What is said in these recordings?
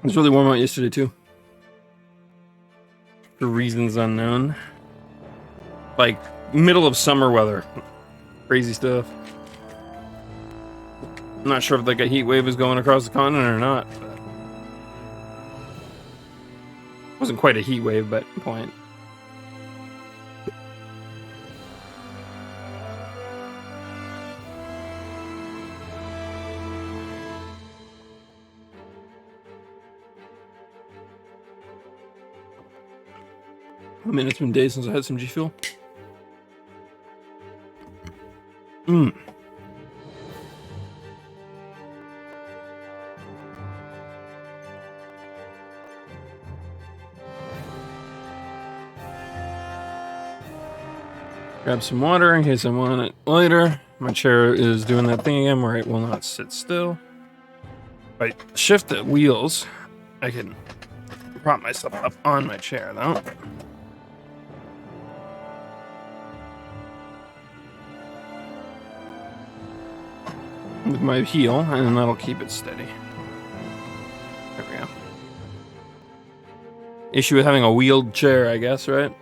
was really warm out yesterday too. For reasons unknown. Like middle of summer weather. Crazy stuff. I'm not sure if like a heat wave is going across the continent or not. But it wasn't quite a heat wave, but point. I mean, it's been days since I had some G Fuel. Grab some water in case I want it later. My chair is doing that thing again where it will not sit still. If I shift the wheels, I can prop myself up on my chair though. With my heel, and that'll keep it steady. There we go. Issue with having a wheeled chair, I guess, right?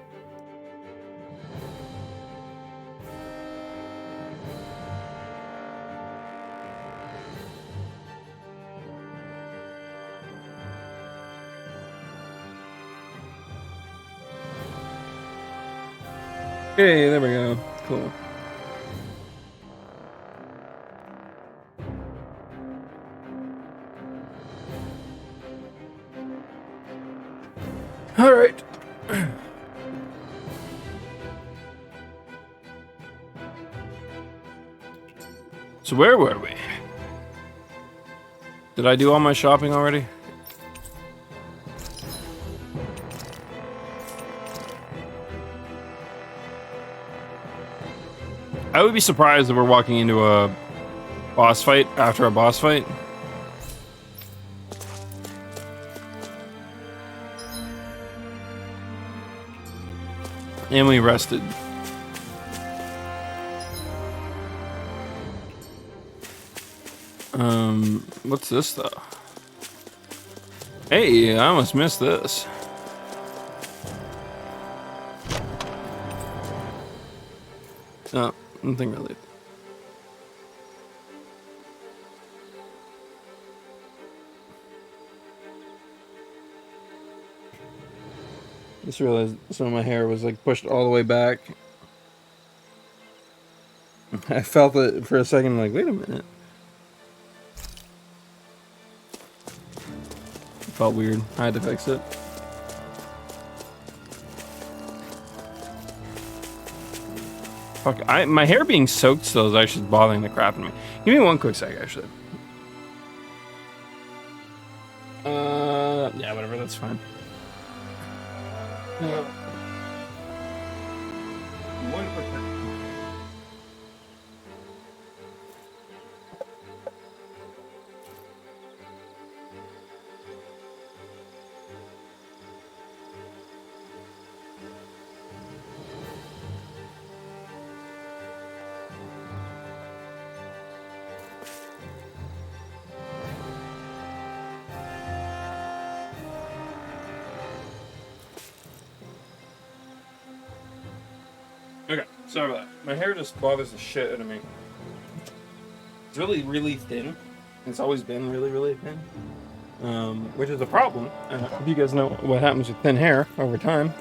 Okay, there we go. Cool. All right. So where were we? Did I do all my shopping already? I would be surprised if we're walking into a boss fight after a boss fight. And we rested. What's this though? Hey, I almost missed this. No, nothing really. Just realized some of my hair was like pushed all the way back. I felt it for a second, like, wait a minute. It felt weird. I had to fix it. Fuck, my hair being soaked still is actually bothering the crap out of me. Give me one quick sec, actually. Yeah, whatever, that's fine. One quick sec. Okay, sorry about that. My hair just bothers the shit out of me. It's really, really thin. It's always been really, really thin. Which is a problem. If you guys know what happens with thin hair over time,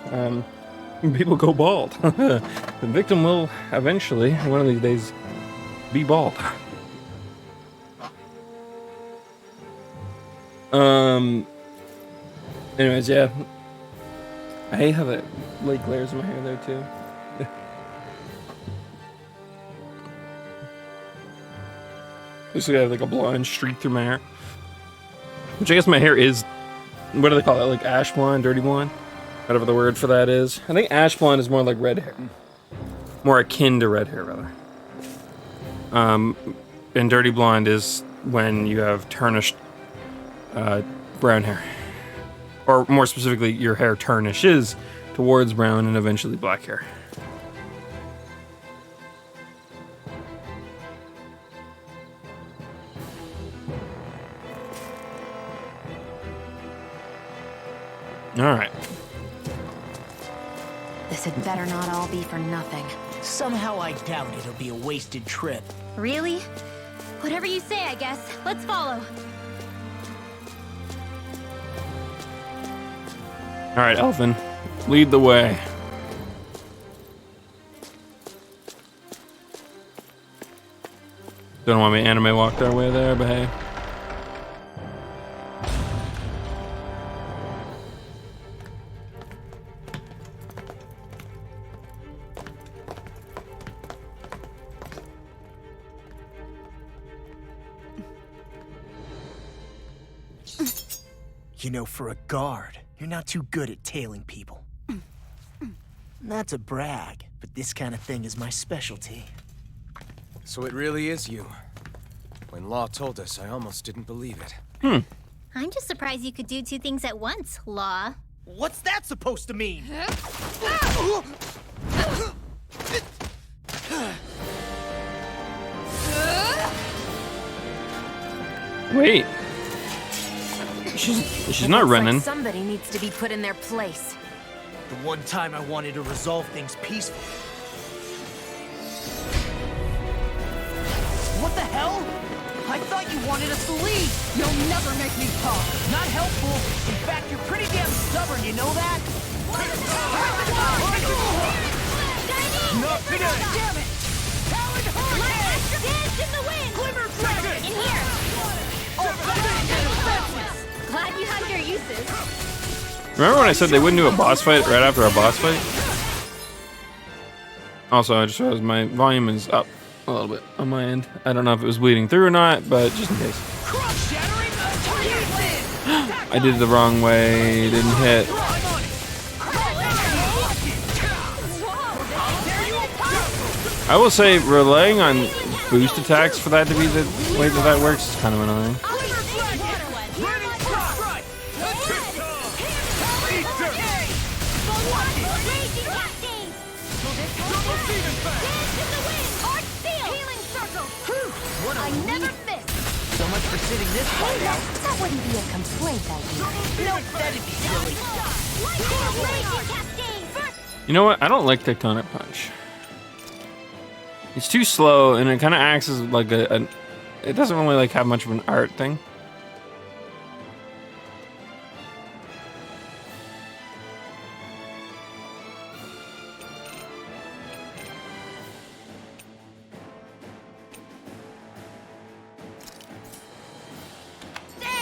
people go bald. The victim will eventually, one of these days, be bald. Anyways, yeah. I hate how the light glares in my hair there too. Looks like I have like a blonde streak through my hair. Which I guess my hair is, what do they call it? Like ash blonde, dirty blonde? Whatever the word for that is. I think ash blonde is more like red hair. More akin to red hair, rather. And dirty blonde is when you have tarnished brown hair. Or more specifically, your hair tarnishes towards brown and eventually black hair. All right. This had better not all be for nothing. Somehow I doubt it'll be a wasted trip. Really? Whatever you say, I guess. Let's follow. All right, Elfin, lead the way. Don't want me anime walked our way there, but hey. You know, for a guard, you're not too good at tailing people. Not to brag, but this kind of thing is my specialty. So it really is you. When Law told us, I almost didn't believe it. I'm just surprised you could do two things at once, Law. What's that supposed to mean? Wait. She's not running. Like somebody needs to be put in their place. The one time I wanted to resolve things peacefully. What the hell? I thought you wanted us to leave. You'll never make me talk. Not helpful. In fact, you're pretty damn stubborn, you know that? Not today! Damn it! Talon Hurricane! Dance in the wind! Glimmer Dragon! In here! Glad you have your uses. Remember when I said they wouldn't do a boss fight right after a boss fight? Also, I just realized my volume is up a little bit on my end. I don't know if it was bleeding through or not, but just in case. I did it the wrong way, didn't hit. I will say relying on boost attacks for that to be the way that works is kind of annoying. I never miss. So much for sitting this fight out. That wouldn't be a complaint, I think. No, that'd be silly. You know what? I don't like Tectonic Punch. It's too slow, and it kind of acts as like a. It doesn't really like have much of an art thing.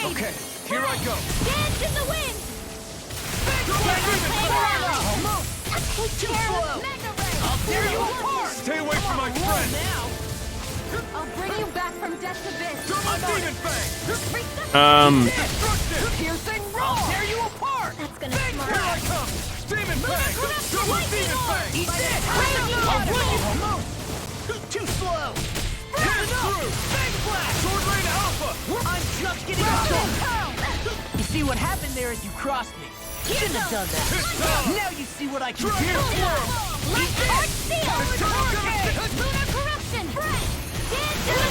Okay, here I go. Dance in the wind. Too slow. I'll tear you apart. Stay away from my friend. I'll bring you back from death's abyss. Demon Fang. Piercing roar. I'll tear you apart. That's gonna Here smart. I come. Demon Fang. Double Demon Fang. Eat this. I'll run you. Too slow. Hit through. Bang Flash. Sword Rain Alpha. I'm just getting started. You see what happened there is you crossed me. Shouldn't have done that. Now you see what I can do. Light Arch Seal. Lunar Corruption. Dance in the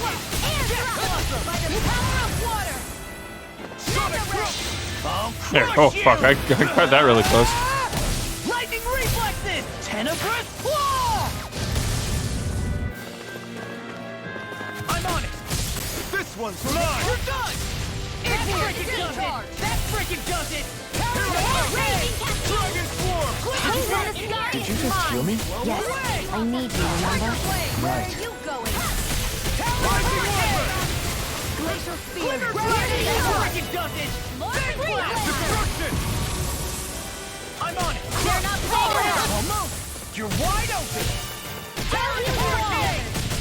wind. Air Drop. By the power of water. Sonic Drop. There. Oh fuck! I got that really close. Lightning reflexes. Tenebrous claw. I'm on it. This one's mine. You're done. That freaking does it. That freaking does it. Dragon Swarm. Did you just heal me? Yes. I need you, remember? Where are you going? Glacial Spear. That freaking does it. Big blast. Destruction. I'm on it. You're not playing around. Almost. You're wide open.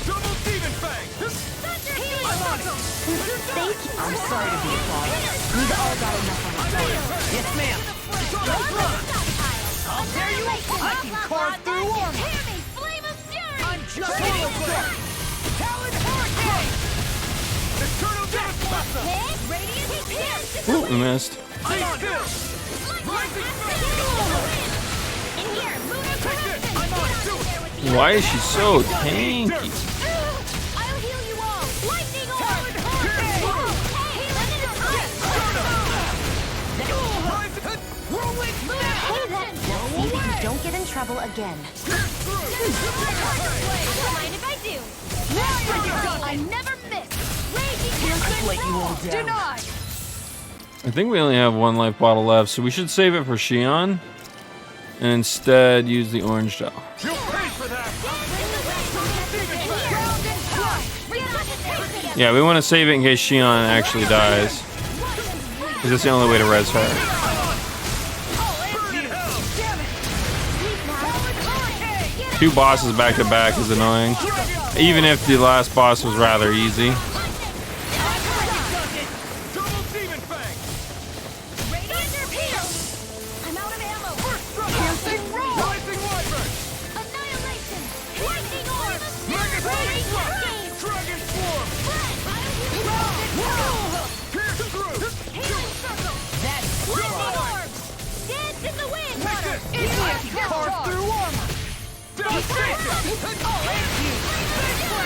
Double Demon Fang. I'm on it. I'm sorry to be a bother. We've all got enough on our plate. Yes, ma'am. I'll tear you apart. I can carve through armor. Flame of Fury. I'm just getting started. Talon Hurricane. Eternal Death Blossom. Radiant. Ooh, we missed. Stay still. In here, Lunar Corruption. I'm on it. Do it. Why is she so tanky? I'll heal you all. Lightning Orb. trouble again. Don't mind if I do. I never miss. I've let you all down. Denied! I think we only have one life bottle left, so we should save it for Shion and instead use the orange gel. You'll pay for that! Yeah, we want to save it in case Shion actually dies. Because that's the only way to res her. Two bosses back to back is annoying. Even if the last boss was rather easy. I'm out of ammo. Annihilation. Lightning orb. Lightning Healing circle. Lightning orb. Dance in the wind. Carve through armor!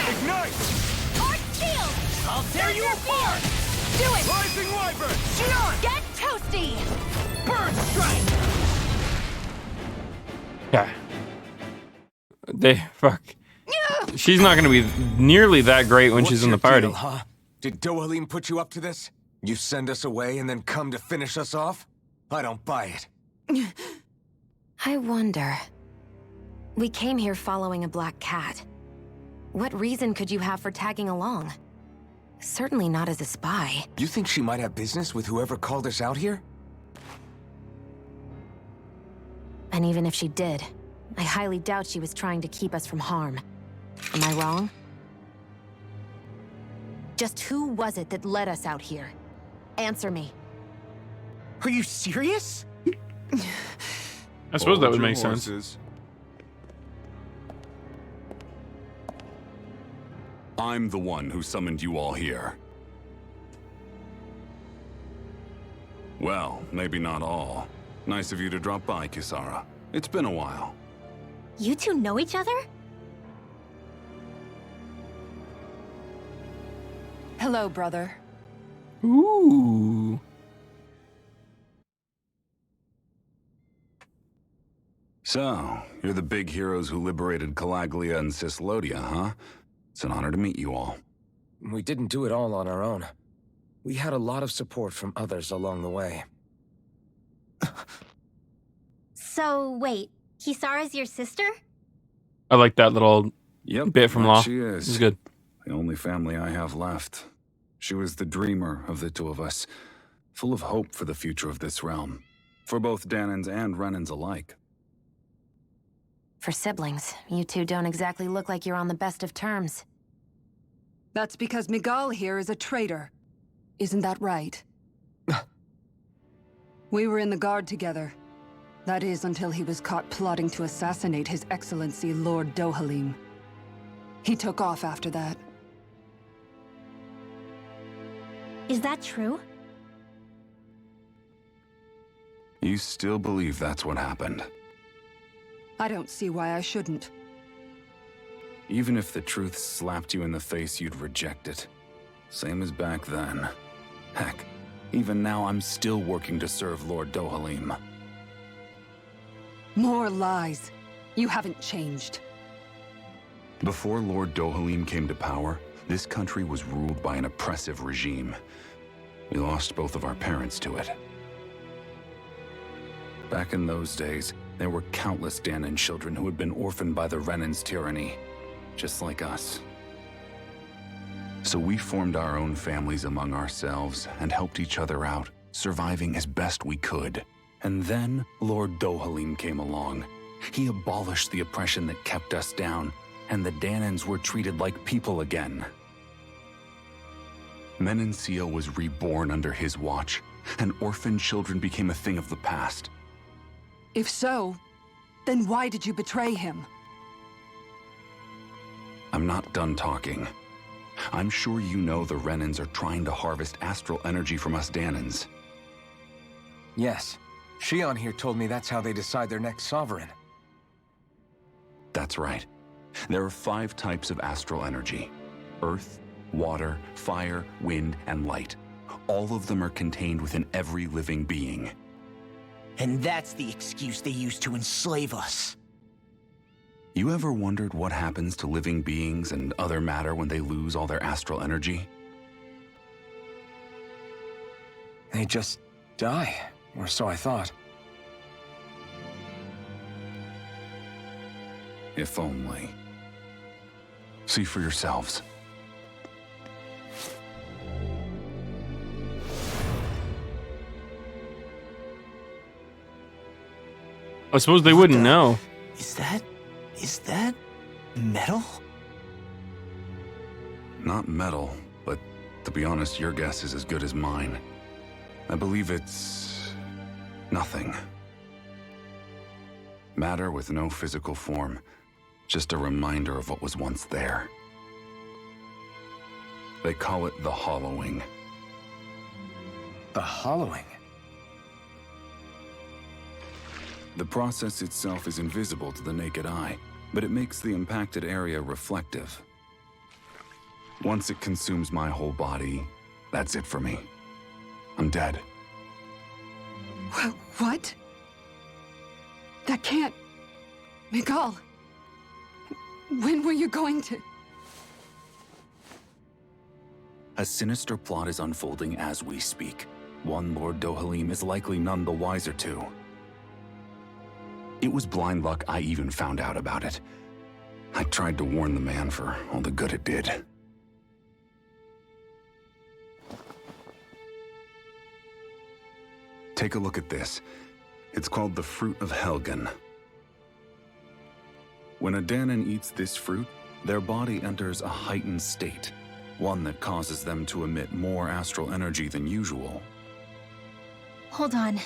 Ignite! Arc shield. I'll tear you apart! Do it. Rising Wyvern! Shion! Get toasty. Bird strike! Yeah. Fuck. She's not gonna be nearly that great when she's in the party. Deal, huh? Did Dohalim put you up to this? You send us away and then come to finish us off? I don't buy it. I wonder. We came here following a black cat. What reason could you have for tagging along? Certainly not as a spy. You think she might have business with whoever called us out here? And even if she did, I highly doubt she was trying to keep us from harm. Am I wrong? Just who was it that led us out here? Answer me. Are you serious? I suppose that would make sense. I'm the one who summoned you all here. Well, maybe not all. Nice of you to drop by, Kisara. It's been a while. You two know each other? Hello, brother. Ooh. So, you're the big heroes who liberated Calaglia and Cislodia, huh? It's an honor to meet you all. We didn't do it all on our own. We had a lot of support from others along the way. So, wait. Kisara's your sister? I like that little Yep, bit from that Law. she This is. is good. The only family I have left. She was the dreamer of the two of us, full of hope for the future of this realm, for both Danans and Renans alike. For siblings, you two don't exactly look like you're on the best of terms. That's because Miguel here is a traitor. Isn't that right? We were in the Guard together. That is, until he was caught plotting to assassinate His Excellency Lord Dohalim. He took off after that. Is that true? You still believe that's what happened? I don't see why I shouldn't. Even if the truth slapped you in the face, you'd reject it. Same as back then. Heck, even now I'm still working to serve Lord Dohalim. More lies. You haven't changed. Before Lord Dohalim came to power, this country was ruled by an oppressive regime. We lost both of our parents to it. Back in those days, there were countless Danan children who had been orphaned by the Renan's tyranny, just like us. So we formed our own families among ourselves and helped each other out, surviving as best we could. And then Lord Dohalim came along. He abolished the oppression that kept us down, and the Danans were treated like people again. Menancia was reborn under his watch, and orphaned children became a thing of the past. If so, then why did you betray him? I'm not done talking. I'm sure you know the Renans are trying to harvest astral energy from us Danans. Yes. Shion here told me that's how they decide their next sovereign. That's right. There are 5 types of astral energy: earth, water, fire, wind, and light. All of them are contained within every living being. And that's the excuse they use to enslave us. You ever wondered what happens to living beings and other matter when they lose all their astral energy? They just die, or so I thought. If only. See for yourselves. I suppose they wouldn't know. Is that metal? Not metal, but to be honest, your guess is as good as mine. I believe it's nothing. Matter with no physical form, just a reminder of what was once there. They call it the hollowing. The hollowing? The process itself is invisible to the naked eye, but it makes the impacted area reflective. Once it consumes my whole body, that's it for me. I'm dead. What? That can't... Miguel, when were you going to... A sinister plot is unfolding as we speak. One Lord Dohalim is likely none the wiser to. It was blind luck I even found out about it. I tried to warn the man for all the good it did. Take a look at this. It's called the Fruit of Helgen. When a Danon eats this fruit, their body enters a heightened state, one that causes them to emit more astral energy than usual. Hold on.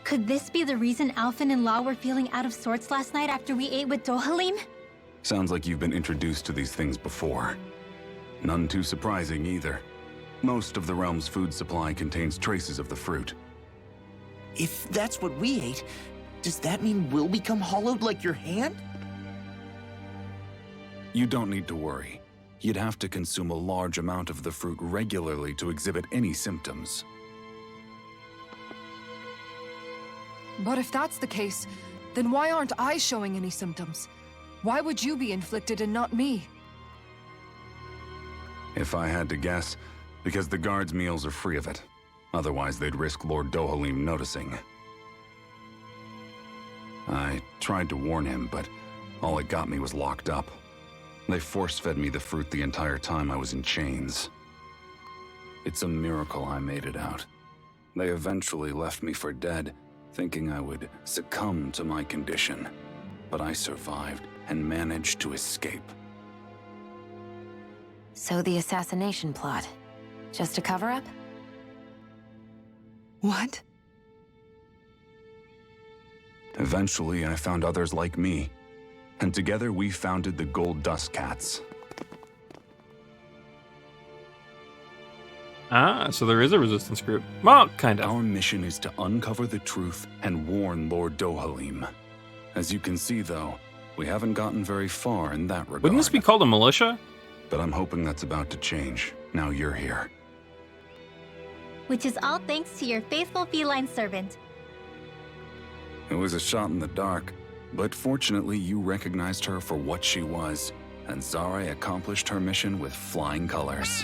Could this be the reason Alphen and Law were feeling out of sorts last night after we ate with Dohalim? Sounds like you've been introduced to these things before. None too surprising either. Most of the realm's food supply contains traces of the fruit. If that's what we ate, does that mean we'll become hollowed like your hand? You don't need to worry. You'd have to consume a large amount of the fruit regularly to exhibit any symptoms. But if that's the case, then why aren't I showing any symptoms? Why would you be inflicted and not me? If I had to guess, because the guards' meals are free of it. Otherwise, they'd risk Lord Dohalim noticing. I tried to warn him, but all it got me was locked up. They force-fed me the fruit the entire time I was in chains. It's a miracle I made it out. They eventually left me for dead, thinking I would succumb to my condition. But I survived and managed to escape. So the assassination plot, just a cover-up? What? Eventually, I found others like me, and together we founded the Gold Dust Cats. Ah, so there is a resistance group. Well, kind of. Our mission is to uncover the truth and warn Lord Dohalim. As you can see, though, we haven't gotten very far in that regard. Wouldn't this be called a militia? But I'm hoping that's about to change, now you're here. Which is all thanks to your faithful feline servant. It was a shot in the dark, but fortunately you recognized her for what she was, and Zare accomplished her mission with flying colors.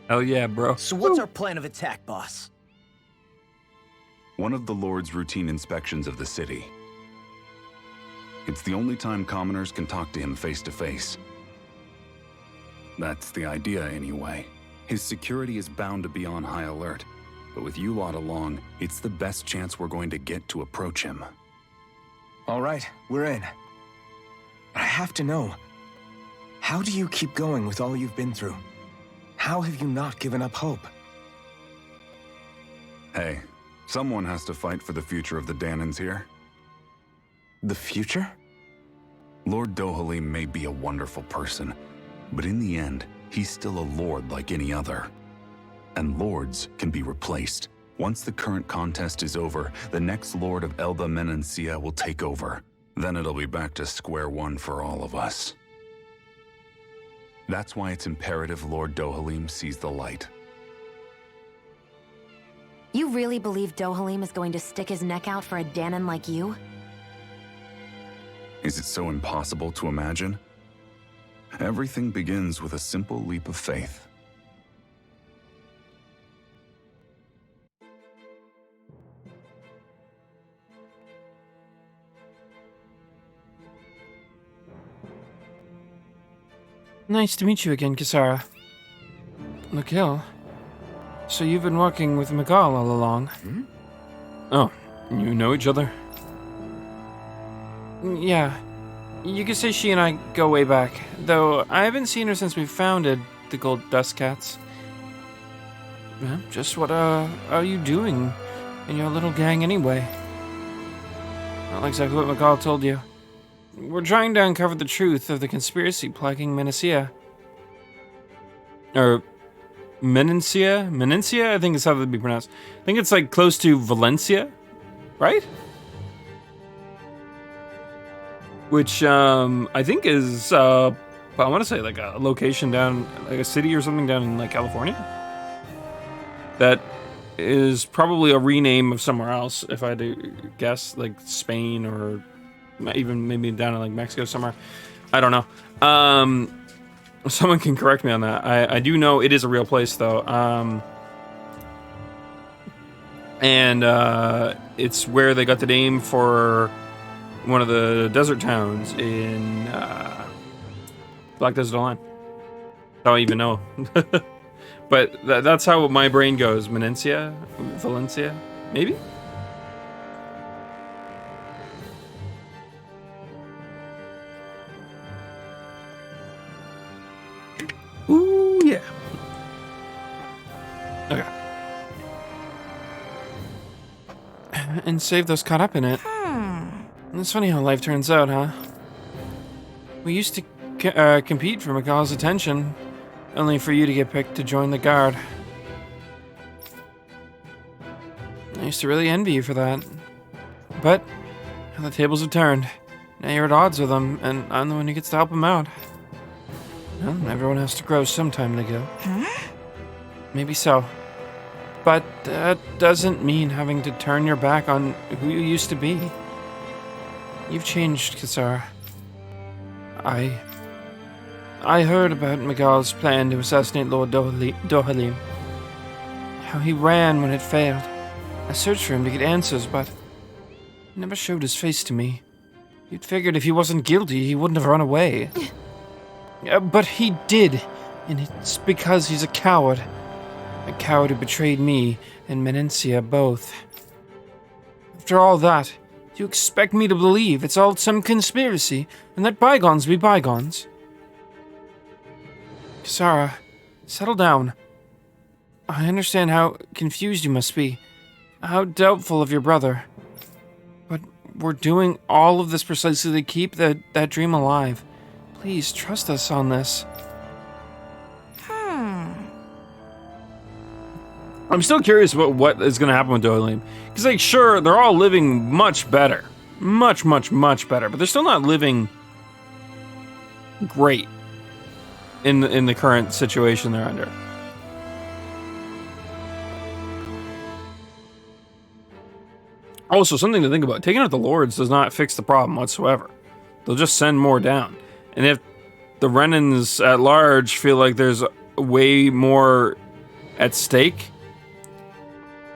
Hell yeah, bro. So what's our plan of attack, boss? One of the Lord's routine inspections of the city. It's the only time commoners can talk to him face to face. That's the idea, anyway. His security is bound to be on high alert, but with you lot along, it's the best chance we're going to get to approach him. All right, we're in. I have to know, how do you keep going with all you've been through? How have you not given up hope? Hey, someone has to fight for the future of the Danons here. The future? Lord Dohalim may be a wonderful person, but in the end, he's still a lord like any other. And lords can be replaced. Once the current contest is over, the next lord of Elba Menancia will take over. Then it'll be back to square one for all of us. That's why it's imperative Lord Dohalim sees the light. You really believe Dohalim is going to stick his neck out for a Danon like you? Is it so impossible to imagine? Everything begins with a simple leap of faith. Nice to meet you again, Kisara. Mikhail, so you've been working with Miguel all along? Oh, you know each other? Yeah. You could say she and I go way back, though I haven't seen her since we founded the Gold Dust Cats. Well, just what are you doing in your little gang anyway? Not exactly what Miguel told you. We're trying to uncover the truth of the conspiracy plaguing Menecia. Or Menencia? Menencia, I think is how that'd be pronounced. I think it's like close to Valencia, right? Which I think is I want to say like a location down, like a city or something down in like California. That is probably a rename of somewhere else, if I had to guess, like Spain or even maybe down in like Mexico somewhere. I don't know. Someone can correct me on that. I do know it is a real place though. And it's where they got the name for one of the desert towns in Black Desert Online. I don't even know. But that's how my brain goes. Menencia? Valencia? Maybe? Ooh, yeah. Okay. And save those caught up in it. It's funny how life turns out, huh? We used to compete for Miguel's attention, only for you to get picked to join the guard. I used to really envy you for that. But the tables have turned. Now you're at odds with him, and I'm the one who gets to help him out. Well, everyone has to grow sometime, Miguel. Maybe so. But that doesn't mean having to turn your back on who you used to be. You've changed, Kisara. I heard about Miguel's plan to assassinate Lord Dohalim. How he ran when it failed. I searched for him to get answers, but he never showed his face to me. You'd figured if he wasn't guilty, he wouldn't have run away. But he did, and it's because he's a coward. A coward who betrayed me and Menencia both. After all that, you expect me to believe it's all some conspiracy and let bygones be bygones? Kisara, settle down. I understand how confused you must be, how doubtful of your brother. But we're doing all of this precisely to keep that dream alive. Please trust us on this. I'm still curious about what is going to happen with Dohalim. Because, like, sure, they're all living much better. Much, much, much better. But they're still not living great in the current situation they're under. Also, something to think about. Taking out the Lords does not fix the problem whatsoever. They'll just send more down. And if the Renans at large feel like there's way more at stake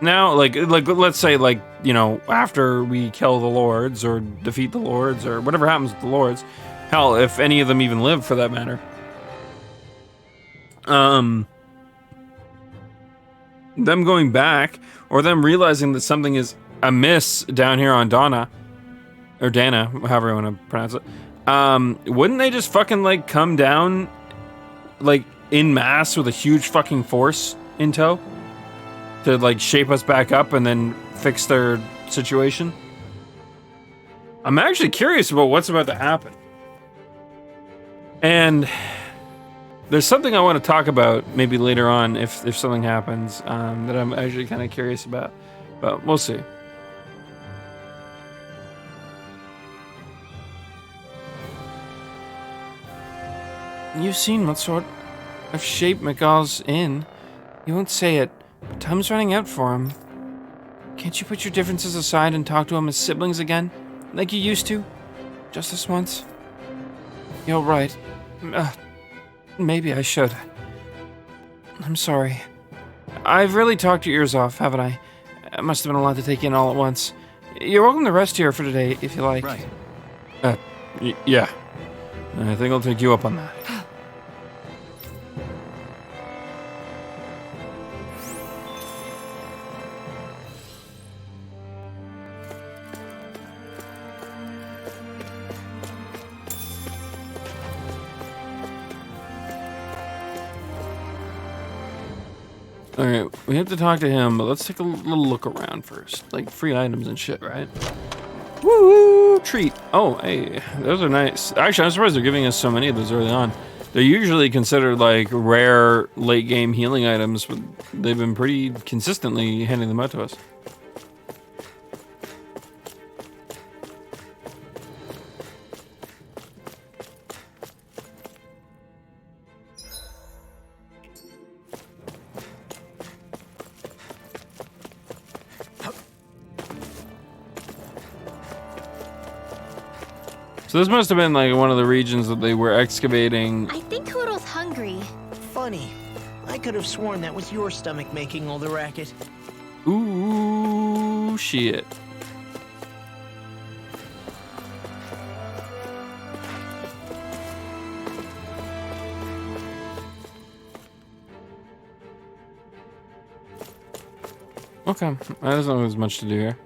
now, like let's say, like, you know, after we kill the Lords or defeat the Lords or whatever happens with the Lords, hell, if any of them even live for that matter, them going back or them realizing that something is amiss down here on Dana, however you want to pronounce it, wouldn't they just fucking, like, come down, like, en masse with a huge fucking force in tow to, like, shape us back up and then fix their situation? I'm actually curious about what's about to happen. And there's something I want to talk about maybe later on if something happens that I'm actually kind of curious about. But we'll see. You've seen what sort of shape Miguel's in. You won't say it, but time's running out for him. Can't you put your differences aside and talk to him as siblings again, like you used to? Just this once? You're right. Maybe I should. I'm sorry. I've really talked your ears off, haven't I? It must have been a lot to take in all at once. You're welcome to rest here for today, if you like. Right. Yeah. I think I'll take you up on that. Alright, we have to talk to him, but let's take a little look around first. Like, free items and shit, right? Woo! Treat! Oh, hey, those are nice. Actually, I'm surprised they're giving us so many of those early on. They're usually considered, like, rare late-game healing items, but they've been pretty consistently handing them out to us. So this must have been like one of the regions that they were excavating. I think Hoodle's hungry. Funny. I could have sworn that was your stomach making all the racket. Ooh, shit. Okay, there's not as much to do here.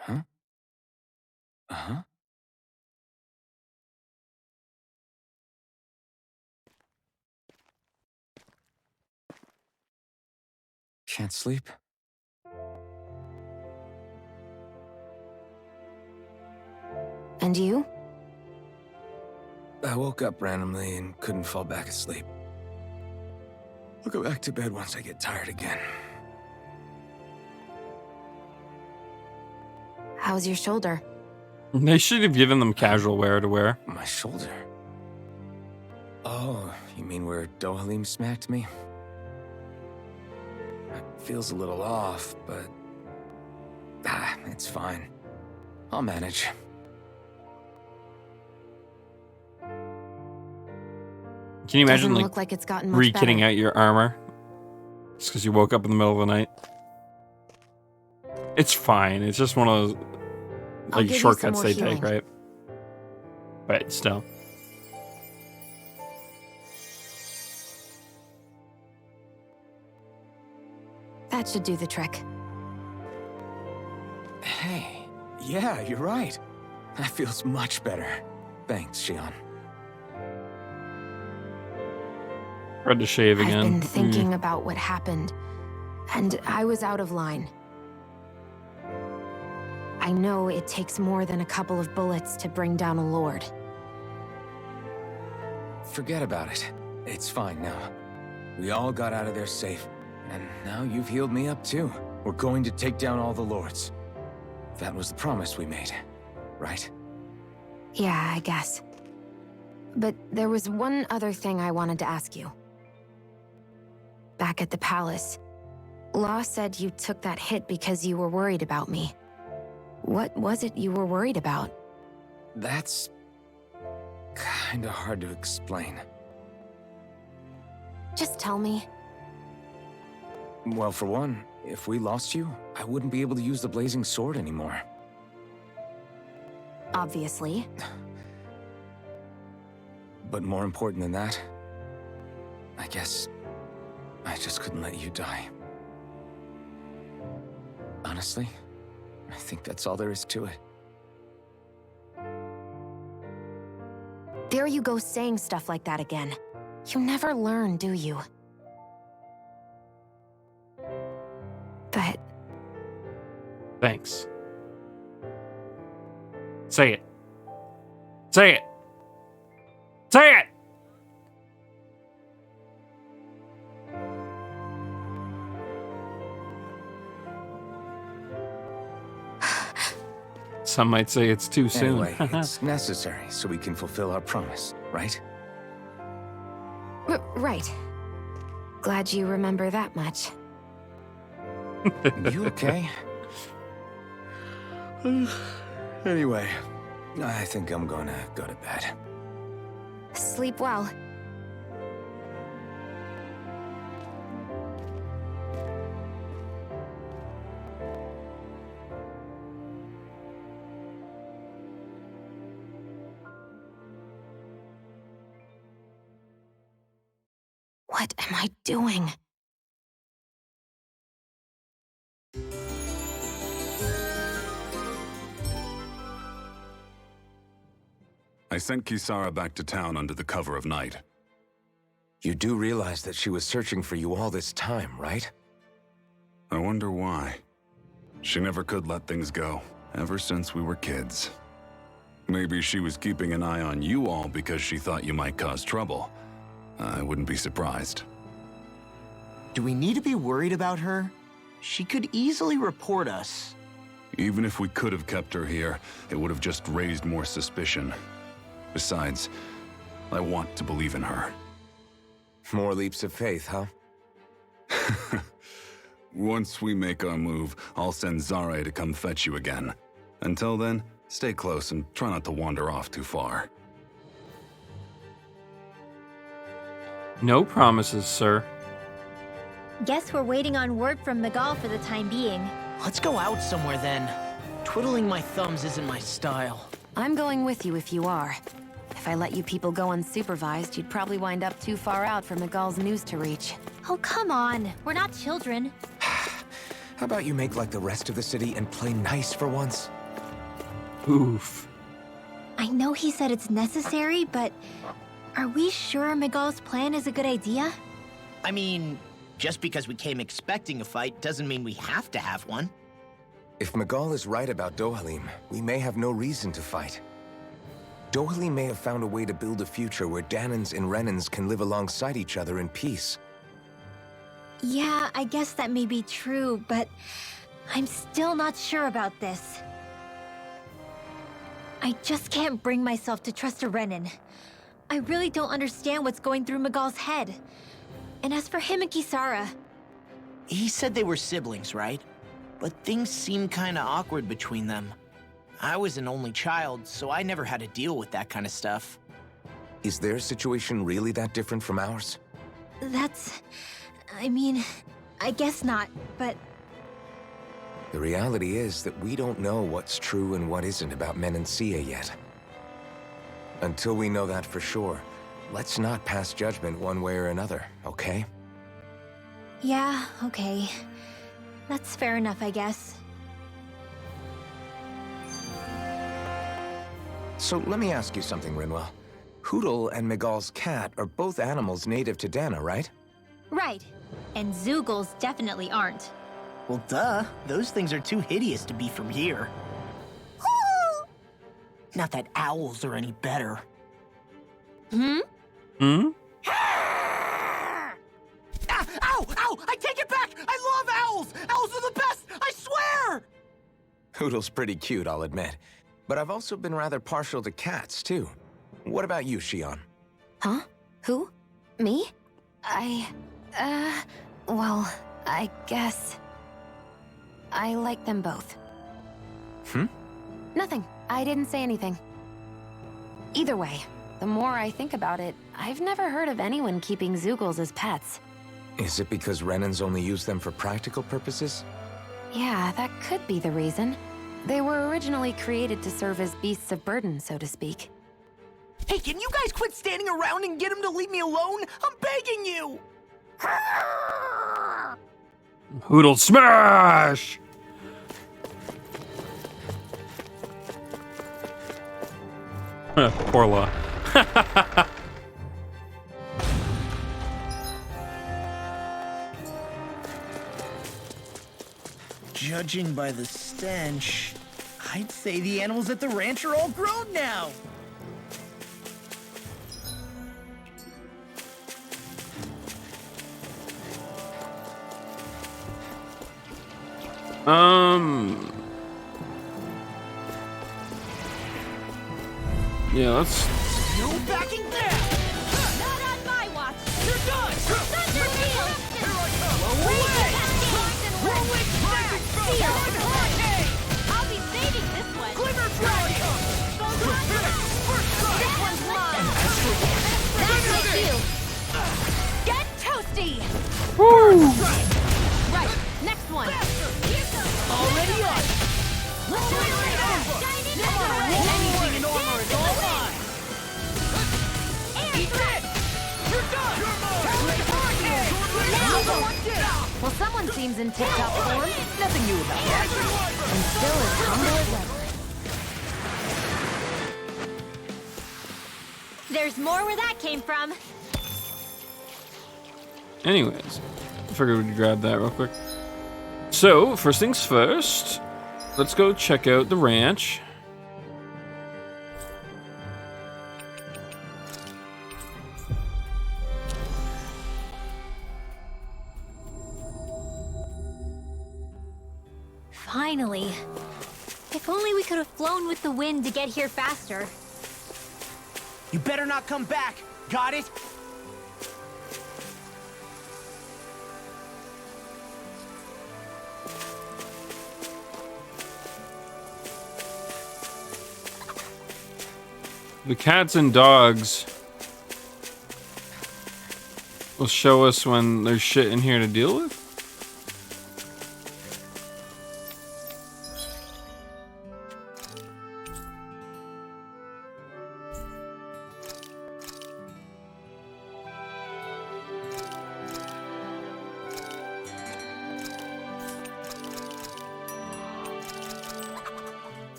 Huh? Uh-huh. Can't sleep? And you? I woke up randomly and couldn't fall back asleep. I'll go back to bed once I get tired again. How's your shoulder? They should have given them casual wear to wear. My shoulder? Oh, you mean where Dohalim smacked me? It feels a little off, but... it's fine. I'll manage. Can you imagine, Doesn't like, look like it's gotten much re-kitting better. out your armor? Just because you woke up in the middle of the night? It's fine. It's just one of those, I'll like, give you some shortcuts more they healing. take, right? But still. That should do the trick. Hey, yeah, you're right. That feels much better. Thanks, Shion. Had to shave again. I've been thinking about what happened, and I was out of line. I know it takes more than a couple of bullets to bring down a lord. Forget about it. It's fine now. We all got out of there safe, and now you've healed me up too. We're going to take down all the lords. That was the promise we made, right? Yeah, I guess. But there was one other thing I wanted to ask you. Back at the palace, Law said you took that hit because you were worried about me. What was it you were worried about? That's... kinda hard to explain. Just tell me. Well, for one, if we lost you, I wouldn't be able to use the blazing sword anymore. Obviously. But more important than that, I guess I just couldn't let you die. Honestly, I think that's all there is to it. There you go saying stuff like that again. You never learn, do you? But... Thanks. Say it. Say it. Say it! Some might say it's too soon. Anyway, it's necessary so we can fulfill our promise, right? Right. Glad you remember that much. You okay? Anyway, I think I'm gonna go to bed. Sleep well. What am I doing? I sent Kisara back to town under the cover of night. You do realize that she was searching for you all this time, right? I wonder why. She never could let things go, ever since we were kids. Maybe she was keeping an eye on you all because she thought you might cause trouble. I wouldn't be surprised. Do we need to be worried about her? She could easily report us. Even if we could have kept her here, it would have just raised more suspicion. Besides, I want to believe in her. More leaps of faith, huh? Once we make our move, I'll send Zare to come fetch you again. Until then, stay close and try not to wander off too far. No promises, sir. Guess we're waiting on word from Miguel for the time being. Let's go out somewhere then. Twiddling my thumbs isn't my style. I'm going with you if you are. If I let you people go unsupervised, you'd probably wind up too far out for Miguel's news to reach. Oh, come on. We're not children. How about you make like the rest of the city and play nice for once? Oof. I know he said it's necessary, but are we sure Miguel's plan is a good idea? I mean, just because we came expecting a fight doesn't mean we have to have one. If Miguel is right about Dohalim, we may have no reason to fight. Dohalim may have found a way to build a future where Danans and Renans can live alongside each other in peace. Yeah, I guess that may be true, but I'm still not sure about this. I just can't bring myself to trust a Renan. I really don't understand what's going through Miguel's head. And as for him and Kisara... He said they were siblings, right? But things seemed kinda awkward between them. I was an only child, so I never had to deal with that kind of stuff. Is their situation really that different from ours? That's... I mean, I guess not, but... The reality is that we don't know what's true and what isn't about Menancia yet. Until we know that for sure, let's not pass judgment one way or another, okay? Yeah, okay. That's fair enough, I guess. So let me ask you something, Rinwell. Hootle and Miguel's cat are both animals native to Dana, right? Right. And Zoogles definitely aren't. Well, duh. Those things are too hideous to be from here. Not that owls are any better. Hmm? Hmm? Ah, ow! Ow! I take it back! I love owls! Owls are the best! I swear! Hootle's pretty cute, I'll admit. But I've also been rather partial to cats, too. What about you, Shion? Huh? Who? Me? Well, I guess... I like them both. Hmm? Nothing. I didn't say anything. Either way, the more I think about it, I've never heard of anyone keeping Zoogles as pets. Is it because Renans only use them for practical purposes? Yeah, that could be the reason. They were originally created to serve as beasts of burden, so to speak. Hey, can you guys quit standing around and get him to leave me alone? I'm begging you! Hootle smash! Poor Law. Judging by the stench, I'd say the animals at the ranch are all grown now. Yeah, let's. No backing down! Not on my watch. You're done! Thunder Field. Here I come! Blow away! Rolling rising Seal. Hurricane! I'll be saving this one. Glimmer Dragon! First strike! This one's mine. That's my shield. Get toasty. Woo! Right. Next one. Already on! Let's do it right now. Anything in armor is all mine! Air threat. You're done! You're mine! Hurricane! Now. Well, someone seems in tip-top form. Nothing new about that. And still as humble as ever. There's more where that came from. Anyways, I figured we'd grab that real quick. So, first things first, let's go check out the ranch. Finally. If only we could have flown with the wind to get here faster. You better not come back. Got it? The cats and dogs will show us when there's shit in here to deal with.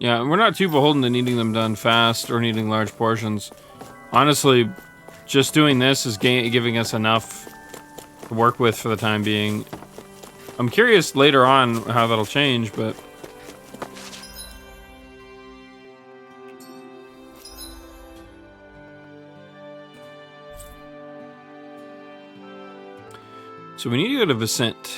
Yeah, we're not too beholden to needing them done fast or needing large portions. Honestly, just doing this is giving us enough to work with for the time being. I'm curious later on how that'll change, but... So we need to go to Vicent.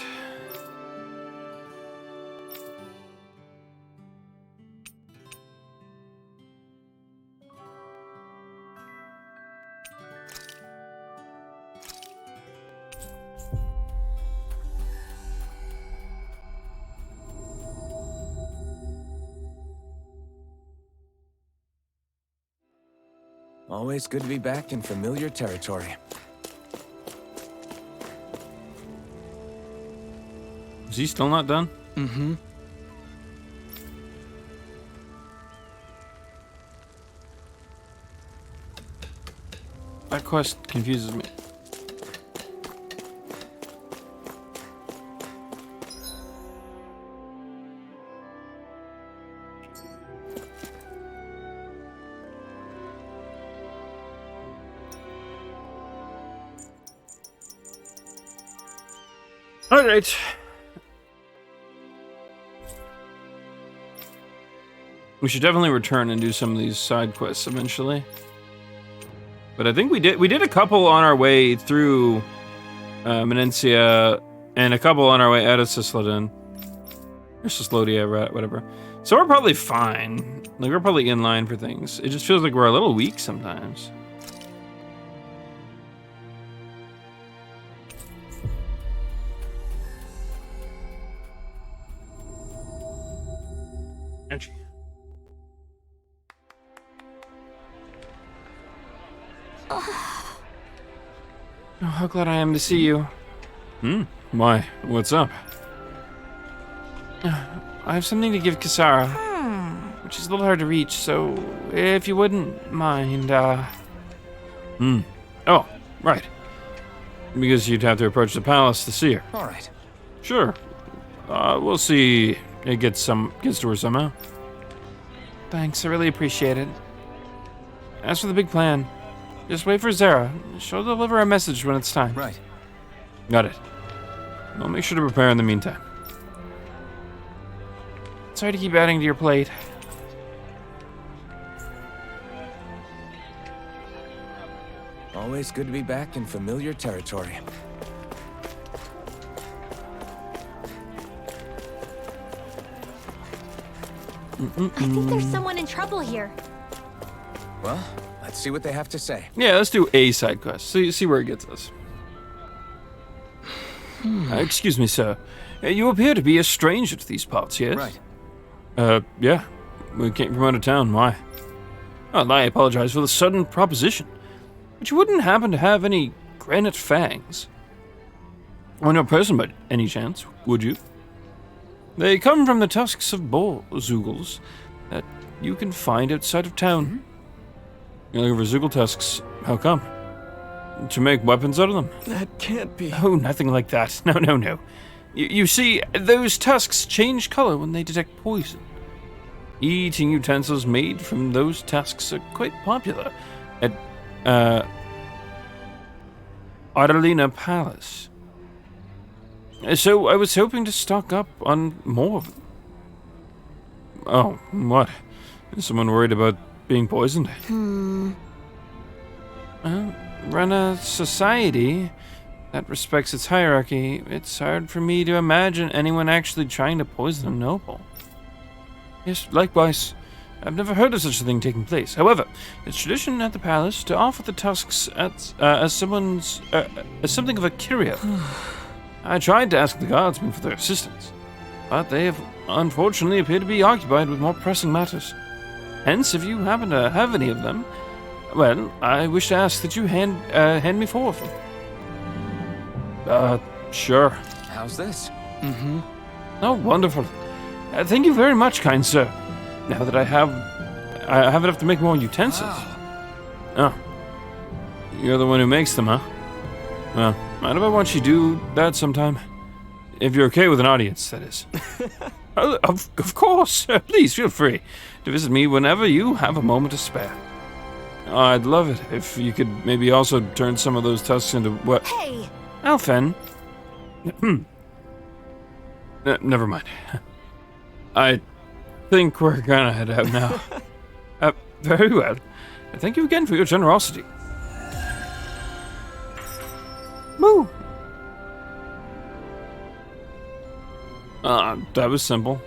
Always good to be back in familiar territory. Is he still not done? Mm-hmm. That quest confuses me. All right. We should definitely return and do some of these side quests eventually. But I think we did a couple on our way through Menencia and a couple on our way out of Cisloden. Or Cislodia, whatever. So we're probably fine. Like, we're probably in line for things. It just feels like we're a little weak sometimes. Entry. Oh, how glad I am to see you. Why? What's up? I have something to give Kisara, which is a little hard to reach, so if you wouldn't mind, Oh, right. Because you'd have to approach the palace to see her. All right. Sure. We'll see. It gets to her somehow. Thanks, I really appreciate it. As for the big plan, just wait for Zara. She'll deliver a message when it's time. Right. Got it. I'll make sure to prepare in the meantime. Sorry to keep adding to your plate. Always good to be back in familiar territory. I think there's someone in trouble here. Well, let's see what they have to say. Yeah, let's do a side quest. See where it gets us. Excuse me, sir. You appear to be a stranger to these parts, yes? Right. Yeah. We came from out of town. Why? Well, I apologize for the sudden proposition. But you wouldn't happen to have any granite fangs? Or no person by any chance, would you? They come from the tusks of boar zoogles that you can find outside of town. You're looking for zoogle tusks. How come? To make weapons out of them? That can't be. Oh, nothing like that. No. You see, those tusks change color when they detect poison. Eating utensils made from those tusks are quite popular at Adelina Palace. So I was hoping to stock up on more of them. Oh, what? Is someone worried about being poisoned? Run a society that respects its hierarchy. It's hard for me to imagine anyone actually trying to poison a noble. Yes, likewise. I've never heard of such a thing taking place. However, it's tradition at the palace to offer the tusks as something of a curio. I tried to ask the guardsmen for their assistance, but they have unfortunately appeared to be occupied with more pressing matters. Hence, if you happen to have any of them, well, I wish to ask that you hand me 4 of them. Sure. How's this? Oh, wonderful. Thank you very much, kind sir. Now that I have enough to make more utensils. Wow. Oh. You're the one who makes them, huh? Well, mind if I want you to do that sometime? If you're okay with an audience, that is. Of course. Please feel free to visit me whenever you have a moment to spare. I'd love it if you could maybe also turn some of those tusks into what? Hey! Alphen. Never mind. I think we're gonna head out now. Very well. Thank you again for your generosity. Woo! That was simple.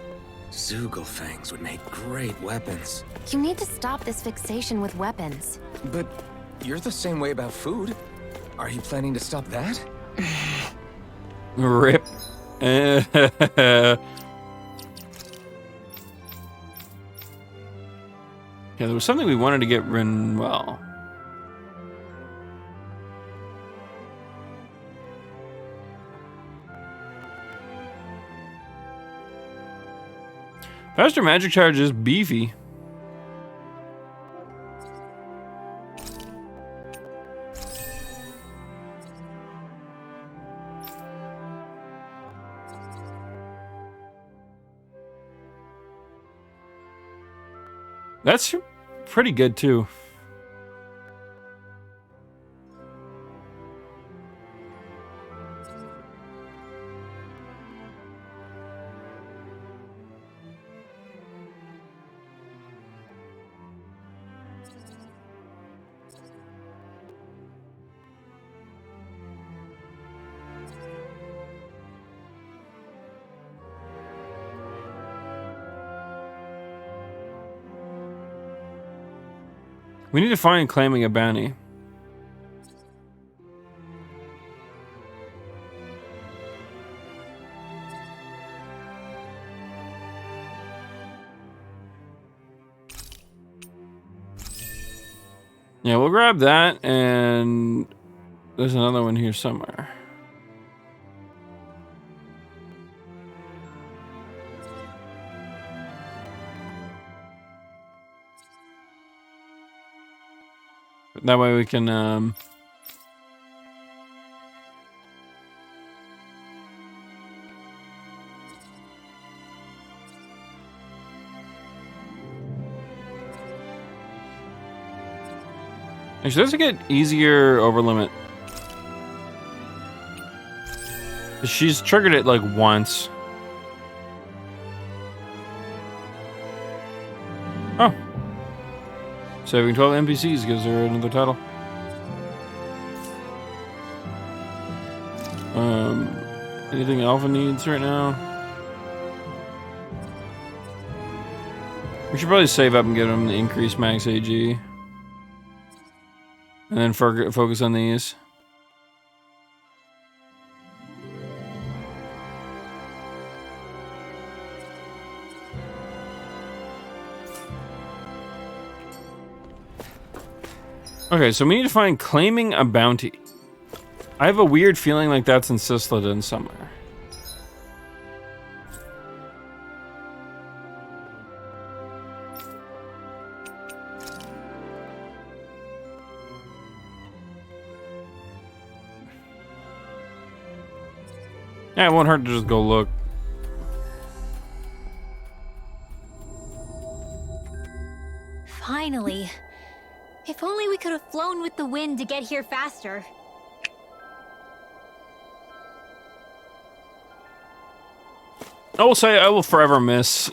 Zoogle fangs would make great weapons. You need to stop this fixation with weapons. But you're the same way about food. Are you planning to stop that? Rip. Yeah, there was something we wanted to get rid. Well, faster magic charge is beefy. That's pretty good too. We need to find claiming a bounty. Yeah, we'll grab that, and there's another one here somewhere. That way we can, Actually, does it get easier over limit? She's triggered it like once. Oh. Saving 12 NPCs gives her another title. Anything Alpha needs right now? We should probably save up and get him the increased max AG. And then focus on these. Okay, so we need to find claiming a bounty. I have a weird feeling like that's in Sisladin somewhere. Yeah, it won't hurt to just go look. Finally. If only we could have flown with the wind to get here faster. I will say I will forever miss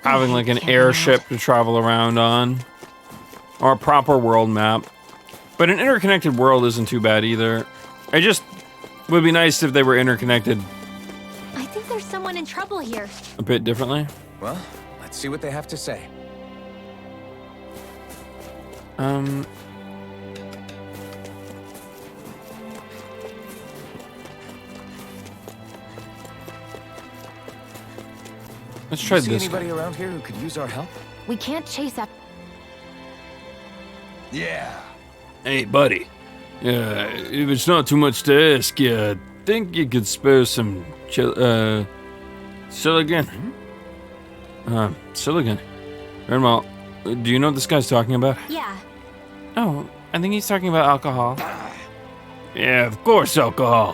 having like an airship to travel around on. Or a proper world map. But an interconnected world isn't too bad either. It just would be nice if they were interconnected I think there's someone in trouble here. a bit differently. Well, let's see what they have to say. Let's try See this. anybody around here who could use our help? We can't chase after. Yeah. Hey, buddy. If it's not too much to ask, I think you could spare some Silicon. Silicon. Grandma, do you know what this guy's talking about? Yeah. Oh, I think he's talking about alcohol. Yeah, of course, alcohol.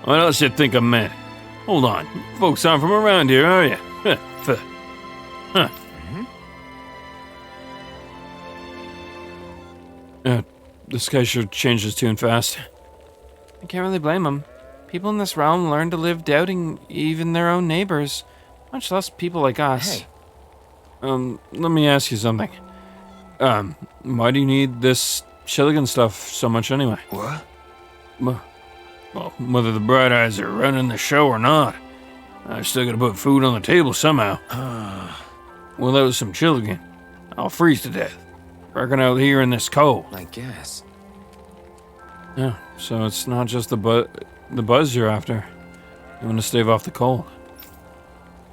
What else you think I meant? Hold on. Folks aren't from around here, are you? Huh. This guy sure changed his tune fast. I can't really blame him. People in this realm learn to live doubting even their own neighbors, much less people like us. Hey. Let me ask you something. Why do you need this Shilligan stuff so much anyway? What? Well, whether the Bright Eyes are running the show or not, I still gotta put food on the table somehow. Without some Shilligan, I'll freeze to death. Working out here in this cold. I guess. Yeah, so it's not just the buzz you're after. You want to stave off the cold.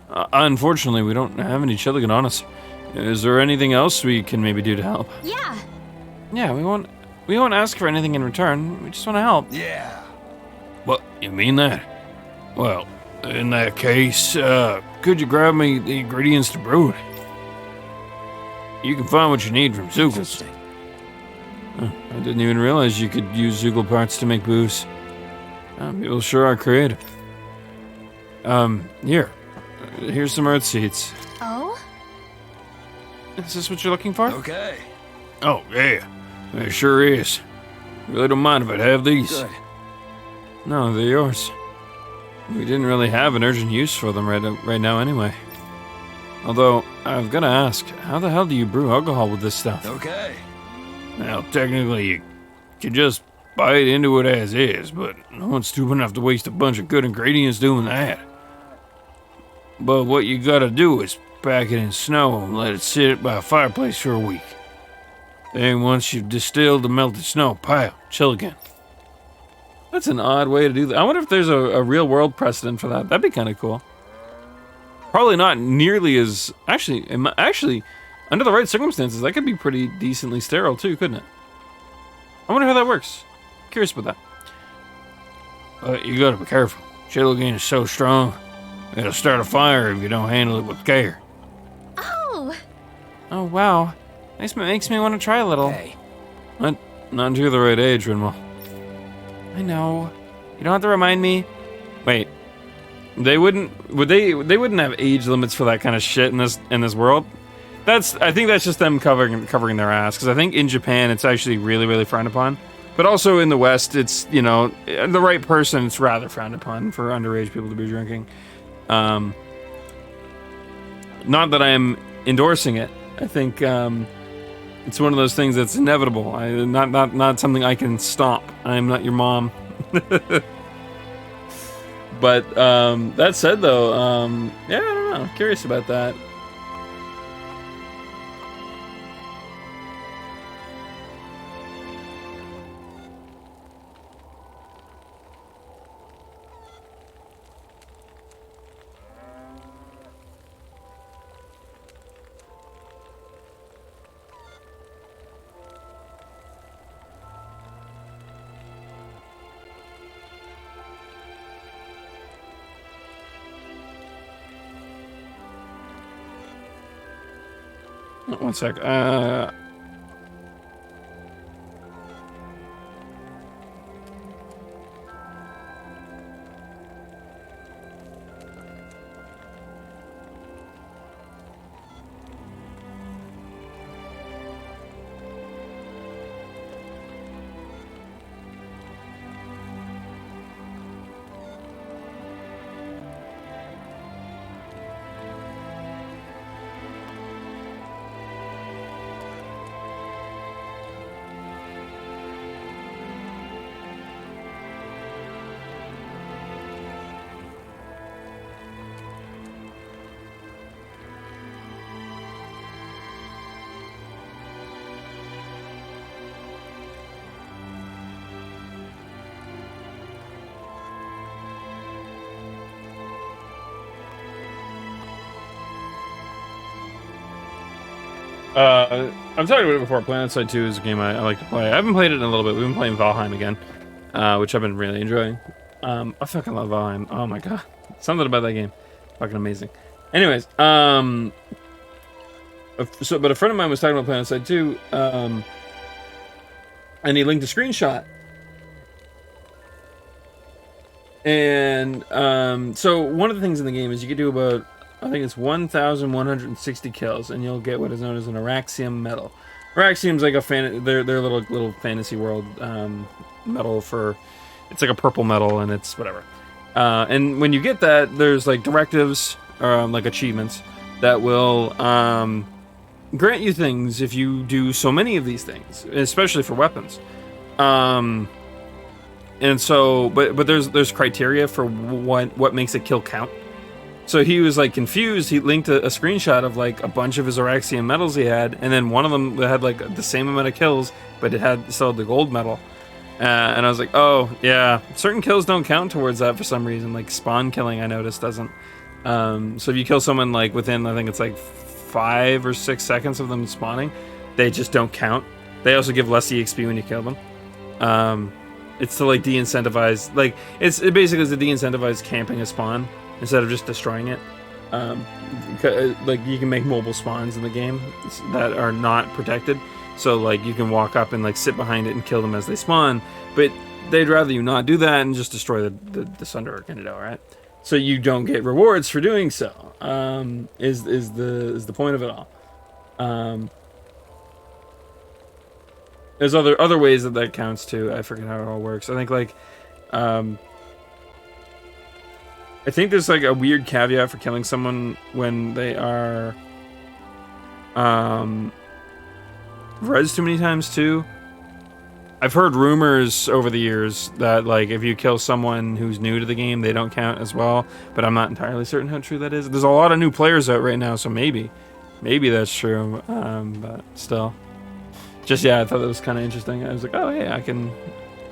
Unfortunately, we don't have any Shilligan on us. Is there anything else we can maybe do to help? Yeah. Yeah, we won't ask for anything in return. We just want to help. Yeah. What, you mean that? Well, in that case, could you grab me the ingredients to brew it? You can find what you need from Zugels. Interesting. I didn't even realize you could use Zugel parts to make booze. People sure are creative. Here's some earth seeds. Oh? Is this what you're looking for? Okay. Oh, yeah. It sure is. Really don't mind if I'd have these. Good. No, they're yours. We didn't really have an urgent use for them right now anyway. Although, I've gotta ask, how the hell do you brew alcohol with this stuff? Okay. Now, technically, you can just bite into it as is, but no one's stupid enough to waste a bunch of good ingredients doing that. But what you gotta do is pack it in snow and let it sit by a fireplace for a week. Then once you've distilled the melted snow, chill again. That's an odd way to do that. I wonder if there's a real world precedent for that. That'd be kind of cool. Probably not nearly as... Actually, under the right circumstances, that could be pretty decently sterile too, couldn't it? I wonder how that works. Curious about that. But you gotta be careful. Chilligan is so strong, it'll start a fire if you don't handle it with care. Oh! Oh, wow. Makes me want to try a little. Hey. Not until you're the right age, Rinwell. I know. You don't have to remind me. Wait. They wouldn't have age limits for that kind of shit in this world. I think that's just them covering their ass, because I think in Japan it's actually really, really frowned upon. But also in the West, it's, the right person, it's rather frowned upon for underage people to be drinking. Not that I am endorsing it. I think it's one of those things that's inevitable. Not something I can stop. I am not your mom. But that said, though, yeah, I don't know. Curious about that. One sec. I've talked about it before. PlanetSide 2 is a game I like to play. I haven't played it in a little bit. We've been playing Valheim again, which I've been really enjoying. I fucking love Valheim. Oh my god. Something about that game. Fucking amazing. Anyways, but a friend of mine was talking about PlanetSide 2, and he linked a screenshot. And so one of the things in the game is you can do about, I think it's 1,160 kills, and you'll get what is known as an Araxium medal. Araxium's like a their little fantasy world medal for, it's like a purple medal, and it's whatever. And when you get that, there's like directives, like achievements that will grant you things if you do so many of these things, especially for weapons. And so, but there's criteria for what makes a kill count. So he was like confused. He linked a screenshot of like a bunch of his Araxium medals he had, and then one of them had like the same amount of kills, but it still had the gold medal. And I was like, oh yeah, certain kills don't count towards that for some reason. Like spawn killing, I noticed doesn't. So if you kill someone like within, I think it's like 5 or 6 seconds of them spawning, they just don't count. They also give less EXP when you kill them. It's to like de-incentivize, like it basically is to de-incentivize camping a spawn instead of just destroying it. Like you can make mobile spawns in the game that are not protected, so like you can walk up and like sit behind it and kill them as they spawn, but they'd rather you not do that and just destroy the Sunder Candidate, right? So you don't get rewards for doing so. Is the point of it all. There's other ways that counts too. I forget how it all works. I think like I think there's like a weird caveat for killing someone when they are res too many times too. I've heard rumors over the years that like if you kill someone who's new to the game, they don't count as well, but I'm not entirely certain how true that is. There's a lot of new players out right now, so maybe that's true. But still, just yeah, I thought that was kind of interesting. I was like, oh yeah,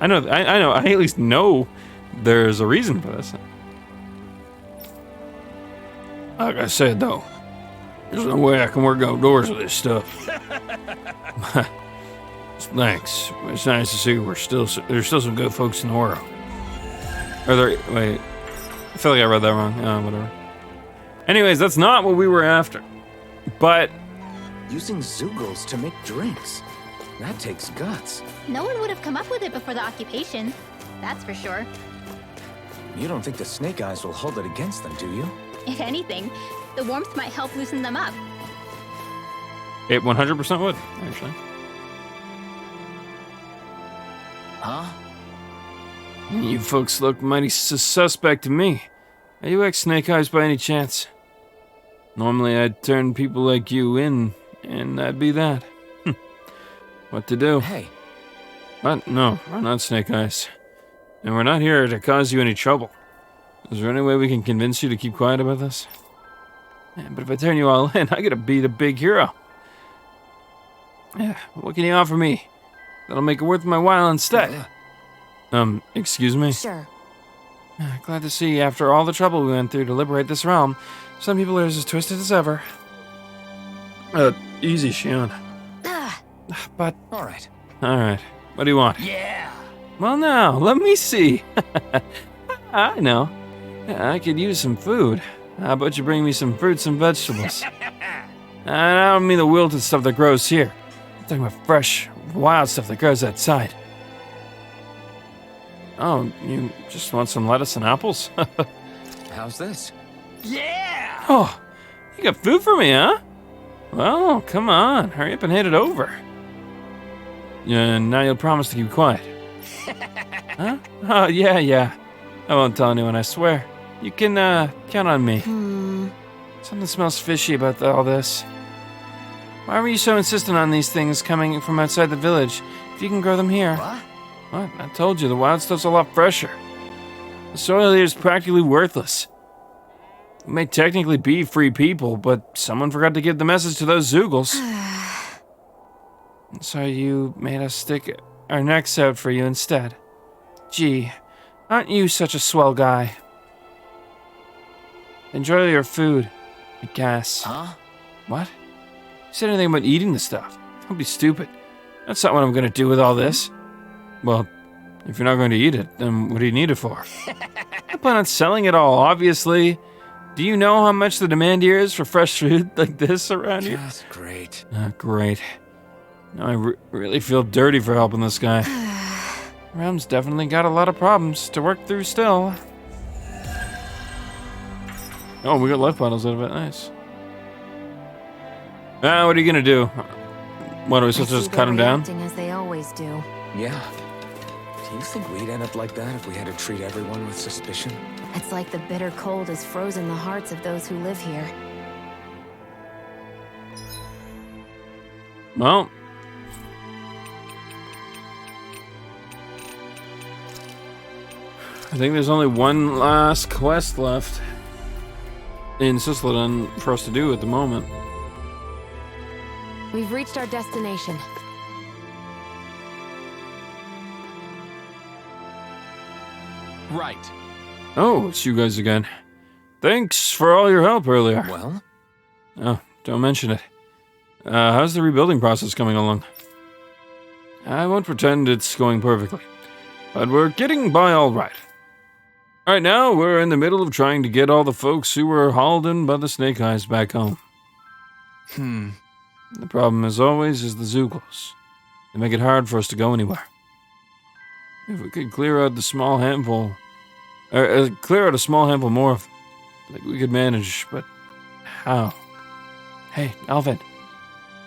I know, I at least know there's a reason for this. Like I said, though, there's no way I can work outdoors with this stuff. Thanks. It's nice to see there's still some good folks in the world. Wait, I feel like I read that wrong. Whatever. Anyways, that's not what we were after. But Using Zugos to make drinks. That takes guts. No one would have come up with it before the occupation. That's for sure. You don't think the Snake Eyes will hold it against them, do you? If anything, the warmth might help loosen them up. it 100% would, actually. Huh? You folks look mighty suspect to me. Are you ex-Snake Eyes by any chance? Normally I'd turn people like you in, and that'd be that. What to do? Hey. What? No, we're not Snake Eyes. And we're not here to cause you any trouble. Is there any way we can convince you to keep quiet about this? Yeah, but if I turn you all in, I gotta be the big hero. Yeah, what can you offer me? That'll make it worth my while instead. Excuse me? Sure. Glad to see, after all the trouble we went through to liberate this realm, some people are as twisted as ever. Easy, Shion. But... Alright. Alright. What do you want? Yeah! Well, now, let me see. I know. Yeah, I could use some food. How about you bring me some fruits and vegetables? And I don't mean the wilted stuff that grows here. I'm talking about fresh, wild stuff that grows outside. Oh, you just want some lettuce and apples? How's this? Yeah! Oh, you got food for me, huh? Well, come on, hurry up and hand it over. Yeah, now you'll promise to keep quiet. Huh? Oh, yeah. I won't tell anyone, I swear. You can, count on me. Something smells fishy about all this. Why were you so insistent on these things coming from outside the village, if you can grow them here? What? I told you, the wild stuff's a lot fresher. The soil here is practically worthless. We may technically be free people, but someone forgot to give the message to those Zoogles. So you made us stick our necks out for you instead. Gee, aren't you such a swell guy? Enjoy your food, I guess. Huh? What? You said anything about eating the stuff? Don't be stupid. That's not what I'm gonna do with all this. Well, if you're not going to eat it, then what do you need it for? I plan on selling it all, obviously. Do you know how much the demand here is for fresh food like this around here? That's great. Great. Now I really feel dirty for helping this guy. Ram's definitely got a lot of problems to work through still. Oh, we got life bottles out of it. Nice. What are you gonna do? What, are we supposed to just cut him down? As they always do. Yeah. Do you think we'd end up like that if we had to treat everyone with suspicion? It's like the bitter cold has frozen the hearts of those who live here. Well. I think there's only one last quest left in Sisladon for us to do at the moment. We've reached our destination. Right. Oh, it's you guys again. Thanks for all your help earlier. Well? Oh, don't mention it. How's the rebuilding process coming along? I won't pretend it's going perfectly, but we're getting by all right. Right now, we're in the middle of trying to get all the folks who were hauled in by the Snake Eyes back home. The problem, as always, is the Zoogles. They make it hard for us to go anywhere. If we could clear out a small handful more of them, like we could manage, but how? Hey, Alvin,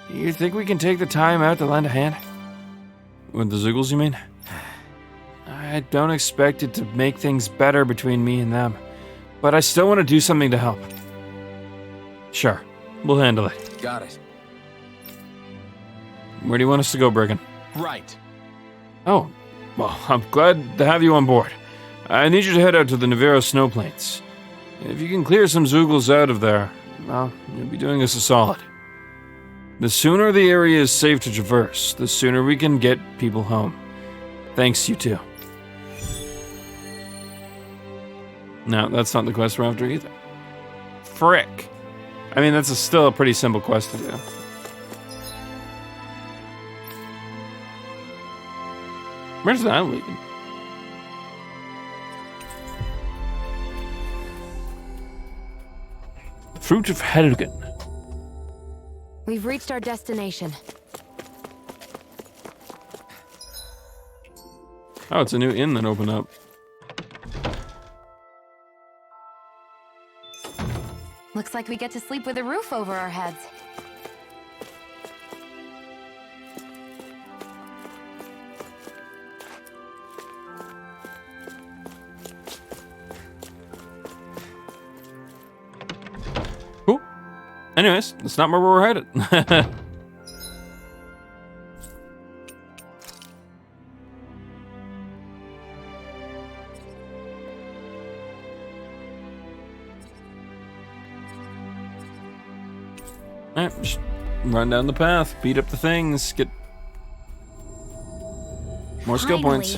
you think we can take the time out to lend a hand? With the Zoogles, you mean? I don't expect it to make things better between me and them, but I still want to do something to help. Sure, we'll handle it. Got it. Where do you want us to go, Briggan? Right. Oh, well, I'm glad to have you on board. I need you to head out to the Navero snow plains. If you can clear some Zoogles out of there, well, you'll be doing us a solid. The sooner the area is safe to traverse, the sooner we can get people home. Thanks, you two. No, that's not the quest we're after either. Frick. I mean, that's still a pretty simple quest to do. Where's that leading? Fruit of Helgen. We've reached our destination. Oh, it's a new inn that opened up. Looks like we get to sleep with a roof over our heads. Cool. Anyways, that's not where we're headed. Alright, just run down the path, beat up the things, get more skill points.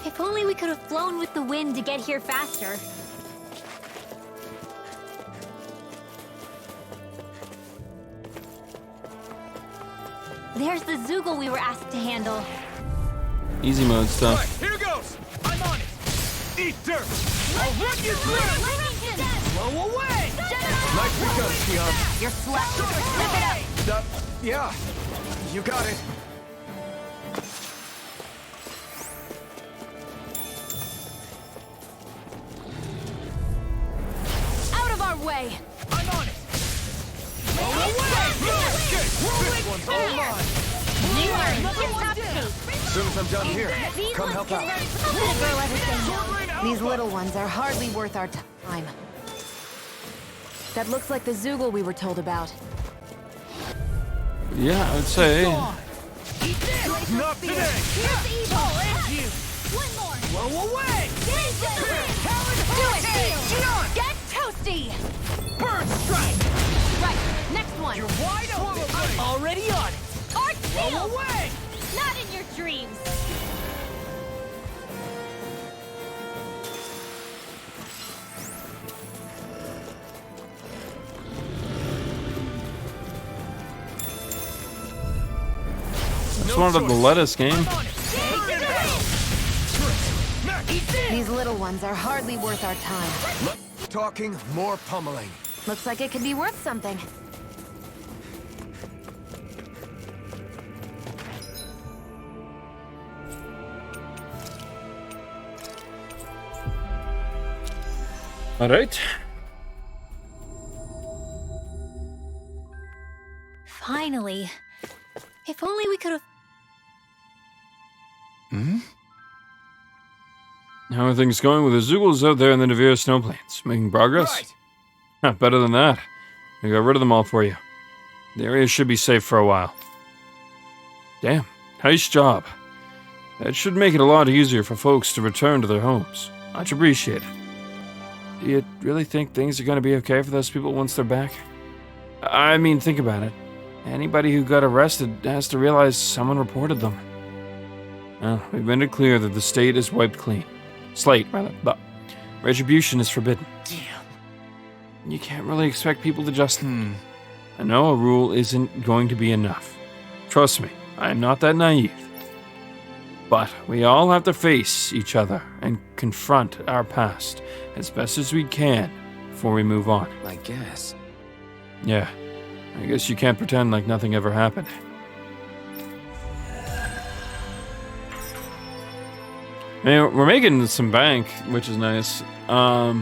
If only we could have flown with the wind to get here faster. There's the Zoogle we were asked to handle. Easy mode stuff. Here goes! I'm on it! Eat dirt! I'll run you through! Blow away! Nicely done, Sion. You're slapped. Rip it up. Yeah, you got it. Out of our way! I'm on it! Blow away! This one's all mine! You are in tip-top shape. As soon as I'm done here, come help out. Little girl everything. These little ones are hardly worth our time. That looks like the Zoogle we were told about. Yeah, I would say. Eat this! Not today! Here's evil. You! One more. Blow away! Do it, Get toasty! Bird strike! Right, next one. You're wide open! I'm already on it! Arch Blow seal! away! Not in your dreams. Just wanted the lettuce game. On it! Eat this! These little ones are hardly worth our time. Talking, more pummeling. Looks like it could be worth something. All right. Finally. If only we could have... How are things going with the Zoogles out there in the Nevere snow plains? Making progress? Right. Huh, better than that. I got rid of them all for you. The area should be safe for a while. Damn, nice job. That should make it a lot easier for folks to return to their homes. Much appreciated. Do you really think things are going to be okay for those people once they're back? I mean, think about it. Anybody who got arrested has to realize someone reported them. Well, we've made it clear that the state is wiped clean. Slate, rather. But retribution is forbidden. Damn. You can't really expect people to just... I know a rule isn't going to be enough. Trust me, I am not that naive. But we all have to face each other and confront our past as best as we can before we move on. I guess. Yeah, I guess you can't pretend like nothing ever happened. Hey, we're making some bank, which is nice. I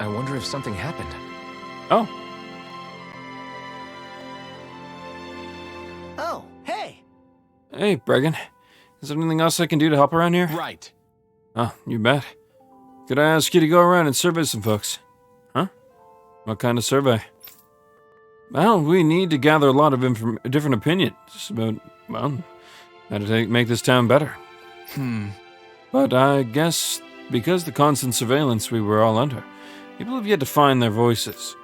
wonder if something happened. Oh, Oh, hey! hey, Bregan. Is there anything else I can do to help around here? Right. Oh, you bet. Could I ask you to go around and survey some folks? Huh? What kind of survey? Well, we need to gather a lot of different opinions about, well, how to make this town better. But I guess because the constant surveillance we were all under, people have yet to find their voices.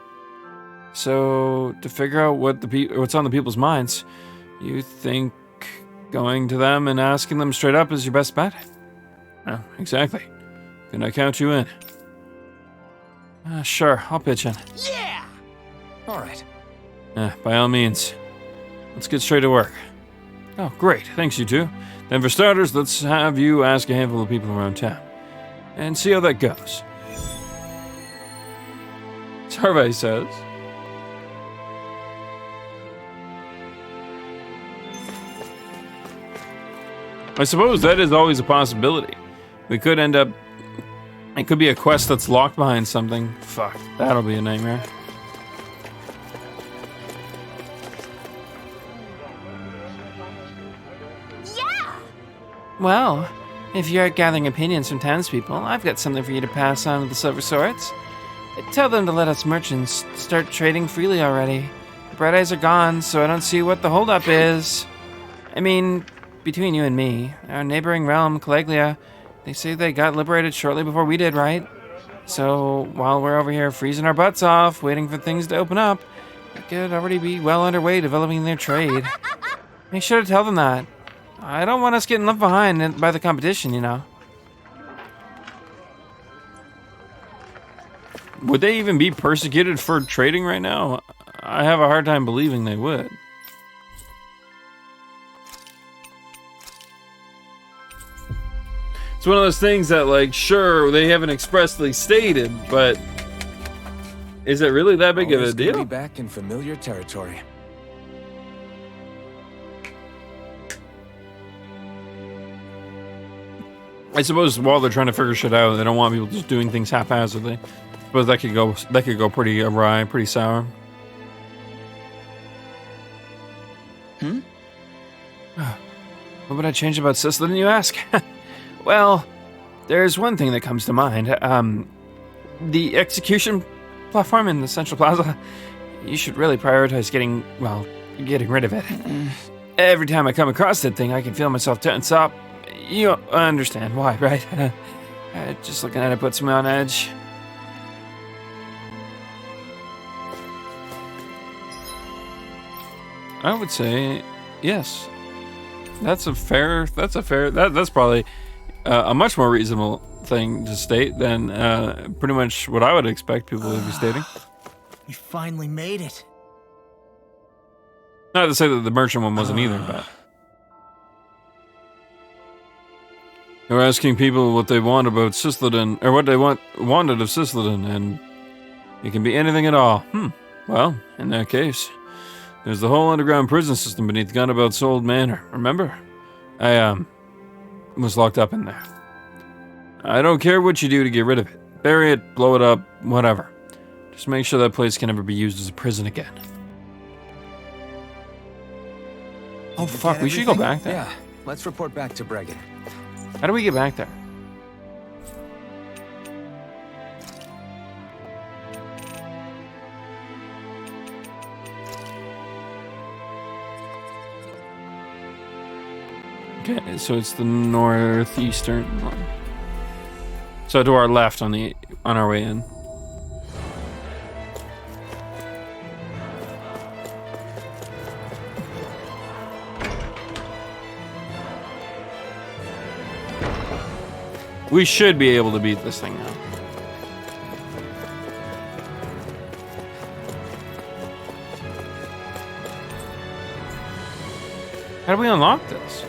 So, to figure out what's on the people's minds, you think going to them and asking them straight up is your best bet? Oh, exactly. Can I count you in? Sure, I'll pitch in. Yeah! All right. By all means. Let's get straight to work. Oh, great. Thanks, you two. Then for starters, let's have you ask a handful of people around town. And see how that goes. Survey says... I suppose that is always a possibility. We could end up... It could be a quest that's locked behind something. Fuck, that'll be a nightmare. Yeah! Well, if you're gathering opinions from townspeople, I've got something for you to pass on to the Silver Swords. Tell them to let us merchants start trading freely already. The bright eyes are gone, so I don't see what the holdup is. I mean, between you and me, our neighboring realm, Caliglia, they say they got liberated shortly before we did, right? So, while we're over here freezing our butts off, waiting for things to open up, they could already be well underway developing their trade. Make sure to tell them that. I don't want us getting left behind by the competition, you know. Would they even be persecuted for trading right now? I have a hard time believing they would. It's It's one of those things that, like, sure, they haven't expressly stated, but is it really that big of a Always good to deal? be back in familiar territory. I suppose while they're trying to figure shit out, they don't want people just doing things haphazardly. But that could go pretty awry, pretty sour. What would I change about Sicily, you ask? Well, there's one thing that comes to mind. The execution platform in the Central Plaza. You should really prioritize getting rid of it. Every time I come across that thing, I can feel myself tense up. You understand why, right? Just looking at it puts me on edge. I would say yes. That's probably a much more reasonable thing to state than pretty much what I would expect people to be stating. We finally made it. Not to say that the merchant one wasn't either, but they're asking people what they want about Cisleton, or what they wanted of Cisleton, and it can be anything at all. Well, in that case, there's the whole underground prison system beneath Gunabelt's old manor. Remember? I was locked up in there. I don't care what you do to get rid of it. Bury it, blow it up, whatever. Just make sure that place can never be used as a prison again. Oh fuck, we should go back there. Yeah, let's report back to Bregan. How do we get back there? Okay, so it's the northeastern one. So to our left on our way in. We should be able to beat this thing now. How do we unlock this?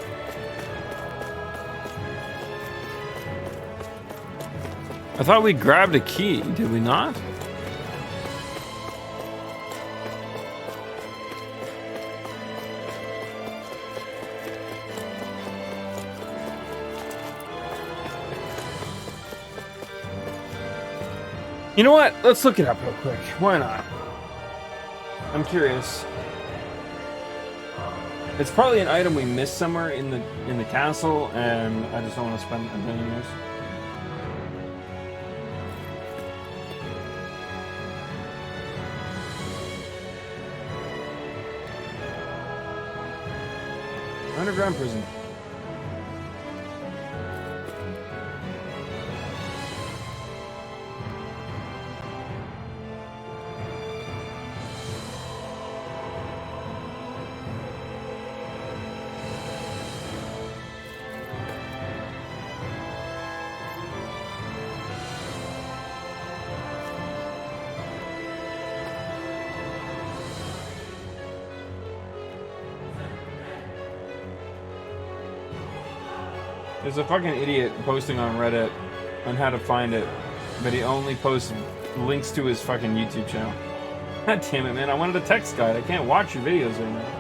I thought we grabbed a key, did we not? You know what? Let's look it up real quick. Why not? I'm curious. It's probably an item we missed somewhere in the castle, and I just don't want to spend a million years. Underground prison. There's a fucking idiot posting on Reddit on how to find it, but he only posts links to his fucking YouTube channel. God damn it, man. I wanted a text guide. I can't watch your videos right now.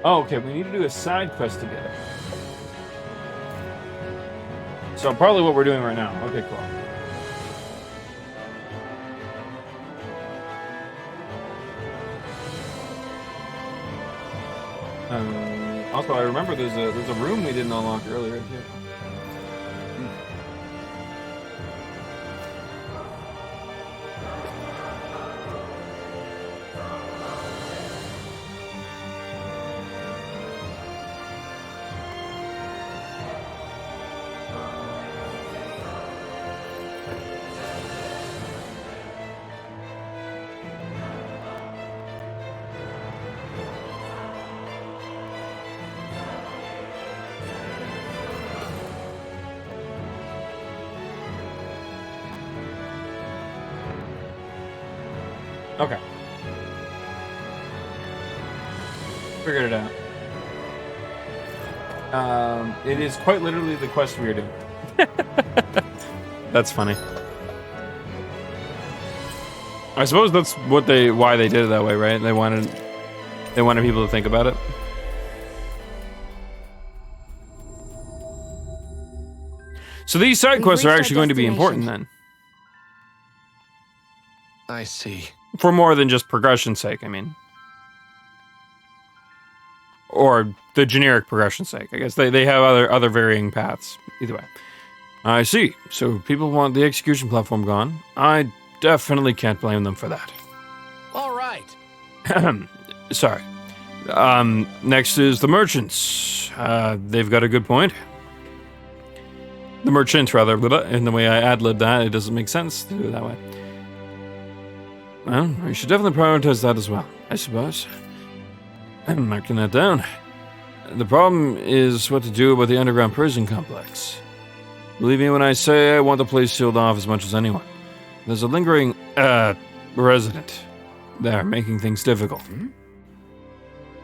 Oh, okay, we need to do a side quest together. So probably what we're doing right now. Okay, cool. Also, I remember there's a room we didn't unlock earlier too. Okay. Figured it out. It is quite literally the quest we are doing. That's funny. I suppose that's why they did it that way, right? They wanted people to think about it. So these side We've quests are reached our actually going to be important destination. then. I see. For more than just progression's sake, I mean. Or the generic progression's sake. I guess they have other varying paths. Either way. I see. So people want the execution platform gone. I definitely can't blame them for that. All right. Sorry. Next is the merchants. They've got a good point. The merchants, rather, in the way I ad-libbed that, it doesn't make sense to do it that way. Well, we should definitely prioritize that as well, I suppose. I'm marking that down. The problem is what to do about the underground prison complex. Believe me when I say I want the place sealed off as much as anyone. There's a lingering, resident there, making things difficult.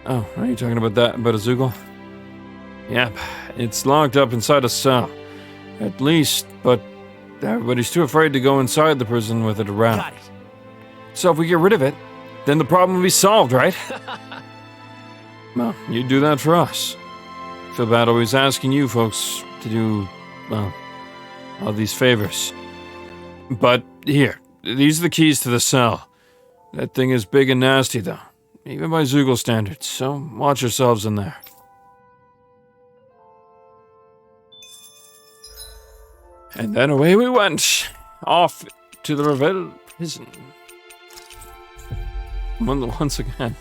Oh, are you talking about that, about Azugel? Yep, it's locked up inside a cell. At least, but everybody's too afraid to go inside the prison with it around. Got it. So if we get rid of it, then the problem will be solved, right? Well, you do that for us. Feel bad always asking you folks to do, well, all these favors. But here, these are the keys to the cell. That thing is big and nasty, though. Even by Zoogle standards, so watch yourselves in there. And then away we went, off to the Revel prison. Once again.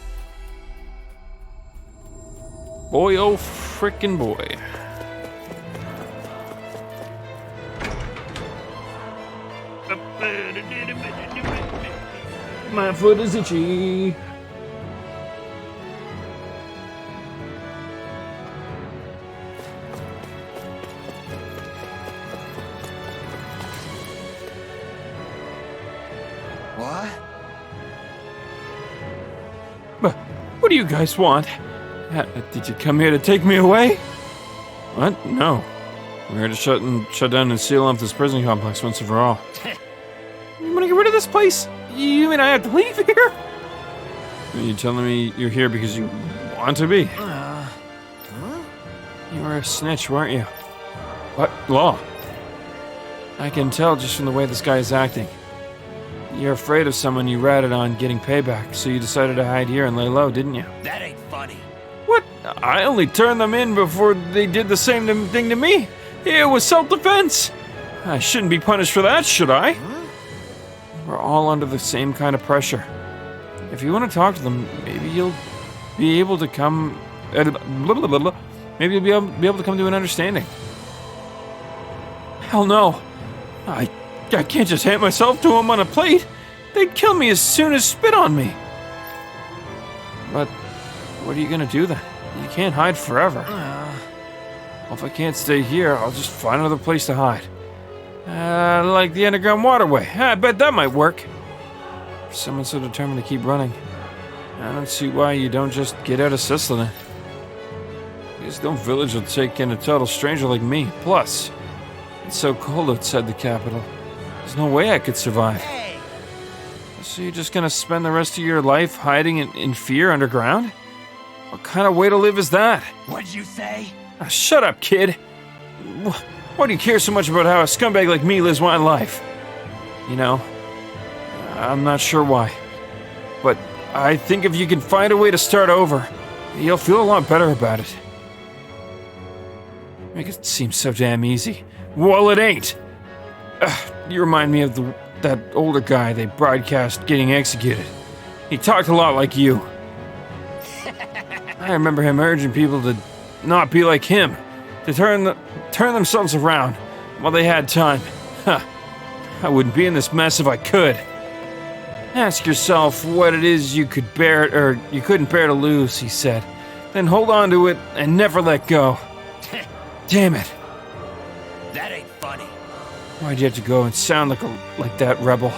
Boy, oh frickin' boy. My foot is itchy. What? But what do you guys want? Did you come here to take me away? What? No. We're here to shut down and seal off this prison complex once and for all. You want to get rid of this place? You mean I have to leave here? Are you telling me you're here because you want to be? You were a snitch, weren't you? What? Law? I can tell just from the way this guy is acting. You're afraid of someone you ratted on getting payback, so you decided to hide here and lay low, didn't you? That ain't funny. What? I only turned them in before they did the same thing to me. It was self-defense. I shouldn't be punished for that, should I? We're all under the same kind of pressure. If you want to talk to them, maybe you'll be able to come... Maybe you'll be able to come to an understanding. Hell no. I can't just hand myself to them on a plate. They'd kill me as soon as spit on me. But what are you gonna do then? You can't hide forever. Well, if I can't stay here, I'll just find another place to hide. Like the underground waterway. I bet that might work. For someone so determined to keep running, I don't see why you don't just get out of Sicily. Because no village will take in a total stranger like me. Plus, it's so cold outside the capital. There's no way I could survive. Hey! So you're just gonna spend the rest of your life hiding in fear underground? What kind of way to live is that? What'd you say? Shut up, kid. Why do you care so much about how a scumbag like me lives my life? You know, I'm not sure why. But I think if you can find a way to start over, you'll feel a lot better about it. Make it seem so damn easy. Well, it ain't. You remind me of that older guy they broadcast getting executed. He talked a lot like you. I remember him urging people to not be like him, to turn themselves around while they had time. Huh. I wouldn't be in this mess if I could. Ask yourself what it is you could bear, or you couldn't bear to lose, he said. Then hold on to it and never let go. Damn it. That ain't funny. Why'd you have to go and sound like that rebel?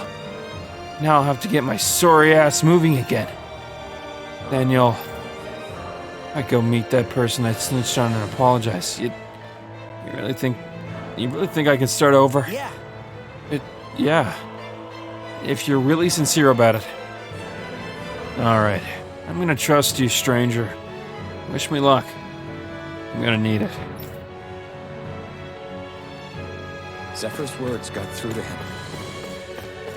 Now I'll have to get my sorry ass moving again. Daniel, I go meet that person I snitched on and apologize. You really think I can start over? Yeah. Yeah. If you're really sincere about it. Alright. I'm gonna trust you, stranger. Wish me luck. I'm gonna need it. Zephyr's words got through to him.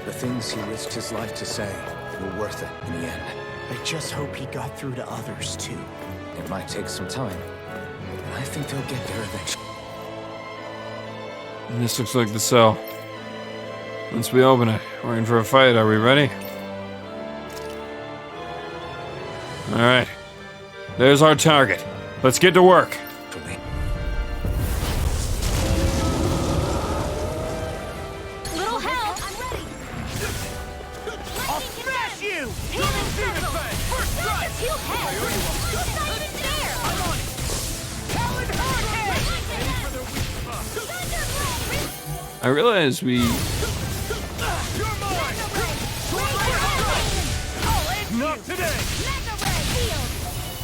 The things he risked his life to say were worth it in the end. I just hope he got through to others, too. It might take some time, but I think they'll get there eventually. And this looks like the cell. Once we open it, we're in for a fight. Are we ready? Alright. There's our target. Let's get to work. Little help! I'm ready! I'll smash you! Healing circle! First strike! Heal head! It's not even fair! I'm on it! Talon Hurricane! I realize we... You're mine! Not today! Mega ray! Healed!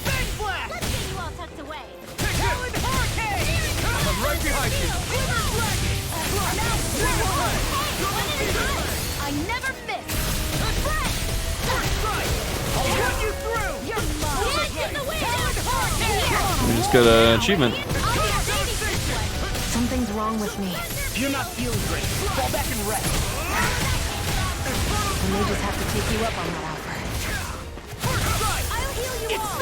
Big blast! Let's get you all tucked away! Talon Hurricane! I'm right behind you! I never miss! I'll run you through! You're mine! Launch in the wind! We just got an achievement. Something's wrong with me. You're not feeling great. Fall back and rest. I may just have to take you up on that offer. I'll heal you all!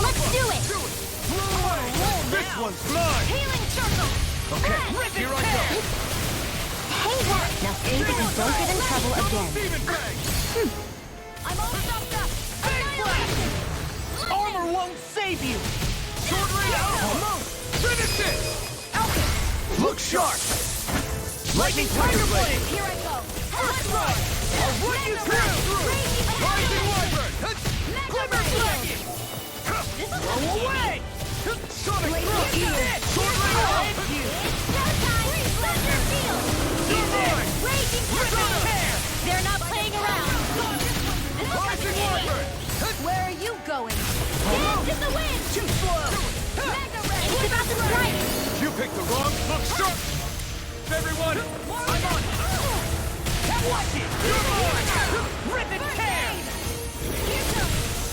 Let's do it! This one's mine! Healing circle! Okay, here I go! Hey, what? Now see that you don't get in trouble again. I'm all stopped up! Annihilation! Armor won't save you! Sword ray almost! Finish it! Look sharp! Lightning tiger blade! Here I go! First strike! I'll run you through! Rising wyvern! Glimmer dragon! Blow away! Sonic thrust! Sword ray almost! Raging tear! They're not playing around! Rising wyvern! Where are you going? Dance in the wind! Too slow! Mega ray! It's about to strike! You picked the wrong look sharp! Everyone! I'm on! Watch it! You're mine! Rip and tear!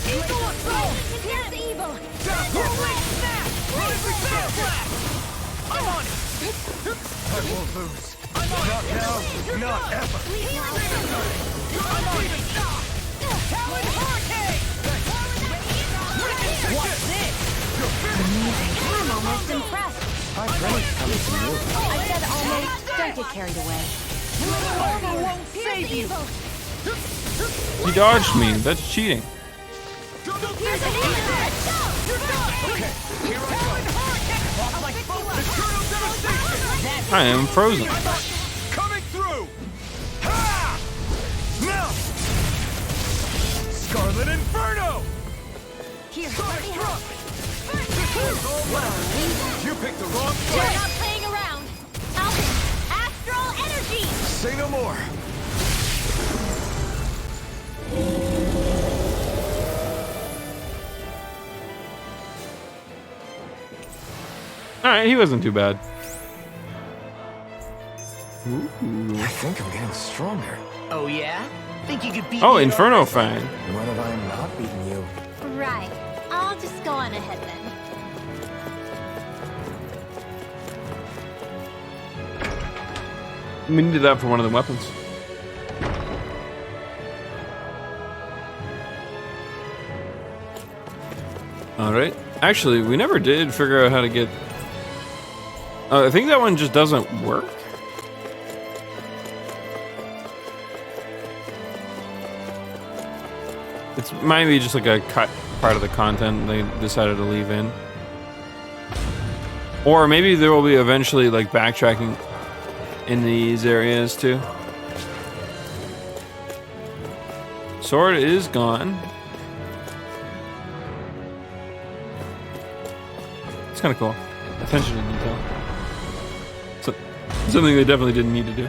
Eagle assault! Here's evil! Whirlwind snap! Rising sand blast! I'm on it! I won't lose. I'm on it! Not now, not ever! I'm on it! Talon Hurricane! What's this? I'm almost impressed. Our friends coming from you. I said almost. Don't get carried away. Armor won't save you! He dodged me. That's cheating. Here's an evil! Okay, here I go! Off my foot! Eternal devastation! I am frozen. Coming through! Ha! Now! Scarlet Inferno! Here, Sonic let me help! thrust! You picked the wrong We're fight! not playing around! Alpha! Astral energy! Say no more! Alright, he wasn't too bad. I think I'm getting stronger. Oh yeah? Think you could beat Oh, me at Inferno all? Fang. What if I'm not beating you? Right. I'll just go on ahead then. We needed that for one of the weapons. Alright. Actually, we never did figure out how to get... I think that one just doesn't work. It's might be just like a cut part of the content they decided to leave in. Or maybe there will be eventually like backtracking in these areas too. Sword is gone. It's kind of cool. Attention to detail. So, something they definitely didn't need to do.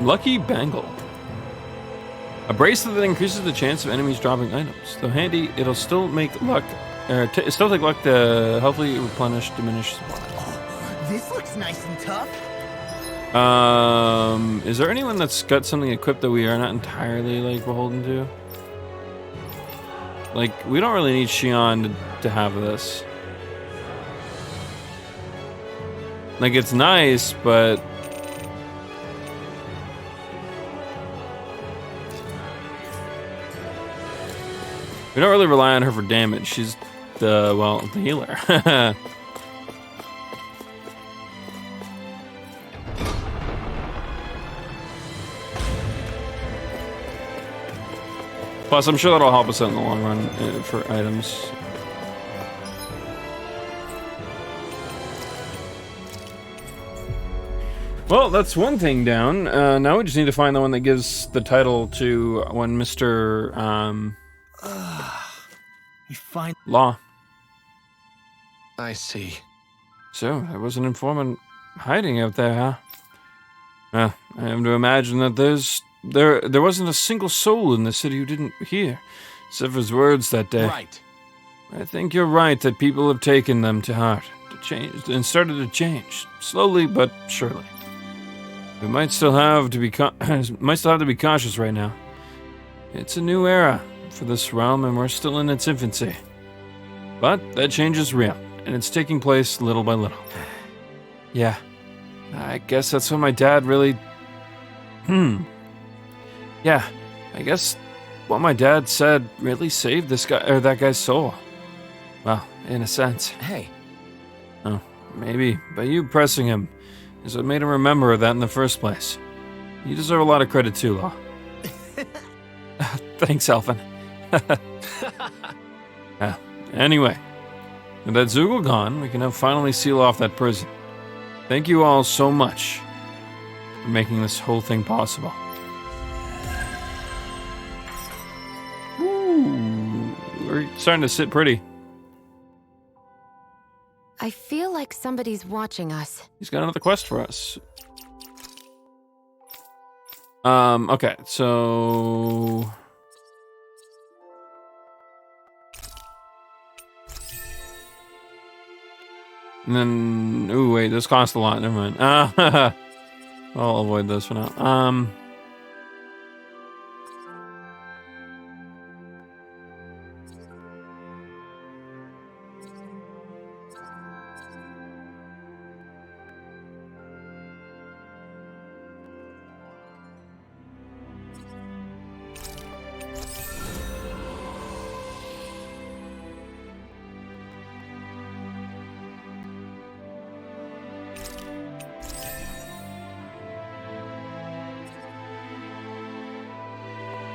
Lucky bangle. A bracelet that increases the chance of enemies dropping items. Though handy, it'll still make luck. Still take luck to healthily replenish diminished supplies. This looks nice and tough. Is there anyone that's got something equipped that we are not entirely like beholden to? Like, we don't really need Xion to have this. Like, it's nice, but we don't really rely on her for damage. She's the healer. Plus, I'm sure that'll help us out in the long run for items. Well, that's one thing down. Now we just need to find the one that gives the title to one Mr. You find Law. I see. So, there was an informant hiding out there, huh? Well, I have to imagine that there wasn't a single soul in the city who didn't hear Sever's words that day. Right. I think you're right that people have taken them to heart, to change, and started to change, slowly but surely. We might still have to be cautious right now. It's a new era for this realm, and we're still in its infancy. But that change is real, and it's taking place little by little. Yeah, I guess that's what my dad really... Yeah, I guess what my dad said really saved this guy, or that guy's soul. Well, in a sense. Hey. Oh, maybe, but you pressing him is what made him remember that in the first place. You deserve a lot of credit too, Law. Thanks, Elfin. Anyway, with that Zoogle gone, we can now finally seal off that prison. Thank you all so much for making this whole thing possible. Ooh, we're starting to sit pretty. I feel like somebody's watching us. He's got another quest for us. Okay, so... And then... Ooh, wait, this costs a lot. Never mind. I'll avoid this for now.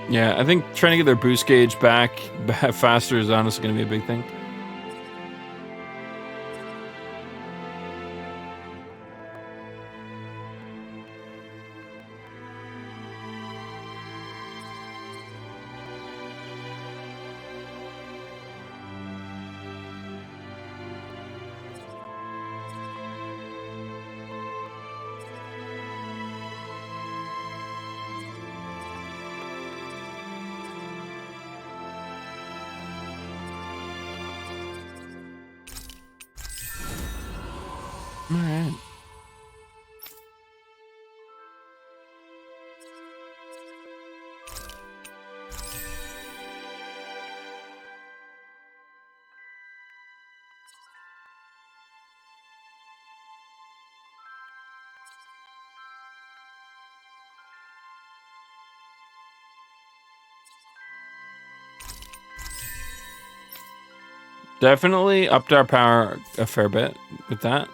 Yeah, I think trying to get their boost gauge back faster is honestly going to be a big thing. Alright. Definitely upped our power a fair bit with that.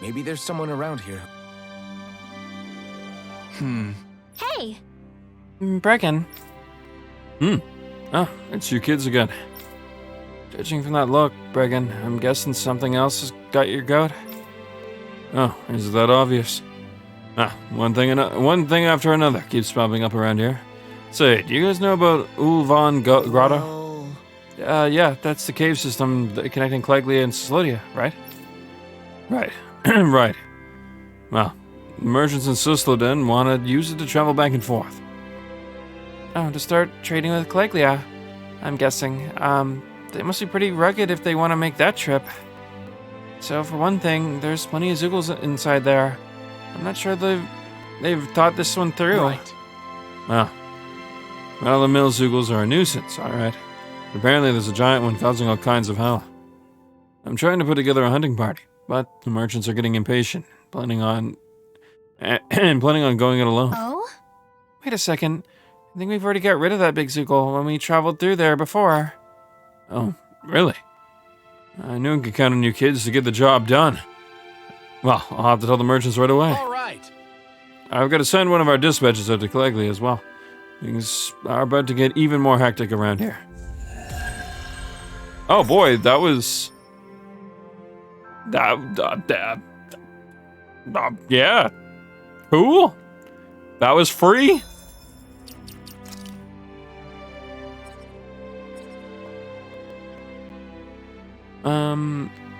Maybe there's someone around here. Hey! Brecken. Oh, it's you kids again. Judging from that look, Brecken, I'm guessing something else has got your goat. Oh, is it that obvious? One thing after another keeps popping up around here. Say, do you guys know about Ulvan Grotto? Yeah, that's the cave system connecting Cleglia and Sislodia, right? Right. Right. Well, merchants in Susloden want to use it to travel back and forth. Oh, to start trading with Cleglia, I'm guessing. They must be pretty rugged if they want to make that trip. So for one thing, there's plenty of Zoogles inside there. I'm not sure they've thought this one through. Right. Well, the mill Zoogles are a nuisance, alright. Apparently there's a giant one causing all kinds of hell. I'm trying to put together a hunting party, but the merchants are getting impatient, planning on going it alone. Oh? Wait a second. I think we've already got rid of that big Zoogle when we traveled through there before. Oh, really? I knew I could count on you kids to get the job done. Well, I'll have to tell the merchants right away. All right. I've got to send one of our dispatches out to Cleglia as well. Things are about to get even more hectic around here. Oh boy, that was... yeah. Cool. That was free?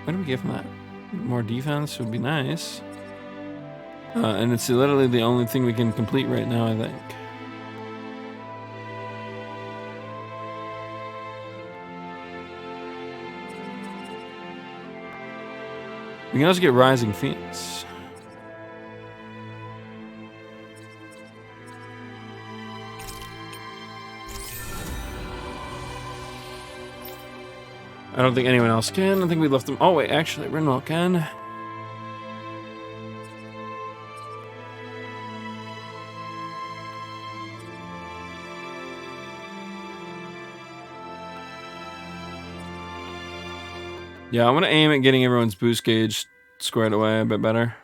What do we get from that? More defense would be nice. And it's literally the only thing we can complete right now, I think. We can also get Rising Phoenix. I don't think anyone else can. I think we left them. Oh, wait, actually, Rinwell can. Yeah, I want to aim at getting everyone's boost gauge squared away a bit better.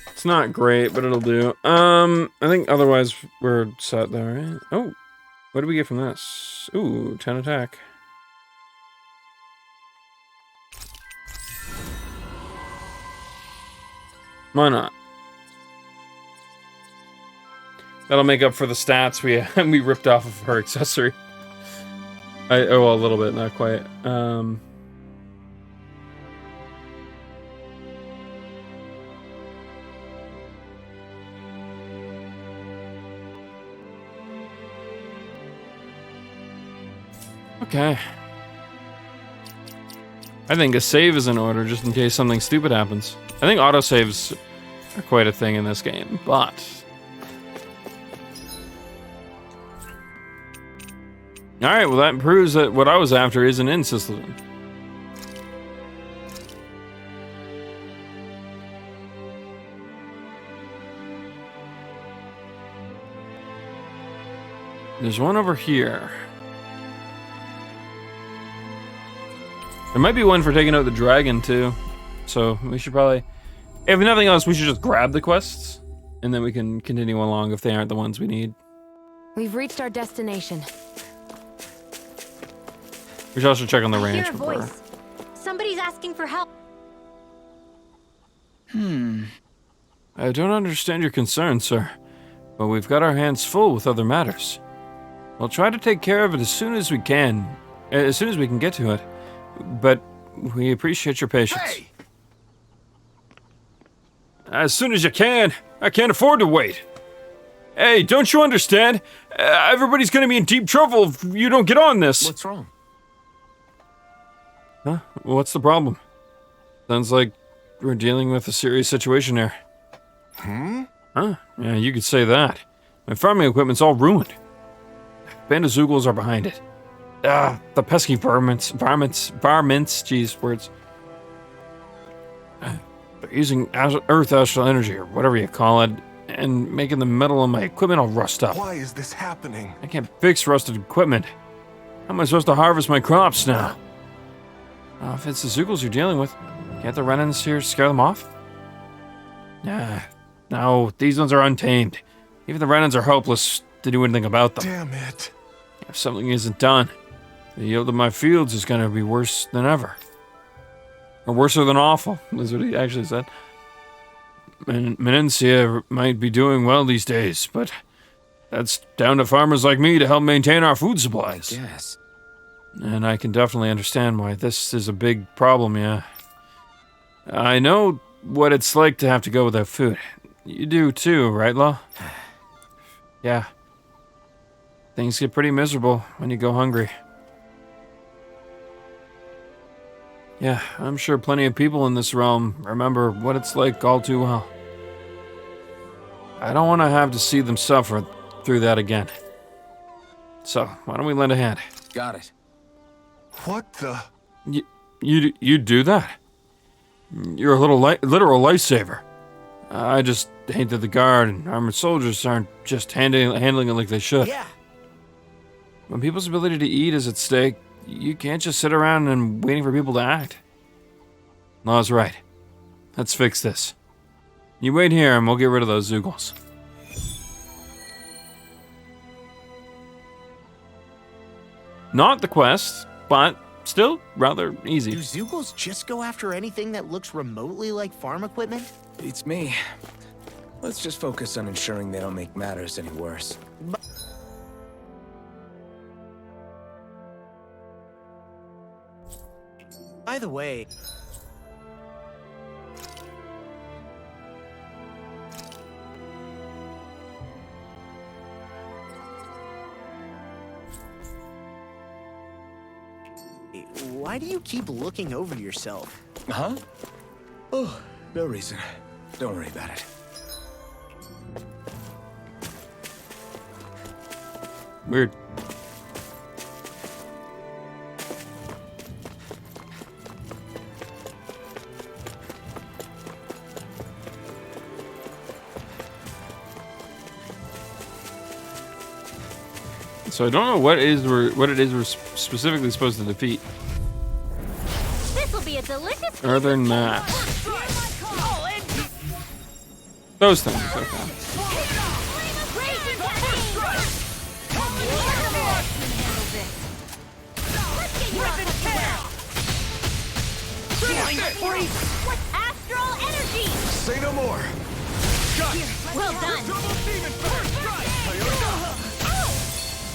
It's not great, but it'll do. I think otherwise we're set there, right? Oh, what do we get from this? Ooh, 10 attack. Why not? That'll make up for the stats we ripped off of her accessory. Well, a little bit, not quite. Okay. I think a save is in order just in case something stupid happens. I think autosaves are quite a thing in this game, but... Alright, well that proves that what I was after isn't in Susloden. There's one over here. There might be one for taking out the dragon, too. So, we should probably... If nothing else, we should just grab the quests. And then we can continue along if they aren't the ones we need. We've reached our destination. We should also check on the I ranch hear a before. voice. Somebody's asking for help. I don't understand your concern, sir. But we've got our hands full with other matters. We'll try to take care of it as soon as we can. As soon as we can get to it. But we appreciate your patience. Hey! As soon as you can. I can't afford to wait. Hey, don't you understand? Everybody's gonna be in deep trouble if you don't get on this. What's wrong? Huh? What's the problem? Sounds like we're dealing with a serious situation here. Huh? Yeah, you could say that. My farming equipment's all ruined. Band of Zoogles are behind it. The pesky varmints, geez, words. They're using Earth Astral Energy, or whatever you call it, and making the metal on my equipment all rust up. Why is this happening? I can't fix rusted equipment. How am I supposed to harvest my crops now? If it's the Zoogles you're dealing with, can't the Renans here scare them off? No, these ones are untamed. Even the Renans are helpless to do anything about them. Damn it. If something isn't done, the yield of my fields is going to be worse than ever. Or worser than awful, is what he actually said. Menencia might be doing well these days, but That's down to farmers like me to help maintain our food supplies. Yes. And I can definitely understand why this is a big problem, yeah. I know what it's like to have to go without food. You do too, right, Law? Yeah. Things get pretty miserable when you go hungry. Yeah, I'm sure plenty of people in this realm remember what it's like all too well. I don't want to have to see them suffer through that again. So, why don't we lend a hand? Got it. What the? You do that? You're a literal lifesaver. I just hate that the guard and armored soldiers aren't just handling it like they should. Yeah. When people's ability to eat is at stake, you can't just sit around and waiting for people to act. Law's right. Let's fix this. You wait here and we'll get rid of those Zeugles. Not the quest, but still rather easy. Do Zeugles just go after anything that looks remotely like farm equipment? Beats me. Let's just focus on ensuring they don't make matters any worse. By the way, why do you keep looking over yourself? Huh? Oh, no reason. Don't worry about it. Weird. So I don't know what it is we're specifically supposed to defeat. This will be a delicious Earthen mass. Those things. Okay. What's astral energy? Say no more. Well done.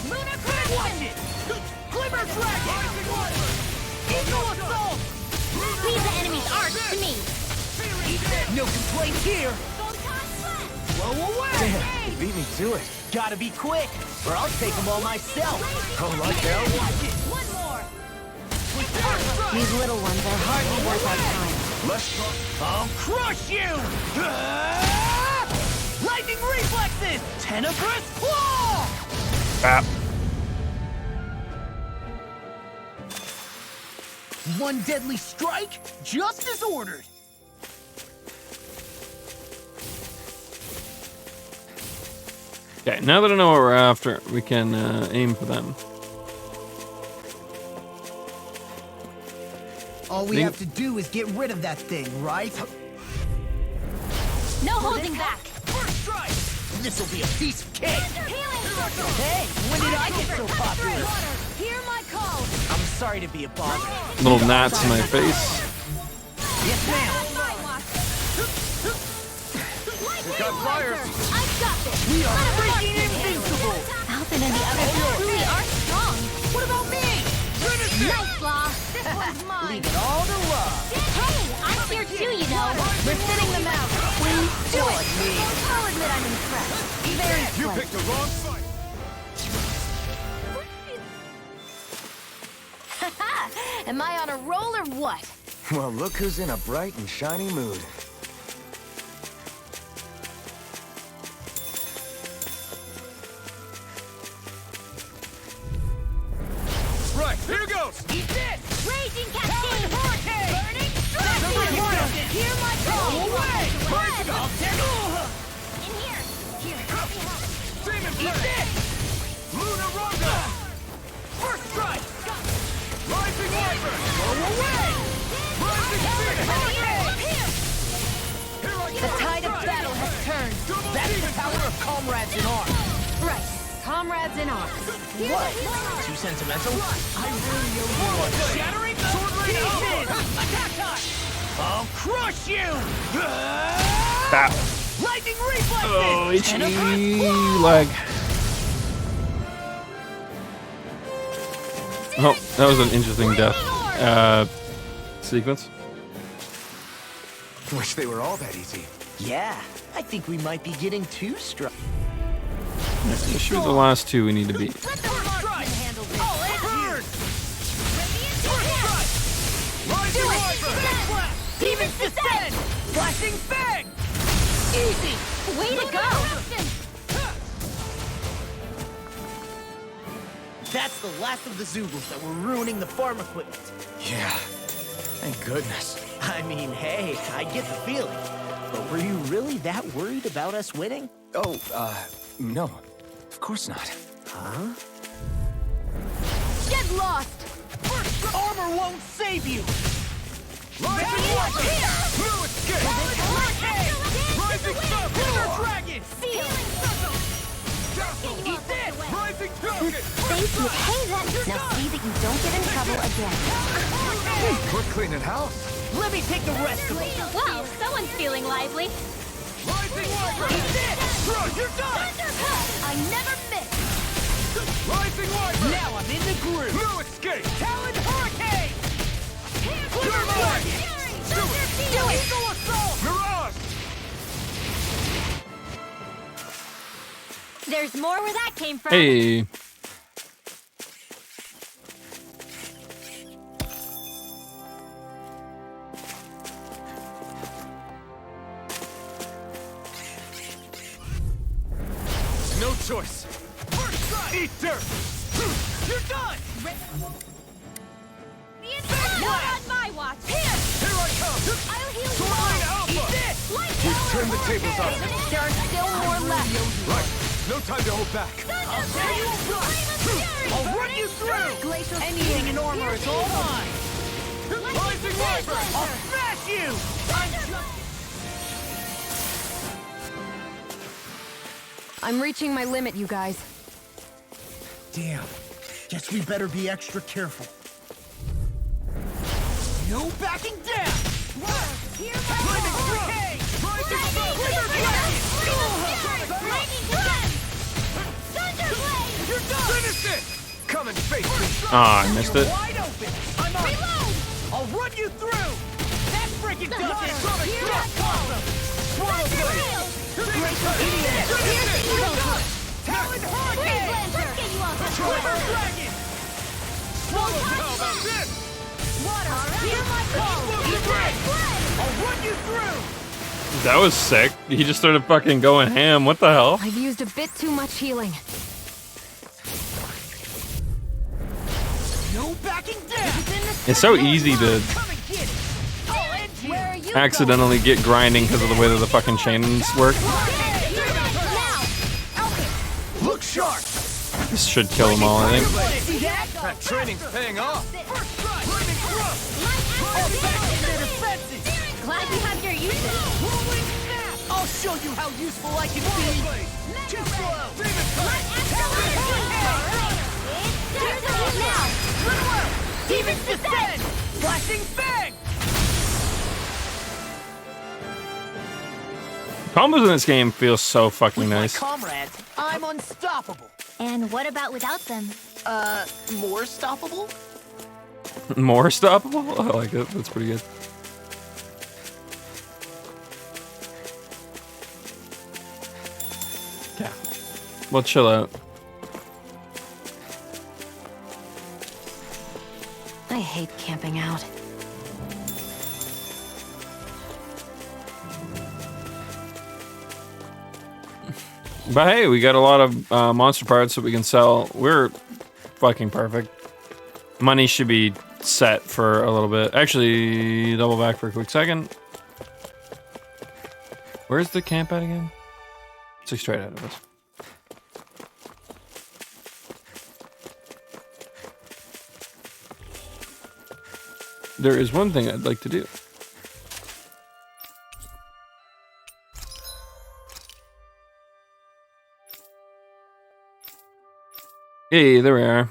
Lunar correction. Glimmer Dragon! Eagle Assault! Leave the enemy's arch to me. No complaints here! Blow away! Damn, you beat me to it. Gotta be quick, or I'll take them all myself. Oh, like hell. One more. These little ones are hardly worth our time. I'll crush you! Ah! Lightning reflexes! Tenebrous claw! Bap. One deadly strike, just as ordered. Okay, now that I know what we're after, we can aim for them. All we have to do is get rid of that thing, right? No holding back. First strike! This'll be a piece of cake. Healing circle. Hey, when did I get so popular? Hear my call. I'm sorry to be a bother. Little gnats in my face. Yes, ma'am. Got fire! I've got this. We are freaking invincible! Alvin and the others truly are strong. What about me? Nice, Law. This one's mine. Leave it all to love. Hey, I'm here too, you know. We're sitting them out. Please do it. I'll admit I'm impressed. Very You close. picked the wrong fight. Am I on a roll or what? Well, look who's in a bright and shiny mood. Right, here goes. Eat this! Raging cascade. Hurricane! Burning Strike! Hear my call. Away! What? I'll take In here. Here, help me help. Demon Eat this! Lunar Rondo! First strike! Rising Wyvern! Go away! Rising Phoenix! Here I The tide of battle has turned. That's the power of comrades in arms. Right. Comrades in arms. What? Too sentimental? I really owe you one. Shattering sword pieces! Attack time! I'll crush you! Bap. Lightning reflexes! Oh, itchy Tenebrous claw! leg. Oh, that was an interesting death sequence. Wish they were all that easy. Yeah, I think we might be getting too strong. Yeah, shoot the last two we need to beat. Let the strike! Oh, it hurts! Rising Wyvern! Demon's Descent! Flashing Fang! Easy! Way to go! That's the last of the Zoogles that were ruining the farm equipment. Yeah. Thank goodness. I mean, hey, I get the feeling. But were you really that worried about us winning? Oh, no. Of course not. Huh? Get lost! Armor won't save you! Rising Wyvern! Blue Escape! Hurricane! Rising Sun! Winter Dragon! Eat this! Rising Falcon! Thank you. Hey, now see that you don't get in trouble again. We're cleaning house. Let me take the rest of them! Wow, someone's feeling lively. Rising Wyvern! Eat this! You're done! I never miss. Rising Wyvern! Now I'm in the groove! Blue Escape! Talon Hurricane! You're mine! Do it! Eagle Assault! Mirage! There's more where that came from. Hey. No choice! First strike! Eat dirt! You're done! Not on my watch. Here I come! I'll heal you Soaring all. Alpha! Eat this. We've turned the tables on them. There are still more left. Right. No time to hold back. I'll tear you apart! I'll run you through! Anything in armor is all mine! Rising Wyvern! I'll smash you! I'm reaching my limit, you guys. Damn. Guess we better be extra careful. No backing down! Flaming Hurricane! Rising Sun! Winter Dragon! You're done! Finish it! Come and face me. Ah, I missed it. Wide open! I'm on it! I'll run you through! That freaking does it! Sonic Thrust! Awesome! Swirl Blade! Idiot! Talon Hurricane! Winter Dragon! How about this? Hear my call. I'll run you through! That was sick. He just started fucking going ham. What the hell? I've used a bit too much healing. No backing down! It's so easy to Come and get it! I'll end you! Where are you accidentally get grinding because of the way that the fucking chains work. Look sharp. This should kill them all, I think. See that? That training's paying off. First strike! Flaming Thrust! I'll back in their defenses! Glad you have your uses. Rolling snap! I'll show you how useful I can be! Too slow! Demon's Descent! Flashing Fang! Combos in this game feel so fucking With nice. my comrades, I'm unstoppable. And what about without them? More stoppable? More stoppable? I like it. That's pretty good. Yeah. Well, chill out. I hate camping out. But hey, we got a lot of monster parts that we can sell. We're fucking perfect. Money should be set for a little bit. Actually, double back for a quick second. Where's the camp at again? It's like straight out of us. There is one thing I'd like to do. Hey, there we are.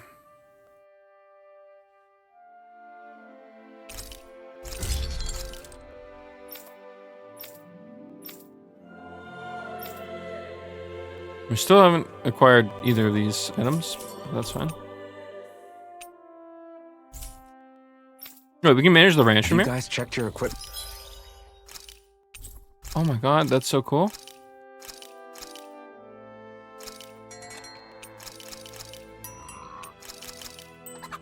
We still haven't acquired either of these items. That's fine. Wait, we can manage the ranch Have from you here? guys checked your equipment? Oh my god, that's so cool.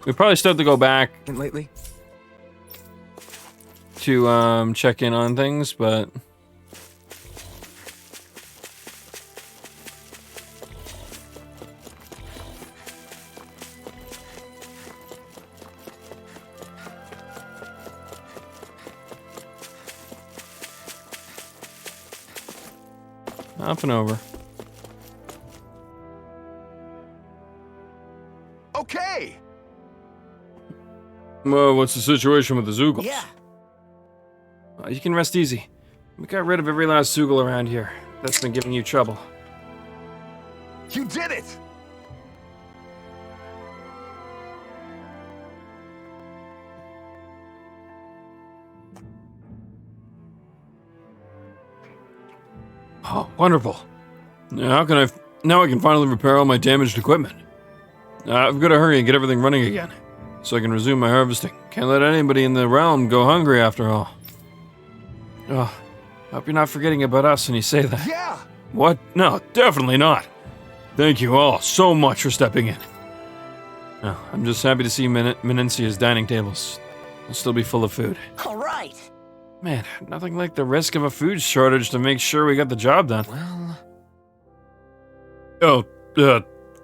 We probably still have to go back Lately? to check in on things, but up and over. Okay! Well, what's the situation with the Zoogles? Yeah. You can rest easy. We got rid of every last Zoogle around here that's been giving you trouble. You did it! Oh, wonderful. Now now I can finally repair all my damaged equipment. I've got to hurry and get everything running again, so I can resume my harvesting. Can't let anybody in the realm go hungry after all. Oh, hope you're not forgetting about us when you say that. Yeah! What? No, definitely not. Thank you all so much for stepping in. Oh, I'm just happy to see Menencia's dining tables will still be full of food. All right. Man, nothing like the risk of a food shortage to make sure we got the job done. Well... Oh,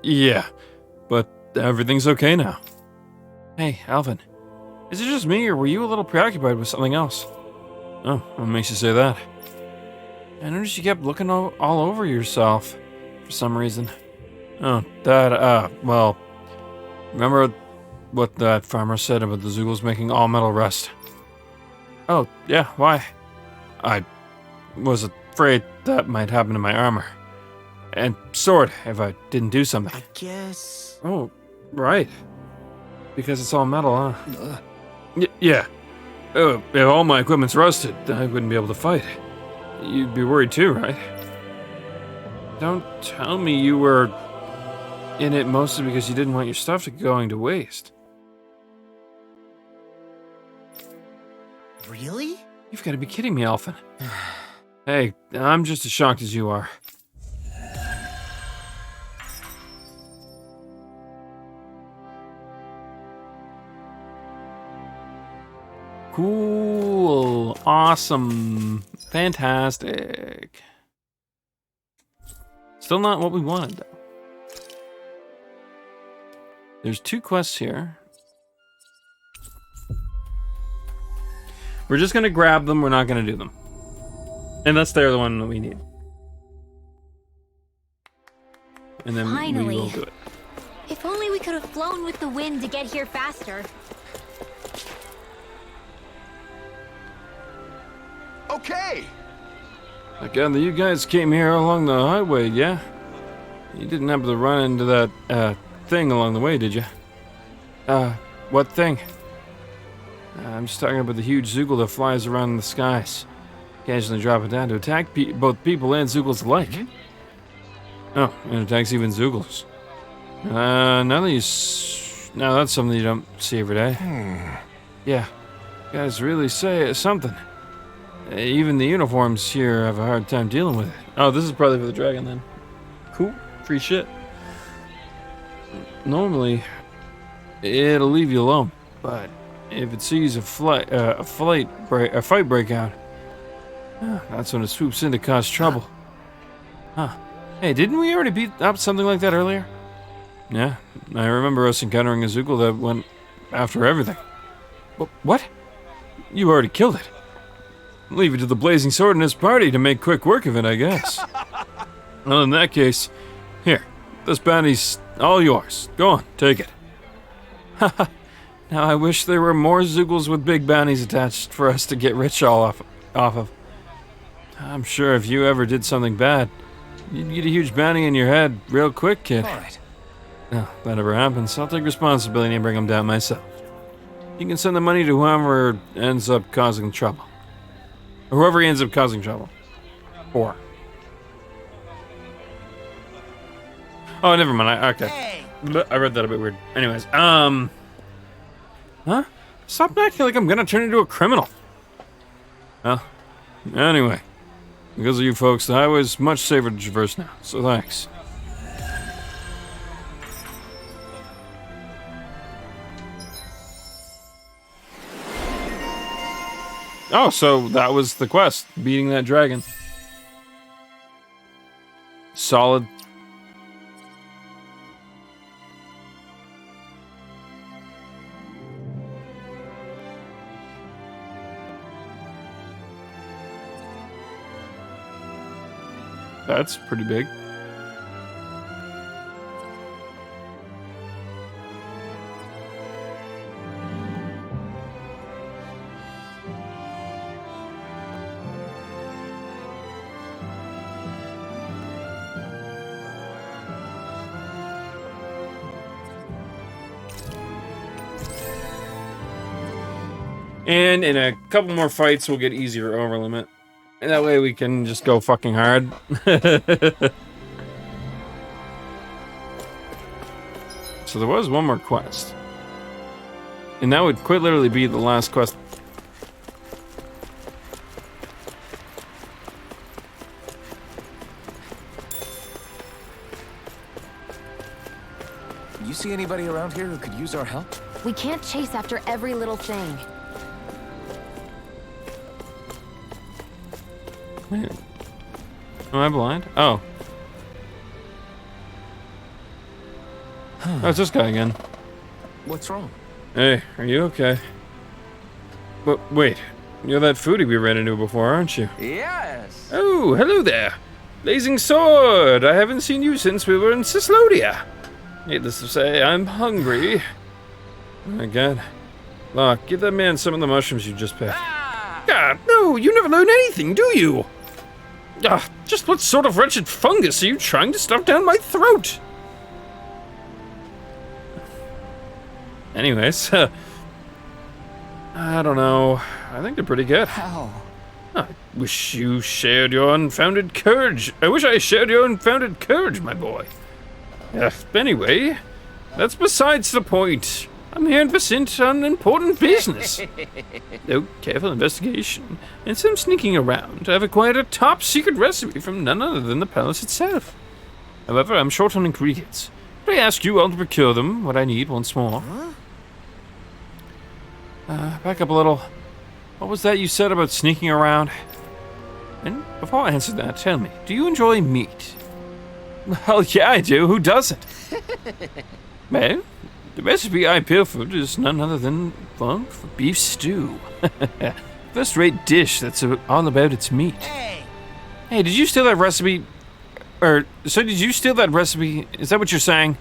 yeah. But everything's okay now. Hey, Alvin. Is it just me, or were you a little preoccupied with something else? Oh, what makes you say that? I noticed you kept looking all over yourself, for some reason. Oh, well... Remember what that farmer said about the Zoogles making all metal rust? Oh, yeah, why? I was afraid that might happen to my armor. And sword, if I didn't do something. I guess... Oh, right. Because it's all metal, huh? Yeah. If all my equipment's rusted, I wouldn't be able to fight. You'd be worried too, right? Don't tell me you were in it mostly because you didn't want your stuff going to waste. Really? You've got to be kidding me, Alphen. Hey, I'm just as shocked as you are. Cool. Awesome. Fantastic. Still not what we wanted, though. There's 2 quests here. We're just gonna grab them, we're not gonna do them. Unless they're the one that we need. And then Finally. we will do it. If only we could have flown with the wind to get here faster. Okay! I gather you guys came here along the highway, yeah? You didn't happen to run into that, thing along the way, did you? What thing? I'm just talking about the huge Zoogle that flies around in the skies, occasionally dropping down to attack both people and Zoogles alike. Oh, and attacks even Zoogles. Now that's something you don't see every day. Yeah, you guys really say something. Even the uniforms here have a hard time dealing with it. Oh, this is probably for the dragon then. Cool, free shit. Normally, it'll leave you alone, but if it sees a fight break out, that's when it swoops in to cause trouble. Huh. Hey, didn't we already beat up something like that earlier? Yeah, I remember us encountering a Zoogle that went after everything. What? You already killed it. Leave it to the Blazing Sword and his party to make quick work of it, I guess. Well, in that case, here, this bounty's all yours. Go on, take it. Haha. Now I wish there were more Zoogles with big bounties attached for us to get rich all off of. I'm sure if you ever did something bad, you'd get a huge bounty in your head real quick, kid. Alright. No, if that ever happens, I'll take responsibility and bring them down myself. You can send the money to whoever ends up causing trouble. Or whoever ends up causing trouble. Or. Oh, never mind. Okay. Hey. I read that a bit weird. Anyways, huh? Stop acting like I'm gonna turn into a criminal. Well, anyway. Because of you folks, the highway's much safer to traverse now, so thanks. Oh, so that was the quest, beating that dragon. Solid. That's pretty big. And in a couple more fights, we'll get easier over limit. And that way we can just go fucking hard. So there was one more quest. And that would quite literally be the last quest. You see anybody around here who could use our help? We can't chase after every little thing. Wait. Am I blind? Oh. Oh, it's this guy again. What's wrong? Hey, are you okay? But wait, you're that foodie we ran into before, aren't you? Yes. Oh, hello there. Blazing Sword, I haven't seen you since we were in Cislodia. Needless to say, I'm hungry. Oh my god. Look, give that man some of the mushrooms you just picked. God, no, you never learn anything, do you? Just what sort of wretched fungus are you trying to stuff down my throat? Anyways, I don't know. I think they're pretty good. How? I wish you shared your unfounded courage. I wish I shared your unfounded courage, my boy. Anyway, that's besides the point. I'm here to sent on important business. Though careful investigation and some sneaking around, I've acquired a top-secret recipe from none other than the palace itself. However, I'm short on ingredients. But I ask you all to procure them, what I need once more. Back up a little. What was that you said about sneaking around? And before I answer that, tell me, do you enjoy meat? Well, yeah, I do. Who doesn't? Well, the recipe I pilfered is none other than, well, beef stew. First-rate dish that's all about its meat. Hey, did you steal that recipe? So did you steal that recipe? Is that what you're saying?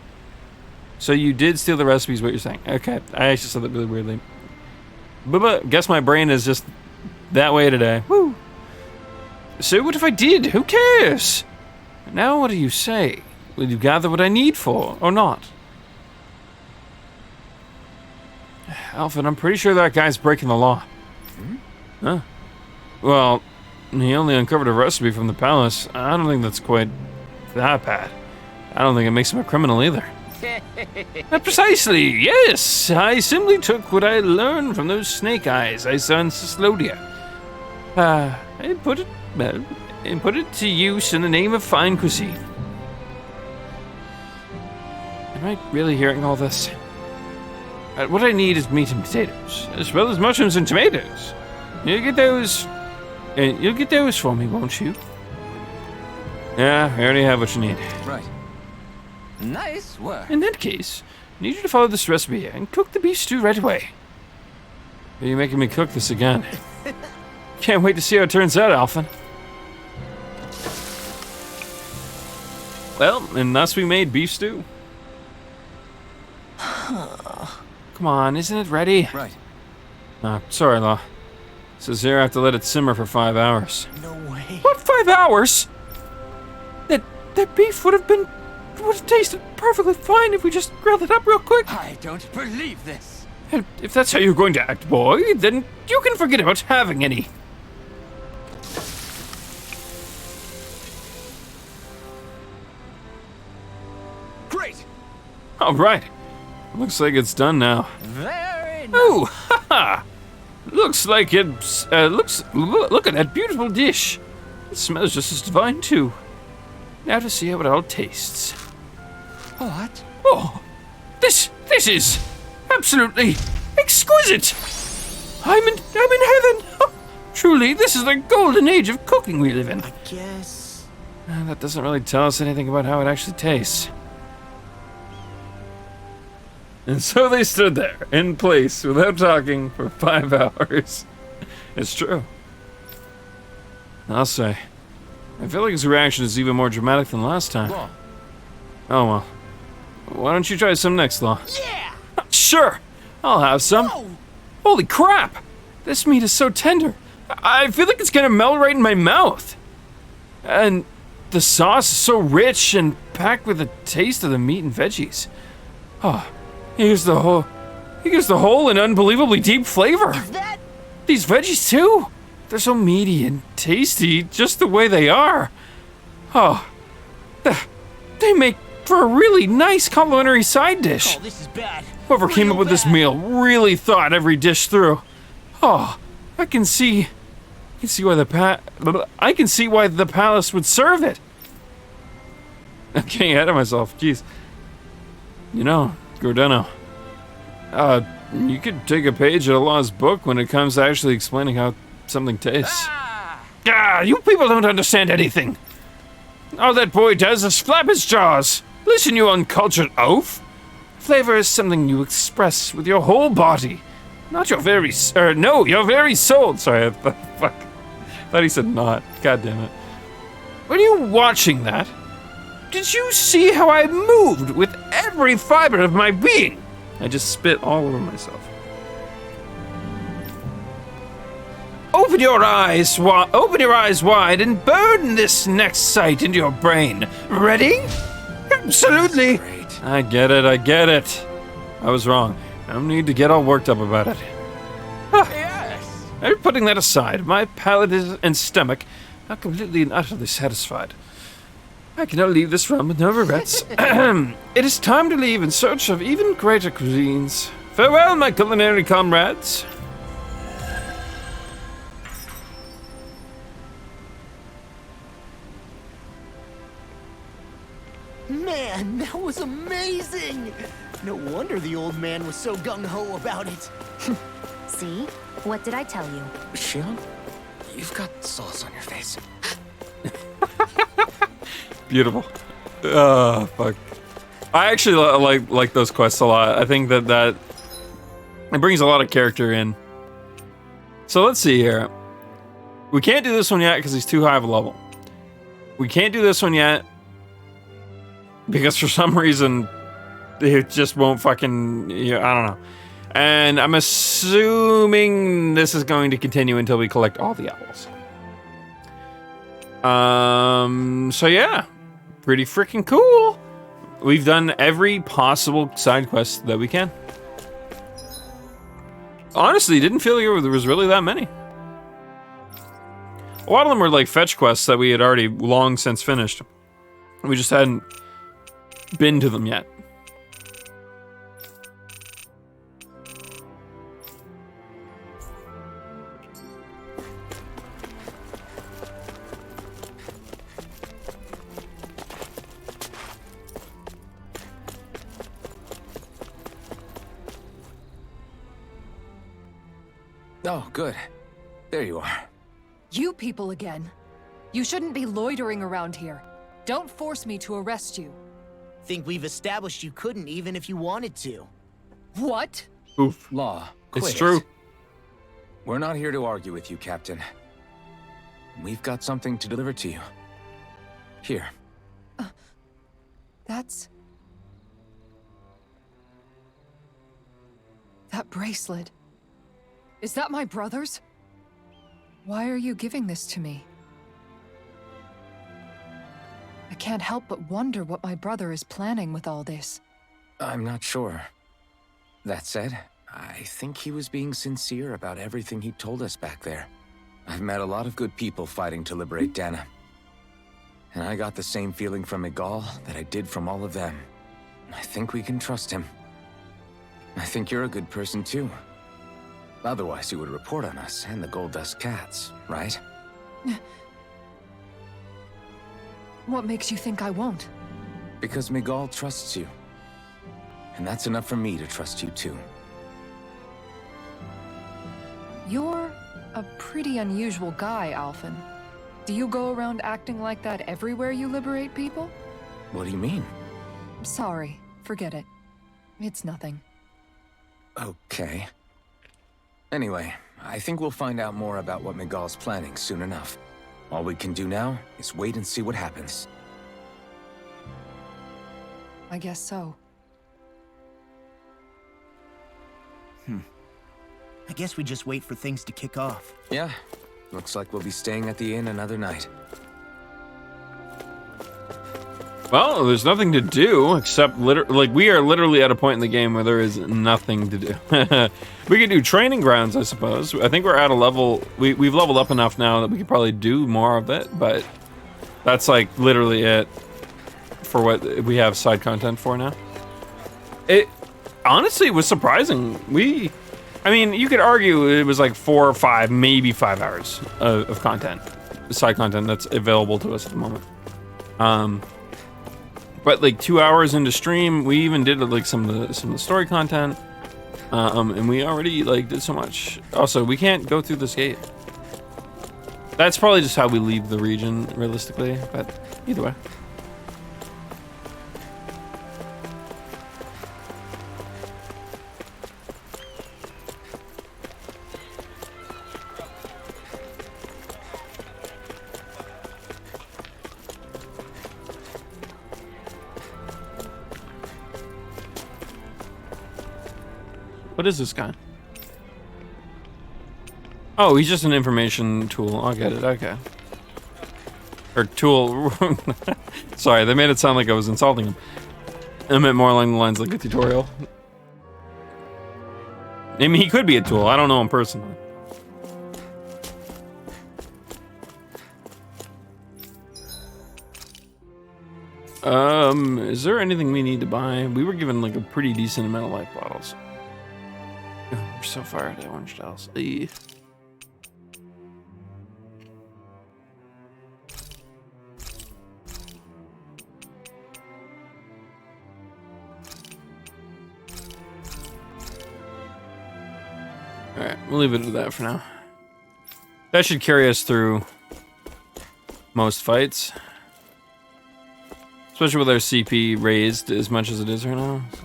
So you did steal the recipe is what you're saying. Okay, I actually said that really weirdly. But guess my brain is just that way today. Woo! So what if I did? Who cares? Now what do you say? Will you gather what I need for, or not? Alfred, I'm pretty sure that guy's breaking the law. Huh? Well, he only uncovered a recipe from the palace. I don't think that's quite that bad. I don't think it makes him a criminal either. Precisely, yes! I simply took what I learned from those snake eyes I saw in Cislodia. And put it to use in the name of fine cuisine. Am I really hearing all this? What I need is meat and potatoes, as well as mushrooms and tomatoes. You'll get those for me, won't you? Yeah, I already have what you need. Right. Nice work. In that case, I need you to follow this recipe and cook the beef stew right away. Are you making me cook this again? Can't wait to see how it turns out, Alphen. Well, and thus we made beef stew. Come on, isn't it ready? Right. Sorry, Law. Says here I have to let it simmer for 5 hours. No way. What, 5 hours? That beef would have tasted perfectly fine if we just grilled it up real quick. I don't believe this. And if that's how you're going to act, boy, then you can forget about having any. Great. All right. Looks like it's done now. Very nice. Oh, Ha! Looks like it's, look at that beautiful dish. It smells just as divine, too. Now to see how it all tastes. What? Oh, this is absolutely exquisite. I'm in heaven. Truly, this is the golden age of cooking we live in. I guess... That doesn't really tell us anything about how it actually tastes. And so they stood there, in place, without talking, for 5 hours. It's true. I'll say. I feel like his reaction is even more dramatic than last time. Law. Oh well. Why don't you try some next, Law? Yeah! Sure! I'll have some. Oh! Holy crap! This meat is so tender. I feel like it's gonna melt right in my mouth. And the sauce is so rich and packed with the taste of the meat and veggies. Oh, he gives the whole an unbelievably deep flavor. Is that... These veggies too. They're so meaty and tasty just the way they are. Oh, they make for a really nice complimentary side dish. Oh, this is bad. Whoever came up with this meal really thought every dish through. Oh, I can see why the palace would serve it. I'm getting ahead of myself. Jeez. You know, Gordano. You could take a page out of Law's book when it comes to actually explaining how something tastes. You people don't understand anything. All that boy does is flap his jaws. Listen, you uncultured oaf. Flavor is something you express with your whole body, not your very your very soul. Sorry, fuck. Thought he said not. God damn it. Were you watching that? Did you see how I moved with every fiber of my being? I just spit all over myself. Open your eyes wide and burn this next sight into your brain. Ready? Absolutely. I get it. I was wrong. I don't need to get all worked up about it. Yes! I'm putting that aside. My palate and stomach are completely and utterly satisfied. I cannot leave this realm with no regrets. It is time to leave in search of even greater cuisines. Farewell, my culinary comrades. Man, that was amazing! No wonder the old man was so gung-ho about it. See? What did I tell you? Shion, you've got sauce on your face. Beautiful. Fuck. I actually like those quests a lot. I think that it brings a lot of character in. So let's see here. We can't do this one yet because he's too high of a level. We can't do this one yet because for some reason it just won't fucking, I don't know. And I'm assuming this is going to continue until we collect all the apples. So yeah, pretty freaking cool. We've done every possible side quest that we can. Honestly, didn't feel like there was really that many. A lot of them were like fetch quests that we had already long since finished. We just hadn't been to them yet. Oh, good. There you are. You people again. You shouldn't be loitering around here. Don't force me to arrest you. Think we've established you couldn't even if you wanted to. What? Oof. Law, It's quit true. it. We're not here to argue with you, Captain. We've got something to deliver to you. Here. That's... That bracelet. Is that my brother's? Why are you giving this to me? I can't help but wonder what my brother is planning with all this. I'm not sure. That said, I think he was being sincere about everything he told us back there. I've met a lot of good people fighting to liberate Dana. And I got the same feeling from Miguel that I did from all of them. I think we can trust him. I think you're a good person too. Otherwise, you would report on us and the Gold Dust Cats, right? What makes you think I won't? Because Miguel trusts you. And that's enough for me to trust you too. You're a pretty unusual guy, Alphen. Do you go around acting like that everywhere you liberate people? What do you mean? Sorry, forget it. It's nothing. Okay. Anyway, I think we'll find out more about what Miguel's planning soon enough. All we can do now is wait and see what happens. I guess so. I guess we just wait for things to kick off. Yeah, looks like we'll be staying at the inn another night. Well, there's nothing to do except we are literally at a point in the game where there is nothing to do. We could do training grounds, I suppose. I think we're at a level, we've leveled up enough now that we could probably do more of it, but that's like literally it for what we have side content for now. It honestly was surprising. I mean, you could argue it was like 4 or 5, maybe 5 hours of content, side content that's available to us at the moment. But like 2 hours into stream, we even did like some of the story content, and we already like did so much. Also, we can't go through this gate. That's probably just how we leave the region, realistically. But either way. What is this guy? Oh, he's just an information tool. I'll get it. Okay. Or tool. Sorry, they made it sound like I was insulting him. I meant more along the lines like a tutorial. I mean, he could be a tool. I don't know him personally. Is there anything we need to buy? We were given like a pretty decent amount of life bottles. We're so far out of orange tiles. Alright, we'll leave it at that for now. That should carry us through most fights. Especially with our CP raised as much as it is right now. So.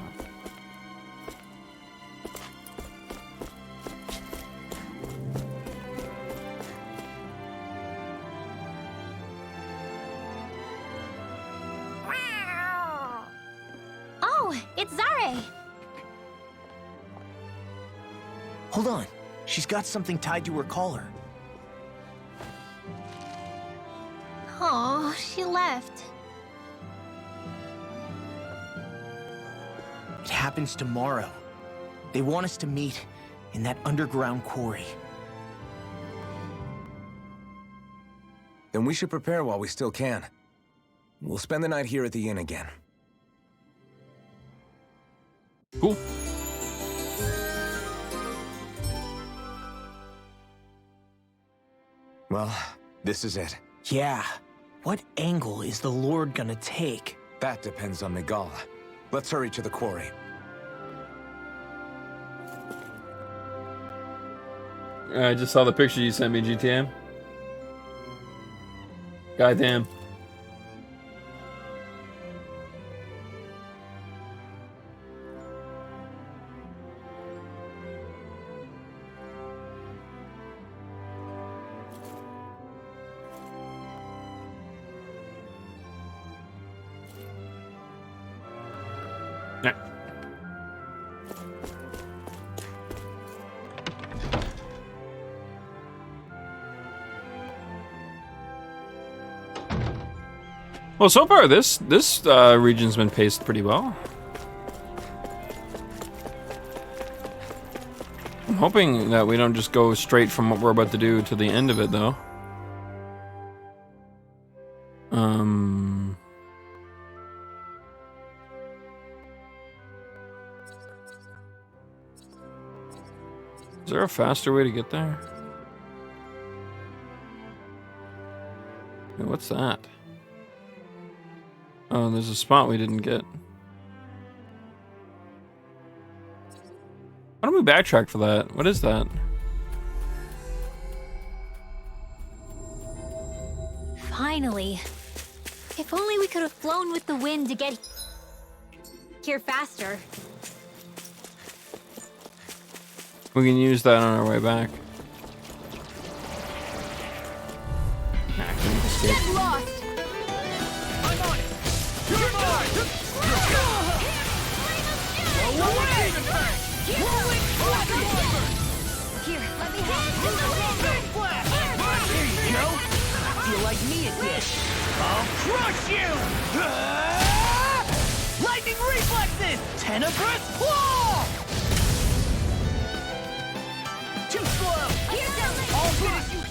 Hold on. She's got something tied to her collar. Oh, she left. It happens tomorrow. They want us to meet in that underground quarry. Then we should prepare while we still can. We'll spend the night here at the inn again. Cool. Well, this is it. Yeah. What angle is the Lord gonna take? That depends on Miguel. Let's hurry to the quarry. I just saw the picture you sent me, GTM. Goddamn. Yeah. Well, so far this region's been paced pretty well. I'm hoping that we don't just go straight from what we're about to do to the end of it, though. Is there a faster way to get there? Hey, what's that? Oh, there's a spot we didn't get. Why don't we backtrack for that? What is that? Finally. If only we could have flown with the wind to get here faster. We can use that on our way back. Nah, I couldn't escape. Get lost! I'm on it! You're mine! Go away! Here, let me help you. Here you go. Feel like me at this. I'll crush you! Lightning reflexes! Tenebrous claw! Too slow! I'll finish you!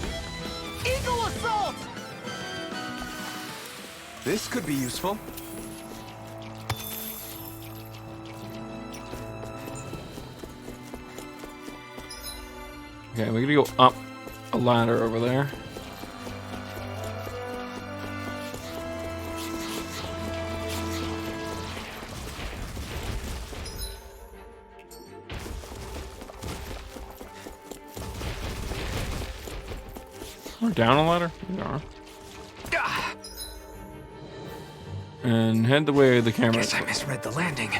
Eagle assault! This could be useful. Okay, we're gonna go up a ladder over there. We're down a ladder? We are. And head the way the camera is. Guess I misread the landing.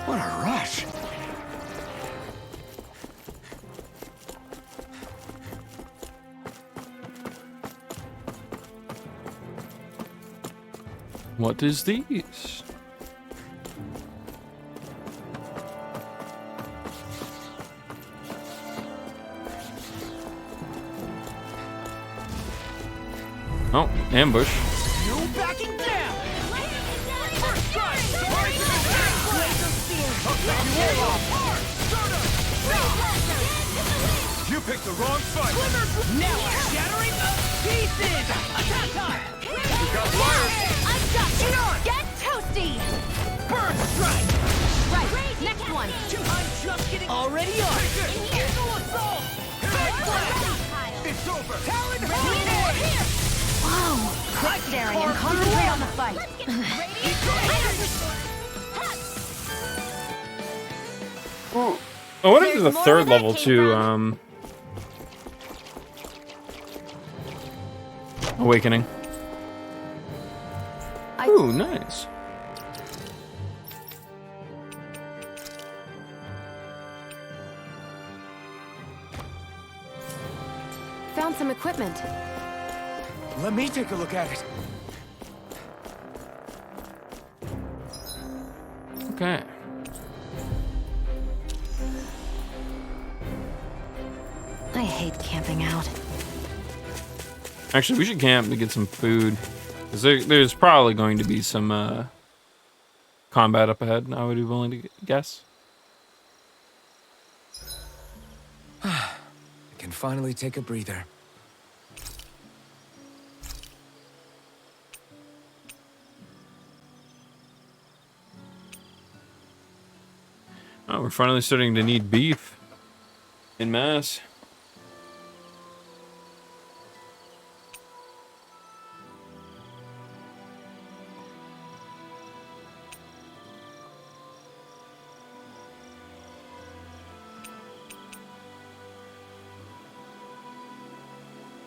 What a rush. What is these? Oh, ambush. No backing down! First strike! Laser spear! You picked the wrong fight. Now I'm shattering the pieces! Attack time! You got wires. I've got you! Get toasty! Burn strike! Right, next one! I'm just getting already on! Eagle assault! It's over. Talon Hurricane! Whoa! Quit staring and concentrate on the fight. Oh, what if there's a There's more third where that level came to from. Awakening? Ooh, nice. Found some equipment. Let me take a look at it. Okay. I hate camping out. Actually, we should camp to get some food. Because there's probably going to be some combat up ahead, I would be willing to guess. I can finally take a breather. Oh, we're finally starting to need beef in mass.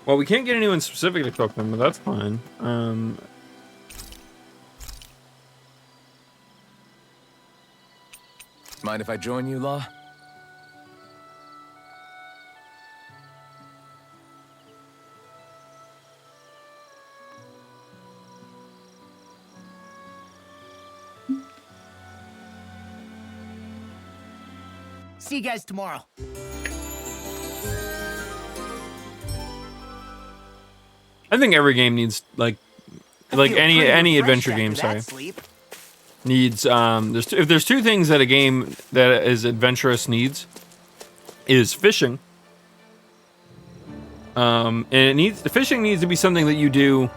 Well, we can't get anyone specific to cook them, but that's fine. Mind if I join you, Law? See you guys tomorrow. I think every game needs like any adventure game, sorry, Sleep. needs if there's two things that a game that is adventurous needs is fishing. And fishing needs to be something that you do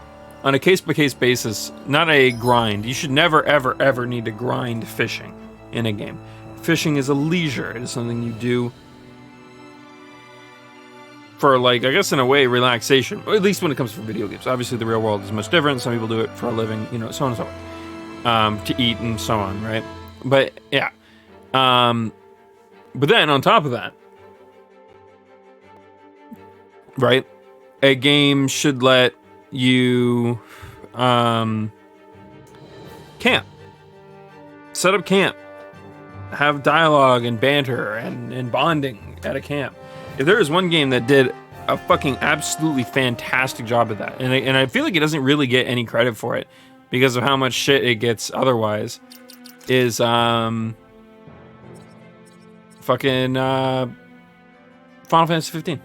on a case-by-case basis, not a grind. You should never, ever, ever need to grind fishing in a game. Fishing is a leisure. It is something you do for, like, I guess in a way, relaxation. Or at least when it comes to video games. Obviously, the real world is much different. Some people do it for a living, you know, so on and so on. To eat and so on, right? But, yeah. But then, on top of that, right, a game should let you camp. Set up camp. Have dialogue and banter and bonding at a camp. If there is one game that did a fucking absolutely fantastic job of that, and I feel like it doesn't really get any credit for it because of how much shit it gets otherwise, is fucking Final Fantasy 15.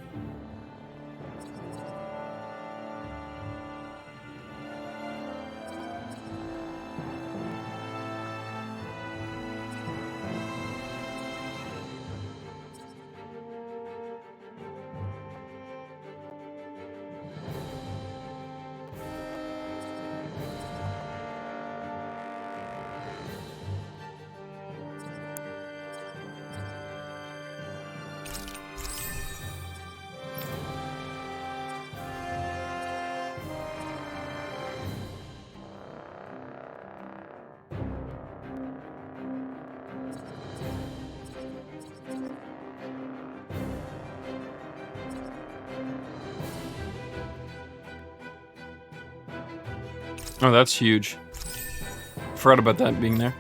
Oh, that's huge. Forgot about that being there.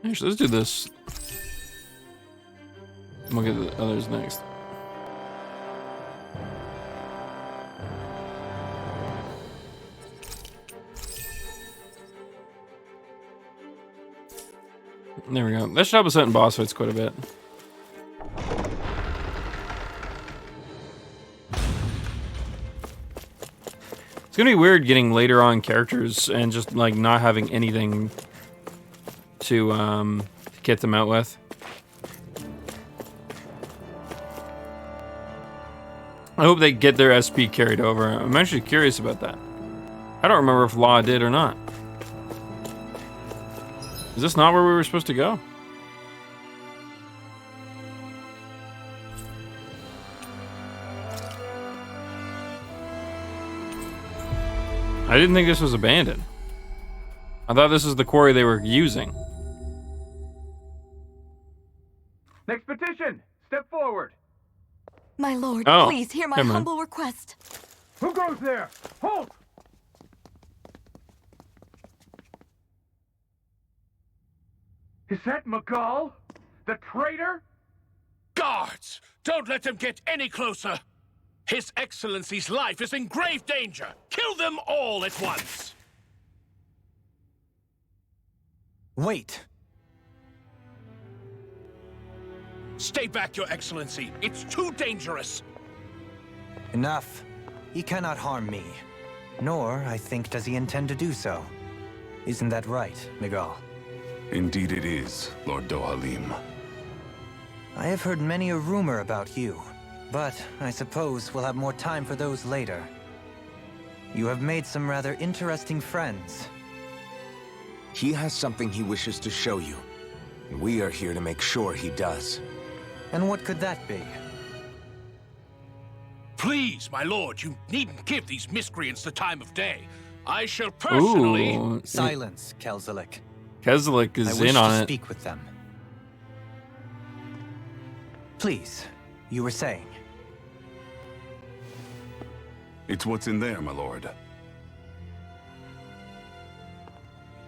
Actually, let's do this. We'll get the others next. There we go. That should help us out in boss fights quite a bit. It's gonna be weird getting later on characters and just like not having anything to get them out with. I hope they get their SP carried over. I'm actually curious about that. I don't remember if Law did or not. Is this not where we were supposed to go? I didn't think this was abandoned. I thought this was the quarry they were using. Next petition! Step forward! My lord, Oh, please hear my never mind. humble request. Who goes there? Halt! Is that Magal? The traitor? Guards! Don't let them get any closer! His Excellency's life is in grave danger! Kill them all at once! Wait. Stay back, Your Excellency. It's too dangerous. Enough. He cannot harm me. Nor, I think, does he intend to do so. Isn't that right, Miguel? Indeed it is, Lord Dohalim. I have heard many a rumor about you, but I suppose we'll have more time for those later. You have made some rather interesting friends. He has something he wishes to show you. And we are here to make sure he does. And what could that be? Please, my lord, you needn't give these miscreants the time of day. I shall personally... Ooh, Silence, Kelzelik. Keslik I is wish in to on it. speak with them. Please, you were saying. It's what's in there, my lord.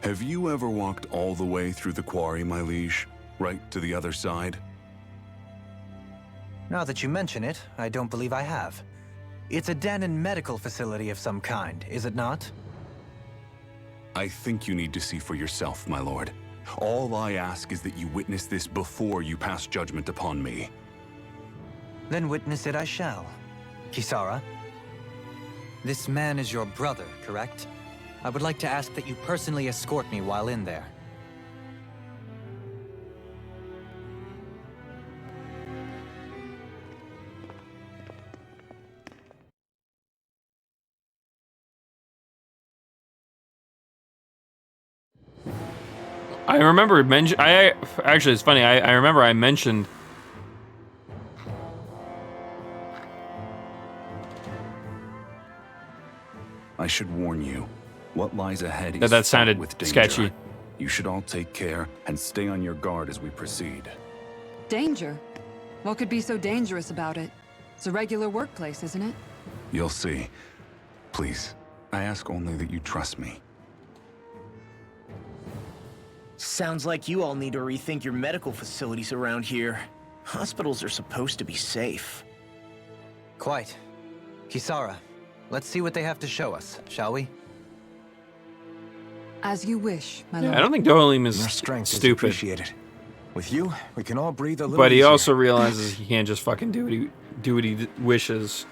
Have you ever walked all the way through the quarry, my liege? Right to the other side? Now that you mention it, I don't believe I have. It's a den and medical facility of some kind, is it not? I think you need to see for yourself, my lord. All I ask is that you witness this before you pass judgment upon me. Then witness it I shall. Kisara, this man is your brother, correct? I would like to ask that you personally escort me while in there. I remember actually, it's funny. I remember I mentioned. I should warn you, what lies ahead is That sounded fraught with danger. sketchy. You should all take care and stay on your guard as we proceed. Danger? What could be so dangerous about it? It's a regular workplace, isn't it? You'll see. Please, I ask only that you trust me. Sounds like you all need to rethink your medical facilities around here. Hospitals are supposed to be safe. Quite. Kisara, let's see what they have to show us, shall we? As you wish, my lord. I don't think Dohalim is Your strength is stupid, appreciated. With you, we can all breathe a little but he easier. also realizes he can't just fucking do what he wishes,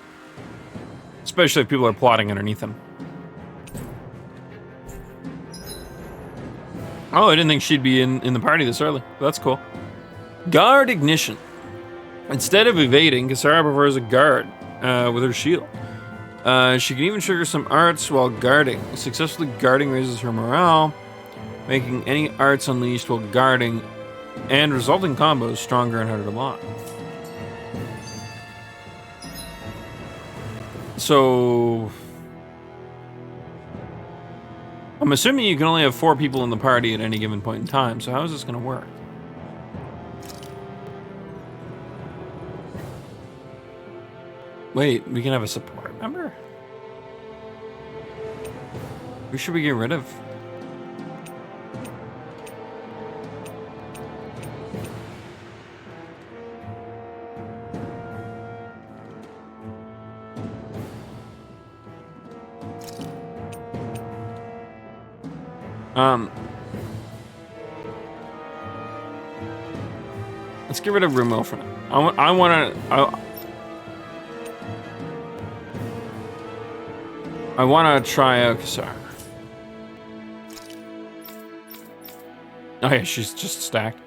especially if people are plotting underneath him. Oh, I didn't think she'd be in the party this early. That's cool. Guard ignition. Instead of evading, Kisara prefers a guard with her shield. She can even trigger some arts while guarding. Successfully guarding raises her morale, making any arts unleashed while guarding and resulting combos stronger and harder to lock. So I'm assuming you can only have 4 people in the party at any given point in time, so how is this going to work? Wait, we can have a support member? Who should we get rid of? Let's get rid of Rumo for now. I want to try out Kisara. Oh yeah, she's just stacked.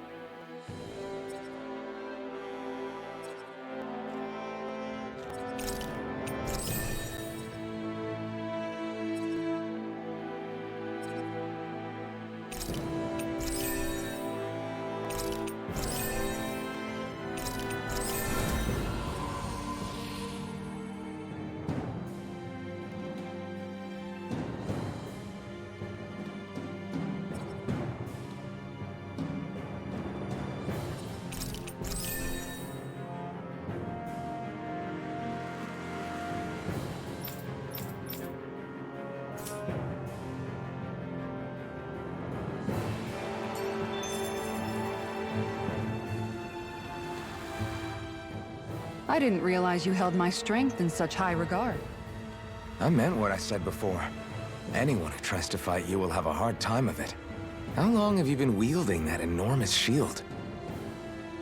I didn't realize you held my strength in such high regard. I meant what I said before. Anyone who tries to fight you will have a hard time of it. How long have you been wielding that enormous shield?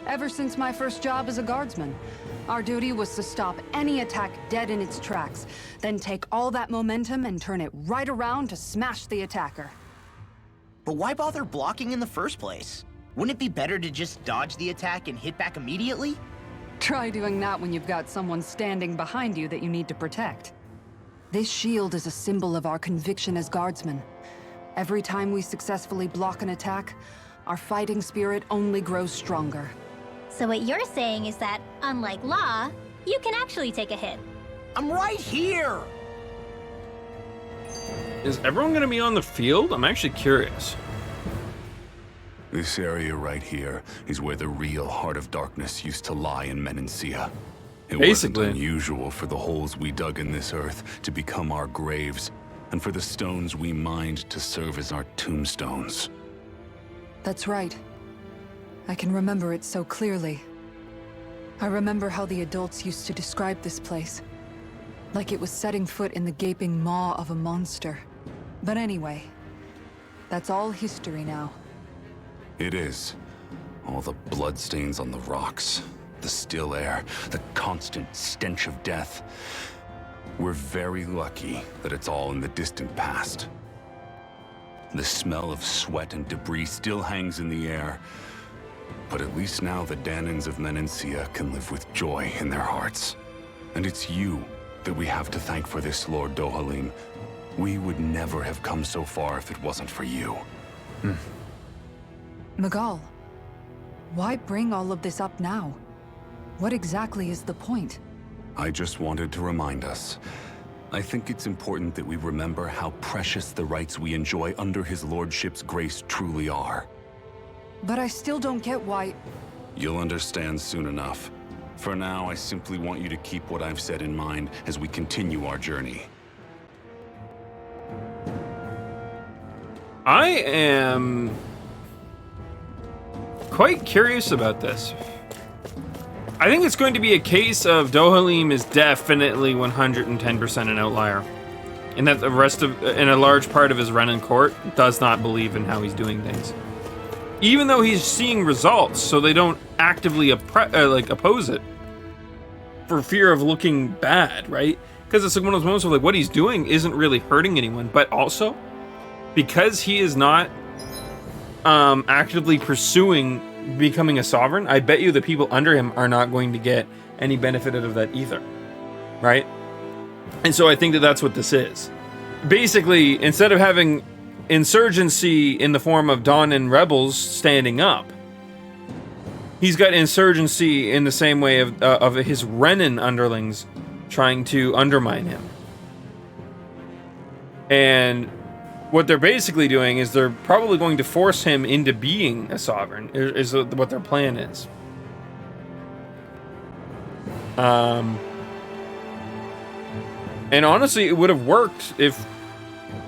Ever since my first job as a guardsman, our duty was to stop any attack dead in its tracks, then take all that momentum and turn it right around to smash the attacker. But why bother blocking in the first place? Wouldn't it be better to just dodge the attack and hit back immediately? Try doing that when you've got someone standing behind you that you need to protect. This shield is a symbol of our conviction as guardsmen. Every time we successfully block an attack, our fighting spirit only grows stronger. So what you're saying is that, unlike Law, you can actually take a hit. I'm right here! Is everyone going to be on the field? I'm actually curious. This area right here is where the real Heart of Darkness used to lie in Menancia. It Basically. wasn't unusual for the holes we dug in this earth to become our graves, and for the stones we mined to serve as our tombstones. That's right. I can remember it so clearly. I remember how the adults used to describe this place. Like it was setting foot in the gaping maw of a monster. But anyway, That's all history now. It is. All the bloodstains on the rocks, the still air, the constant stench of death. We're very lucky that it's all in the distant past. The smell of sweat and debris still hangs in the air, but at least now the Danans of Menancia can live with joy in their hearts. And it's you that we have to thank for this, Lord Dohalim. We would never have come so far if it wasn't for you. Miguel, why bring all of this up now? What exactly is the point? I just wanted to remind us. I think it's important that we remember how precious the rights we enjoy under his lordship's grace truly are. But I still don't get why... You'll understand soon enough. For now, I simply want you to keep what I've said in mind as we continue our journey. I am quite curious about this. I think it's going to be a case of Dohalim is definitely 110% an outlier, and that the rest of, and a large part of his Renan court does not believe in how he's doing things, even though he's seeing results. So they don't actively oppose it for fear of looking bad, right? Because it's like one of those moments where like what he's doing isn't really hurting anyone, but also because he is not actively pursuing becoming a sovereign, I bet you the people under him are not going to get any benefit out of that either, right? And so I think that that's what this is. Basically, instead of having insurgency in the form of Dawn rebels standing up, he's got insurgency in the same way of his Renan underlings trying to undermine him. And what they're basically doing is they're probably going to force him into being a sovereign, is what their plan is. And honestly, it would have worked if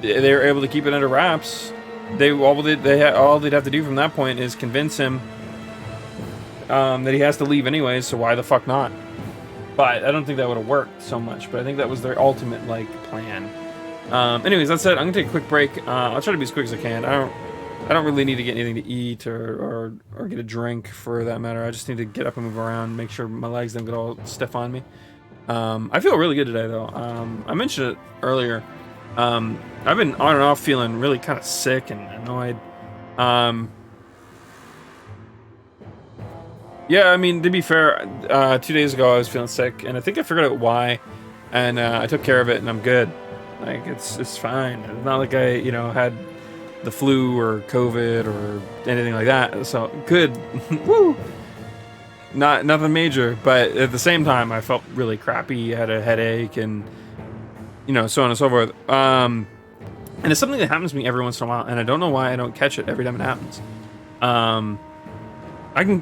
they were able to keep it under wraps. All they'd have to do from that point is convince him that he has to leave anyways, so why the fuck not? But I don't think that would have worked so much, but I think that was their ultimate, plan. Anyways, that said, I'm gonna take a quick break. I'll try to be as quick as I can. I don't really need to get anything to eat or get a drink for that matter. I just need to get up and move around, make sure my legs don't get all stiff on me. I feel really good today, though. I mentioned it earlier. I've been on and off feeling really kind of sick and annoyed. Yeah, I mean, to be fair, 2 days ago I was feeling sick, and I think I figured out why, and I took care of it, and I'm good. Like, it's fine. It's not like I, had the flu or COVID or anything like that. So, good. Woo! Nothing major, but at the same time, I felt really crappy, had a headache, and, so on and so forth. And it's something that happens to me every once in a while, and I don't know why I don't catch it every time it happens.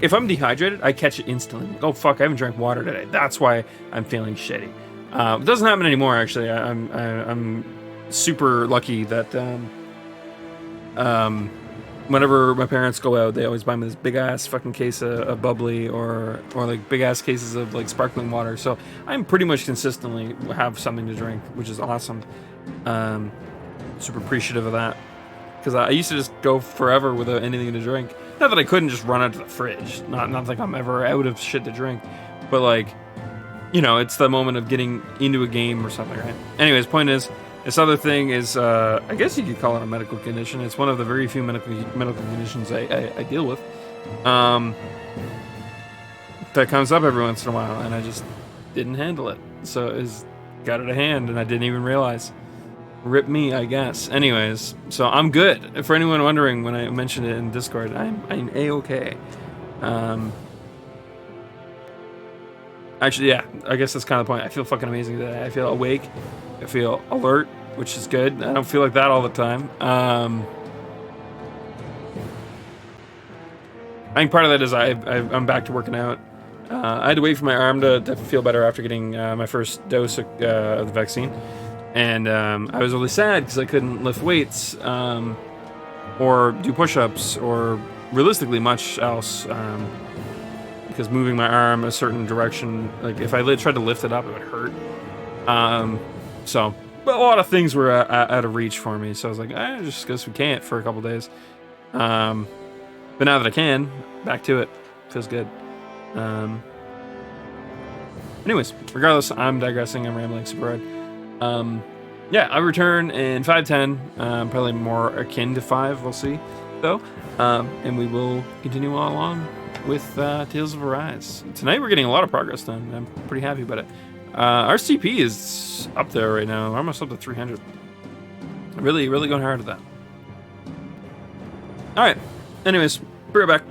If I'm dehydrated, I catch it instantly. Like, oh, fuck, I haven't drank water today. That's why I'm feeling shitty. It doesn't happen anymore, actually. I'm super lucky that whenever my parents go out, they always buy me this big ass fucking case of bubbly or like big ass cases of like sparkling water. So I'm pretty much consistently have something to drink, which is awesome. Super appreciative of that, because I used to just go forever without anything to drink. Not that I couldn't just run out to the fridge. Not like I'm ever out of shit to drink, but like, it's the moment of getting into a game or something, right? Anyways, point is, this other thing is, I guess you could call it a medical condition. It's one of the very few medical conditions I deal with. That comes up every once in a while, and I just didn't handle it. So it's got out of hand, and I didn't even realize. Rip me, I guess. Anyways, so I'm good. For anyone wondering, when I mentioned it in Discord, I'm A-okay. Actually, yeah, I guess that's kind of the point. I feel fucking amazing today. I feel awake. I feel alert, which is good. I don't feel like that all the time. I think part of that is I'm back to working out. I had to wait for my arm to feel better after getting my first dose of the vaccine. And I was really sad because I couldn't lift weights or do push-ups or realistically much else. Because moving my arm a certain direction, like if I tried to lift it up, it would hurt. So But a lot of things were out of reach for me, so I was like, I just guess we can't for a couple days. But now that I can, back to it. Feels good. Anyways, regardless, I'm digressing. I'm rambling super hard. Yeah, I return in 510. Probably more akin to 5. We'll see, though. And we will continue on along with Tales of Arise. Tonight we're getting a lot of progress done. I'm pretty happy about it. Our CP is up there right now. We're almost up to 300. Really, really going hard at that. All right. Anyways, be right back.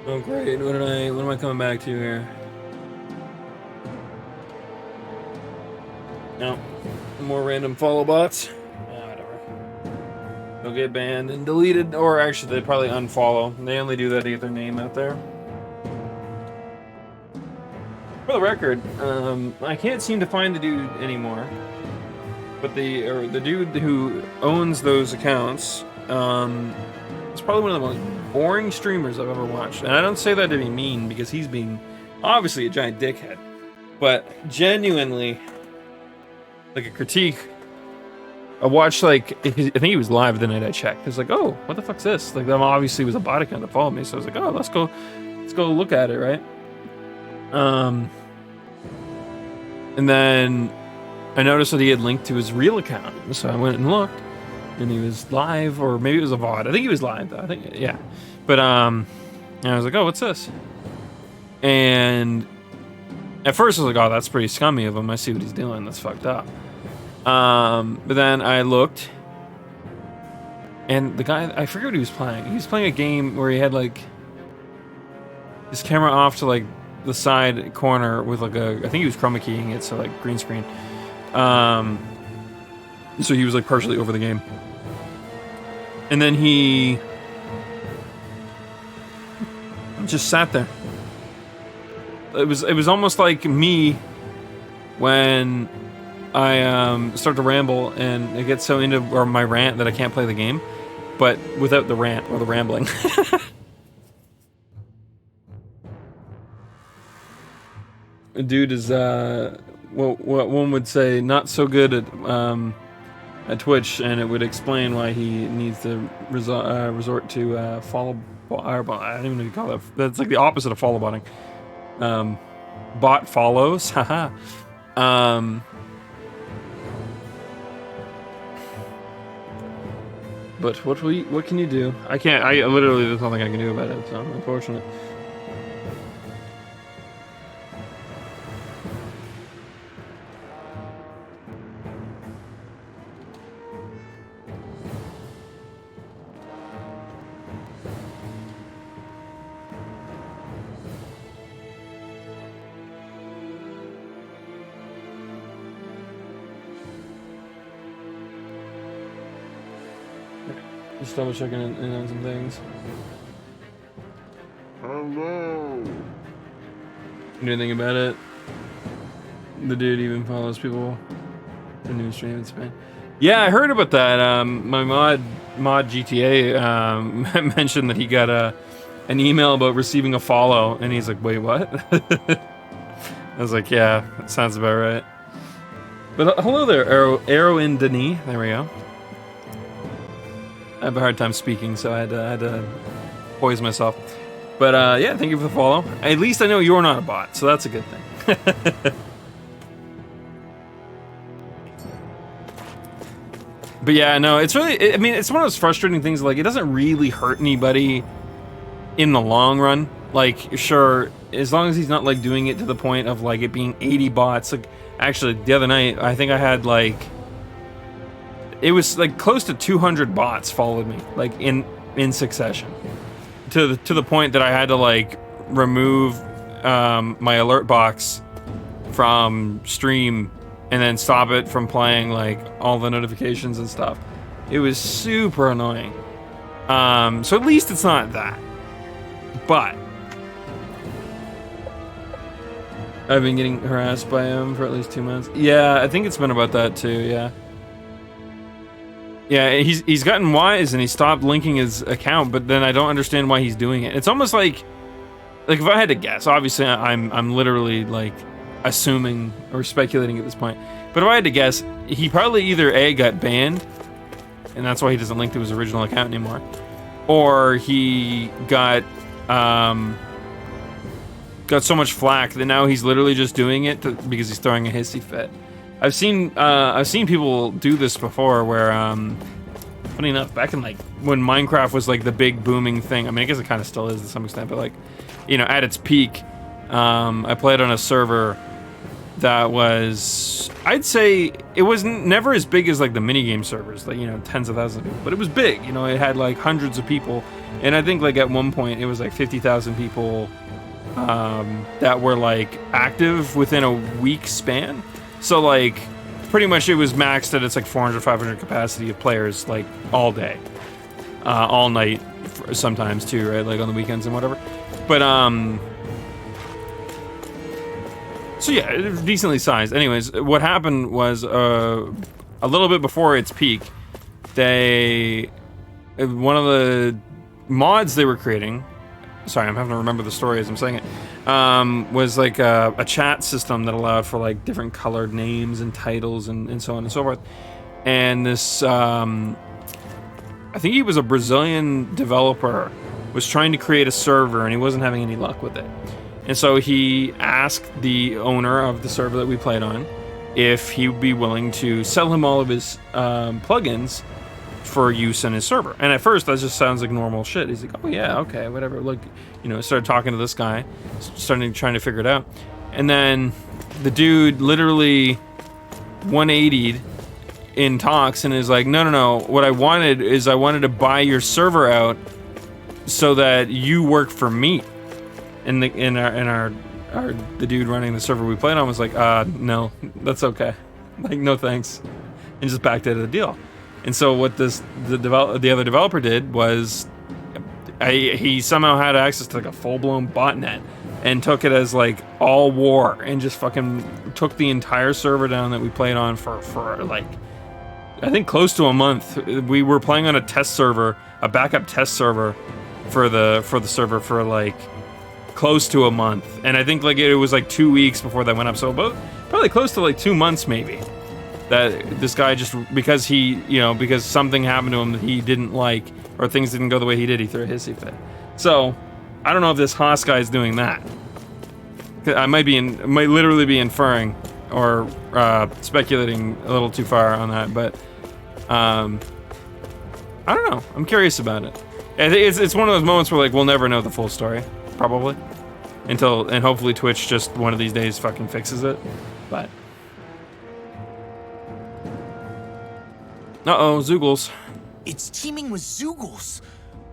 Oh great, what am I coming back to here? No. More random follow bots. Whatever. They'll get banned and deleted, or actually they probably unfollow. They only do that to get their name out there. For the record, I can't seem to find the dude anymore. But the dude who owns those accounts, is probably one of the most boring streamers I've ever watched. And I don't say that to be mean, because he's being obviously a giant dickhead. But genuinely, like a critique, I watched like, I think he was live the night I checked. I was like, oh, what the fuck's this? Like, that obviously was a bot account that followed me. So I was like, oh, let's go look at it, right? And then I noticed that he had linked to his real account. So I went and looked, and he was live, or maybe it was a VOD. I think he was live though. I think, yeah. But and I was like, oh, what's this? And at first I was like, oh, that's pretty scummy of him. I see what he's doing. That's fucked up. But then I looked, and the guy, I forget what he was playing. He was playing a game where he had like his camera off to like the side corner with like I think he was chroma keying it, so like green screen. So he was like partially over the game. And then he just sat there. It was almost like me when I start to ramble and I get so into my rant that I can't play the game, but without the rant or the rambling. Dude is what one would say not so good at Twitch, and it would explain why he needs to resort to follow. I don't even know what you call that. That's like the opposite of follow botting. Bot follows, haha. But what can you do? I can't. I literally, there's nothing I can do about it. So unfortunate. Just double checking in on some things. Hello. Do anything about it? The dude even follows people. The new stream in Spain. Yeah, I heard about that. My mod GTA mentioned that he got an email about receiving a follow, and he's like, "Wait, what?" I was like, "Yeah, that sounds about right." But hello there, Arrow in Denis. There we go. I have a hard time speaking, so I had to poise myself. But yeah, thank you for the follow. At least I know you're not a bot, so that's a good thing. But yeah, no, it's really, I mean, it's one of those frustrating things, like, it doesn't really hurt anybody in the long run. Like, sure, as long as he's not, like, doing it to the point of, like, it being 80 bots. Like, actually, the other night, I think I had, like, it was like close to 200 bots followed me, like in succession, to the point that I had to like remove my alert box from stream and then stop it from playing like all the notifications and stuff. It was super annoying. So at least it's not that. But I've been getting harassed by him for at least 2 months. Yeah, I think it's been about that too. Yeah. Yeah, he's gotten wise and he stopped linking his account, but then I don't understand why he's doing it. It's almost like if I had to guess, obviously I'm literally like assuming or speculating at this point, but if I had to guess, he probably either A, got banned, and that's why he doesn't link to his original account anymore, or he got so much flack that now he's literally just doing it because he's throwing a hissy fit. I've seen people do this before where, funny enough, back in like when Minecraft was like the big booming thing. I mean, I guess it kind of still is to some extent, but like, you know, at its peak, I played on a server that was, I'd say it was never as big as like the minigame servers, like, you know, tens of thousands of people, but it was big. You know, it had like hundreds of people And I think like at one point it was like 50,000 people that were like active within a week span. So like pretty much it was maxed at its like 400, 500 capacity of players like all day, all night, sometimes too, right? Like on the weekends and whatever. But so yeah, it was decently sized. Anyways, what happened was a little bit before its peak, one of the mods they were creating, sorry, I'm having to remember the story as I'm saying it, was like a chat system that allowed for like different colored names and titles and so on and so forth. And this, I think he was a Brazilian developer, was trying to create a server and he wasn't having any luck with it. And so he asked the owner of the server that we played on if he would be willing to sell him all of his plugins for use in his server. And at first that just sounds like normal shit. He's like, oh yeah, okay, whatever. Look, you know, started talking to this guy, trying to figure it out. And then the dude literally 180'd in talks and is like, no, what I wanted to buy your server out so that you work for me. And the dude running the server we played on was like, no, that's okay. Like, no thanks. And just backed out of the deal. And so what the other developer did was he somehow had access to like a full-blown botnet and took it as like all war and just fucking took the entire server down that we played on for like, I think close to a month. We were playing on a test server, a backup test server for the server for like close to a month. And I think like it was like 2 weeks before that went up. So about probably close to like 2 months maybe. That this guy just, because because something happened to him that he didn't like, or things didn't go the way he did, he threw a hissy fit. So, I don't know if this Haas guy is doing that. I might literally be inferring or speculating a little too far on that, but I don't know. I'm curious about it. I think it's one of those moments where like we'll never know the full story, probably, and hopefully Twitch just one of these days fucking fixes it, but. Uh-oh, Zoogles. It's teeming with Zoogles.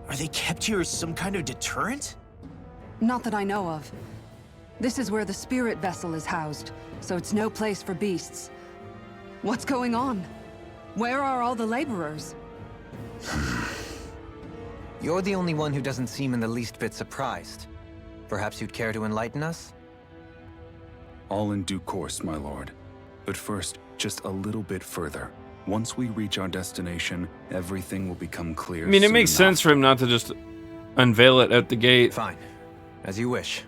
Are they kept here as some kind of deterrent? Not that I know of. This is where the spirit vessel is housed, so it's no place for beasts. What's going on? Where are all the laborers? You're the only one who doesn't seem in the least bit surprised. Perhaps you'd care to enlighten us? All in due course, my lord. But first, just a little bit further. Once we reach our destination, everything will become clear. I mean, it makes sense for him not to just unveil it at the gate. Fine. As you wish.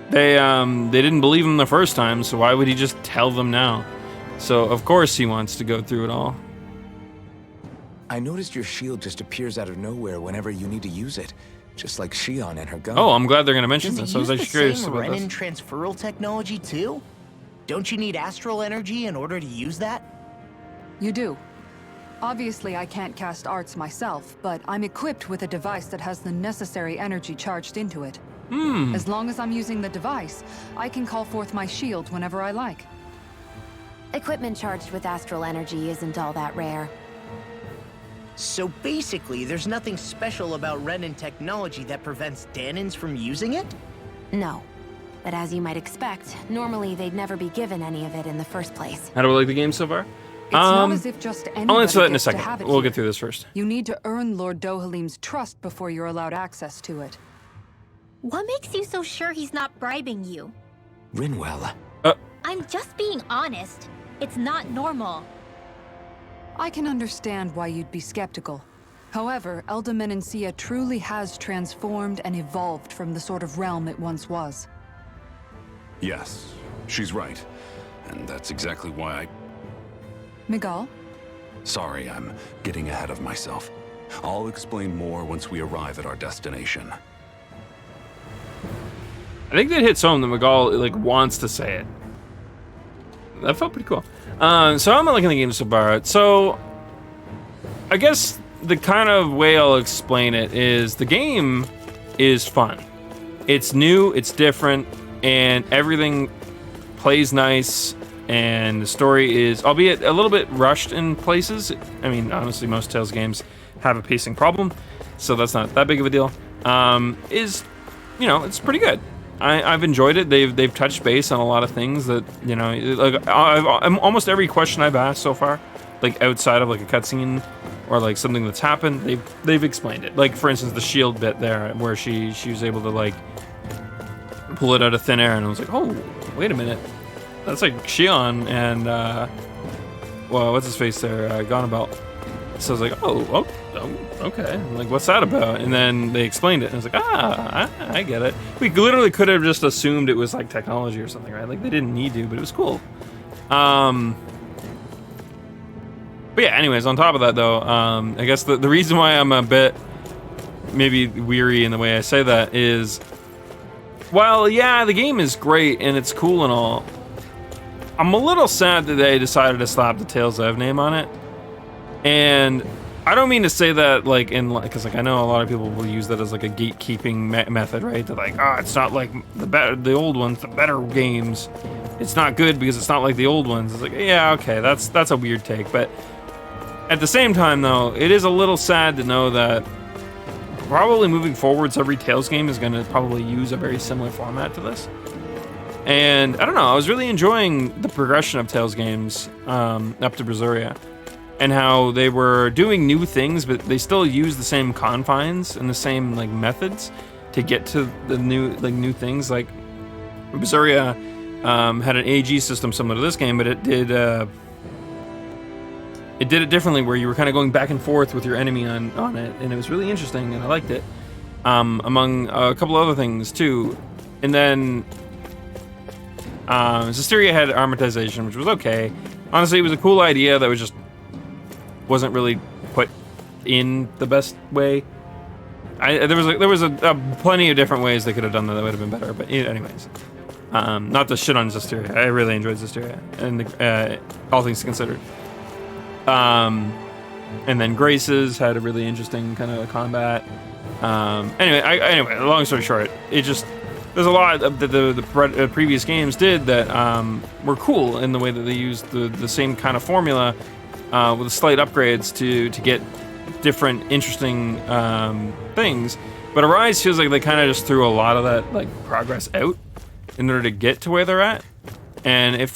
They didn't believe him the first time, so why would he just tell them now? So, of course he wants to go through it all. I noticed your shield just appears out of nowhere whenever you need to use it. Just like Shion and her gun. Oh, I'm glad they're going to mention this. Does it use the same Renin transferal technology too? Don't you need astral energy in order to use that? You do. Obviously, I can't cast arts myself, but I'm equipped with a device that has the necessary energy charged into it. As long as I'm using the device, I can call forth my shield whenever I like. Equipment charged with astral energy isn't all that rare. So basically, there's nothing special about Renin technology that prevents Danins from using it? No. But as you might expect, normally they'd never be given any of it in the first place. How do we like the game so far? It's not as if just anybody I'll answer that in a gets to second. have it We'll here. get through this first. You need to earn Lord Dohalim's trust before you're allowed access to it. What makes you so sure he's not bribing you? Rinwell. I'm just being honest. It's not normal. I can understand why you'd be skeptical. However, Elda Menancia truly has transformed and evolved from the sort of realm it once was. Yes, she's right. And that's exactly why I... Miguel? Sorry, I'm getting ahead of myself. I'll explain more once we arrive at our destination. I think that hits home that Miguel like wants to say it. That felt pretty cool. So I'm looking at the game so far. So I guess the kind of way I'll explain it is the game is fun. It's new, it's different, and everything plays nice. And the story is, albeit a little bit rushed in places. I mean, honestly, most Tales games have a pacing problem. so that's not that big of a deal. Is, you know, it's pretty good. I've enjoyed it. They've touched base on a lot of things that, you know, like almost every question I've asked so far, like outside of like a cutscene or like something that's happened, they've explained it. Like for instance, the shield bit there, where she was able to like pull it out of thin air, and I was like, oh, wait a minute, that's like Shion and well, what's his face there, Gonabelt. So I was like, oh, okay. I'm like, what's that about? And then they explained it, and I was like, I get it. We literally could have just assumed it was like technology or something, right? Like they didn't need to, but it was cool. But yeah, anyways, on top of that though, I guess the reason why I'm a bit maybe weary in the way I say that is, while yeah, the game is great and it's cool and all, I'm a little sad that they decided to slap the Tales of name on it. And I don't mean to say that like because like I know a lot of people will use that as like a gatekeeping method, right? They're like, oh, it's not like the old ones, the better games. It's not good because it's not like the old ones. It's like, yeah, okay, that's a weird take, but at the same time though, it is a little sad to know that probably moving forwards, every Tales game is going to probably use a very similar format to this. And I don't know, I was really enjoying the progression of Tales games up to Berseria. And how they were doing new things, but they still use the same confines and the same like methods to get to the new things. Like Berseria had an AG system similar to this game, but it did it differently, where you were kind of going back and forth with your enemy on it, and it was really interesting, and I liked it. Among a couple other things too, and then Zestiria had armatization, which was okay. Honestly, it was a cool idea that was just wasn't really put in the best way. There was a plenty of different ways they could have done that would have been better. But anyways, not to shit on Zestiria. I really enjoyed Zestiria, and all things considered. And then Graces had a really interesting kind of combat. Anyway, long story short, it just there's a lot of the previous games did that were cool in the way that they used the same kind of formula. With slight upgrades to get different interesting things, but Arise feels like they kind of just threw a lot of that like progress out in order to get to where they're at, and it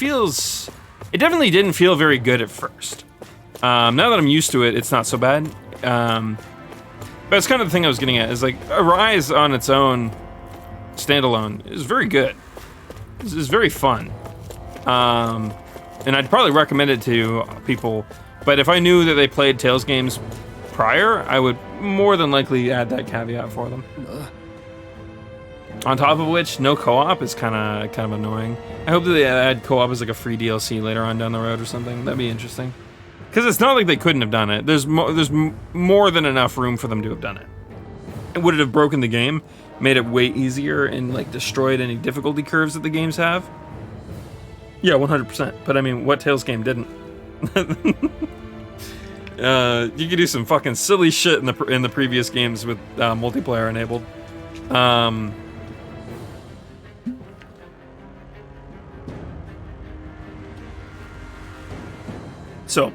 definitely didn't feel very good at first. Now that I'm used to it, it's not so bad. But it's kind of the thing I was getting at is like Arise on its own, standalone, is very good. It's very fun, and I'd probably recommend it to people. But if I knew that they played Tales games prior, I would more than likely add that caveat for them. On top of which, no co-op is kind of annoying. I hope that they add co-op as like a free DLC later on down the road or something. That'd be interesting. Because it's not like they couldn't have done it. There's more than enough room for them to have done it. And would it have broken the game, made it way easier, and like destroyed any difficulty curves that the games have? Yeah, 100%. But I mean, what Tales game didn't? You could do some fucking silly shit in the previous games with multiplayer enabled. So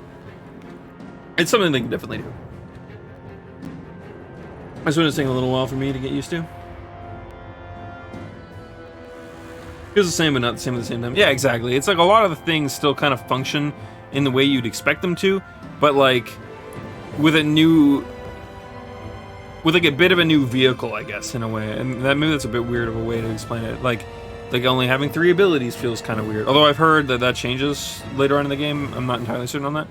it's something they can definitely do. This one is taking a little while for me to get used to. Feels the same, but not the same at the same time. Yeah, exactly. It's like a lot of the things still kind of function in the way you'd expect them to, but like with like a bit of a new vehicle, I guess, in a way. And maybe that's a bit weird of a way to explain it. Like only having 3 abilities feels kind of weird. Although I've heard that changes later on in the game. I'm not entirely certain on that.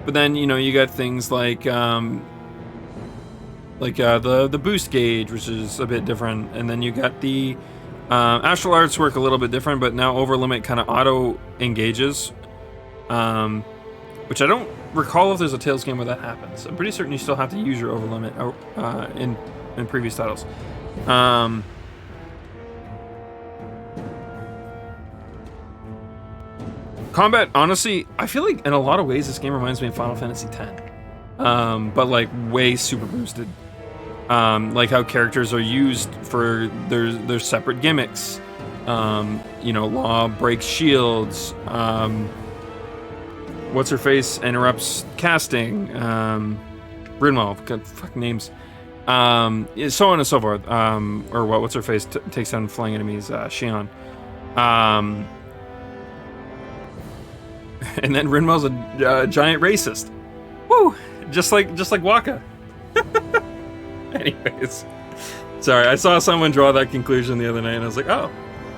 But then, you know, you got things like the boost gauge, which is a bit different, and then you got the astral arts work a little bit different, but now over limit kind of auto engages, which I don't recall if there's a Tales game where that happens. I'm pretty certain you still have to use your over limit in previous titles. Combat, honestly, I feel like in a lot of ways this game reminds me of Final Fantasy X, but like way super boosted. Like how characters are used for their separate gimmicks. You know, Law breaks shields. What's her face interrupts casting. Brynwell, good fucking names. So on and so forth. Or what's her face takes down flying enemies, Shion. And then Rinmel's a giant racist. Woo! Just like Waka. Anyways, sorry, I saw someone draw that conclusion the other night, and I was like, oh.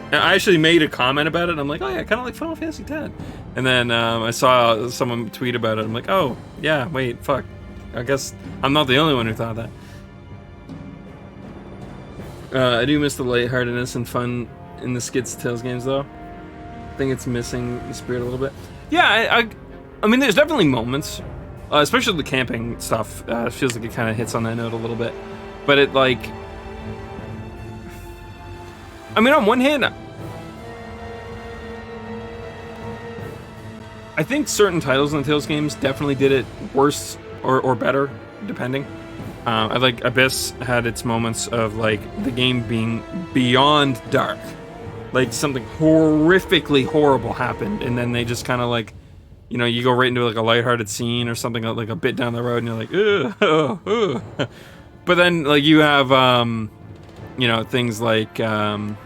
And I actually made a comment about it. And I'm like, oh yeah, kind of like Final Fantasy X. And then I saw someone tweet about it. I'm like, oh yeah, wait, fuck. I guess I'm not the only one who thought that. I do miss the lightheartedness and fun in the Skids Tales games, though. I think it's missing the spirit a little bit. Yeah, I mean, there's definitely moments, especially the camping stuff. Feels like it kind of hits on that note a little bit, but it like, I mean, on one hand, I think certain titles in the Tales games definitely did it worse or better, depending. I like Abyss had its moments of like the game being beyond dark. Like something horrifically horrible happened, and then they just kind of like, you know, you go right into like a lighthearted scene or something like a bit down the road, and you're like, ugh, ugh. But then like you have, you know, things like some,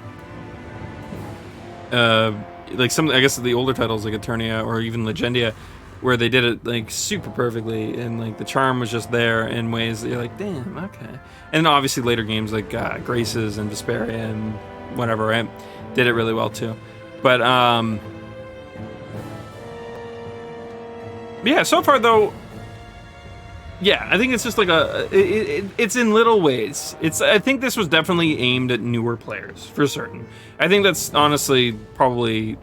I guess the older titles like Eternia or even Legendia, where they did it like super perfectly, and like the charm was just there in ways that you're like, damn, okay. And then obviously later games like Graces and Vesperia and whatever, right? Did it really well too. But yeah, so far though, yeah, I think it's just like it's in little ways. I think this was definitely aimed at newer players for certain. I think that's honestly probably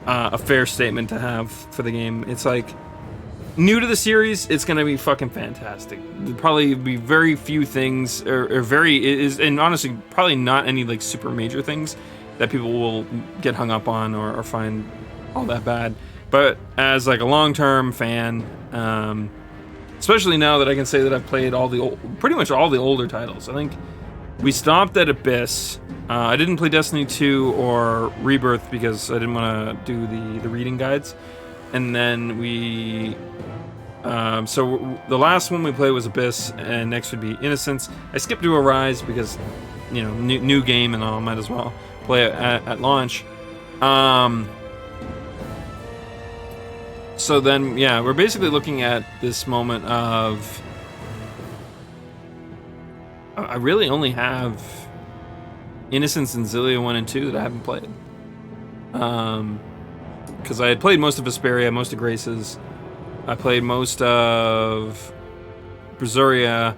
a fair statement to have for the game. It's like new to the series, it's gonna be fucking fantastic. There'll probably be very few things, and honestly, probably not any like super major things that people will get hung up on or find all that bad. But as like a long-term fan, especially now that I can say that I've played pretty much all the older titles. I think we stopped at Abyss. I didn't play Destiny 2 or Rebirth because I didn't want to do the reading guides. And then we... so the last one we played was Abyss, and next would be Innocence. I skipped to Arise because, you know, new game and all, might as well play it at launch. So then, yeah, we're basically looking at this moment of... I really only have Innocence and Xillia 1 and 2 that I haven't played. Because I had played most of Vesperia, most of Graces. I played most of Berseria,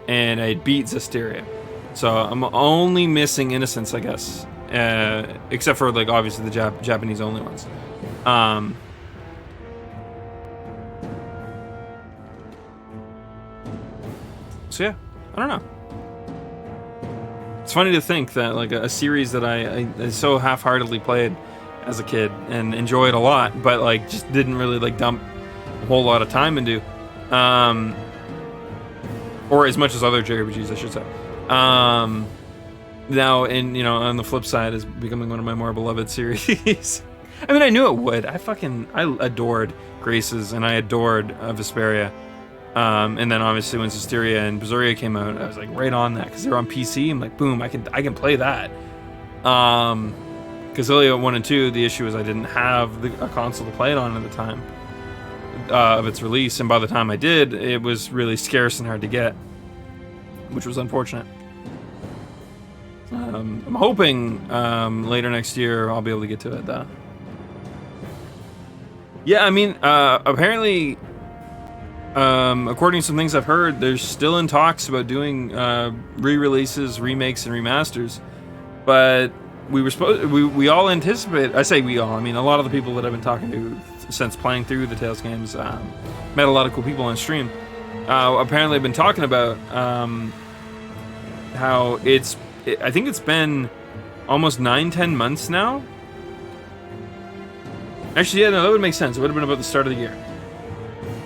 and I beat Zestiria. So I'm only missing Innocence, I guess. Except for, like, obviously the Japanese only ones. So yeah, I don't know. It's funny to think that like a series that I so half-heartedly played as a kid and enjoyed a lot, but like just didn't really like dump a whole lot of time into, or as much as other JRPGs, I should say. Now, and you know, on the flip side, is becoming one of my more beloved series. I mean, I knew it would. I adored Graces and I adored Vesperia. And then obviously when Zestiria and Berseria came out, I was like right on that because they're on PC. I'm like, boom, I can play that. Because Xillia 1 and 2, the issue is I didn't have a console to play it on at the time of its release, and by the time I did, it was really scarce and hard to get, which was unfortunate. I'm hoping later next year I'll be able to get to it though. Yeah, I mean, apparently. According to some things I've heard, they're still in talks about doing re-releases, remakes, and remasters. But we all anticipate. I say we all. I mean, a lot of the people that I've been talking to since playing through the Tales games met a lot of cool people on stream. Apparently, I've been talking about how I think it's been almost 9-10 months now. Actually, yeah, no, that would make sense. It would have been about the start of the year.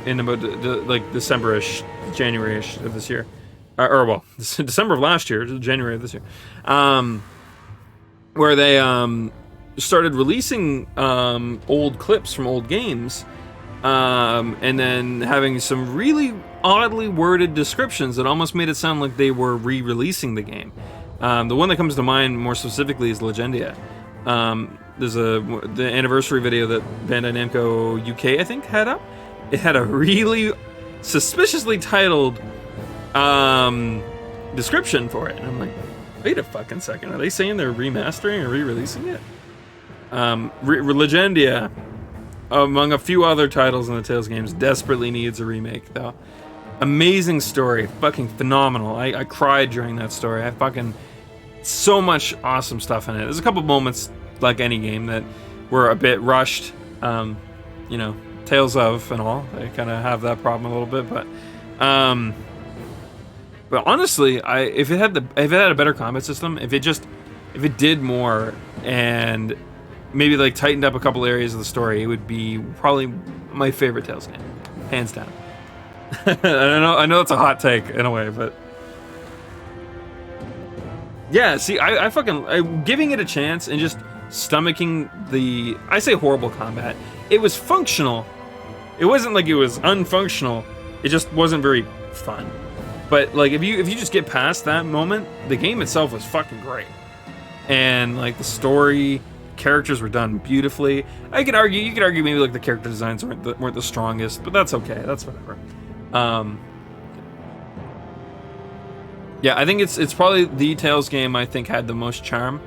In about like December-ish, January-ish of this year, or well, December of last year, January of this year, where they started releasing old clips from old games, and then having some really oddly worded descriptions that almost made it sound like they were re-releasing the game. The one that comes to mind more specifically is Legendia. There's the anniversary video that Bandai Namco UK, I think, had up. It had a really suspiciously titled description for it. And I'm like, wait a fucking second. Are they saying they're remastering or re-releasing it? Legendia, among a few other titles in the Tales games, desperately needs a remake, though. Amazing story. Fucking phenomenal. I cried during that story. So much awesome stuff in it. There's a couple moments, like any game, that were a bit rushed. You know, Tales of and all. They kind of have that problem a little bit, but honestly, if it had a better combat system, if it did more and maybe like tightened up a couple areas of the story, it would be probably my favorite Tales game, hands down. I know it's a hot take in a way, but yeah. See, I'm giving it a chance and just stomaching I say horrible combat. It was functional. It wasn't like it was unfunctional. It just wasn't very fun. But like if you just get past that moment, the game itself was fucking great. And like the story, characters were done beautifully. You could argue maybe like the character designs weren't the strongest, but that's okay. That's whatever. Yeah, I think it's probably the Tales game I think had the most charm.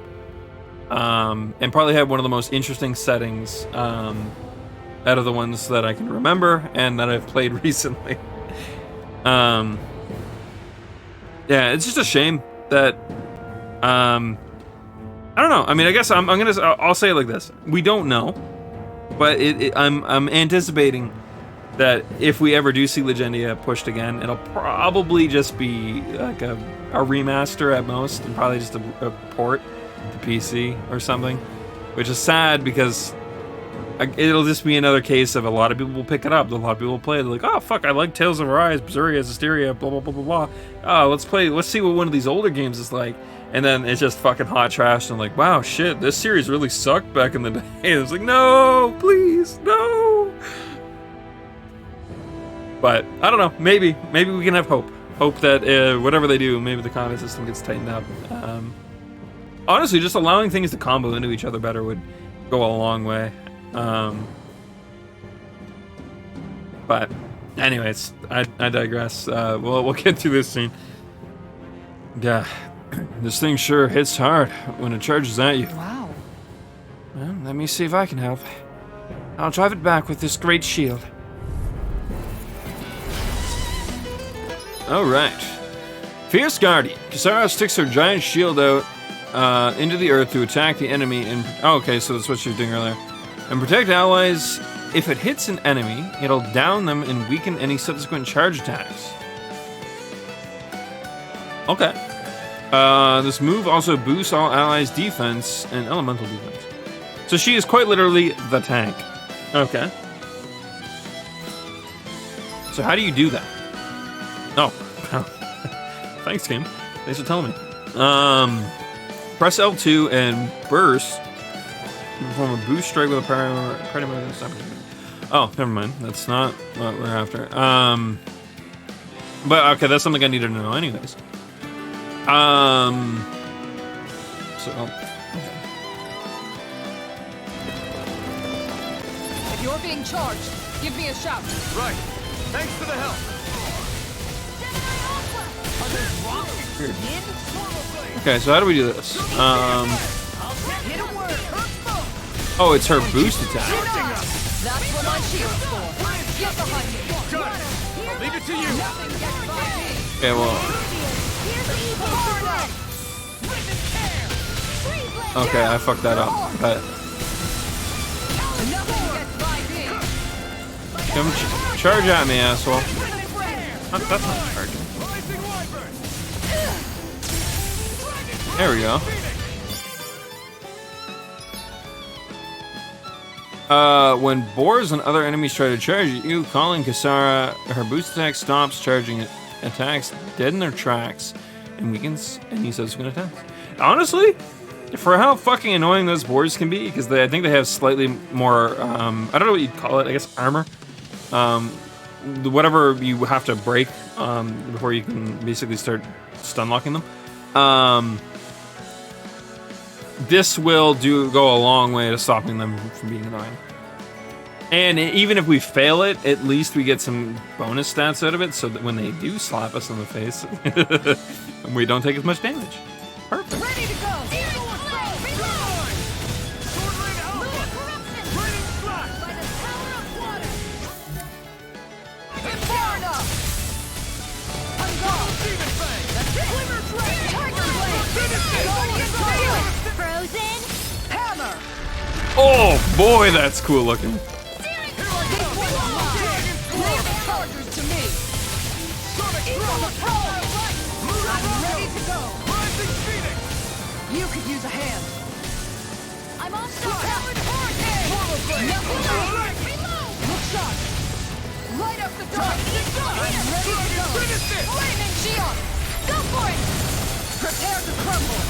And probably had one of the most interesting settings out of the ones that I can remember and that I've played recently. Yeah, it's just a shame that I don't know. I mean, I guess I'll say it like this: we don't know, but I'm anticipating that if we ever do see Legendia pushed again, it'll probably just be like a remaster at most, and probably just a port to PC or something, which is sad because it'll just be another case of a lot of people will pick it up, a lot of people will play it. They're like, oh fuck, I like Tales of Arise, Berseria, Asteria, blah blah blah blah blah. Oh, let's see what one of these older games is like. And then it's just fucking hot trash, and like, wow, shit, this series really sucked back in the day. And it's like, no, please, no. But I don't know. Maybe we can have hope. Hope that whatever they do, maybe the combat system gets tightened up. Honestly, just allowing things to combo into each other better would go a long way. But anyways, I digress. We'll get through this scene. Yeah, this thing sure hits hard when it charges at you. Wow. Well, let me see if I can help. I'll drive it back with this great shield. Alright. Fierce Guardian. Kisara sticks her giant shield out into the earth to attack the enemy and... Oh, okay, so that's what she was doing earlier. And protect allies. If it hits an enemy, it'll down them and weaken any subsequent charge attacks. Okay. This move also boosts all allies' defense and elemental defense. So she is quite literally the tank. Okay. So how do you do that? Oh. Thanks, game. Thanks for telling me. Press L2 and burst. You perform a boost strike with a primary. Oh, never mind. That's not what we're after. But okay, that's something I needed to know anyways. If you're being charged, give me a shout. Right. Thanks for the help. Okay, so how do we do this? Oh, it's her boost attack. That's what my shield's for. Get behind me. Got it. I'll leave it to you. Okay, well. Okay, I fucked that up. But come charge at me, asshole. That's not charging. There we go. When boars and other enemies try to charge at you, calling Kisara, her boost attack stops charging attacks dead in their tracks and weakens any subsequent attacks. Honestly, for how fucking annoying those boars can be, because I think they have slightly more, I don't know what you'd call it, I guess armor. whatever you have to break before you can basically start stun locking them. This will go a long way to stopping them from being annoying. And even if we fail it, at least we get some bonus stats out of it, so that when they do slap us in the face, we don't take as much damage. Perfect. Ready to go! Reload! Swordblade Alpha! Raining Slash! By the power of water! Inferno! Unguard! Demon Fang! Glimmer Dragon! Tiger Blade! Frozen! Hammer! Oh boy, that's cool looking. Chargers to me! Sonic Power! I'm ready to go! Rising Phoenix! You could use a hand! I'm all star! Portal Blade! Reload! Look shot! Light up the dark! I'm ready to go! Finish it! Flaming shield! Go for it! Prepare to crumble!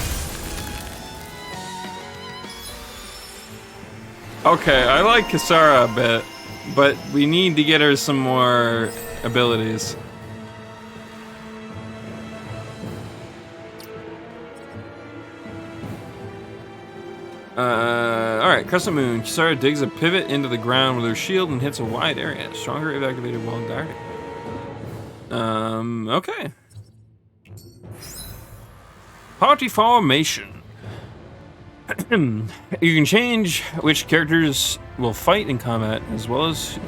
Okay, I like Kisara a bit, but we need to get her some more abilities. Alright, Crescent Moon. Kisara digs a pivot into the ground with her shield and hits a wide area. Stronger if activated while guarding. Okay. Party formation. You can change which characters will fight in combat, as well as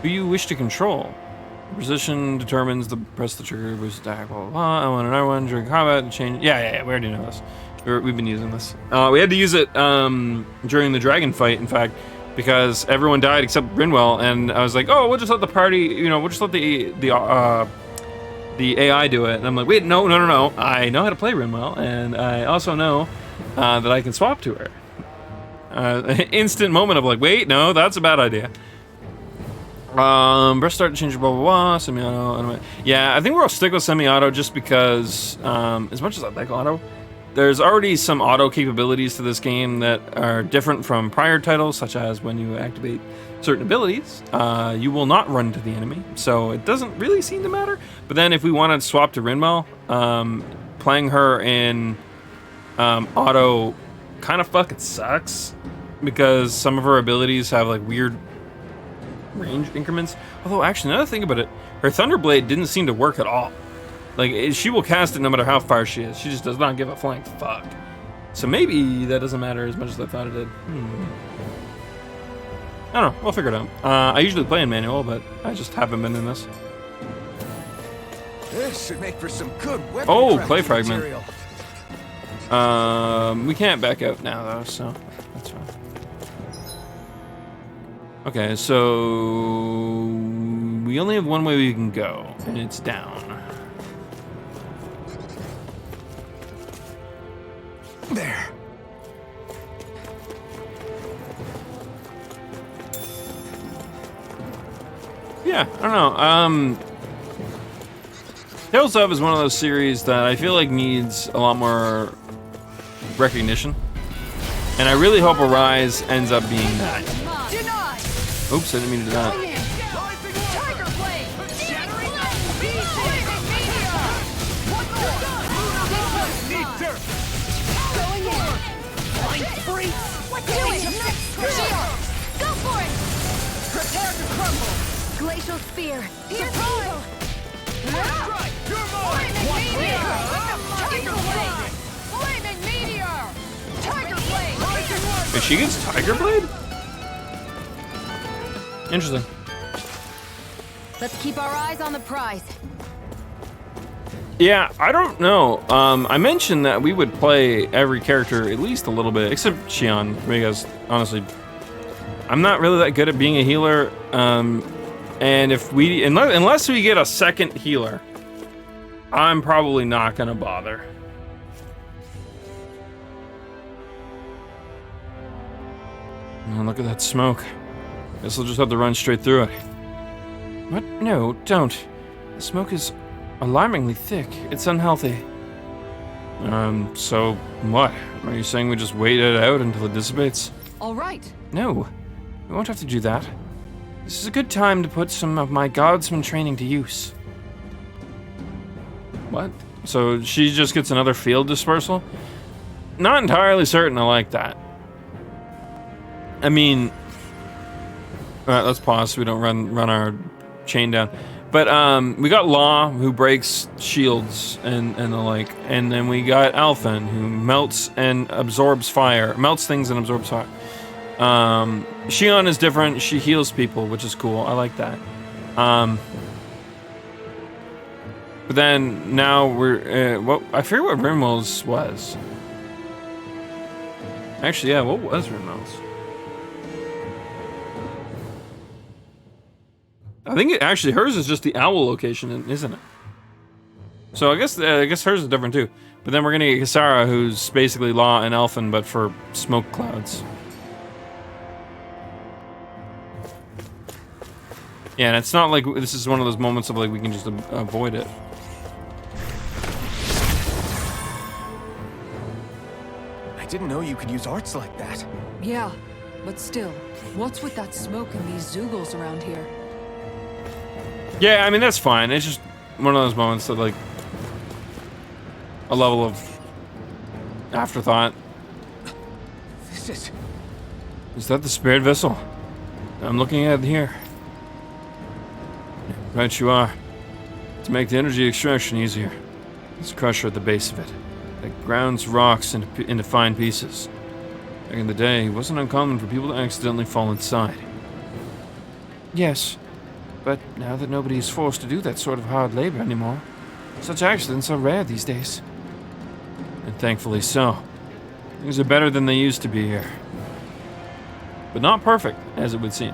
who you wish to control. Position determines press the trigger, boost attack, blah, blah, blah. I want another one during combat to change. Yeah, we already know this. We've been using this. We had to use it during the dragon fight, in fact, because everyone died except Brinwell, and I was like, oh, we'll just let the party, we'll just let the AI do it. And I'm like, wait, no. I know how to play Brinwell, and I also know that I can swap to her. Instant moment of like, wait, no, that's a bad idea. Press start to change blah blah blah. Semi-auto. Anyway. Yeah, I think we'll stick with semi-auto just because, as much as I like auto, there's already some auto capabilities to this game that are different from prior titles, such as when you activate certain abilities, you will not run to the enemy, so it doesn't really seem to matter. But then if we want to swap to Rinwell, playing her in auto kind of fucking sucks because some of her abilities have like weird range increments. Although actually, now that I think about it, her Thunderblade didn't seem to work at all. Like, she will cast it no matter how far she is. She just does not give a flying fuck. So maybe that doesn't matter as much as I thought it did. I don't know. We'll figure it out. I usually play in manual, but I just haven't been in this. This should make for some good weapon. Oh, clay fragment. We can't back out now, though, so that's fine. Okay, so we only have one way we can go, and it's down. There. Yeah, I don't know. Tales of is one of those series that I feel like needs a lot more recognition. And I really hope Arise ends up being that. Oops, I didn't mean to do that. Go for it! Prepare to crumble! Glacial Spear! Here's evil! Strike! You're mine! Flaming Meteor! Flaming Meteor! Tiger Blade! Wait, she gets Tiger Blade? Interesting. Let's keep our eyes on the prize. Yeah, I don't know. I mentioned that we would play every character at least a little bit, except Xion, because honestly, I'm not really that good at being a healer. And if we, unless we get a second healer, I'm probably not gonna bother. Oh, look at that smoke. Guess we'll just have to run straight through it. What? No, don't. The smoke is alarmingly thick. It's unhealthy. So what? Are you saying we just wait it out until it dissipates? All right. No, we won't have to do that. This is a good time to put some of my guardsman training to use. What? So she just gets another field dispersal? Not entirely certain I like that. I mean... Alright, let's pause so we don't run our chain down. But we got Law, who breaks shields and the like, and then we got Alphen, who melts and absorbs fire. Melts things and absorbs fire. Shion is different. She heals people, which is cool. I like that. But then now we're I forget what Rimwell's was. Actually, yeah, what was Rimwell's? I think actually hers is just the owl location, isn't it? So I guess hers is different too. But then we're gonna get Kisara, who's basically Law and Alphen, but for smoke clouds. Yeah, and it's not like this is one of those moments of like we can just avoid it. I didn't know you could use arts like that. Yeah, but still, what's with that smoke and these Zoogles around here? Yeah, I mean, that's fine. It's just one of those moments that, like, a level of afterthought. This is... Is that the spirit vessel? I'm looking at it here. Right you are. To make the energy extraction easier, there's a crusher at the base of it that grounds rocks into fine pieces. Back in the day, it wasn't uncommon for people to accidentally fall inside. Yes. But now that nobody is forced to do that sort of hard labor anymore, such accidents are rare these days. And thankfully so. Things are better than they used to be here. But not perfect, as it would seem.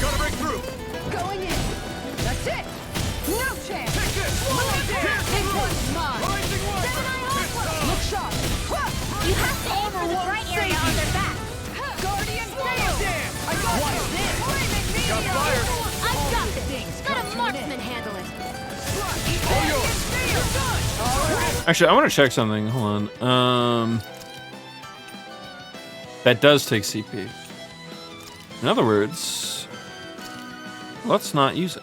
Gotta break through! Going in. That's it. No chance. Take this! One more Here! dare. Big one's mine. Rising Wall! Look sharp. You have to aim for the right area on their back. Guardian Field! I got you! Flaming meteor. Got fire! I've got this. Let a marksman handle it. All yours! Actually, I want to check something. Hold on. That does take CP. In other words, let's not use it.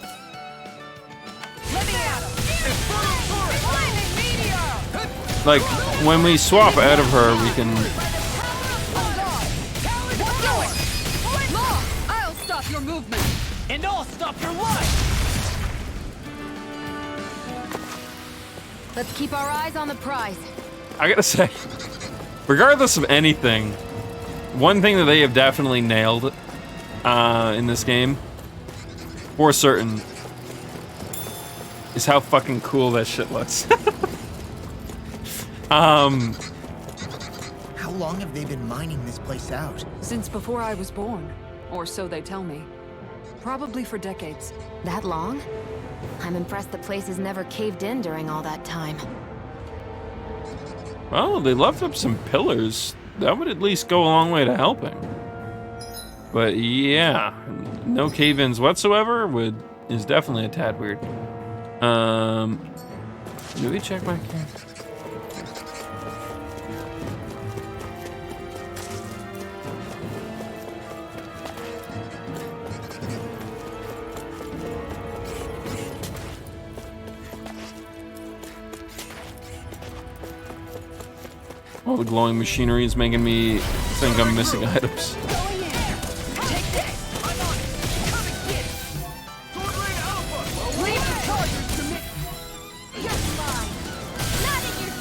Like, when we swap out of her, we can... I'll stop your movement! And I'll stop your life! Let's keep our eyes on the prize. I gotta say, regardless of anything, one thing that they have definitely nailed in this game, for certain, is how fucking cool that shit looks. How long have they been mining this place out? Since before I was born. Or so they tell me. Probably for decades. That long? I'm impressed the place has never caved in during all that time. Well, they left up some pillars. That would at least go a long way to helping. But yeah, no cave-ins whatsoever is definitely a tad weird. Do we check back here? All the glowing machinery is making me think I'm missing items.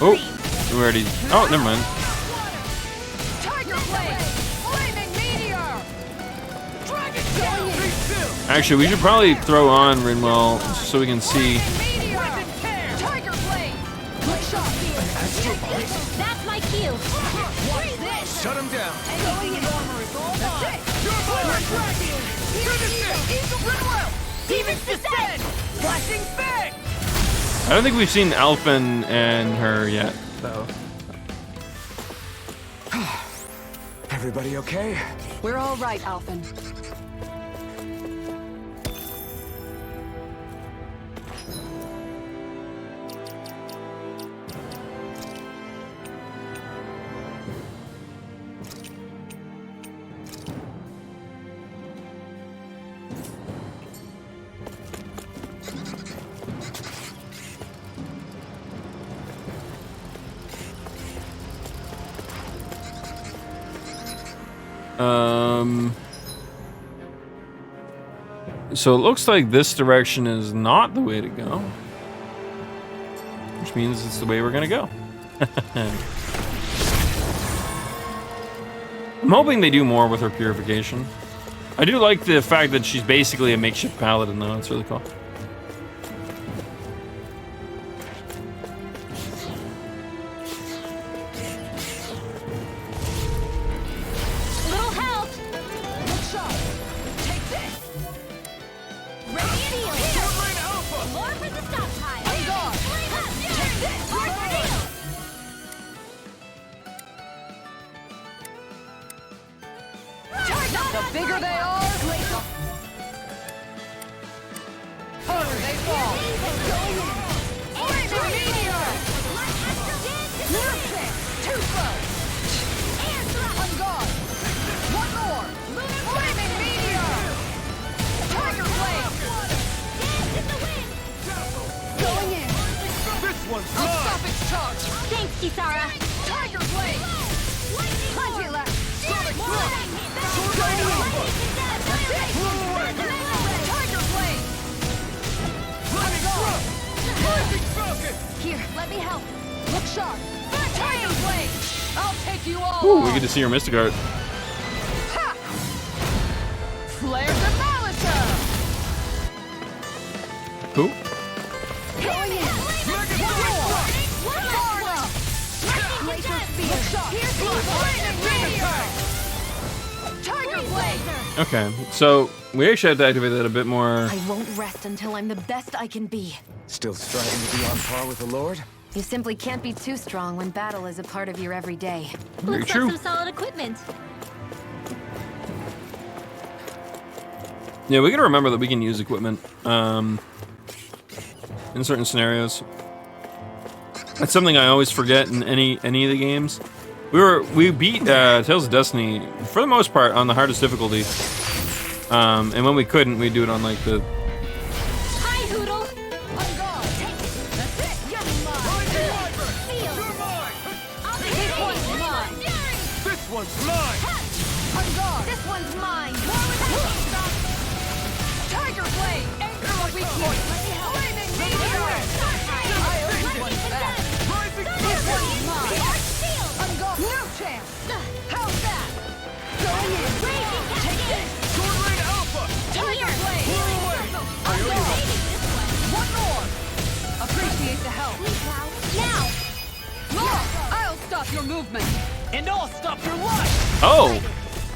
Oh, we already. Oh, never mind. Actually, we should probably throw on Rinwell so we can see. That's my cue. Shut him down! Demons descend! Flashing bang! I don't think we've seen Alphen and her yet, though. Everybody okay? We're all right, Alphen. So it looks like this direction is not the way to go. Which means it's the way we're gonna go. I'm hoping they do more with her purification. I do like the fact that she's basically a makeshift paladin, though. It's really cool. Little help! Look sharp! Take this! Radiant heal! More for the stockpile! On guard! Take this! More steel! The bigger they are, harder they fall. Flaming meteor! Too slow. On guard. One more. Flaming meteor. Tiger blade. Going in. This one's I'll mine! stop its charge. Thanks, Kisara! Tiger blade. Plenty left. Sonic Going Thrust! in. Tiger blade. Lightning Thrust! Rising Falcon! Here, let me help. Look sharp. Tiger blade. I'll take you all Ooh, on. we get to see her Mystic Art. Ha! Flare Demolisher. Who? Going in. One more. Far enough. Glacier spear. Flaming meteor. Tiger blade. Okay, so we actually have to activate that a bit more. I won't rest until I'm the best I can be. Still striving to be on par with the Lord? You simply can't be too strong when battle is a part of your everyday. Very Looks true. like some solid equipment. Yeah, we gotta remember that we can use equipment in certain scenarios. That's something I always forget in any of the games. We beat Tales of Destiny for the most part on the hardest difficulty, and when we couldn't, we'd do it on like the. Hi, Hoodle! On guard. That's it. You're mine. Feel! You're mine! I'll be This one's mine. This one's mine! On guard. This one's mine! Tiger blade. Anchor the weak point. Flaming meteor. I owe this one back. Rising This Falcon! one's mine. On guard. No chance. How's that? Going in. Take this. Sword Rain Alpha! Tiger blade. Clear away! On guard. One more. Appreciate the help. Now! Look, I'll stop your movement. And I'll stop your life! Oh,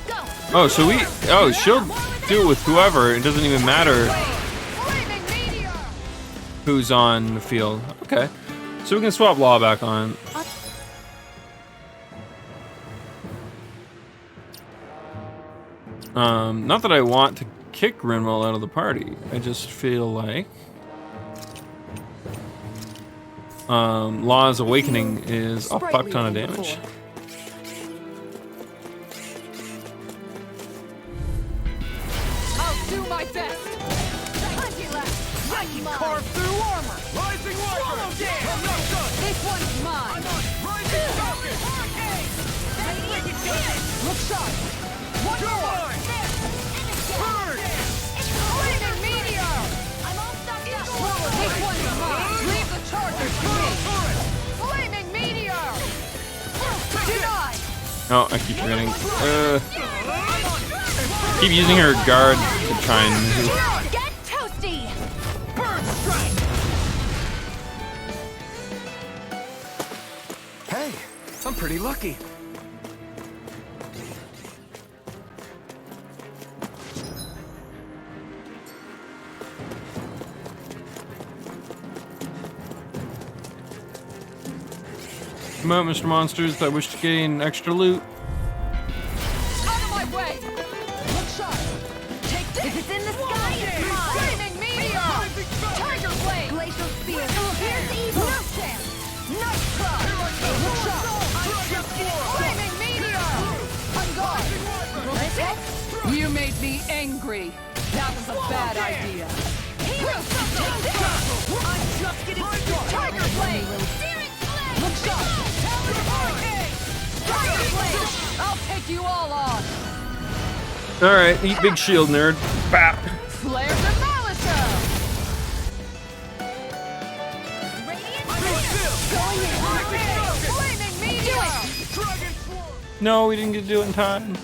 Go! oh, so we. Oh, she'll do it with whoever. It doesn't even matter Flaming meteor. who's on the field. Okay, so we can swap Law back on. Not that I want to kick Grinwell out of the party. I just feel like Law's Awakening is a fuck ton of damage. I'll do my best. Plenty left. I can carve through armor. Rising Wyvern! I'm not done! This one's mine. Rising Falcon! Look sharp. One You're more. mine! Burn! Flaming meteor. I'm all stocked up! This one's mine. Leave the chargers to me. Flaming meteor. Denied. Oh, I keep forgetting. Keep using her guard to try and. Get toasty! Burn strike! Hey, I'm pretty lucky. Come out, Mr. Monsters. I wish to gain extra loot. Out of my way. Look sharp. Take this. If it's in the sky, it's mine! Flaming meteor. Tiger blade. Glacial spear! Here's evil. No chance. Nice try. Look sharp. Flaming meteor. On guard. You made me angry. That was a bad idea. I'm just getting started. Tiger blade. Look sharp. Tiger blade. I'll take you all on. Alright, eat big shield, nerd. Bap. Flare Demolisher! Flaming Meteor! No, we didn't get to do it in time.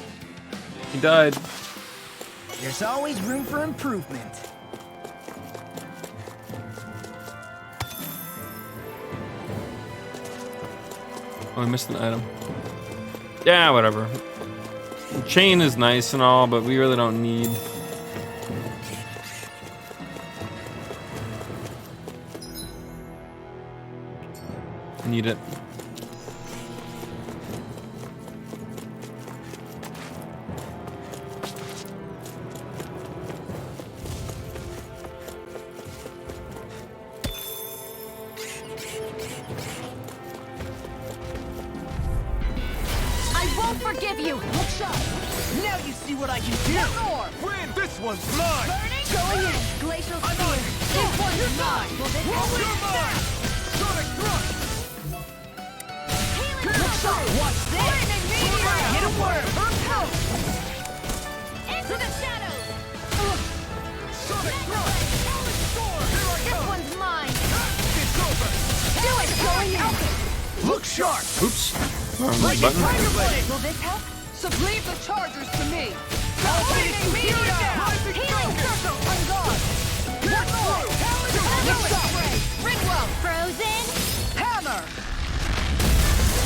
He died. There's always room for improvement. Oh, I missed an item. Yeah, whatever. The chain is nice and all, but we really don't need. Need it. I won't forgive you! Look sharp! Now you see what I can do! More! Win! This one's mine! Burning! Going in! Glacial I'm Spear! on it! This one's mine! Will this help? You're mine! Sonic Thrust! Look sharp! Watch this! Flaming Meteor! Hit a worm! Into the shadows! Sonic Thrust! Sword! Here I This come! one's mine! It's over! Do it! Going in! Look sharp! Oops. Wrong button. Tiger Blade! Will this help? So leave the chargers to me! Flaming Meteor! Rising Healing Focus! Circle! On guard! One more! Ringwell! Frozen! Hammer!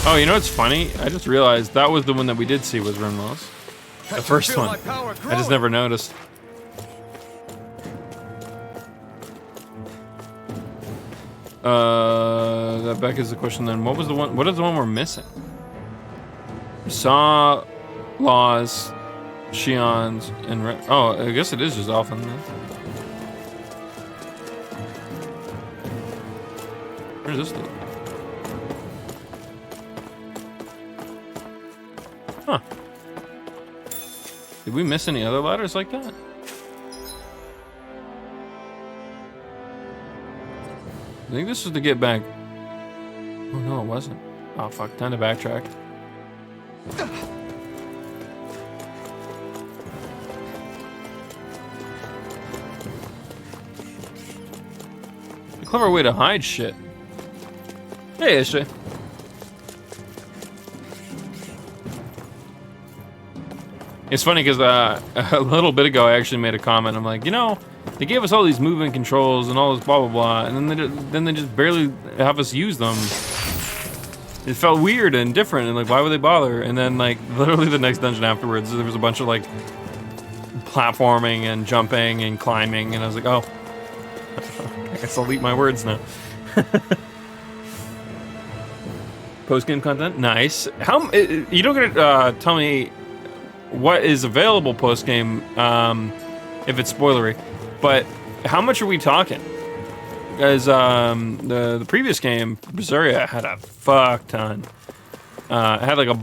Oh, you know what's funny? I just realized that was the one that we did see was Rimwell's. The first one. I just never noticed. That back is the question then. What was the one? What is the one we're missing? Saw, Laws, Shion's, and oh, I guess it is just Alphen then. Where's this dude? Huh. Did we miss any other ladders like that? I think this was to get back. Oh no, it wasn't. Oh fuck, time to backtrack. A clever way to hide shit. Hey, SJ. It's funny because a little bit ago I actually made a comment. I'm like, you know, they gave us all these movement controls and all this blah blah blah, and then they just barely have us use them. It felt weird and different, and like, why would they bother? And then like literally the next dungeon afterwards, there was a bunch of like platforming and jumping and climbing, and I was like, oh, I guess I'll eat my words now. Post game content, nice. How you don't get to tell me what is available post game if it's spoilery, but how much are we talking? Because the previous game, Berseria, had a fuck ton. It had like a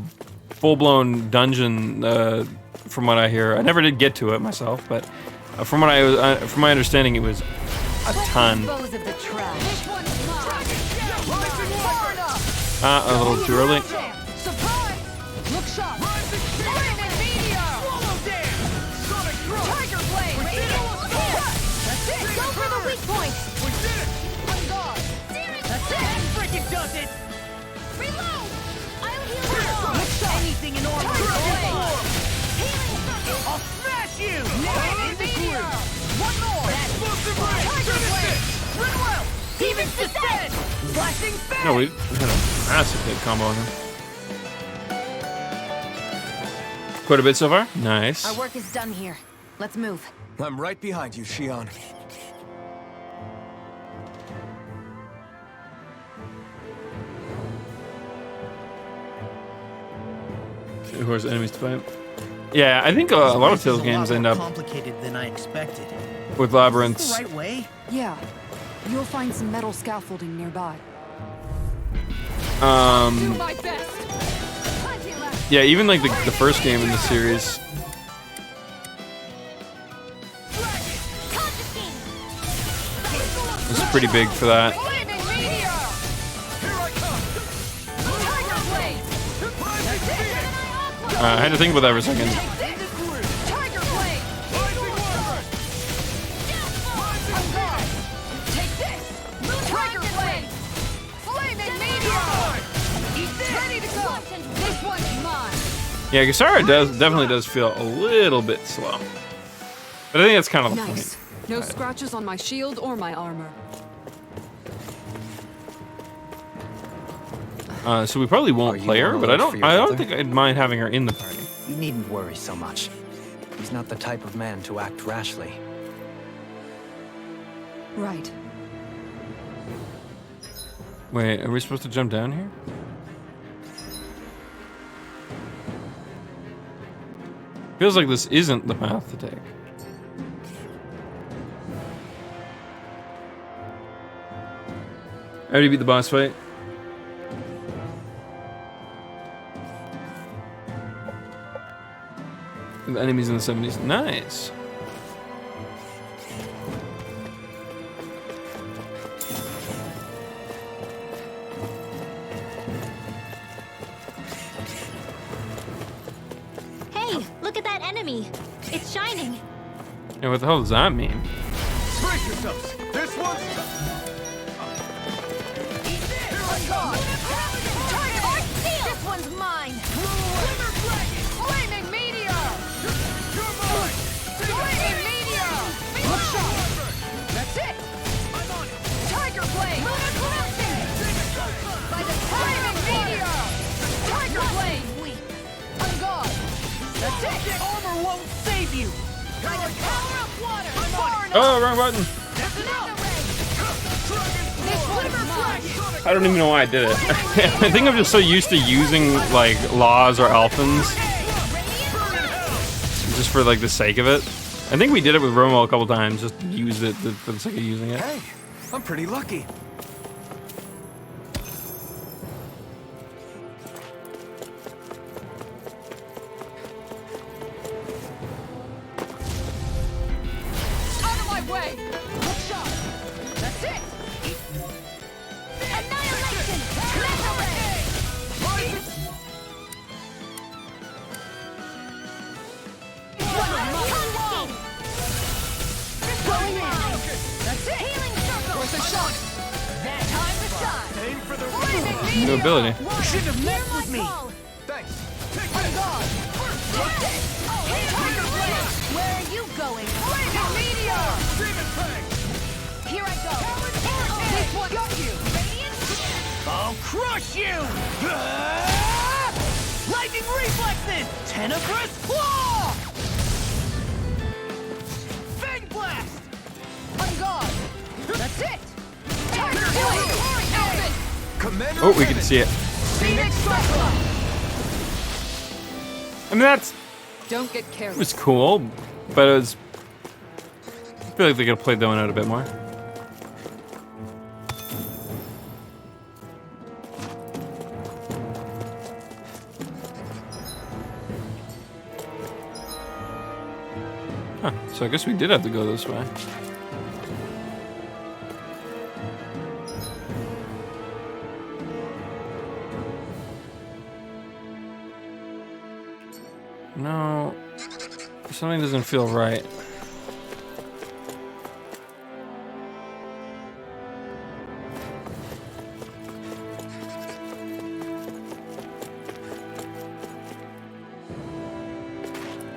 full-blown dungeon, from what I hear. I never did get to it myself, but from my understanding, it was a ton. Dispose of the trash. A little too early. Surprise! Look sharp! Flaming Meteor! Swallow dance! Sonic Thrust! Tiger Blade! That's it! Go for the weak point. We did it! On guard. That's it! Freaking does it! Reload. I'll heal you all. Look sharp! Anything in order! Dragon Form! Healing circle. I'll smash you! Flaming Meteor! One more! Explosive Ray! Tiger Blade! Ringwell! Demon descent. Flashing Fang! No, we had a massive hit combo on him. Quite a bit so far. Nice. Our work is done here. Let's move. I'm right behind you, Shion. Of course, enemies to fight. Yeah, I think a lot of Tales games end up complicated than I expected. with Is labyrinths. this the right way? Yeah. You'll find some metal scaffolding nearby. Do my best! Yeah, even like the first game in the series. Was pretty big for that. Flaming Meteor! Here I come! Tiger Blade! I had to think about that for a second. Tiger Yeah, Gisara definitely does feel a little bit slow. But I think that's kind of the Nice. point. No scratches on my shield or my armor. So we probably won't play her, but I don't brother? think I'd mind having her in the party. You needn't worry so much. He's not the type of man to act rashly. Right. Wait, are we supposed to jump down here? Feels like this isn't the path to take. I already beat the boss fight. The enemies in the 70s. Nice. Hey, look at that enemy. It's shining. Yeah, what the hell does that mean? Brace yourselves. This one's... This one's mine. Flaming meteor! You're mine! Flaming meteor! Look sharp! That's it! I'm on it! Tiger blade! By the flaming meteor! Tiger blade! On guard! That's it! Armor won't save you! By the power of water! Oh, wrong button. That's enough! This one's mine! I don't even know why I did it. I think I'm just so used to using like laws or elfins just for like the sake of it. I think we did it with Romo a couple times, just used it for the sake of using it. Hey, I'm pretty lucky. Out of my way! Look sharp! That's it! Annihilation! That's it! Healing circle! Worth a shot! That time to shine! Aim for the New ability. You shouldn't have messed with me! Thanks! Take on guard! Take this! Tiger blade! Where are you going? Flaming meteor! Demon tank! Here I go. This one got you! I'll crush you! Lightning reflexes! Tenebrous claw! Fang blast! On guard! That's it! Tiger blade! Commander Oh, we can see it. Phoenix Cyclone! I mean, that's Don't get it careless. was cool, but it was. I feel like they could have played that one out a bit more. Huh, so I guess we did have to go this way. No, something doesn't feel right.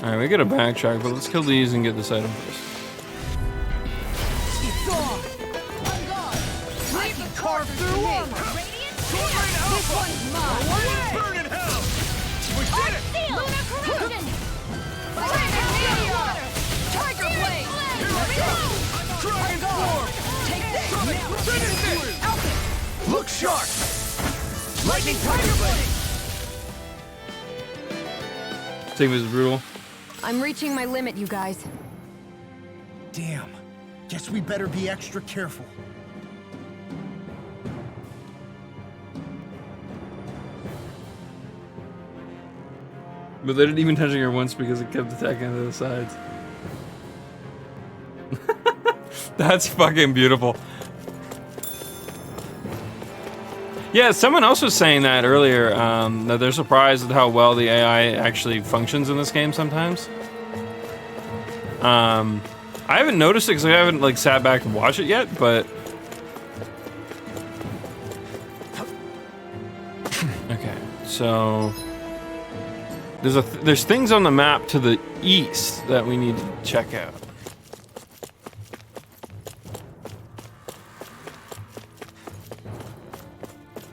Alright, we gotta backtrack, but let's kill these and get this item first. It's on! On guard! I can carve through armor! This one's mine! Burn in hell! We did it! Lunar corruption! Flaming meteor! Tiger blade! Dragon form! Take this! Finish this! Alpha! Look sharp! Lightning tiger blade! Save is brutal. I'm reaching my limit, you guys. Damn. Guess we better be extra careful. But they didn't even touching her once because it kept attacking to the sides. That's fucking beautiful. Yeah, someone else was saying that earlier, that they're surprised at how well the AI actually functions in this game sometimes. I haven't noticed it because I haven't like sat back and watched it yet, but... Okay, so... There's things on the map to the east that we need to check out.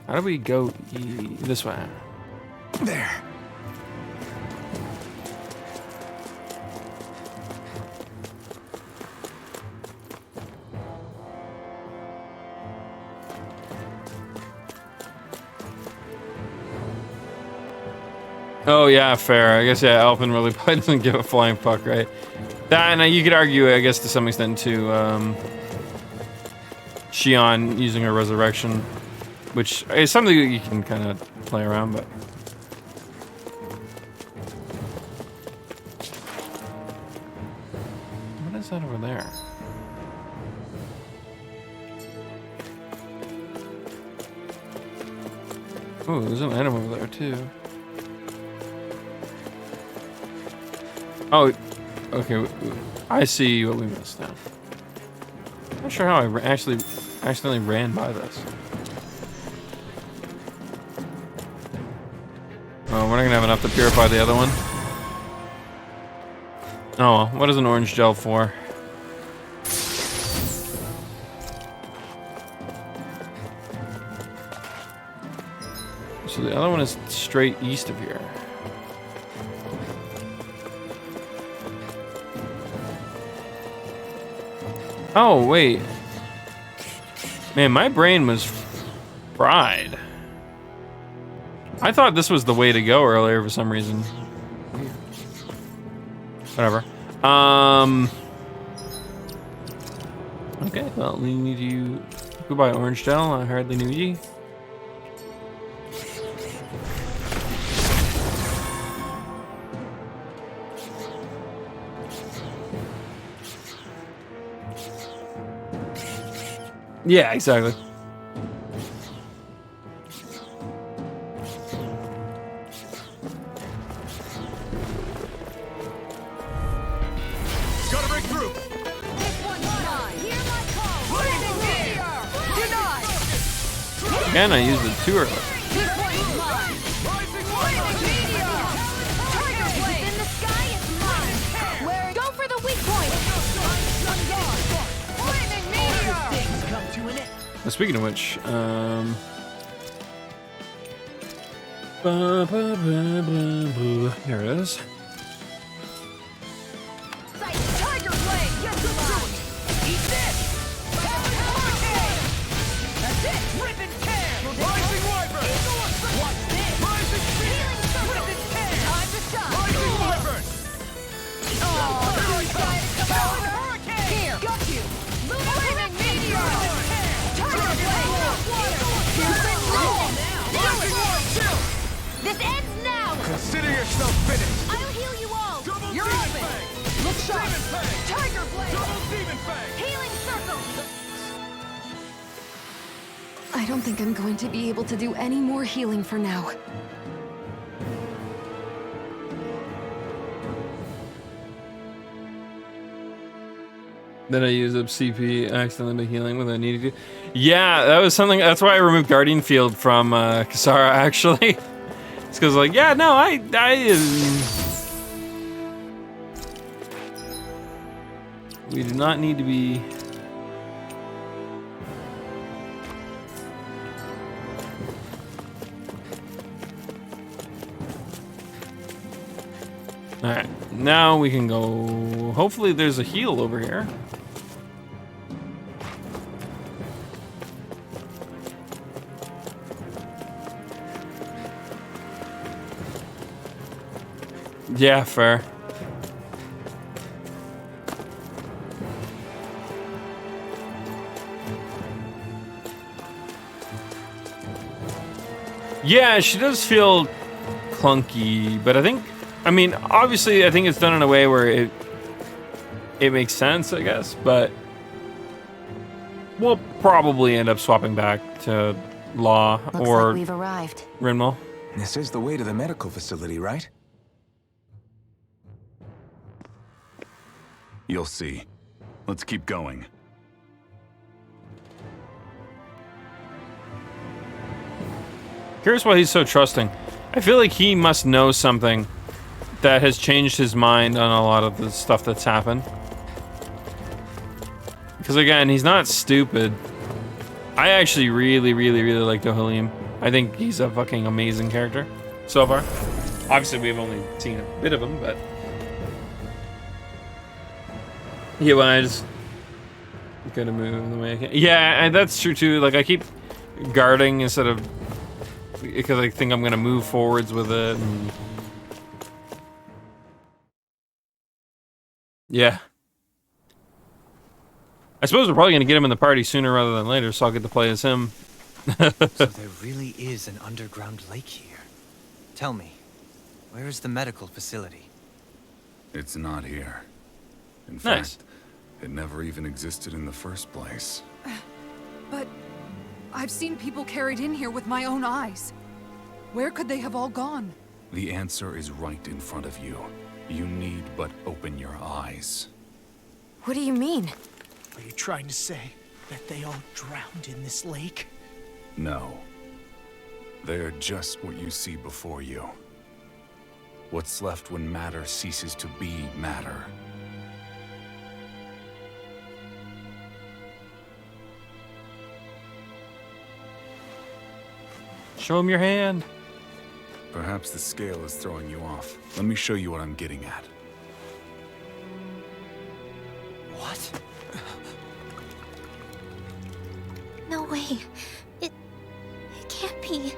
How do we go this way? There. Oh yeah, fair. I guess yeah, Alpin really probably doesn't give a flying fuck, right? That, and you could argue, I guess, to some extent too, Shion using her resurrection, which is something that you can kind of play around, but. What is that over there? Oh, there's an item over there too. Oh, okay. I see what we missed now. I'm not sure how I actually accidentally ran by this. Oh, we're not gonna have enough to purify the other one. Oh, what is an orange gel for? So the other one is straight east of here. Oh, wait. Man, my brain was fried. I thought this was the way to go earlier for some reason. Whatever. Okay, well, we need you. Goodbye, orange gel. I hardly knew ye. Yeah, exactly. Gotta break through. Again, I used it too early. Go for the weak point. Now, speaking of which, here it is. Tiger blade. Eat this. That's it. Rip and tear. Rising Wyvern. Watch this. Rising Spear. Rip and tear. Time to shine. Rising Wyvern. Hurricane. Here. Got you. Flaming meteor. Tiger blade. Piercing roll. Rising Warp Chill. This ends now. Consider yourself finished. I'll heal you all. Double You're Demon open. Fang. Look sharp. Demon Fang. Tiger blade. Double Demon Fang. Healing circle. I don't think I'm going to be able to do any more healing for now. Then I used up CP accidentally by healing when I needed to. Yeah, that was something. That's why I removed Guardian Field from Kasara, actually. It's because, like, yeah, no, we do not need to be. Alright, now we can go. Hopefully, there's a heal over here. Yeah, fair. Yeah, she does feel clunky, but I mean, obviously, I think it's done in a way where it makes sense, I guess, but we'll probably end up swapping back to Law Looks or like we've arrived. Rinmel. This is the way to the medical facility, right? You'll see. Let's keep going. Curious why he's so trusting. I feel like he must know something that has changed his mind on a lot of the stuff that's happened. Because again, he's not stupid. I actually really like Dohalim. I think he's a fucking amazing character so far. Obviously, we've only seen a bit of him, but yeah, when I just gotta move the way I can. Yeah, and that's true too. Like I keep guarding instead of because I think I'm gonna move forwards with it. And yeah. I suppose we're probably gonna get him in the party sooner rather than later, so I'll get to play as him. So there really is an underground lake here. Tell me, where is the medical facility? It's not here. In Nice. fact, it never even existed in the first place. But I've seen people carried in here with my own eyes. Where could they have all gone? The answer is right in front of you. You need but open your eyes. What do you mean? Are you trying to say that they all drowned in this lake? No. They are just what you see before you. What's left when matter ceases to be matter. Show him your hand. Perhaps the scale is throwing you off. Let me show you what I'm getting at. What? No way. It can't be.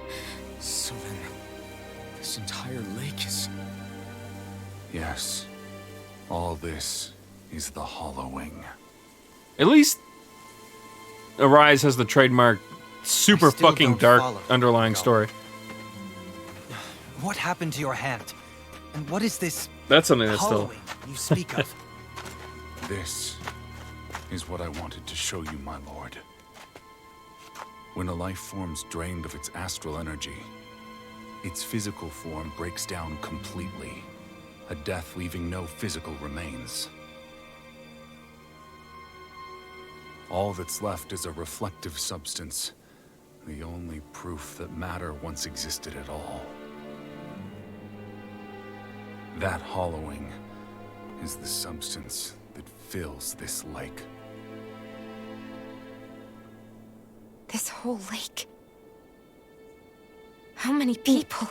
So then, this entire lake is... Yes. All this is the hollowing. At least Arise has the trademark super still fucking don't dark follow. underlying story. What happened to your hand? And what is this That's something that's still... hollowing you speak of? This is what I wanted to show you, my lord. When a life form's drained of its astral energy, its physical form breaks down completely, a death leaving no physical remains. All that's left is a reflective substance, the only proof that matter once existed at all. That hollowing is the substance that fills this lake. This whole lake. How many people?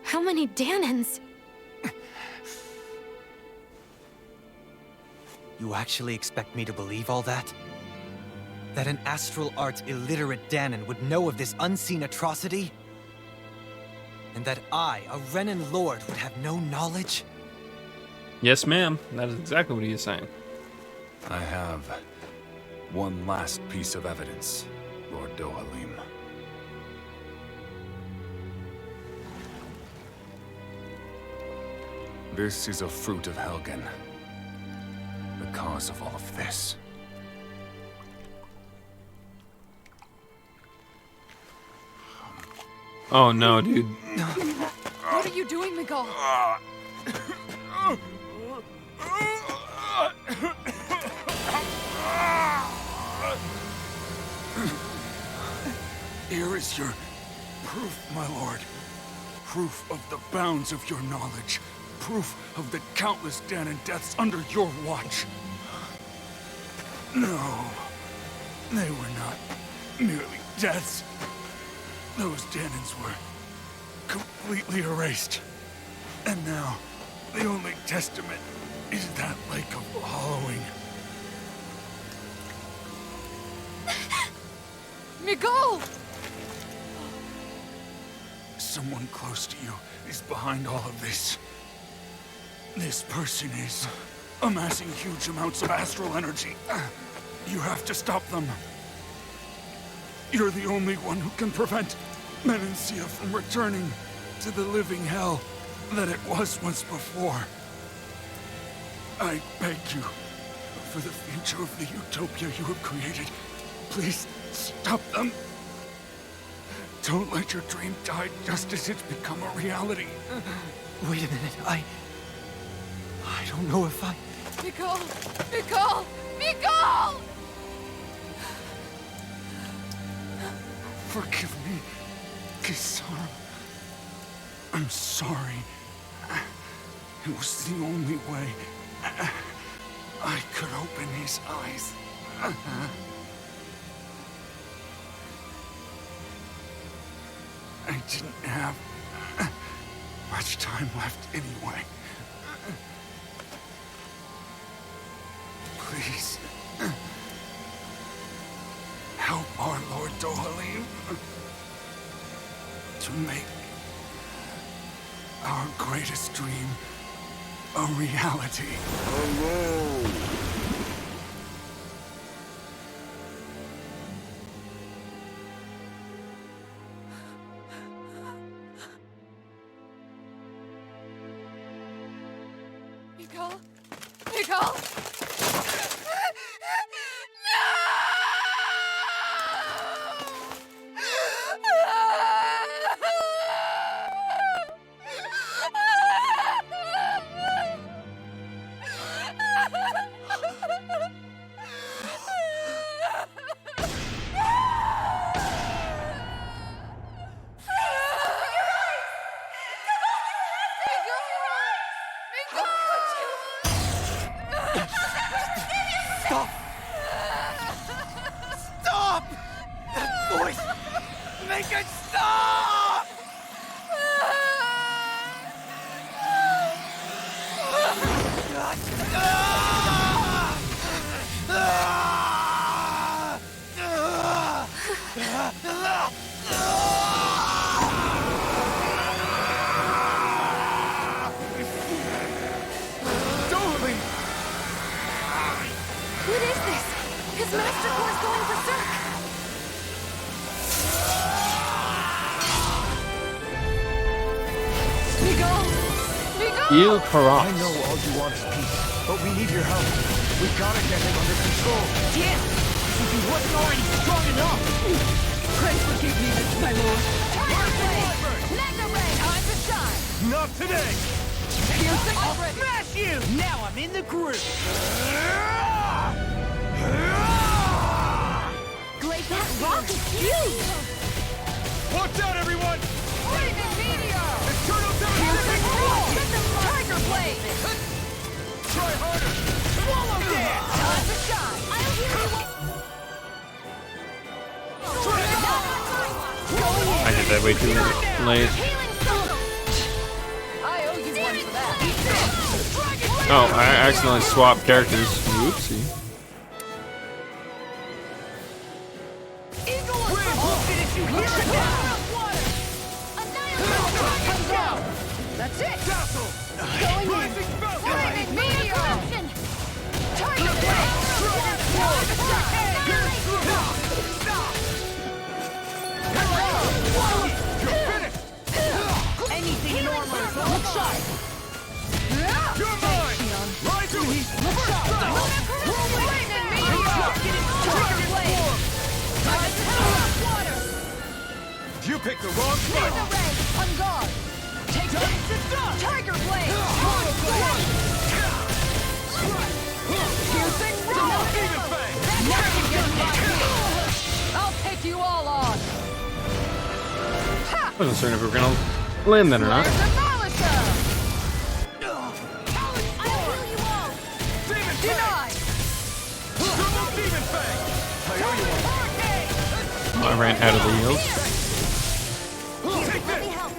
How many Danans? You actually expect me to believe all that? That an astral arts illiterate Danon would know of this unseen atrocity? And that I, a Renan lord, would have no knowledge? Yes, ma'am. That is exactly what he is saying. I have one last piece of evidence, Lord Dohalim. This is a Fruit of Helgen, the cause of all of this. Oh no, dude. What are you doing, Miguel? Here is your proof, my lord. Proof of the bounds of your knowledge. Proof of the countless Danon deaths under your watch. No, they were not merely deaths. Those Danons were completely erased. And now, the only testament is that lake of hollowing. Miguel! Someone close to you is behind all of this. This person is amassing huge amounts of astral energy. You have to stop them. You're the only one who can prevent Menancia from returning to the living hell that it was once before. I beg you, for the future of the utopia you have created, please stop them. Don't let your dream die just as it's become a reality. Wait a minute, I don't know if I... Miguel! Miguel! Miguel! Forgive me, Kisara. I'm sorry. It was the only way I could open his eyes. I didn't have much time left anyway. Please, help our Lord Dohalim to make our greatest dream a reality. Miguel? Miguel? Stop! Stop! That voice! Make it stop! What is this? His master core is going berserk! Miguel! Miguel! Il Karas. I know all you want is peace, but we need your help. We gotta get him under control. Damn! If he wasn't already strong enough! Pray forgive me, my lord. Mega Ray! Time to shine! Not today! I'll smash you! Now I'm in the groove! That rock is huge! Watch out, everyone! Flaming meteor! Eternal Piercing devastation! roar! Tiger blade! Try harder! Swallow dance! Time to shine! I'll heal you! I did that way too late. Healing soul! I owe you one for that. Eat this! Dragon Oh, I accidentally swapped characters. Whoopsie. Eagle of I'll finish you here and now! Water! Annihilate! Down! That's it! Going in! Flaming meteor! Tiger blade! Anything normal! Look sharp! You're mine! Rise to heat! Look sharp! Flaming meteor! Tiger blade! Water! You picked the wrong Mega spot! ray! On guard! Take this! Tiger blade! Piercing roar! Demon Fang! Nothing gets by me! I'll take you all on. I wasn't certain if we were gonna land that or not. Demolisher! I'll heal you all! Demon Fang! Denied! Double Demon Fang! I owe you one. Oh, I ran out of the heals. Take Let me this! help!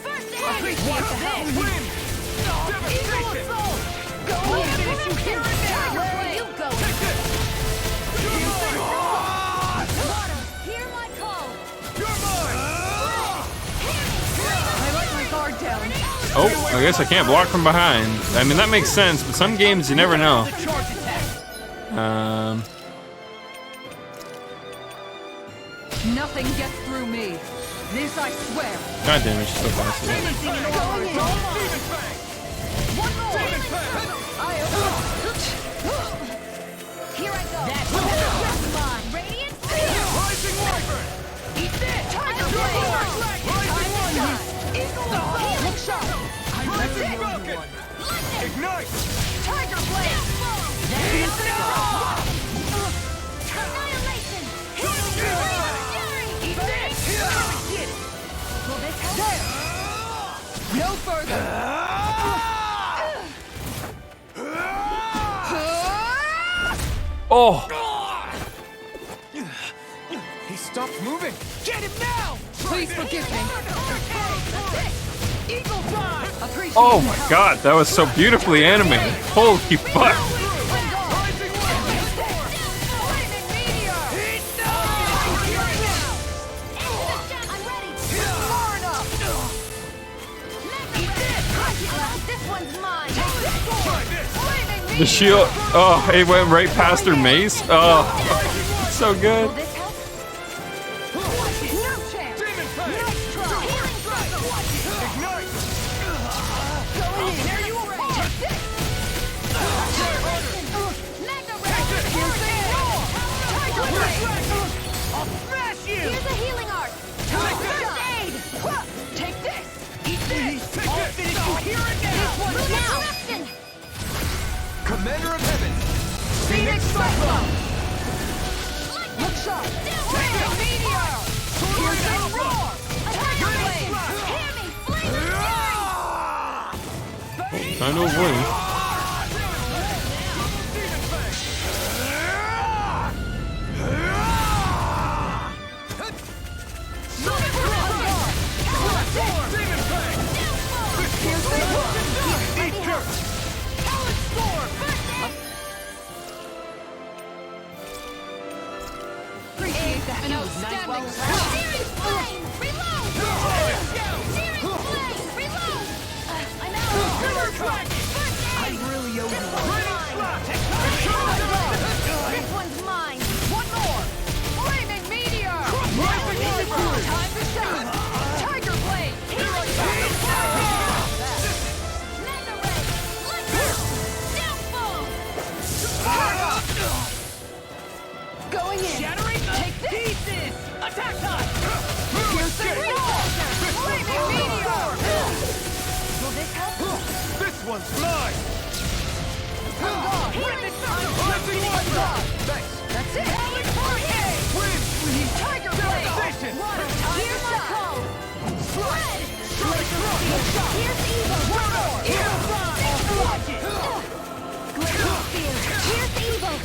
First aid! What's this? Win! Eagle of soul! Go in! Finish you here and now! You go! Take this! You're mine! Water! Hear my call! You're mine! I let my guard down. Oh, I guess I can't block from behind. I mean, that makes sense, but some games you never know. Charge attack! Nothing gets through me. This I swear. God damn it, she's so fast. Anything in order! Demon Fang! One more! Demon Fang! Here I go! That's mine! Radiant Steel! Rising Wyvern! Eat this! Tiger blade! Time to shine! Eagle of soul! Look sharp! Rising Rocket! Ignite! Tiger blade! Piercing roar! Annihilation! Fury! Eat this! We did it! Will this help? No further. Oh! He stopped moving! Get him now! Please forgive me. Eagle Drive! Appreciate Oh the my help. god, that was so beautifully animated. Holy fuck! The shield, oh, it went right past her mace. Oh, so good. I'll smash you! Here's a healing art. First aid. Take this! Eat this! I'll finish you here and now! Move now. Commander of Heaven! Phoenix Cyclone! Look sharp! Take meteor! Here's a roar! Trying to avoid. Appreciate that. An outstanding Searing flame. Reload. Searing flame. Reload. I'm out. I really owe you one. This one's mine. One more! Flaming meteor! Time to shine! Tiger blade! Mega ray. Let's go. Downfall. Going in! Shattering Take this! pieces! Attack time! Piercing roar! Flaming meteor! Will this help? This one's mine! Healing Thanks! That's it! Win! Tiger blade! Position! Here's my call. Spread. Here's evil. One more! Watch it! Glacial spear. Here's evil.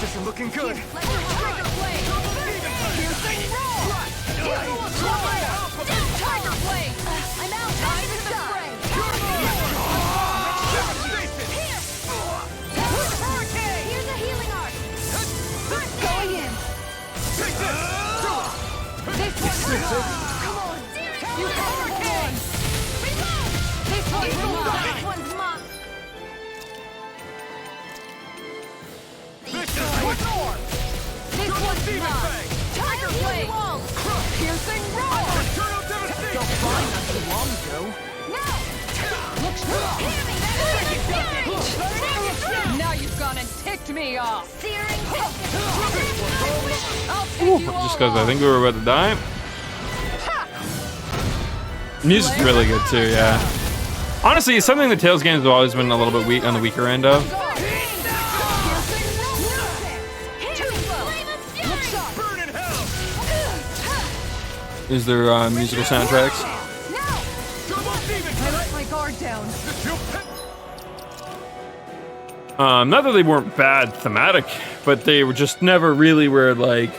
This is looking good! Tiger blade! Piercing roar! Tiger blade! I'm out. Time to spray! Here's a healing art. Going in! Take this! This one's Come on. You cover one! This one's mine! This one's mine. One more! This one's mine! Tiger blade! Piercing roar! Felt fine not too long ago. Look strong! Now you've gone and ticked me off! Searing I'll take you all Just because I on. think we were about to die. Music's really good too, yeah. Honestly, it's something the Tales games have always been a little bit weak on the weaker end of. Burn in hell! Is there musical soundtracks? I let my guard down. Not that they weren't bad thematic, but they were just never really were like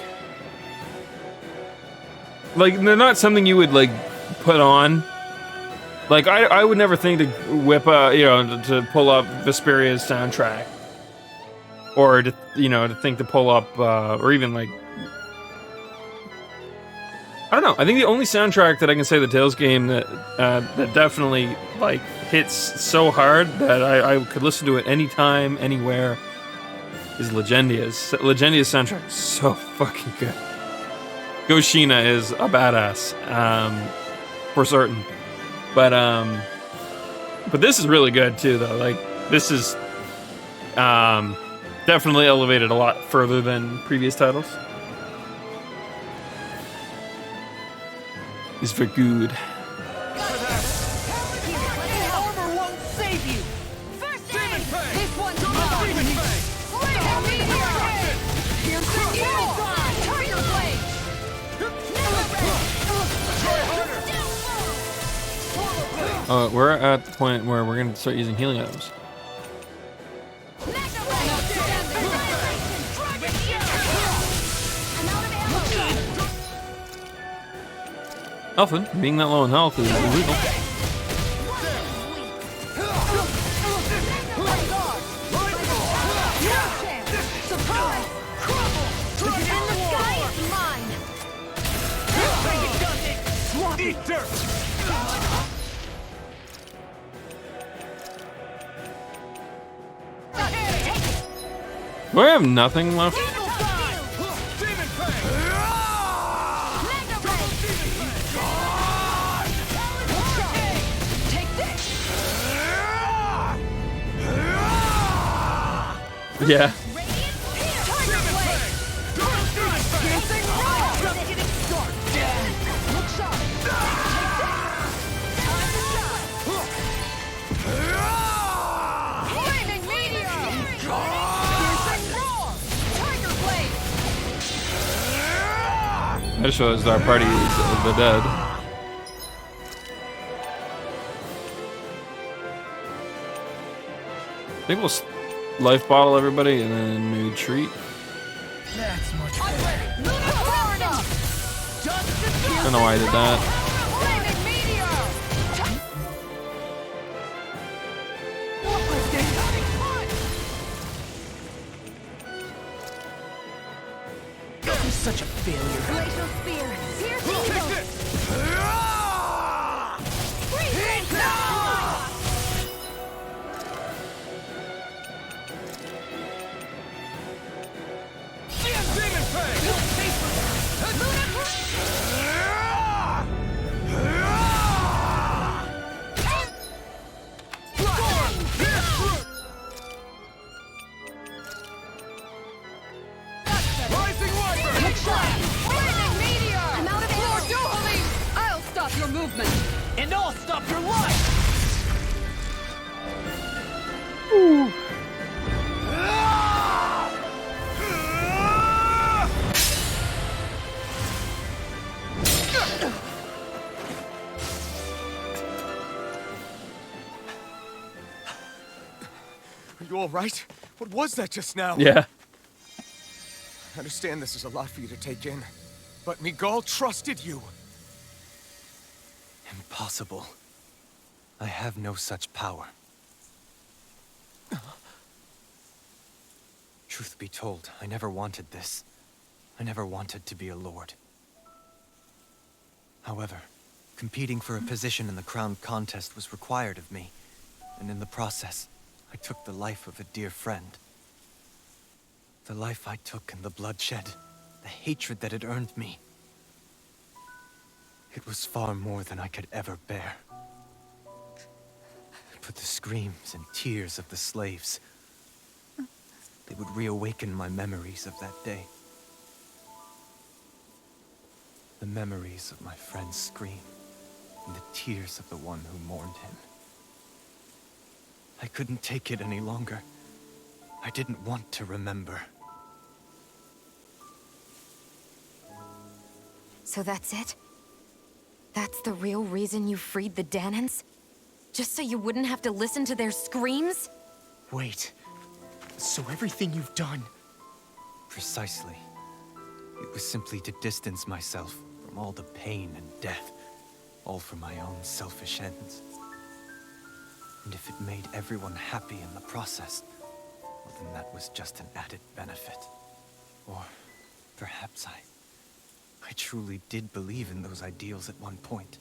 they're not something you would like put on. Like I would never think to whip to pull up Vesperia's soundtrack, or to think to pull up or even like I don't know. I think the only soundtrack that I can say the Tales game that definitely like hits so hard that I could listen to it anytime, anywhere is Legendia's. Legendia's soundtrack is so fucking good. Goshina is a badass, for certain. But this is really good too, though. Like this is definitely elevated a lot further than previous titles. Is for good. Armor won't save you! First aid. This one's mine! Flaming meteor! Piercing roar! Tiger blade! We're at the point where we're gonna start using healing items. Alpha, being that low on health is illegal. Eat dirt! Do I have nothing left? Yeah. That shows our party is the dead. I think we'll life bottle everybody and then retreat. That's much better. I don't know why I did that. I'm such a failure. Glacial spear. Pierce needles. Freeze now! And I'll stop your life! Are you all right? What was that just now? Yeah. I understand this is a lot for you to take in, but Miguel trusted you. Impossible. I have no such power. Truth be told, I never wanted this. I never wanted to be a lord. However, competing for a position in the crown contest was required of me, and in the process, I took the life of a dear friend. The life I took and the bloodshed, the hatred that it earned me. It was far more than I could ever bear. But the screams and tears of the slaves, they would reawaken my memories of that day. The memories of my friend's scream, and the tears of the one who mourned him. I couldn't take it any longer. I didn't want to remember. So that's it? That's the real reason you freed the Danans? Just so you wouldn't have to listen to their screams? Wait. So everything you've done... Precisely. It was simply to distance myself from all the pain and death, all for my own selfish ends. And if it made everyone happy in the process, well then that was just an added benefit. Or perhaps I truly did believe in those ideals at one point.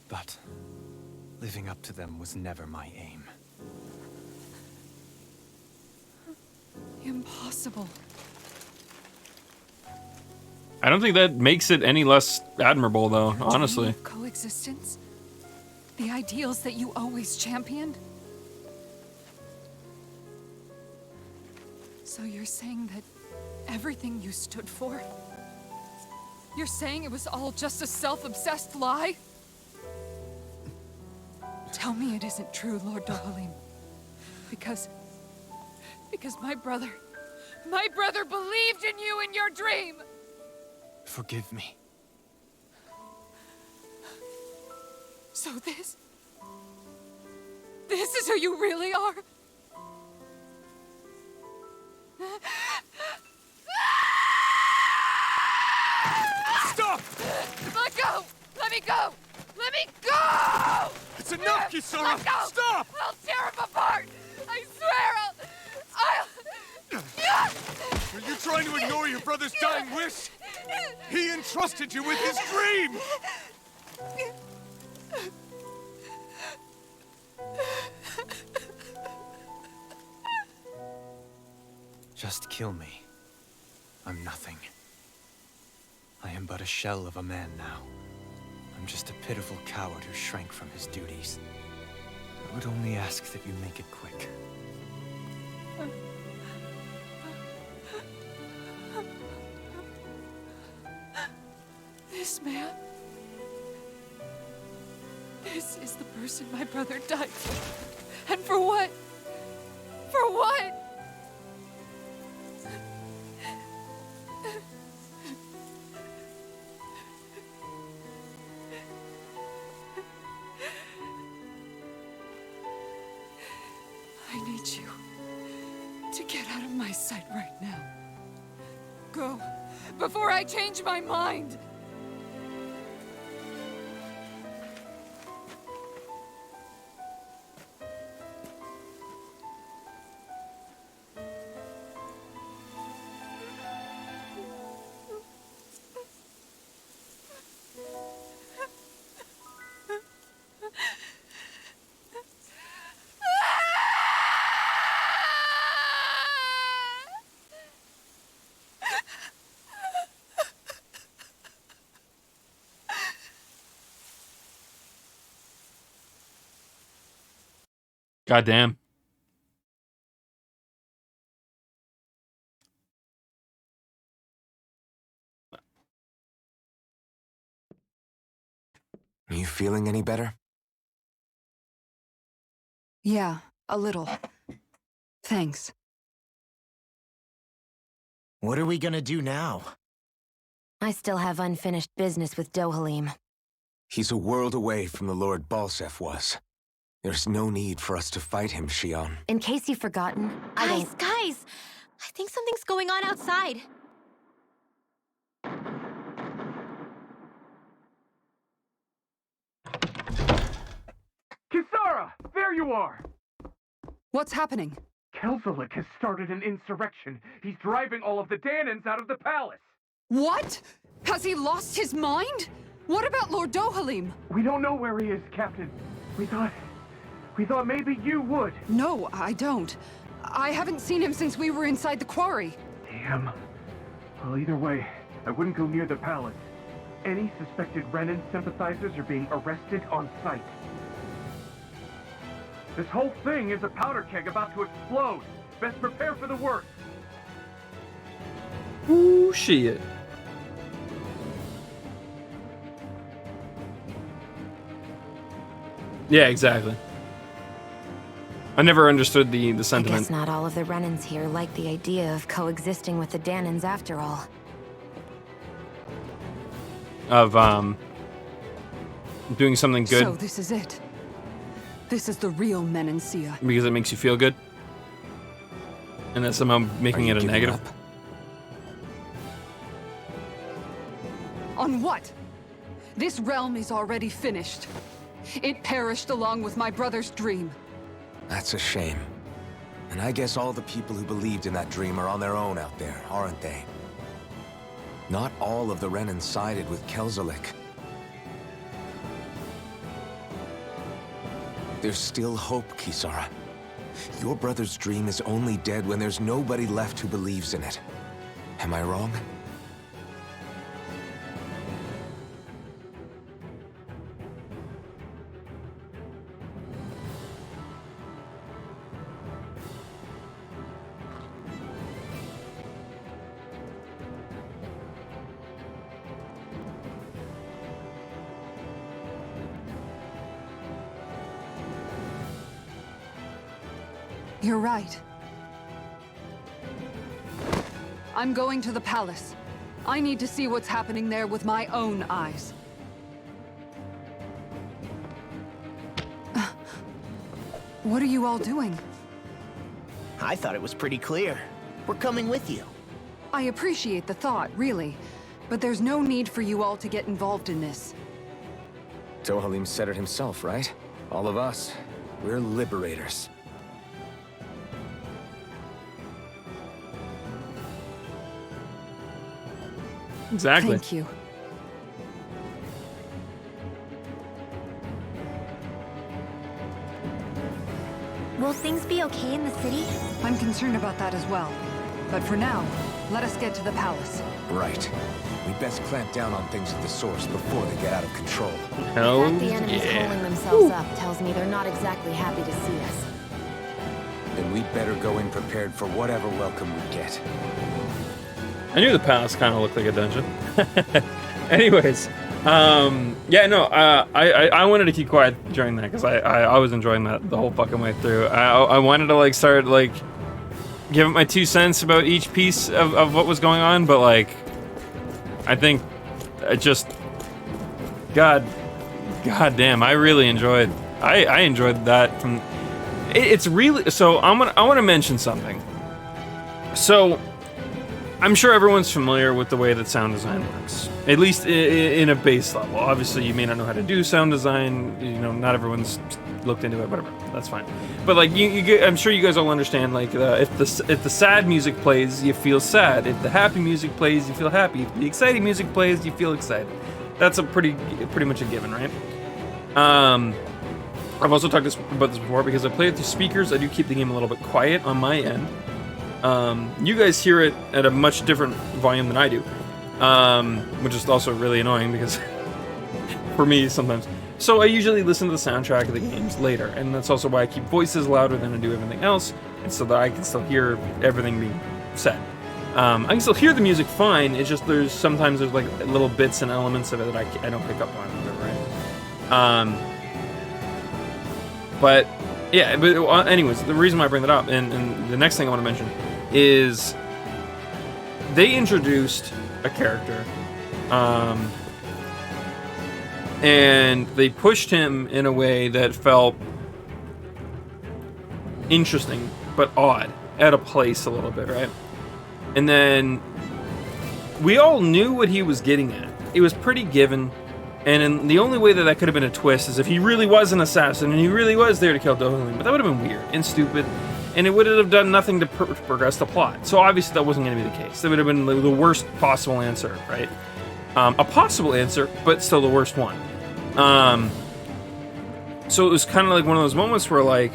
But living up to them was never my aim. Impossible. I don't think that makes it any less admirable, though, Your honestly. dream of coexistence? The ideals that you always championed? So you're saying that everything you stood for? You're saying it was all just a self-obsessed lie? Tell me it isn't true, Lord Dohalim. Because my brother believed in you in your dream! Forgive me. So This is who you really are? Stop! Let go! Let me go! Let me go! It's enough, Kisara! Let go! Stop! I'll tear him apart! I swear I'll... Are you trying to ignore your brother's dying wish? He entrusted you with his dream! Just kill me. I'm nothing. I am but a shell of a man now. I'm just a pitiful coward who shrank from his duties. I would only ask that you make it quick. This man... This is the person my brother died for. And for what? For what? I need you to get out of my sight right now. Go, before I change my mind! Goddamn. Are you feeling any better? Yeah, a little. Thanks. What are we gonna do now? I still have unfinished business with Dohalim. He's a world away from the Lord Balsef was. There's no need for us to fight him, Shion. In case you've forgotten, Guys! I think something's going on outside. Kisara! There you are! What's happening? Kelzelik has started an insurrection. He's driving all of the Danans out of the palace. What? Has he lost his mind? What about Lord Dohalim? We don't know where he is, Captain. We thought maybe you would. No, I don't. I haven't seen him since we were inside the quarry. Damn. Well, either way, I wouldn't go near the palace. Any suspected Renan sympathizers are being arrested on sight. This whole thing is a powder keg about to explode. Best prepare for the worst. Ooh, shit. Yeah, exactly. I never understood the I sentiment. guess not all of the Renans here like the idea of coexisting with the Danans after all. Of, doing something good. So this is it. This is the real Menancia. Because it makes you feel good. And that's somehow making it a negative. Up? On what? This realm is already finished. It perished along with my brother's dream. That's a shame. And I guess all the people who believed in that dream are on their own out there, aren't they? Not all of the Renan sided with Kelzelik. There's still hope, Kisara. Your brother's dream is only dead when there's nobody left who believes in it. Am I wrong? You're right. I'm going to the palace. I need to see what's happening there with my own eyes. What are you all doing? I thought it was pretty clear. We're coming with you. I appreciate the thought, really. But there's no need for you all to get involved in this. Dohalim said it himself, right? All of us, we're liberators. Exactly. Thank you. Will things be okay in the city? I'm concerned about that as well. But for now, let us get to the palace. Right. We best clamp down on things at the source before they get out of control. Hell The fact the enemy's holding themselves up tells me they're not exactly happy to see us. Then we'd better go in prepared for whatever welcome we get. I knew the palace kind of looked like a dungeon. Anyways, yeah, no, I wanted to keep quiet during that because I was enjoying that the whole fucking way through. I wanted to like start like give it my 2 cents about each piece of what was going on, but like I think I just God damn, I really enjoyed. I enjoyed that from. It's really so. I want to mention something. So. I'm sure everyone's familiar with the way that sound design works, at least in a base level. Obviously, you may not know how to do sound design. You know, not everyone's looked into it. Whatever, that's fine. But like, I'm sure you guys all understand. Like, if the sad music plays, you feel sad. If the happy music plays, you feel happy. If the exciting music plays, you feel excited. That's a pretty much a given, right? I've also talked about this before because I play it through speakers. I do keep the game a little bit quiet on my end. You guys hear it at a much different volume than I do, which is also really annoying because for me sometimes. So I usually listen to the soundtrack of the games later, and that's also why I keep voices louder than I do everything else, and so that I can still hear everything being said. I can still hear the music fine. It's just sometimes there's like little bits and elements of it that I don't pick up on, right? But yeah, but anyways, the reason why I bring that up, and the next thing I want to mention, is they introduced a character, and they pushed him in a way that felt interesting, but odd, out of place a little bit, right? And then we all knew what he was getting at. It was pretty given. And the only way that could have been a twist is if he really was an assassin and he really was there to kill Dohalim. But that would have been weird and stupid, and it would have done nothing to progress the plot. So obviously that wasn't going to be the case. That would have been the worst possible answer, right? A possible answer, but still the worst one. So it was kind of like one of those moments where like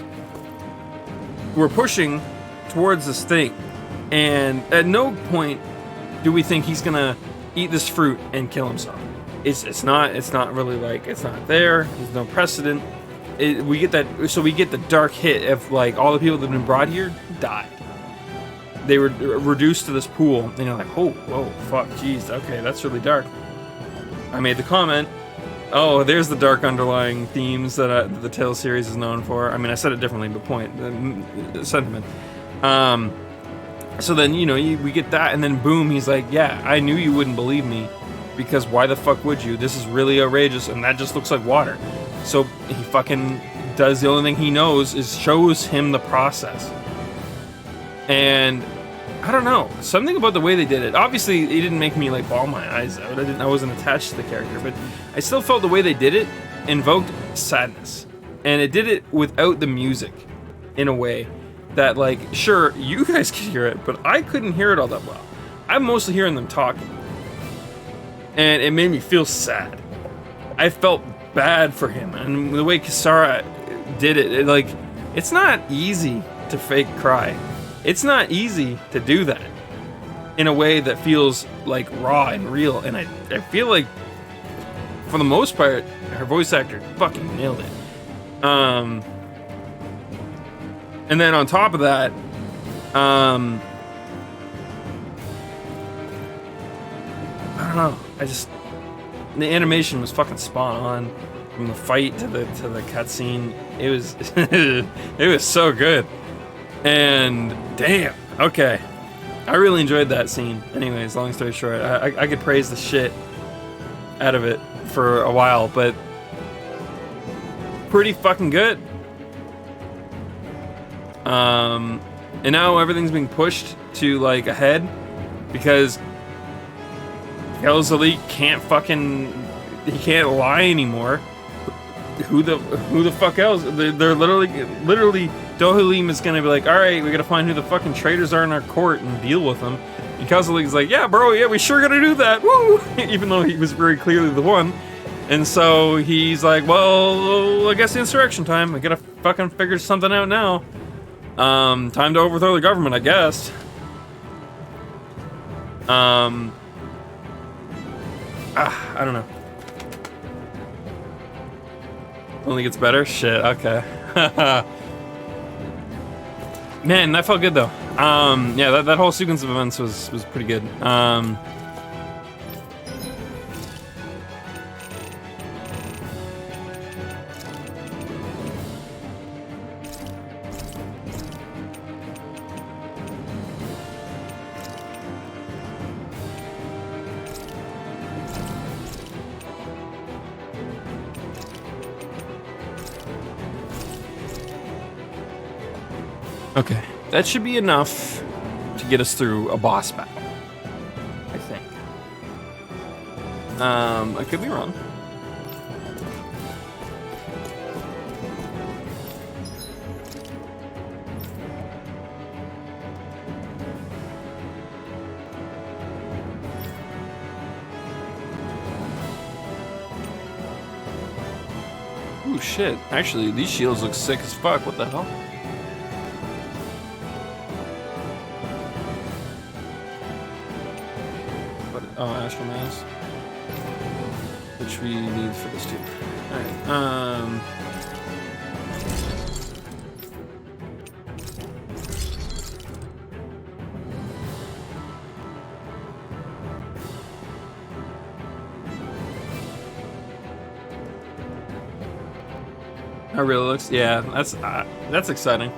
we're pushing towards this thing, and at no point do we think he's going to eat this fruit and kill himself. It's not really like, it's not there. There's no precedent. We get the dark hit of like all the people that have been brought here died. They were reduced to this pool, and you're like, oh, whoa, fuck, jeez, okay, that's really dark. I made the comment, oh, there's the dark underlying themes that the Tales series is known for. I mean, I said it differently, but the sentiment. So then, we get that, and then boom, he's like, yeah, I knew you wouldn't believe me. Because why the fuck would you? This is really outrageous, and that just looks like water. So he fucking does the only thing he knows is shows him the process. And I don't know, something about the way they did it. Obviously, it didn't make me like bawl my eyes out. I wasn't attached to the character, but I still felt the way they did it invoked sadness, and it did it without the music, in a way that, like, sure, you guys could hear it, but I couldn't hear it all that well. I'm mostly hearing them talking. And it made me feel sad. I felt bad for him. And the way Kisara did it, like, it's not easy to fake cry. It's not easy to do that in a way that feels, like, raw and real. And I feel like, for the most part, her voice actor fucking nailed it. And then on top of that, I don't know. The animation was fucking spot on, from the fight to the cutscene. It was it was so good. And damn, okay, I really enjoyed that scene. Anyways, long story short, I could praise the shit out of it for a while, but pretty fucking good. And now everything's being pushed to like ahead because Elzalik can't he can't lie anymore. Who the fuck else? They're literally Dohalim is gonna be like, all right, we gotta find who the fucking traitors are in our court and deal with them. And Elzalik's like, yeah, bro, yeah, we sure gotta do that, woo! Even though he was very clearly the one. And so he's like, well, I guess insurrection time. I gotta fucking figure something out now. Time to overthrow the government, I guess. I don't know. Only gets better? Shit, okay. Man, that felt good though. Yeah, that whole sequence of events was pretty good. Okay, that should be enough to get us through a boss battle, I think. I could be wrong. Ooh, shit. Actually, these shields look sick as fuck. What the hell? Oh, Astral Mass. Which we need for this too. Alright, That really looks, yeah, that's exciting.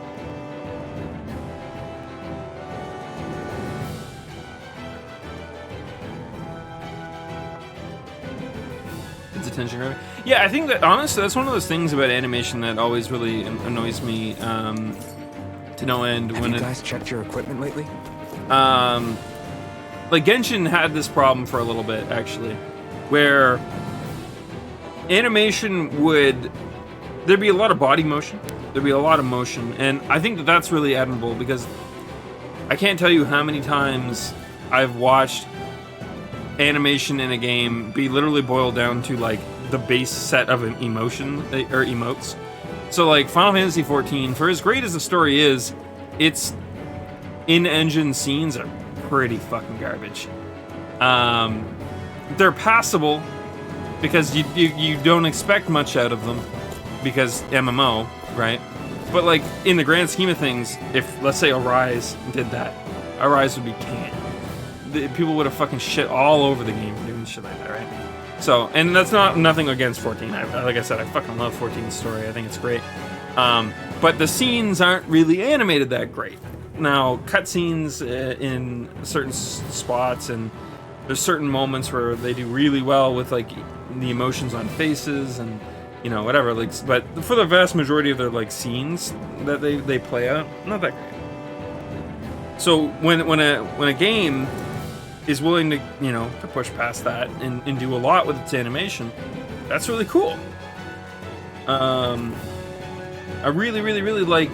Attention grabbing. Yeah, I think that honestly that's one of those things about animation that always really annoys me to no end. Have you guys checked your equipment lately? Like Genshin had this problem for a little bit actually, where animation there'd be a lot of body motion, there'd be a lot of motion, and I think that that's really admirable because I can't tell you how many times I've watched animation in a game be literally boiled down to like the base set of an emotion or emotes. So like Final Fantasy XIV, for as great as the story is, its in-engine scenes are pretty fucking garbage. They're passable because you don't expect much out of them because MMO, right? But like in the grand scheme of things, if let's say Arise did that, Arise would be canned. People would have fucking shit all over the game doing shit like that, right? So, and that's nothing against 14. Like I said, I fucking love 14's story. I think it's great. But the scenes aren't really animated that great. Now, cutscenes in certain spots, and there's certain moments where they do really well with like the emotions on faces and you know whatever. Like, but for the vast majority of their like scenes that they play out, not that great. So when a game is willing to, you know, to push past that and do a lot with its animation, that's really cool. I really like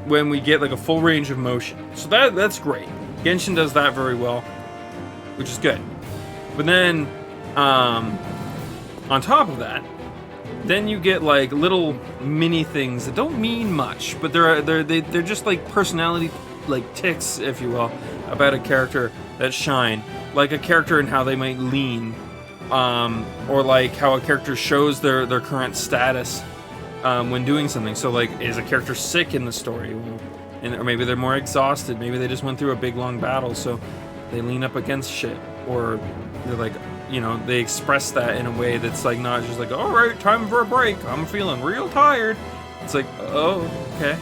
when we get like a full range of motion. So that's great. Genshin does that very well, which is good. But then on top of that, then you get like little mini things that don't mean much, but they're just like personality like ticks, if you will, about a character that shine, like a character and how they might lean, or like how a character shows their current status when doing something. So like, is a character sick in the story, or maybe they're more exhausted, maybe they just went through a big long battle, so they lean up against shit, or they're like, you know, they express that in a way that's like not just like, all right, time for a break, I'm feeling real tired. It's like, oh, okay.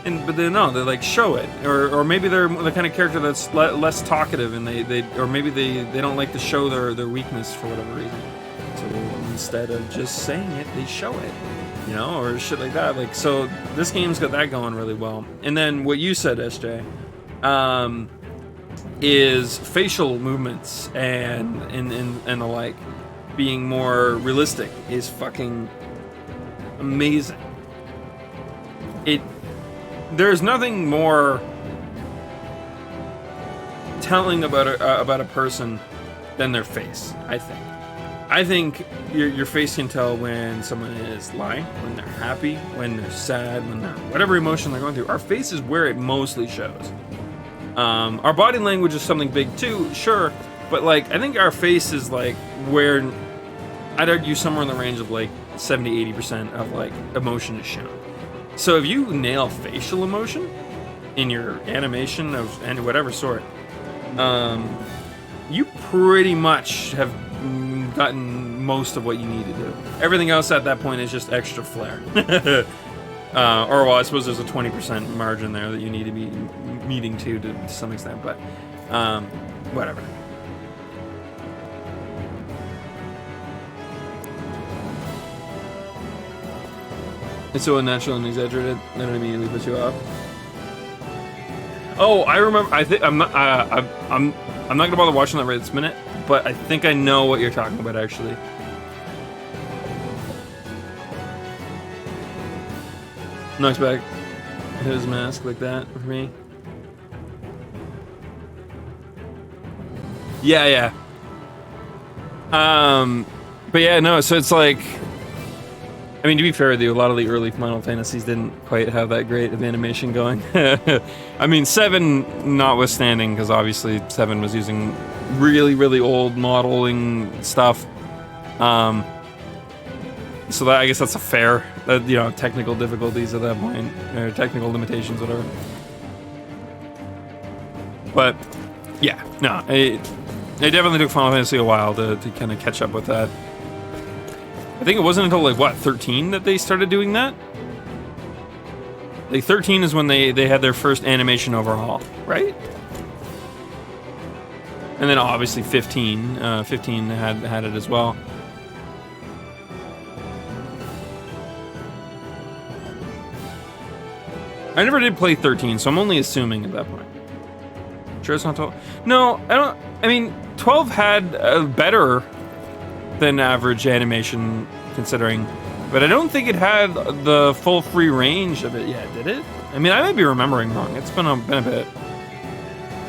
But they no, they like show it, or maybe they're the kind of character that's less talkative, and or maybe they don't like to show their weakness for whatever reason. So instead of just saying it, they show it. you know, or shit like that. Like, so this game's got that going really well. And then what you said, SJ, is facial movements and the like being more realistic is fucking amazing. There's nothing more telling about a person than their face, I think. I think your face can tell when someone is lying, when they're happy, when they're sad, when they're whatever emotion they're going through. Our face is where it mostly shows. Our body language is something big too, sure, but like I think our face is like where I'd argue somewhere in the range of like 70-80% of like emotion is shown. So if you nail facial emotion in your animation of any whatever sort, you pretty much have gotten most of what you need to do. Everything else at that point is just extra flair. Or well, I suppose there's a 20% margin there that you need to be meeting to some extent, but whatever. It's so unnatural and exaggerated that it immediately puts you off. Oh, I remember. I think I'm not gonna bother watching that right this minute, but I think I know what you're talking about actually. Knocks back his mask like that for me. Yeah. But yeah, no. So it's like. I mean, to be fair with you, a lot of the early Final Fantasies didn't quite have that great of animation going. I mean, 7 notwithstanding, because obviously 7 was using really, really old modeling stuff. So that, I guess that's a fair, you know, technical difficulties at that point, or technical limitations, whatever. But yeah, no, it definitely took Final Fantasy a while to kind of catch up with that. I think it wasn't until, like, what, 13 that they started doing that? Like, 13 is when they had their first animation overhaul, right? And then, obviously, 15. 15 had it as well. I never did play 13, so I'm only assuming at that point. Sure it's not 12? No, I mean, 12 had a better than average animation considering, but I don't think it had the full free range of it yet, did it? I mean, I might be remembering wrong. It's been a bit.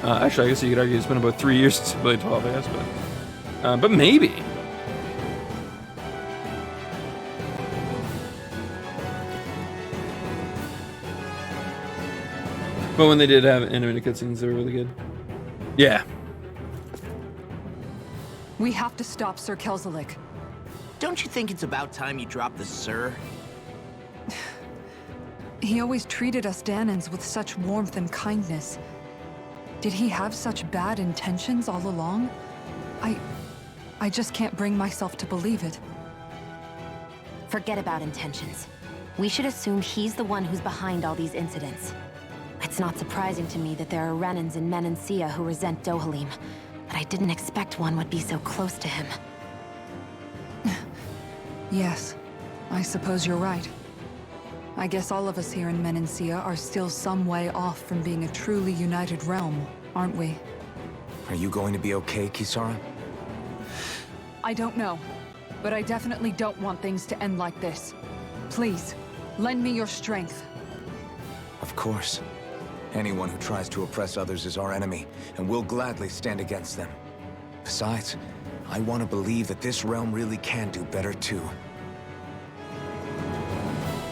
Actually, I guess you could argue it's been about 3 years since I played 12, I guess, but maybe. But when they did have animated cutscenes, they were really good. Yeah. We have to stop Sir Kelzelik. Don't you think it's about time you drop the sir? He always treated us Danans with such warmth and kindness. Did he have such bad intentions all along? I just can't bring myself to believe it. Forget about intentions. We should assume he's the one who's behind all these incidents. It's not surprising to me that there are Renans in Menancia who resent Dohalim, but I didn't expect one would be so close to him. Yes, I suppose you're right. I guess all of us here in Menancia are still some way off from being a truly united realm, aren't we? Are you going to be okay, Kisara? I don't know, but I definitely don't want things to end like this. Please, lend me your strength. Of course. Anyone who tries to oppress others is our enemy, and we'll gladly stand against them. Besides, I want to believe that this realm really can do better too.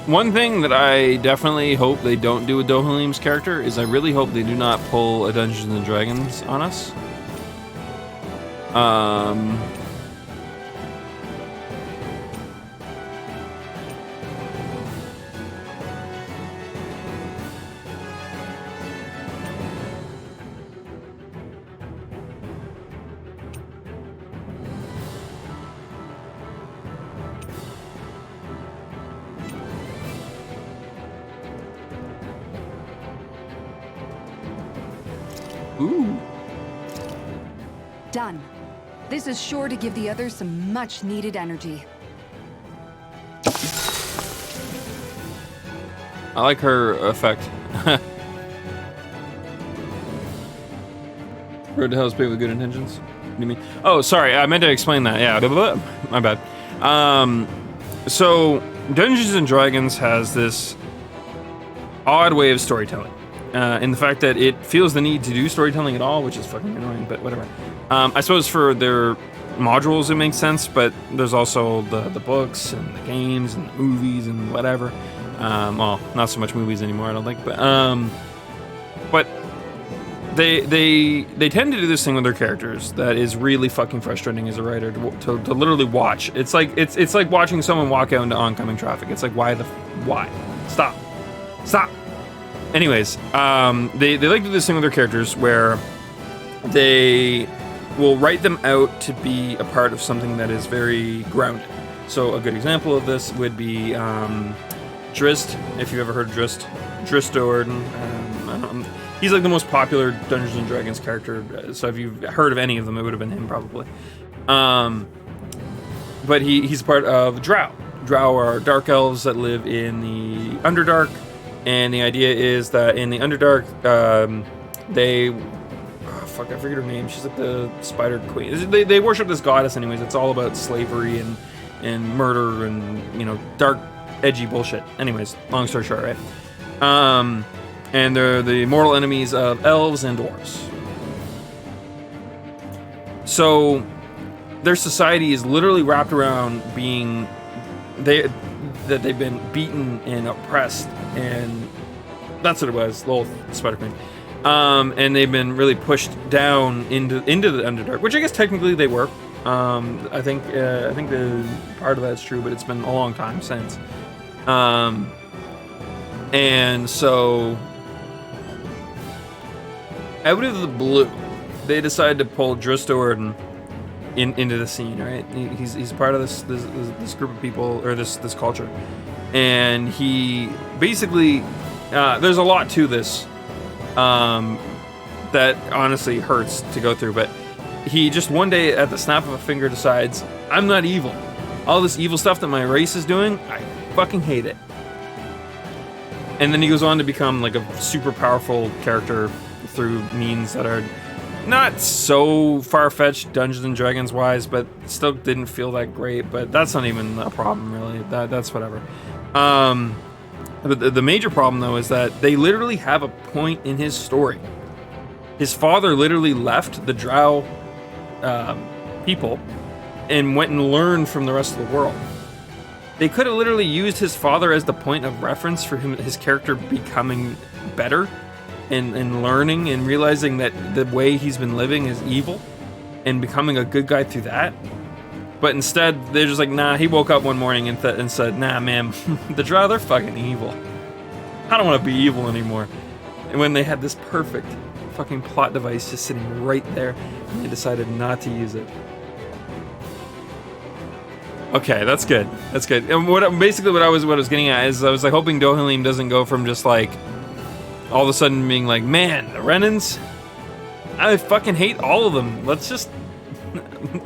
One thing that I definitely hope they don't do with Dohalim's character is I really hope they do not pull a Dungeons and Dragons on us. Ooh. Done. This is sure to give the others some much-needed energy. I like her effect. Road to Hell is paved with good intentions. What do you mean? Oh, sorry. I meant to explain that. Yeah, my bad. So Dungeons and Dragons has this odd way of storytelling, in the fact that it feels the need to do storytelling at all, which is fucking annoying. But whatever. I suppose for their modules it makes sense, but there's also the books and the games and the movies and whatever. Well, not so much movies anymore, I don't think. But they tend to do this thing with their characters that is really fucking frustrating as a writer to literally watch. It's like watching someone walk out into oncoming traffic. It's like, why? Stop. Anyways, they like to do this thing with their characters where they will write them out to be a part of something that is very grounded. So a good example of this would be Drizzt, if you've ever heard of Drizzt. Drizzt. He's like the most popular Dungeons and Dragons character, so if you've heard of any of them, it would have been him probably. But he's part of Drow. Drow are dark elves that live in the Underdark, and the idea is that in the Underdark, I forget her name. She's like the Spider Queen. They worship this goddess anyways. It's all about slavery and murder and, you know, dark, edgy bullshit. Anyways, long story short, right? And they're the mortal enemies of elves and dwarves. So their society is literally wrapped around being that they've been beaten and oppressed, and that's what it was, little Spider Queen. And they've been really pushed down into the Underdark, which I guess technically they were. I think the part of that's true, but it's been a long time since. And so, out of the blue, they decided to pull Drizzt into the scene. Right, he's part of this group of people, or this culture, and he basically there's a lot to this. That honestly hurts to go through, but he just one day at the snap of a finger decides, I'm not evil. All this evil stuff that my race is doing, I fucking hate it. And then he goes on to become like a super powerful character through means that are not so far-fetched Dungeons and Dragons wise, but still didn't feel that great. But that's not even a problem really. That's whatever. But the major problem, though, is that they literally have a point in his story. His father literally left the Drow people and went and learned from the rest of the world. They could have literally used his father as the point of reference for his character becoming better and learning and realizing that the way he's been living is evil and becoming a good guy through that. But instead, they're just like, nah, he woke up one morning and said, nah, man, the Drow, they're fucking evil. I don't want to be evil anymore. And when they had this perfect fucking plot device just sitting right there, and they decided not to use it. Okay, that's good. That's good. And what I was getting at is I was like hoping Dohalim doesn't go from just like all of a sudden being like, man, the Renans, I fucking hate all of them. Let's just,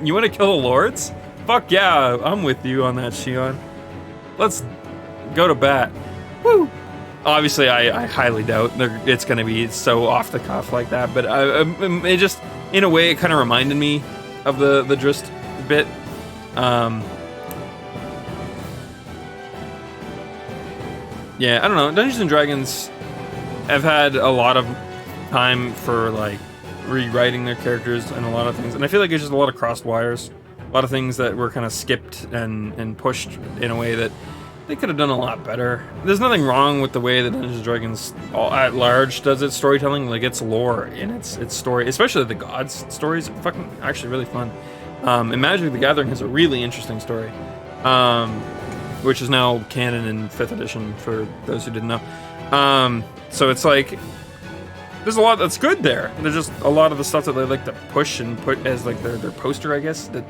you want to kill the Lords? Fuck yeah, I'm with you on that, Shion. Let's go to bat. Woo! Obviously, I highly doubt it's going to be so off the cuff like that, but it just, in a way, it kind of reminded me of the Drizzt bit. Yeah, I don't know. Dungeons and Dragons have had a lot of time for like rewriting their characters and a lot of things, and I feel like it's just a lot of crossed wires. A lot of things that were kind of skipped and pushed in a way that they could have done a lot better. There's nothing wrong with the way that Dungeons & Dragons at large does its storytelling, like its lore and its story, especially the gods' stories are fucking actually really fun. And Magic the Gathering has a really interesting story, which is now canon in 5th edition for those who didn't know. So it's like, there's a lot that's good there. There's just a lot of the stuff that they like to push and put as like their poster, I guess, that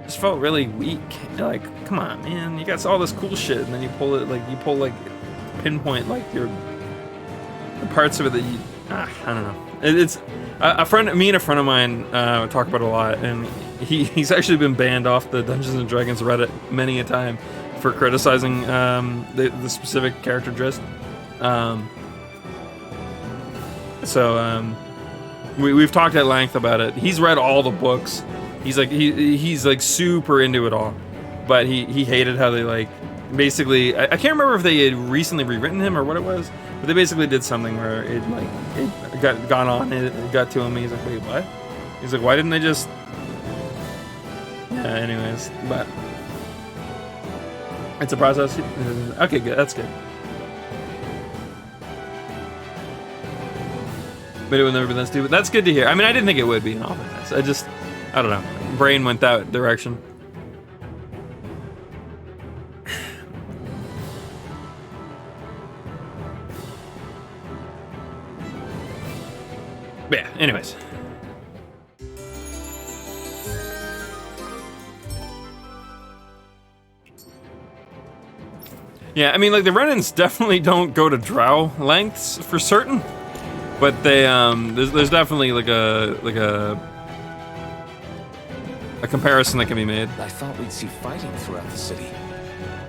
just felt really weak. Like, come on, man, you got all this cool shit, and then you pull pinpoint like the parts of it that you, I don't know. It's me and a friend of mine talk about it a lot, and he's actually been banned off the Dungeons and Dragons Reddit many a time for criticizing the specific character Drizzt. We've talked at length about it. He's read all the books. He's like super into it all, but he hated how they like basically. I can't remember if they had recently rewritten him or what it was, but they basically did something where it got to him. He's like, wait, what? He's like, why didn't they just? Yeah. Anyways, but it's a process. Okay, good. That's good. But it would never been that stupid. That's good to hear. I mean, I didn't think it would be, in all fairness. I don't know. Brain went that direction. But yeah, anyways. Yeah, I mean, like, the Renans definitely don't go to drow lengths for certain. But they, there's definitely like a comparison that can be made. I thought we'd see fighting throughout the city,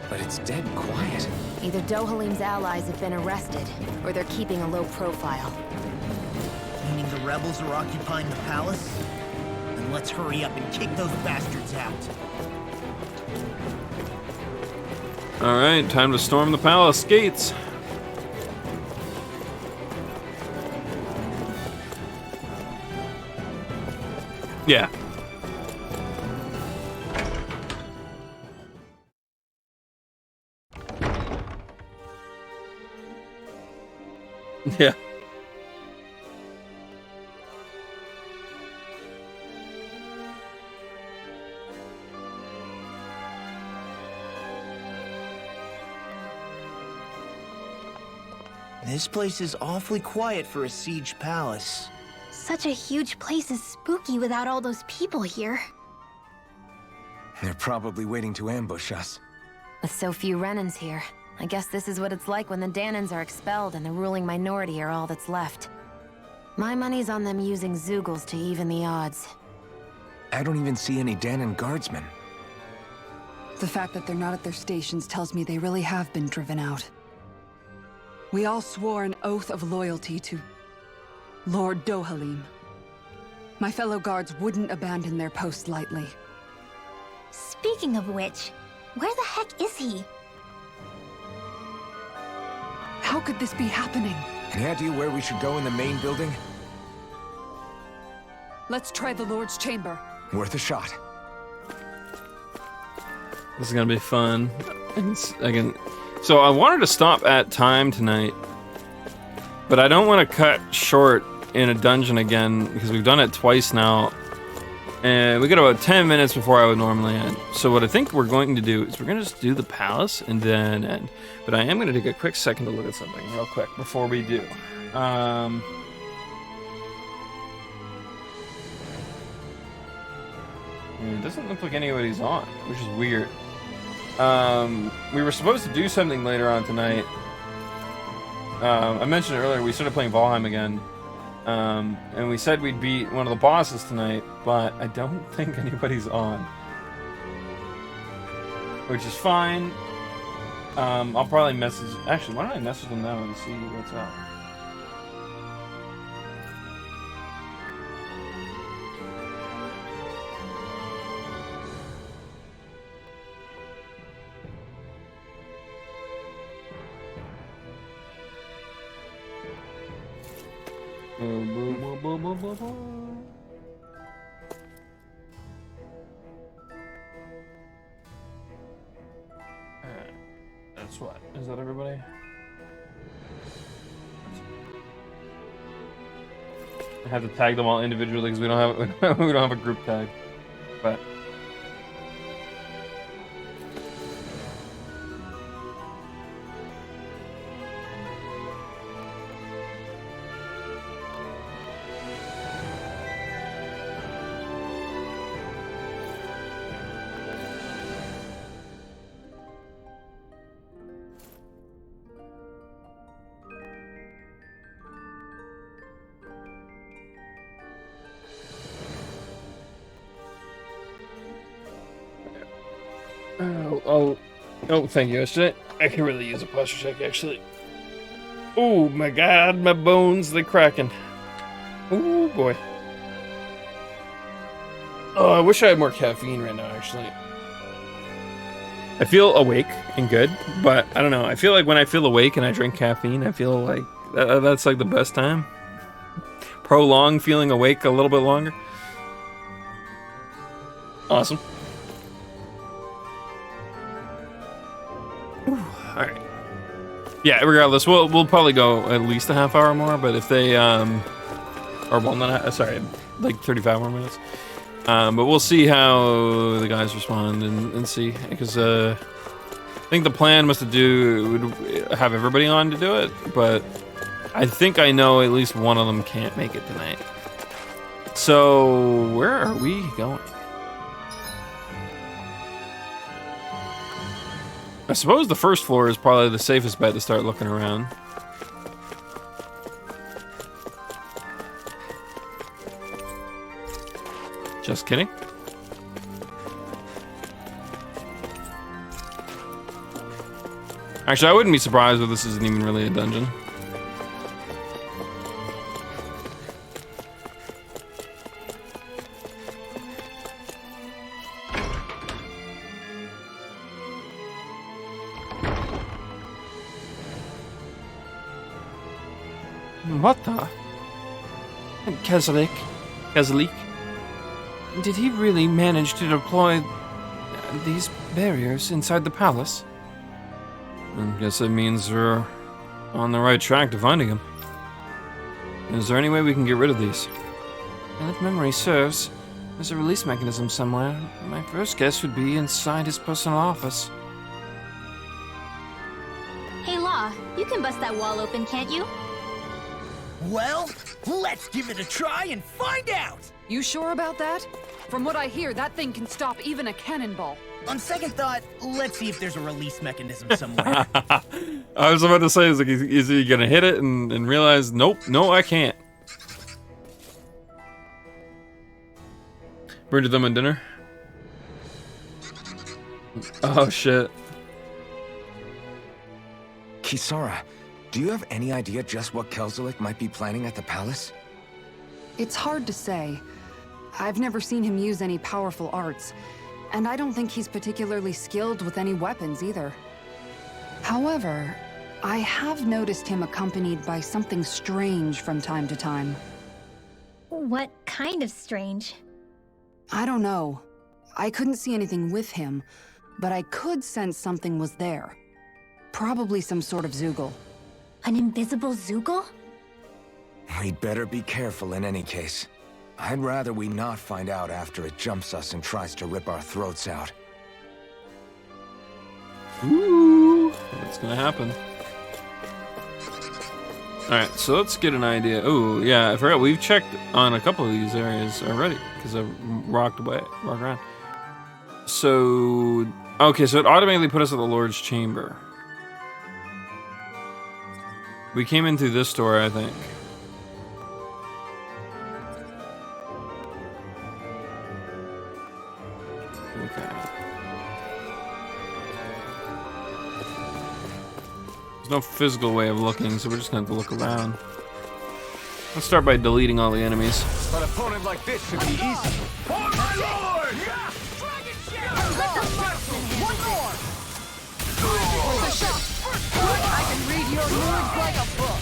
but it's dead quiet. Either Dohalim's allies have been arrested, or they're keeping a low profile. Meaning the rebels are occupying the palace? Then let's hurry up and kick those bastards out. All right, time to storm the palace gates. Yeah. Yeah. This place is awfully quiet for a siege palace. Such a huge place is spooky without all those people here. They're probably waiting to ambush us. With so few Renans here, I guess this is what it's like when the Danans are expelled and the ruling minority are all that's left. My money's on them using Zeugles to even the odds. I don't even see any Danan guardsmen. The fact that they're not at their stations tells me they really have been driven out. We all swore an oath of loyalty to Lord Dohalim. My fellow guards wouldn't abandon their post lightly. Speaking of which, where the heck is he? How could this be happening? Any idea where we should go in the main building? Let's try the Lord's chamber. Worth a shot. This is gonna be fun. So I wanted to stop at time tonight, but I don't want to cut short in a dungeon again because we've done it twice now, and we got about 10 minutes before I would normally end. So what I think we're going to do is we're gonna just do the palace and then end. But I am gonna take a quick second to look at something real quick before we do. It doesn't look like anybody's on, which is weird. We were supposed to do something later on tonight. I mentioned earlier we started playing Valheim again, and we said we'd beat one of the bosses tonight, but I don't think anybody's on, which is fine. I'll probably message. Actually, why don't I message them now and see what's up? That's what. Is that everybody? I have to tag them all individually because we don't have a group tag. But oh, thank you. I can really use a posture check, actually. Oh my god, my bones, they're cracking. Oh boy. Oh, I wish I had more caffeine right now, actually. I feel awake and good, but I don't know. I feel like when I feel awake and I drink caffeine, I feel like that's like the best time. Prolong feeling awake a little bit longer. Awesome. Alright. Yeah, regardless, we'll probably go at least a half hour more, but if they, or well, not, sorry, like 35 more minutes. But we'll see how the guys respond and see, because, I think the plan was to have everybody on to do it, but I think I know at least one of them can't make it tonight. So, where are we going? I suppose the first floor is probably the safest bet to start looking around. Just kidding. Actually, I wouldn't be surprised if this isn't even really a dungeon. What the? Kezalik? Did he really manage to deploy these barriers inside the palace? I guess that means we're on the right track to finding him. Is there any way we can get rid of these? And if memory serves, there's a release mechanism somewhere. My first guess would be inside his personal office. Hey, Law, you can bust that wall open, can't you? Well, let's give it a try and find out! You sure about that? From what I hear, that thing can stop even a cannonball. On second thought, let's see if there's a release mechanism somewhere. I was about to say, is he gonna hit it and realize, nope, no, I can't. Bring them on dinner. Oh shit. Kisara, do you have any idea just what Kelzelik might be planning at the palace? It's hard to say. I've never seen him use any powerful arts, and I don't think he's particularly skilled with any weapons either. However, I have noticed him accompanied by something strange from time to time. What kind of strange? I don't know. I couldn't see anything with him, but I could sense something was there. Probably some sort of Zoogle. An invisible Zoogle? We'd better be careful in any case. I'd rather we not find out after it jumps us and tries to rip our throats out. Ooh, what's gonna happen? Alright, so let's get an idea. Oh, yeah, I forgot we've checked on a couple of these areas already, because I've walked around. So, okay, so it automatically put us at the Lord's Chamber. We came in through this door, I think. Okay. There's no physical way of looking, so we're just gonna have to look around. Let's start by deleting all the enemies. An opponent like this should be easy. For my lord! One more! Where's the shot? I can read your moods like a book.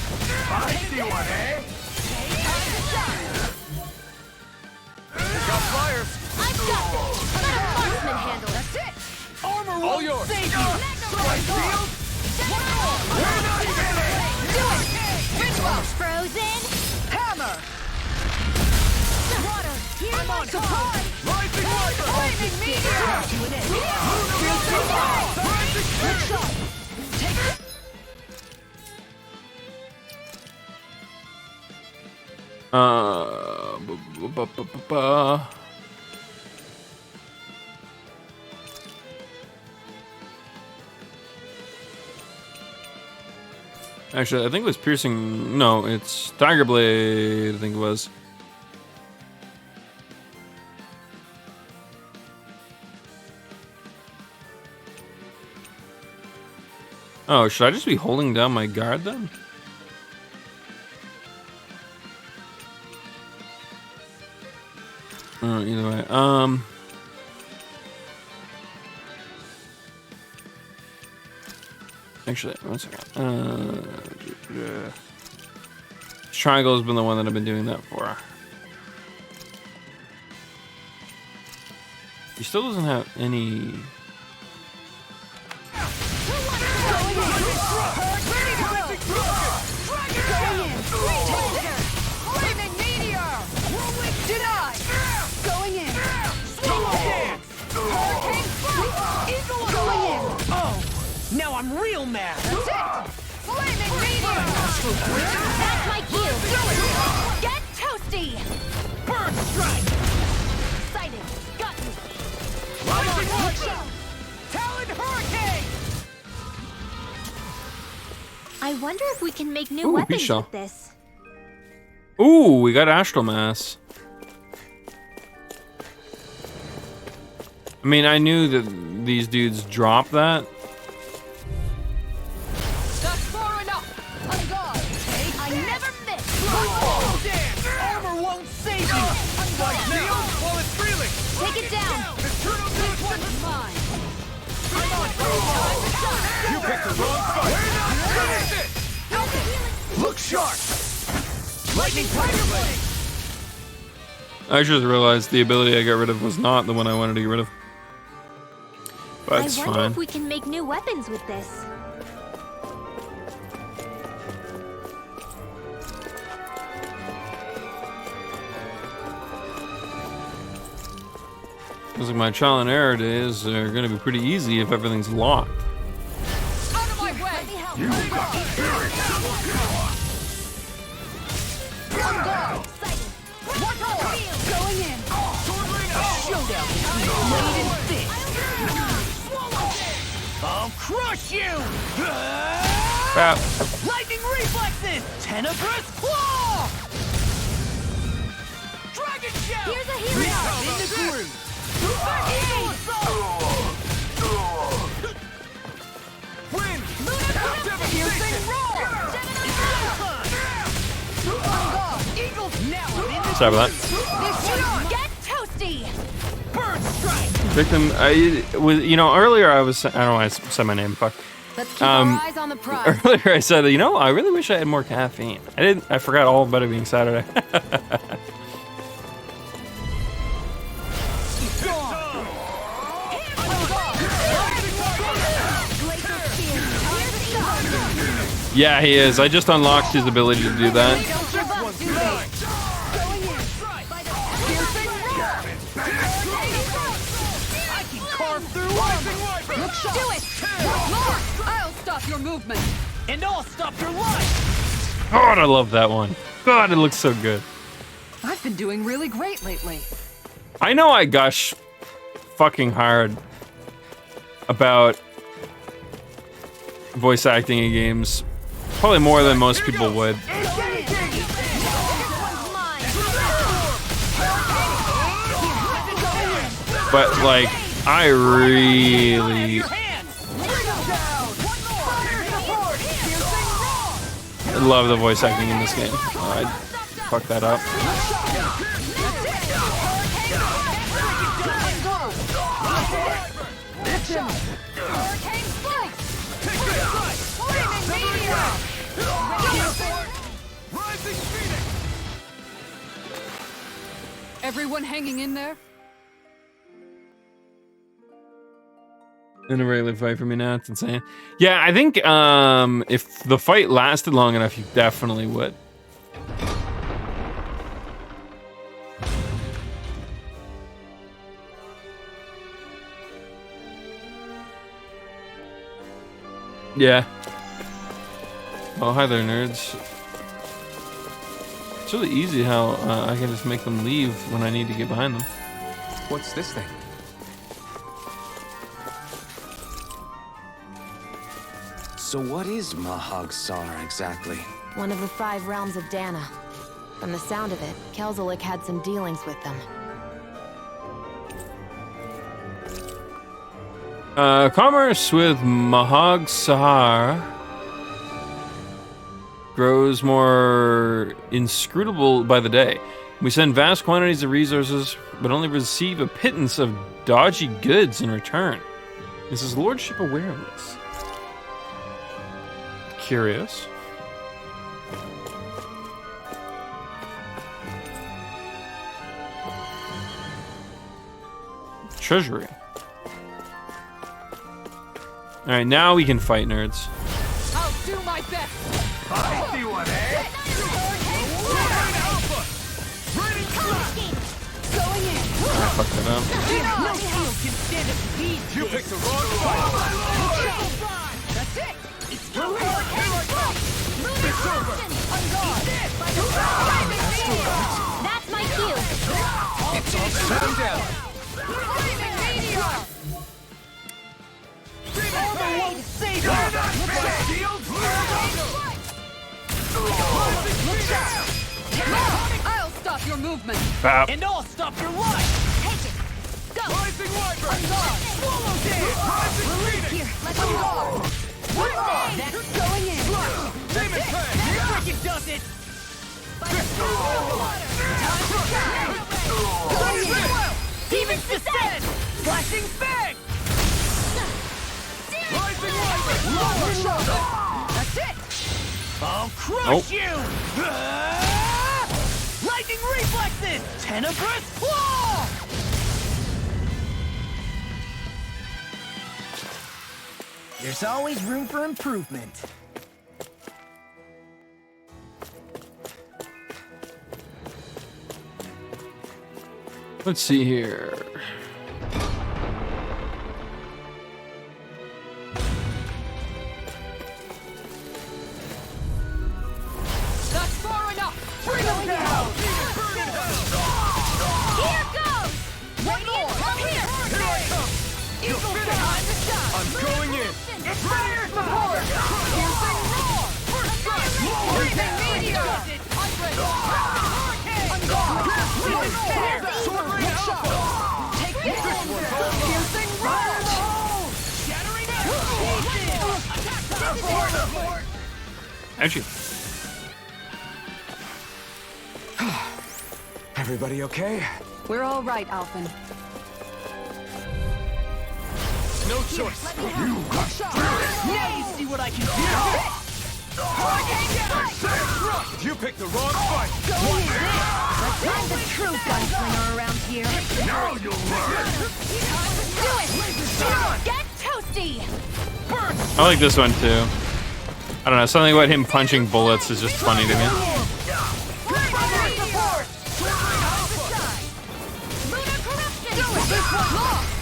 I see one, eh? Got flyers. I've got this! Let a marksman handle it! That's it! Armor All won't yours. save you! Right field. We're not kidding. Do it! Ritual! Frozen! Hammer! Water! Here's I'm my on call! supply! Rising Viper. Flaming meteor! Good shot! Take it! Actually, I think it was piercing. No, it's Tiger Blade. I think it was. Oh, should I just be holding down my guard then? Either way. Actually, one second. Triangle has been the one that I've been doing that for. He still doesn't have any. Now I'm real mad. That's it! Flaming meteor! That's my cue! Get toasty! Bird strike! Sighted! Got me! Lightning launcher! Talon hurricane! I wonder if we can make new Ooh, weapons Bisha. with this. Ooh, we got Astral Mass. I mean, I knew that these dudes drop that. That's far enough! On guard! I never miss! Armor won't save you! Like Now, while it's reeling! Take it down! This one's mine! I'm on! You picked the wrong fight! Look sharp! Lightning Tiger Blade! I just realized the ability I got rid of was not the one I wanted to get rid of. But it's I wonder fine. if we can make new weapons with this. Looks like my trial and error days are going to be pretty easy if everything's locked. Out of my way! You got On guard! One more! Going in! Showdown between blade and fist! I'll crush you! Lightning reflexes! Tenebrous claw! Dragon shell! Here's a hero! In the groove! Wind! Piercing roar! Now I'm in the Sorry about that. Get toasty! bird strike! Victim, earlier I don't know why I said my name, fuck. Let's keep our eyes on the prize. Earlier I said, I really wish I had more caffeine. I forgot all about it being Saturday. Yeah, he is. I just unlocked his ability to do that. I can carve through armor! Look sharp! Do it! More! I'll stop your movement! And I'll stop your life! God, I love that one. God, it looks so good. I've been doing really great lately. I know I gush fucking hard about voice acting in games. Probably more than most people would. But, like, I really love the voice acting in this game. I fucked that up. Everyone hanging in there? In a regular fight for me now, it's insane. Yeah, I think if the fight lasted long enough, you definitely would. Yeah. Oh, hi there, nerds. It's really easy how I can just make them leave when I need to get behind them. What's this thing? So what is Mahag-Sar exactly? One of the 5 realms of Dana. From the sound of it, Kelzelik had some dealings with them. Commerce with Mahag-Sar grows more inscrutable by the day. We send vast quantities of resources, but only receive a pittance of dodgy goods in return. Is his lordship aware of this? Curious. Treasury. Alright, now we can fight, nerds. I'll do my best. I see one, eh? Going in. I fucked that up. No shield can stand a speed. You picked the wrong fight. That's it. It's too hard. It's over. On guard. That's my cue. It's all set him down. Flaming meteor. Armor won't save you. I'll stop your movement. Bap. And I'll stop your life. Take it. Go. Rising Wyvern. On guard. Swallow dance. Rising Phoenix. Here, let's On go. guard. That's going in. Demon Fang. You think it does it? Going in. Demons descend. Flashing Fang. Rising Wyvern. That's it. I'll crush you. Lightning reflexes. Tenebrous claw. There's always room for improvement. Let's see here. That's far enough. Bring him down. Here goes. Radiant, come here. Here I come. Eagle behind the shot. I'm going in. It's fire support. Piercing roar. First strike. Breathing meteor. I'm ready. Hurricane. On guard. Demon Stare. Sword Rain Alpha. Take this. Piercing roar. Shattering it. Attack. Support. Actually, Everybody okay? We're all right, Alphen. No choice. You got Now you see what I can do. You picked the wrong fight. I'm the true gunslinger around here. Now you'll learn. Do it. Get toasty. I like this one too. I don't know, something about him punching bullets is just funny to me.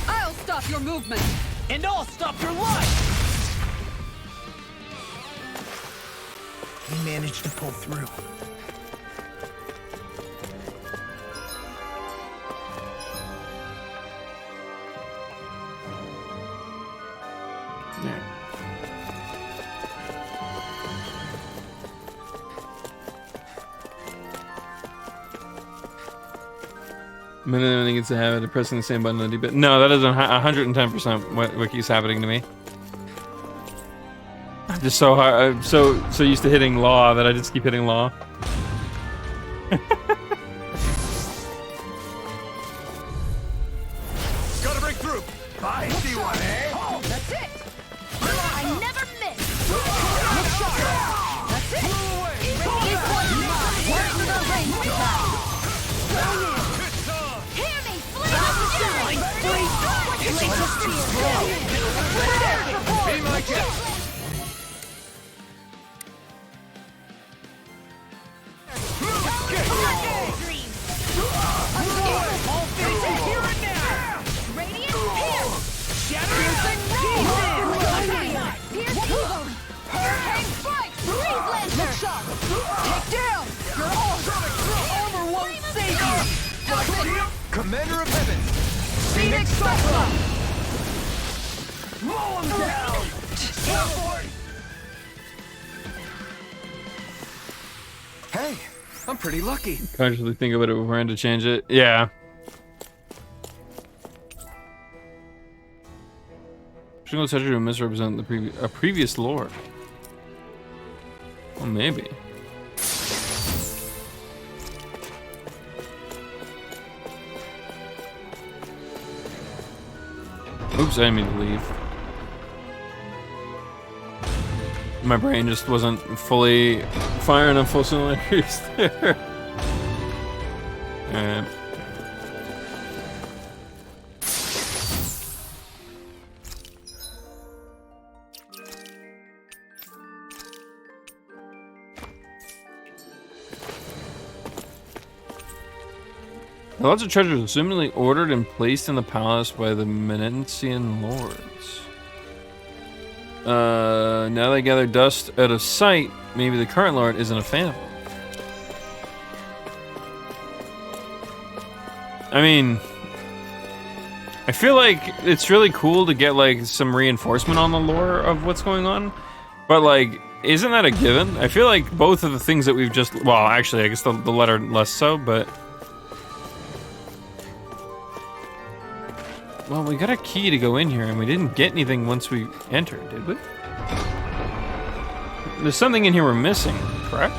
I'll stop your movement. And I'll stop your life. We managed to pull through. Yeah. A minute I think it's a habit of pressing the same button on the D-pad. No, that isn't 110% what keeps happening to me. I'm just so hard, I'm so used to hitting law that I just keep hitting law. Gotta break through. I see one, eh? Oh, that's it. I never miss. That's it. This one's mine. Where's the range attack? It's on. Hear me, flame Be my guest. All faces here and now. Radiant here. Shattering pieces. Here's evil. Hurricane strike. Freeze lancer. Take down. Your armor won't save you. Commander of Heaven. Phoenix Cyclone. Roll him down. Hey, I'm pretty lucky. Consciously think about it beforehand to change it. Yeah. Single touch to misrepresent the previous lore. Well, maybe. Oops, I didn't mean to leave. My brain just wasn't fully firing on full cylinders there. Alright. Lots of treasures assumedly ordered and placed in the palace by the Menensian lords. Now they gather dust out of sight. Maybe the current lord isn't a fan of them. I mean, I feel like it's really cool to get like some reinforcement on the lore of what's going on, but like, isn't that a given? I feel like both of the things that we've just, well, actually, I guess the letter less so, but. Well, we got a key to go in here, and we didn't get anything once we entered, did we? There's something in here we're missing, correct?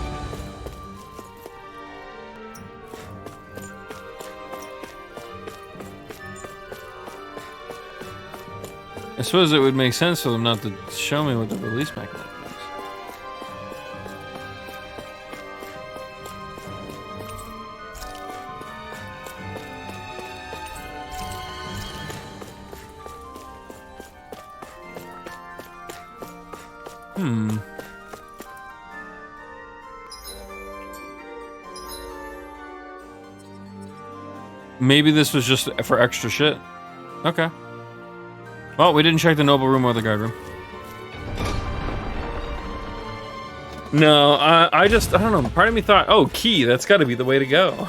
I suppose it would make sense for them not to show me what the release mechanism is. Maybe this was just for extra shit. Okay. Well, we didn't check the noble room or the guard room. No, I don't know. Part of me thought, oh, key, that's got to be the way to go.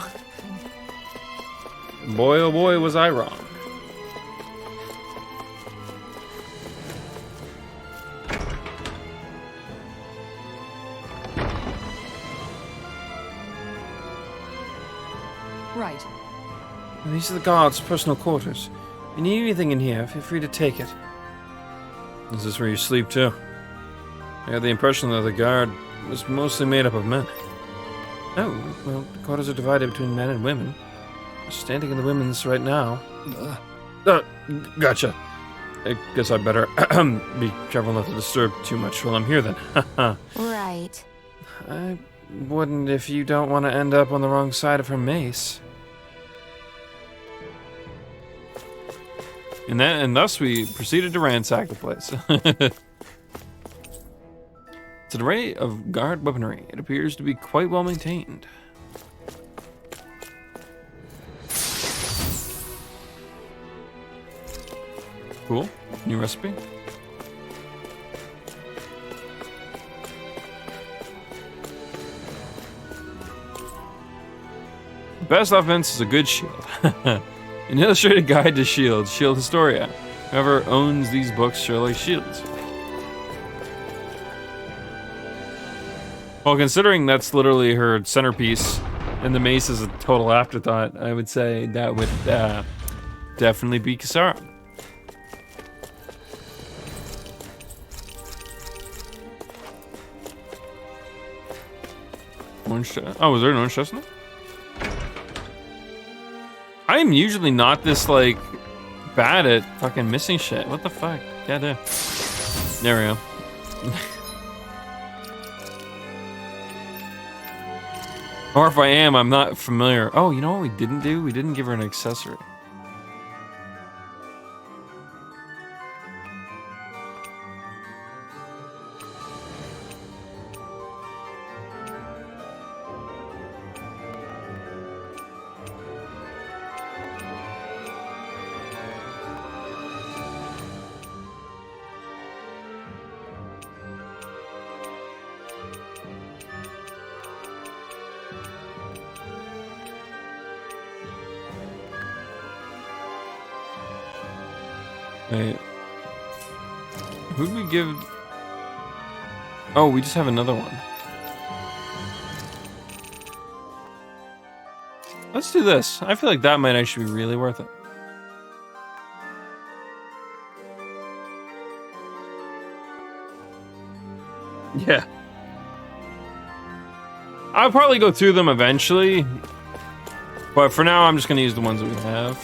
Boy, oh boy, was I wrong. Right. These are the guards' personal quarters. If you need anything in here, feel free to take it. Is this where you sleep too? I had the impression that the guard was mostly made up of men. Oh, well, the quarters are divided between men and women. I'm standing in the women's right now. Gotcha. I guess I better be careful not to disturb too much while I'm here then. Right. I wouldn't if you don't want to end up on the wrong side of her mace. And thus we proceeded to ransack the place. It's an array of guard weaponry. It appears to be quite well maintained. Cool. New recipe. Best offense is a good shield. An illustrated guide to shields, Shield Historia. Whoever owns these books sure likes shields. Well, considering that's literally her centerpiece, and the mace is a total afterthought, I would say that would definitely be Kisara. Orange chest. Oh, was there an orange chest in there? I am usually not this, like, bad at fucking missing shit. What the fuck? Yeah, there. There we go. Or if I am, I'm not familiar. Oh, you know what we didn't do? We didn't give her an accessory. Wait. Who'd we give? Oh, we just have another one. Let's do this. I feel like that might actually be really worth it. Yeah. I'll probably go through them eventually. But for now, I'm just going to use the ones that we have.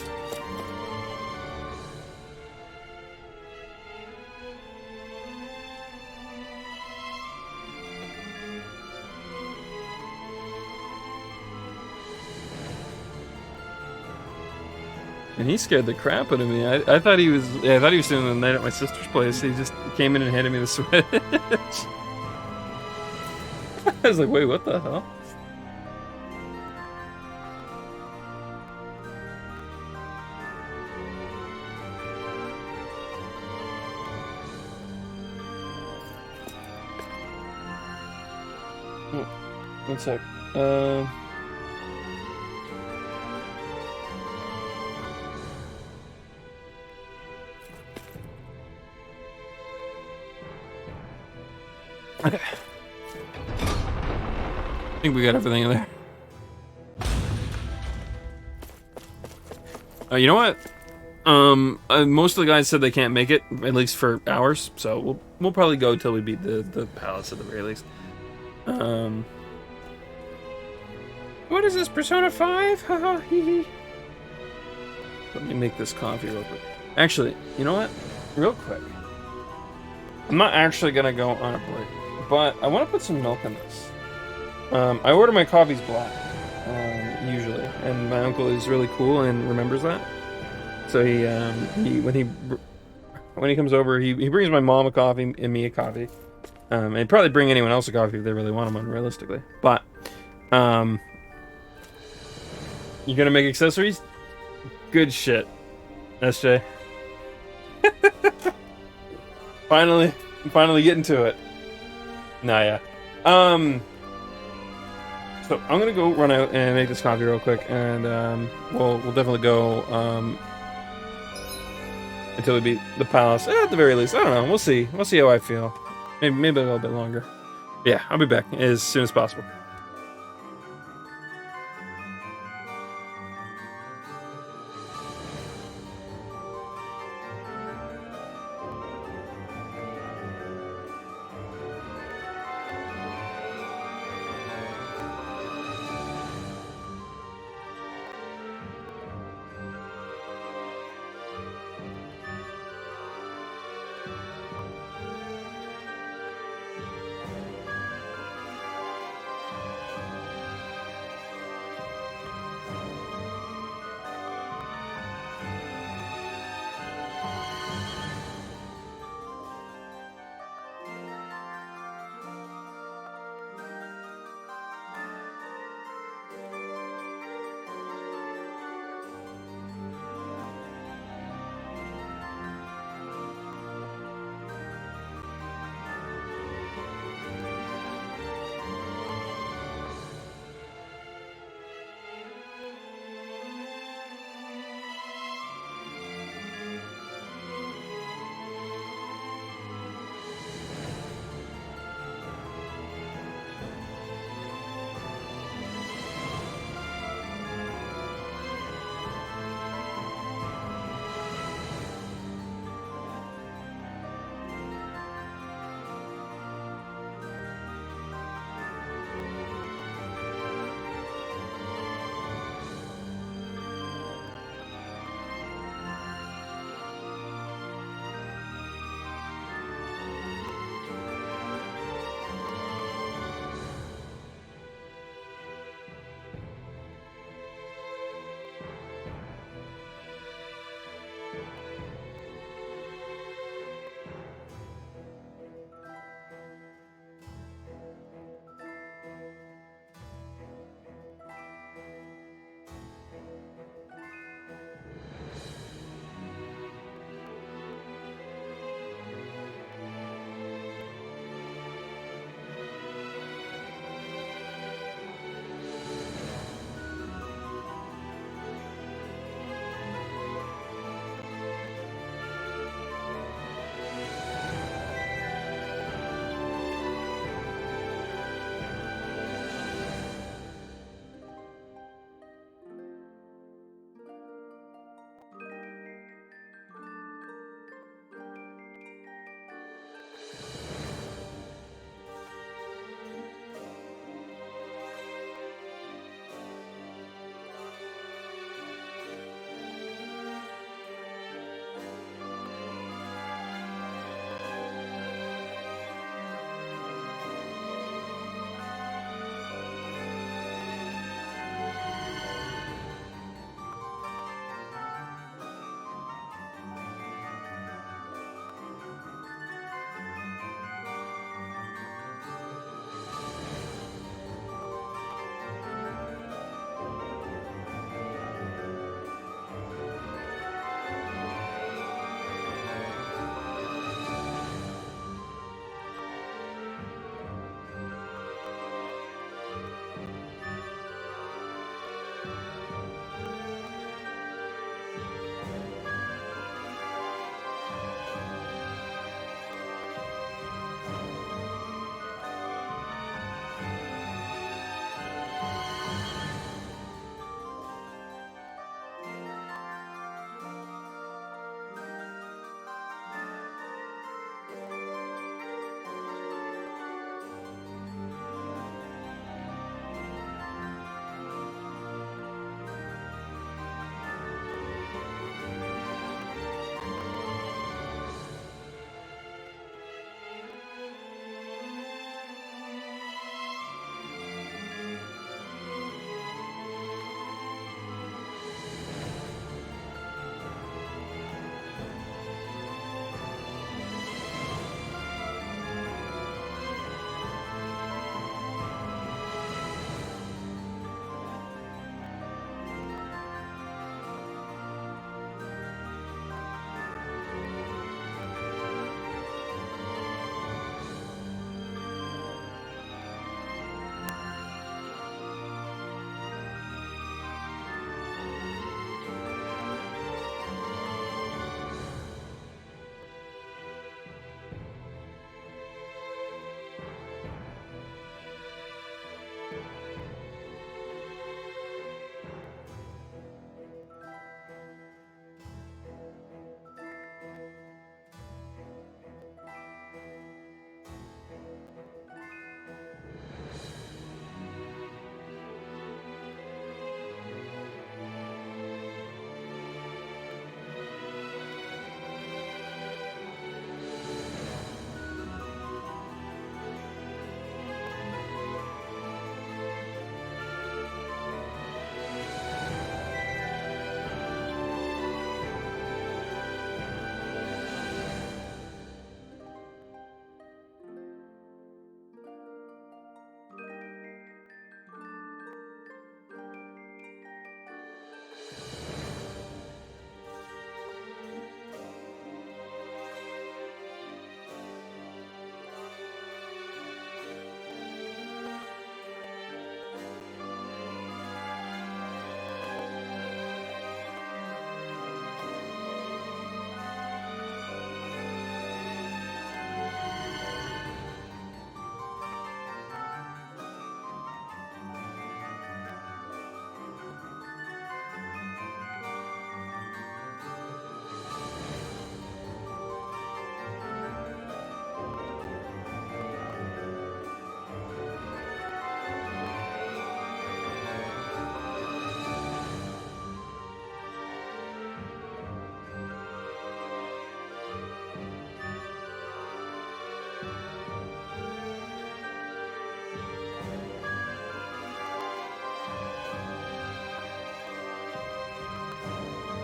And he scared the crap out of me. I thought he was. Yeah, I thought he was doing the night at my sister's place. He just came in and handed me the Switch. I was like, wait, what the hell? Oh, one sec. Okay. I think we got everything in there. You know what? Most of the guys said they can't make it, at least for hours. So we'll probably go till we beat the palace at the very least. What is this, Persona 5? Haha, hee hee. Let me make this coffee real quick. Actually, you know what? Real quick. I'm not actually gonna go on a break, but I want to put some milk in this. I order my coffees black, usually, and my uncle is really cool and remembers that. So when he comes over, he brings my mom a coffee and me a coffee. And he'd probably bring anyone else a coffee if they really want them, realistically. But, you gonna make accessories? Good shit, SJ. Finally getting to it. Nah, yeah. So I'm gonna go run out and make this coffee real quick, and we'll definitely go until we beat the palace. At the very least, I don't know. We'll see. We'll see how I feel. Maybe a little bit longer. Yeah, I'll be back as soon as possible.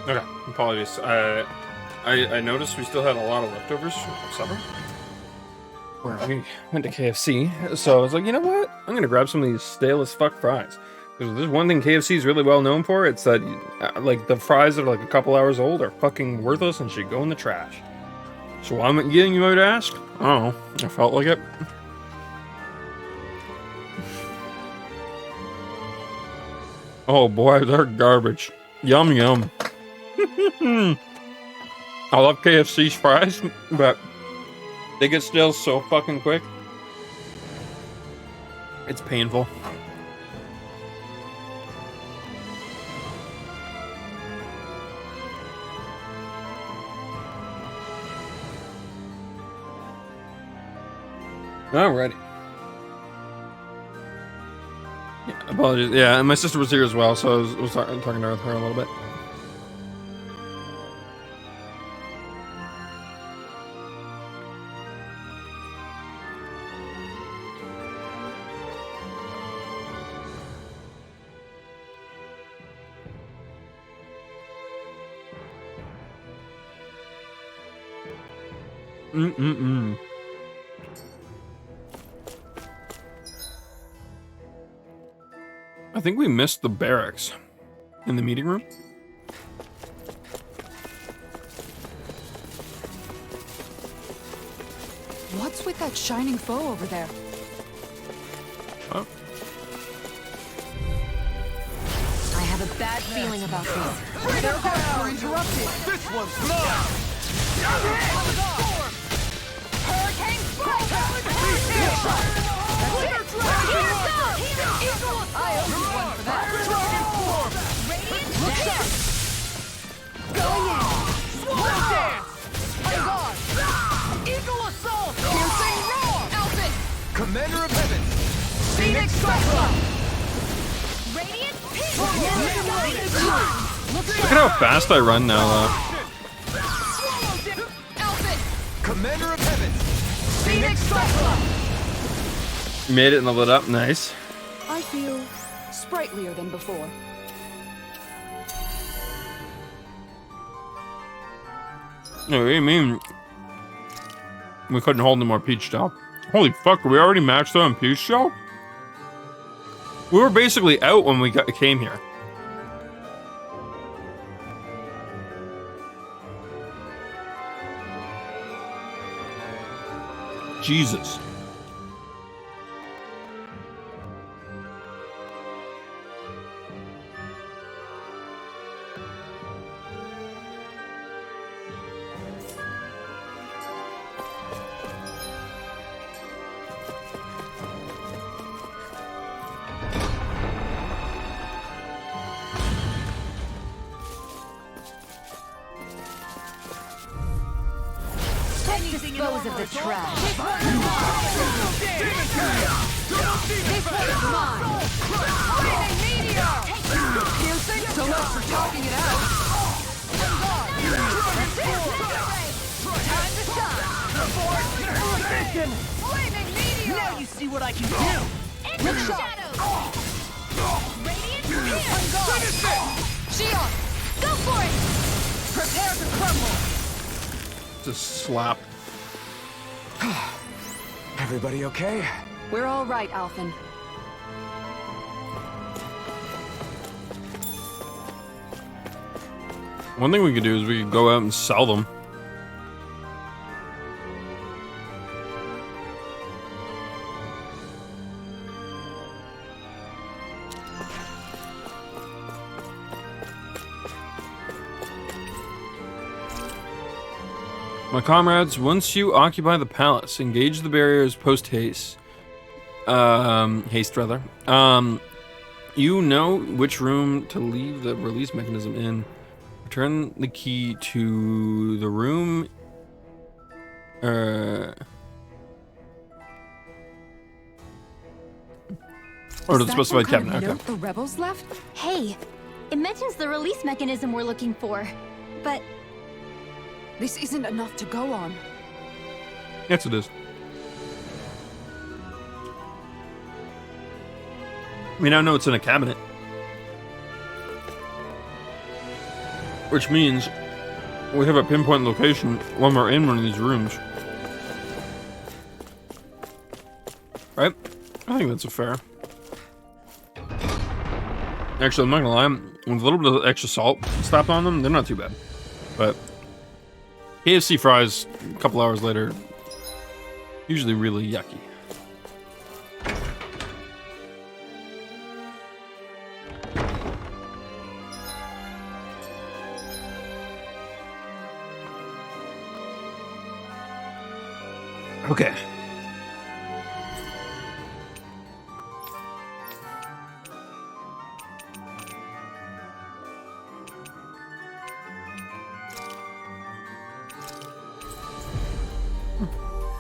Okay, apologies. I noticed we still had a lot of leftovers from supper. Where we went to KFC, so I was like, you know what? I'm gonna grab some of these stale as fuck fries. There's one thing KFC is really well known for. It's that, like, the fries that are like a couple hours old are fucking worthless and should go in the trash. So why am I getting, you might ask? I don't know. I felt like it. Oh boy, they're garbage. Yum yum. I love KFC's fries, but they get stale so fucking quick. It's painful. Alrighty. Yeah, apologies. Yeah, and my sister was here as well, so I was talking to her a little bit. I think we missed the barracks in the meeting room. What's with that shining foe over there? Oh. I have a bad feeling about this. Their hearts were interrupted. This one's mine. Hurricane Spark! I owe you one for that. Radiant Look going in. Swallow dance. On guard. Eagle assault. Piercing roar. Alpha! Commander of Heaven. Phoenix Cyclone. Radiant Look at how fast I run now, Alpha! Commander of Heaven. Phoenix Cyclone. Made it and leveled up. Nice. I feel sprightlier than before. No, what do you mean? We couldn't hold any more peach shell. Holy fuck, are we already maxed out on peach shell? We were basically out when we came here. Jesus. Dispose of the trash. This one's mine. Flaming meteor. Piercing. So much for talking it out. Time to shine. Flaming meteor. Now you see what I can do. Into the shadows! Radiant Finish it! Shion. Go for it! Prepare to crumble. Just slap. Everybody okay? We're all right, Alphen. One thing we could do is we could go out and sell them. My comrades, once you occupy the palace, engage the barriers post-haste. Haste, rather. You know which room to leave the release mechanism in. Return the key to the room. Or to the specified cabinet. Okay. The rebels left? Hey, it mentions the release mechanism we're looking for, but this isn't enough to go on. Yes, it is. We now know it's in a cabinet. Which means we have a pinpoint location when we're in one of these rooms. Right? I think that's a fair. Actually, I'm not gonna lie. With a little bit of extra salt slapped on them, they're not too bad. But KFC fries a couple hours later, usually really yucky. Okay.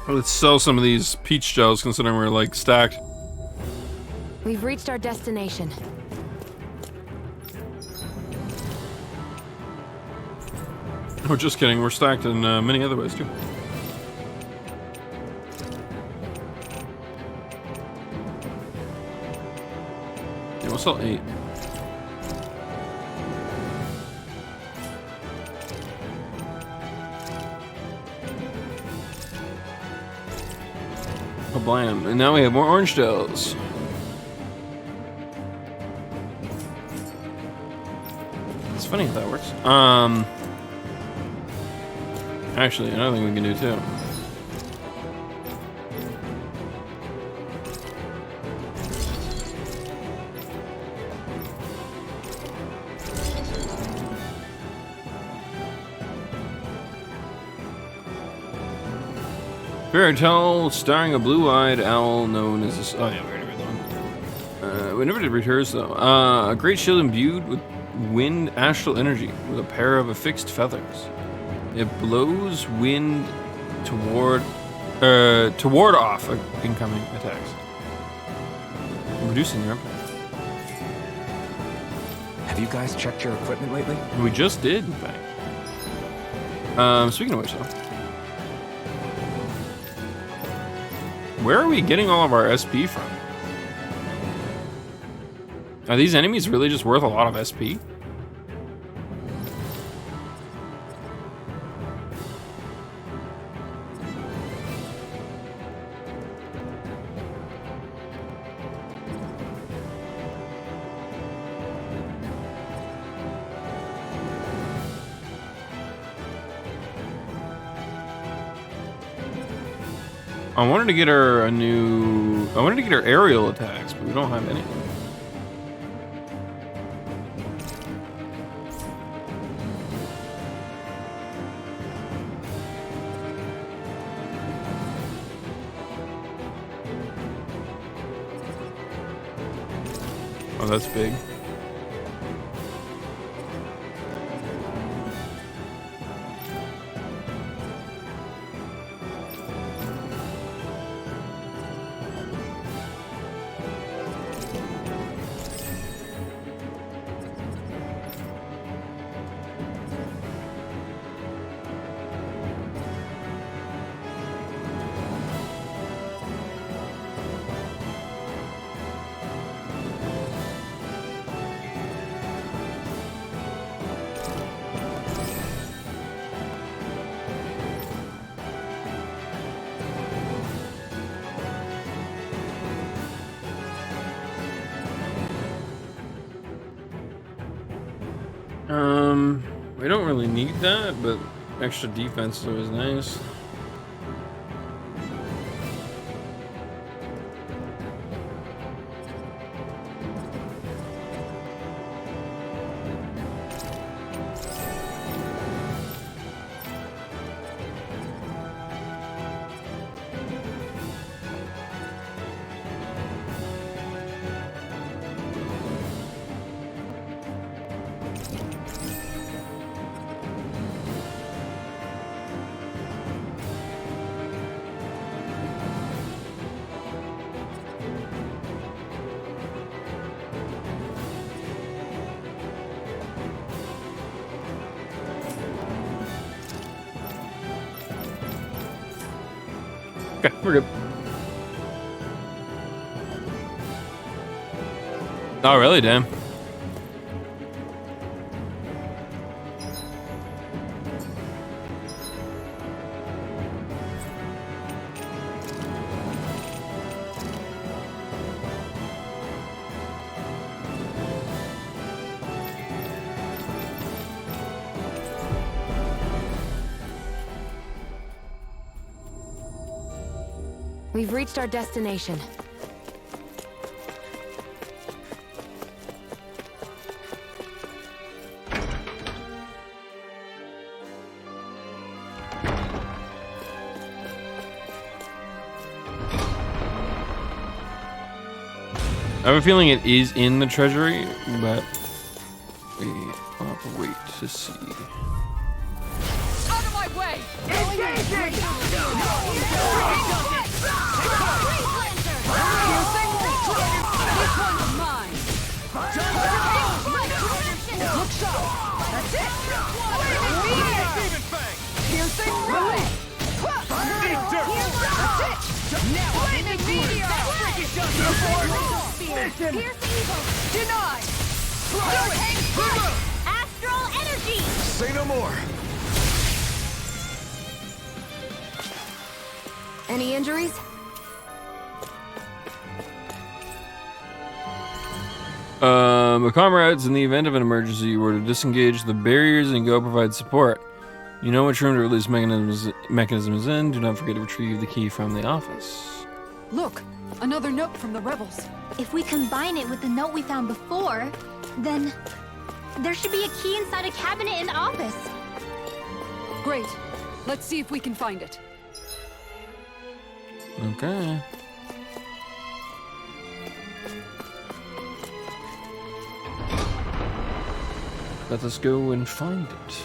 Let's sell some of these peach gels, considering we're like stacked. We've reached our destination. Oh, just kidding. We're stacked in many other ways too. Yeah, we'll sell 8. Blam. And now we have more orange gels. It's funny how that works. Actually, another thing we can do too. Fairy tale starring a blue-eyed owl known as a... Oh yeah, we already read that one. We never did read hers though. A great shield imbued with wind astral energy with a pair of affixed feathers. It blows wind to ward off incoming attacks, reducing their impact. Have you guys checked your equipment lately? We just did, in fact. Speaking of which, though. Where are we getting all of our SP from? Are these enemies really just worth a lot of SP? I wanted to get her a new... I wanted to get her aerial attacks, but we don't have any. Oh, that's big. We don't really need that, but extra defense is always nice. Okay, we're good. Oh, really? Damn. We've reached our destination. I have a feeling it is in the treasury, but we will have to wait to see. Out of my way! Engaging! This one's mine! Look sharp! That's it! Piercing ray! That's it! Now flaming meteor! Piercing evil! Denied! Astral energy! Say no more. Any injuries? Comrades, in the event of an emergency, you were to disengage the barriers and go provide support. You know which room to release mechanism is in. Do not forget to retrieve the key from the office. Look, another note from the rebels. If we combine it with the note we found before, then there should be a key inside a cabinet in the office. Great. Let's see if we can find it. Okay. Let us go and find it.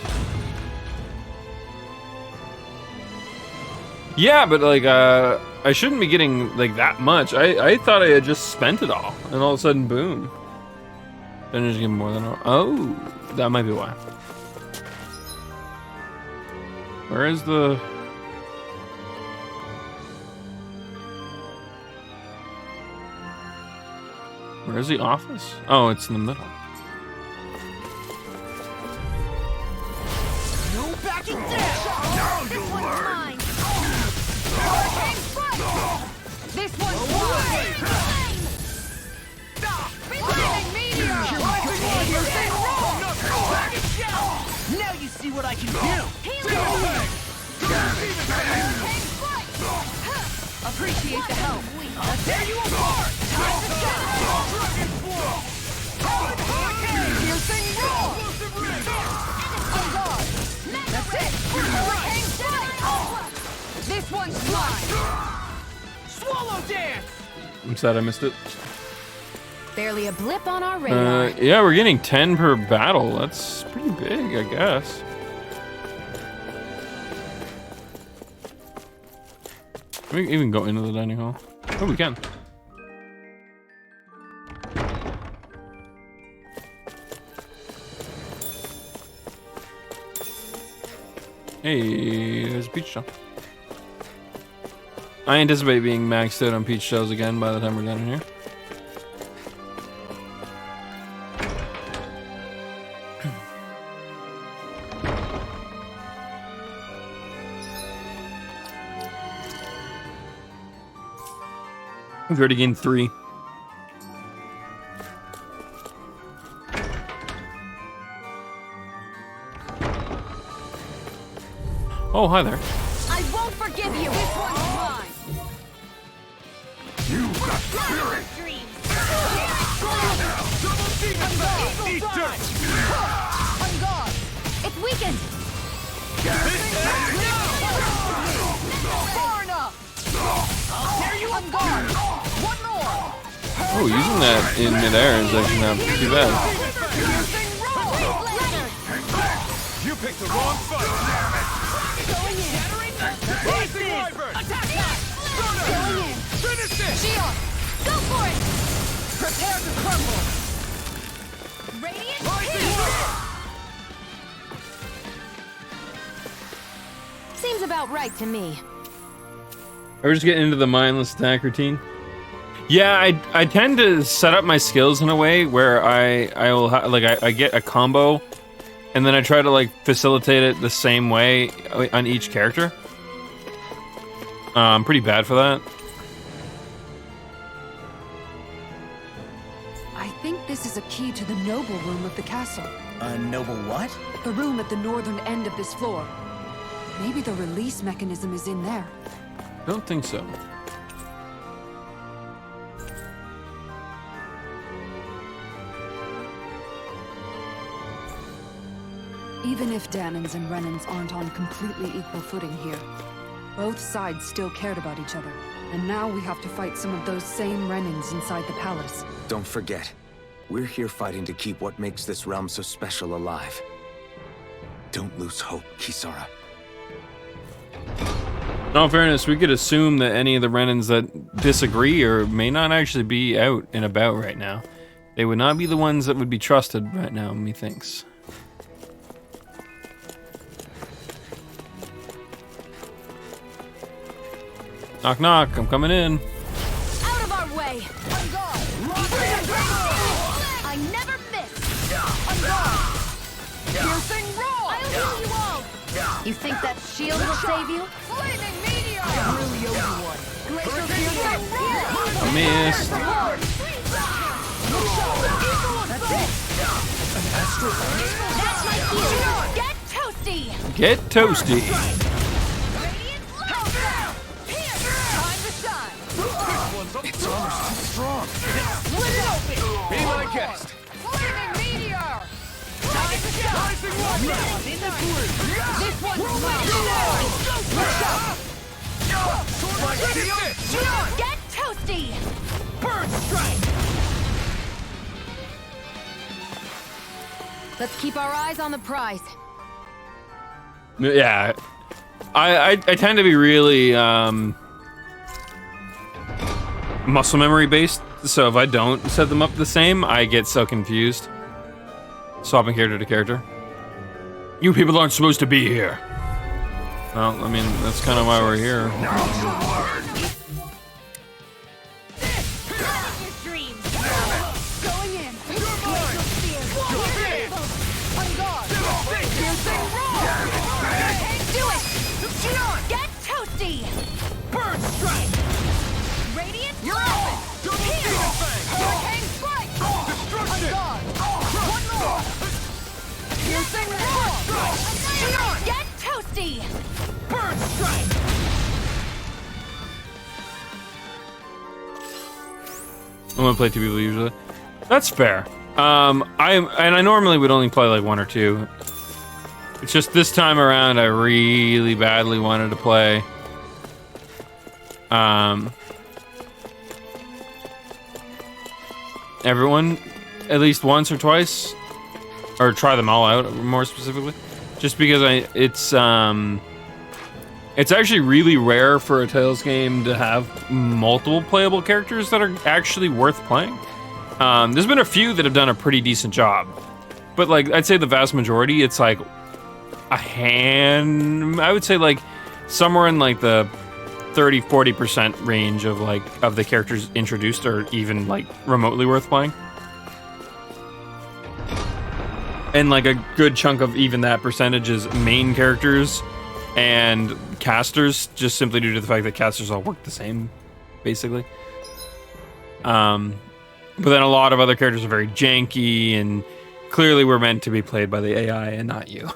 Yeah, but like, I shouldn't be getting like that much. I thought I had just spent it all, and all of a sudden, boom. Then just give more than oh, that might be why. Where is the? Where is the office? Oh, it's in the middle. No backing down! Now you'll learn! This one's mine! Flaming meteor! Now you see what I can do! Appreciate the help! I'll tear you apart! Time to go! Piercing roar! On guard! That's it! This one's mine! Swallow dance! I'm sad I missed it. Barely a blip on our radar. Yeah, we're getting 10 per battle. That's pretty big, I guess. Can we even go into the dining hall? Oh, we can. Hey, there's a peach shell. I anticipate being maxed out on peach shells again by the time we're done in here. We've already gained 3. Oh, hi there. I won't forgive you! This one's mine! You got spirit! Eagle dive! On guard! It's weakened! Far enough! I'll tear you on guard! One more! Oh, using that in midair is actually not too bad. You picked the wrong fight! Going in! Attack that! Going in! Finish this! Shion! Go for it! Prepare to crumble! Radiant Seems about right to me. Are we just getting into the mindless attack routine? Yeah, I tend to set up my skills in a way where I will I get a combo, and then I try to like facilitate it the same way on each character. I'm pretty bad for that. I think this is a key to the noble room of the castle. A noble what? The room at the northern end of this floor. Maybe the release mechanism is in there. Don't think so. Even if Danans and Renans aren't on completely equal footing here, both sides still cared about each other. And now we have to fight some of those same Renans inside the palace. Don't forget, we're here fighting to keep what makes this realm so special alive. Don't lose hope, Kisara. In all fairness, we could assume that any of the Renans that disagree or may not actually be out and about right now. They would not be the ones that would be trusted right now, methinks. Knock, knock, I'm coming in. Out of our way! On guard! I never miss! On guard! Piercing roar! I'll heal you all! You think that shield will save you? Flaming meteor! Really one. Glacial piercing roar! Missed. That's my cue! Get toasty! Get toasty. Its armor's too strong. Split it open! Be my guest! Flaming meteor! Time to shine! Rising one! Now I'm in the group! This one's mine! Get toasty! Bird strike! Let's keep our eyes on the prize. Yeah. I tend to be really muscle memory based, so if I don't set them up the same, I get so confused. Swapping character to character. You people aren't supposed to be here. Well, I mean, that's kind of why we're here. Going in! Glacial spear! On guard! Piercing roar! Do it! Get toasty! Bird strike! Radiant open! Hurricane strike! On guard! One more! Piercing roar! Get toasty! Bird strike! I'm gonna play two people usually. That's fair. I normally would only play like one or two. It's just this time around I really badly wanted to play everyone at least once or twice, or try them all out more specifically, just because it's actually really rare for a Tales game to have multiple playable characters that are actually worth playing. There's been a few that have done a pretty decent job, but like I'd say the vast majority, it's like I would say like somewhere in like the 30-40% range of the characters introduced are even like remotely worth playing. And like a good chunk of even that percentage is main characters and casters, just simply due to the fact that casters all work the same, basically. But then a lot of other characters are very janky and clearly were meant to be played by the AI and not you.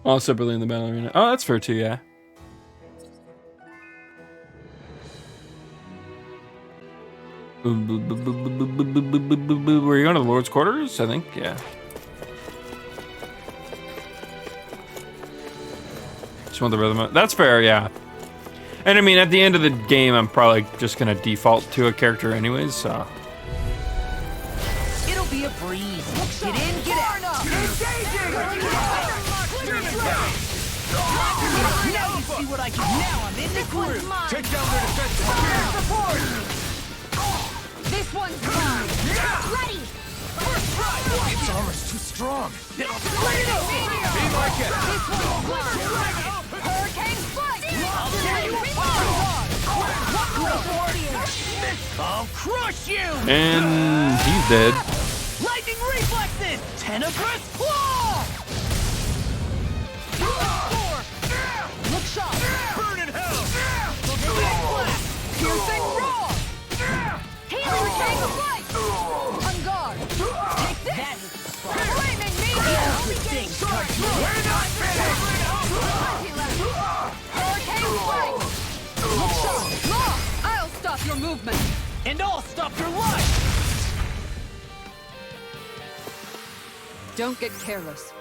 All separately in the battle arena. Oh, that's fair too, yeah. Were you going to the Lord's quarters? I think, yeah. Just want the rhythm. That's fair, yeah. And I mean, at the end of the game, I'm probably just gonna default to a character anyways, so. It'll be a breeze. Get in, get out. Engaging! Now you see what I can. Now I'm in the group. Take down their defense. Support! This one's mine! Ready! Its armor's too strong. Be my guest. This one's mine! Hurricane strike! I'll crush you! And he's dead. Lightning reflexes! Tenebrous claw! Look sharp! Burn in hell! Piercing roar! Hurricane strike! On guard! Take this! Flaming meteor! We're not finished! Hurricane strike! Look sharp! I'll stop your movement! And I'll stop your life! Don't get careless.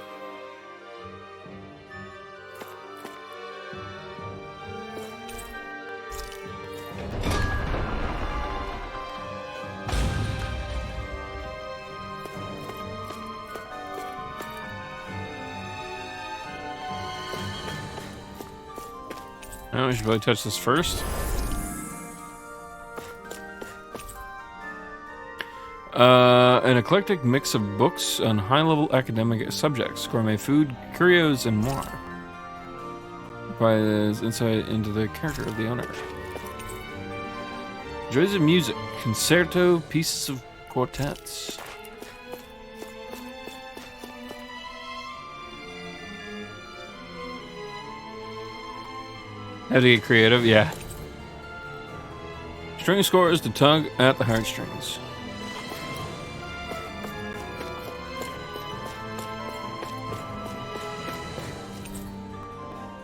Oh, we should probably touch this first. An eclectic mix of books on high-level academic subjects, gourmet food, curios, and more. Provides insight into the character of the owner. Joys of music, concerto, pieces of quartets. How to get creative? Yeah. String scores to tug at the heartstrings.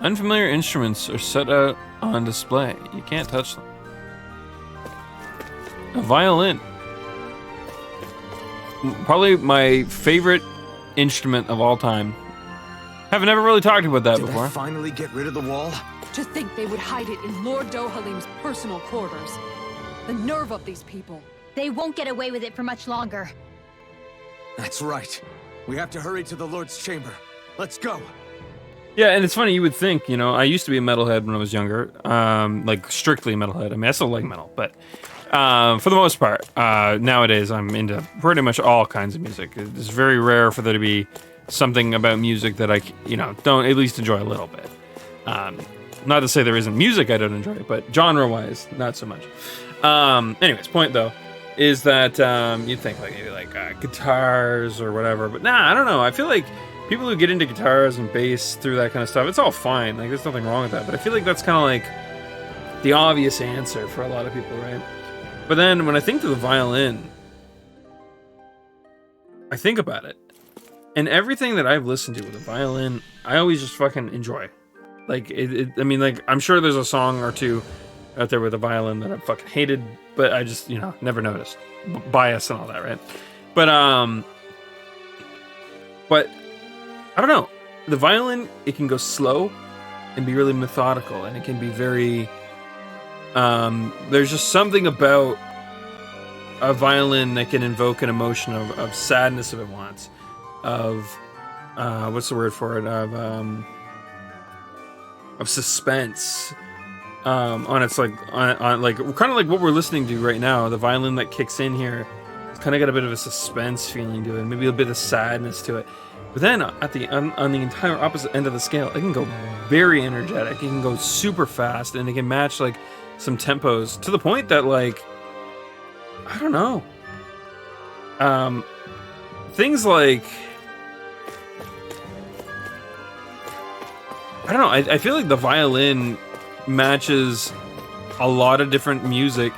Unfamiliar instruments are set out on display. You can't touch them. A violin. Probably my favorite instrument of all time. Have never really talked about that before. Did they finally get rid of the wall? To think they would hide it in Lord Dohalim's personal quarters. The nerve of these people. They won't get away with it for much longer. That's right. We have to hurry to the Lord's chamber. Let's go. Yeah, and it's funny, you would think, you know, I used to be a metalhead when I was younger, like strictly a metalhead. I mean, I still like metal, but for the most part, nowadays I'm into pretty much all kinds of music. It's very rare for there to be something about music that I, you know, don't at least enjoy a little bit. Not to say there isn't music I don't enjoy, but genre-wise, not so much. Anyways, point though, is that you'd think like maybe like guitars or whatever, but nah, I don't know. I feel like people who get into guitars and bass through that kind of stuff, it's all fine. Like, there's nothing wrong with that. But I feel like that's kind of like the obvious answer for a lot of people, right? But then when I think to the violin, I think about it. And everything that I've listened to with a violin, I always just fucking enjoy. Like, I mean, like, I'm sure there's a song or two out there with a violin that I fucking hated, but I just, you know, never noticed. Bias and all that, right? But I don't know. The violin, it can go slow and be really methodical, and it can be very... there's just something about a violin that can invoke an emotion of sadness if it wants. Of, what's the word for it? Of suspense. On its like, on like, kind of like what we're listening to right now. The violin that kicks in here, it's kind of got a bit of a suspense feeling to it, maybe a bit of sadness to it. But then at the on the entire opposite end of the scale, it can go very energetic. It can go super fast, and it can match like some tempos to the point that, like, I don't know. Things like, I don't know. I feel like the violin matches a lot of different music.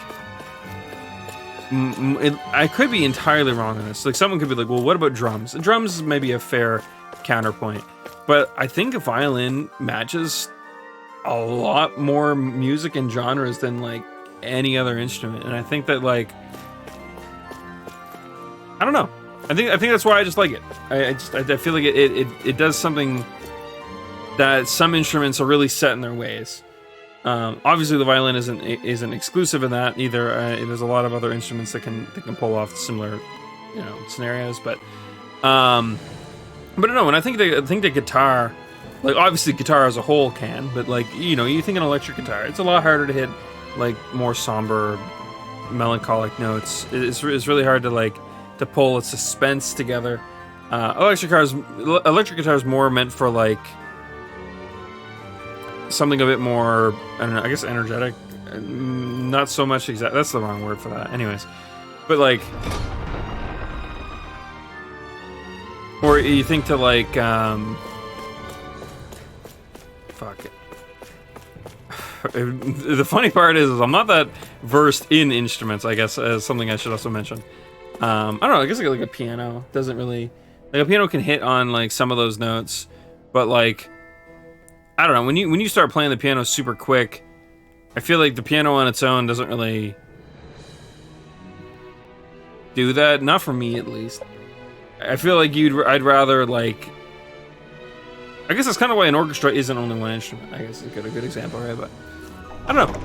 I could be entirely wrong on this. Like, someone could be like, well, what about drums? Drums may be a fair counterpoint. But I think a violin matches a lot more music and genres than, like, any other instrument. And I think that, like, I don't know. I think that's why I just like it. I feel like it does something that some instruments are really set in their ways. Obviously, the violin isn't exclusive in that either. There's a lot of other instruments that can pull off similar, you know, scenarios. But no. When I think the guitar, like, obviously guitar as a whole can, but, like, you know, you think an electric guitar, it's a lot harder to hit like more somber, melancholic notes. It's really hard to, like, to pull a suspense together. Electric guitar is more meant for, like, something a bit more, I don't know, I guess energetic. Not so much that's the wrong word for that. Anyways. But, like, or you think to, like, fuck it. The funny part is I'm not that versed in instruments, I guess, as something I should also mention. I don't know, I guess like a piano doesn't really, like, a piano can hit on, like, some of those notes, but, like, I don't know, when you start playing the piano super quick, I feel like the piano on its own doesn't really do that. Not for me, at least. I feel like I'd rather, like... I guess that's kind of why an orchestra isn't only one instrument. I guess it's a good example, right? But I don't know.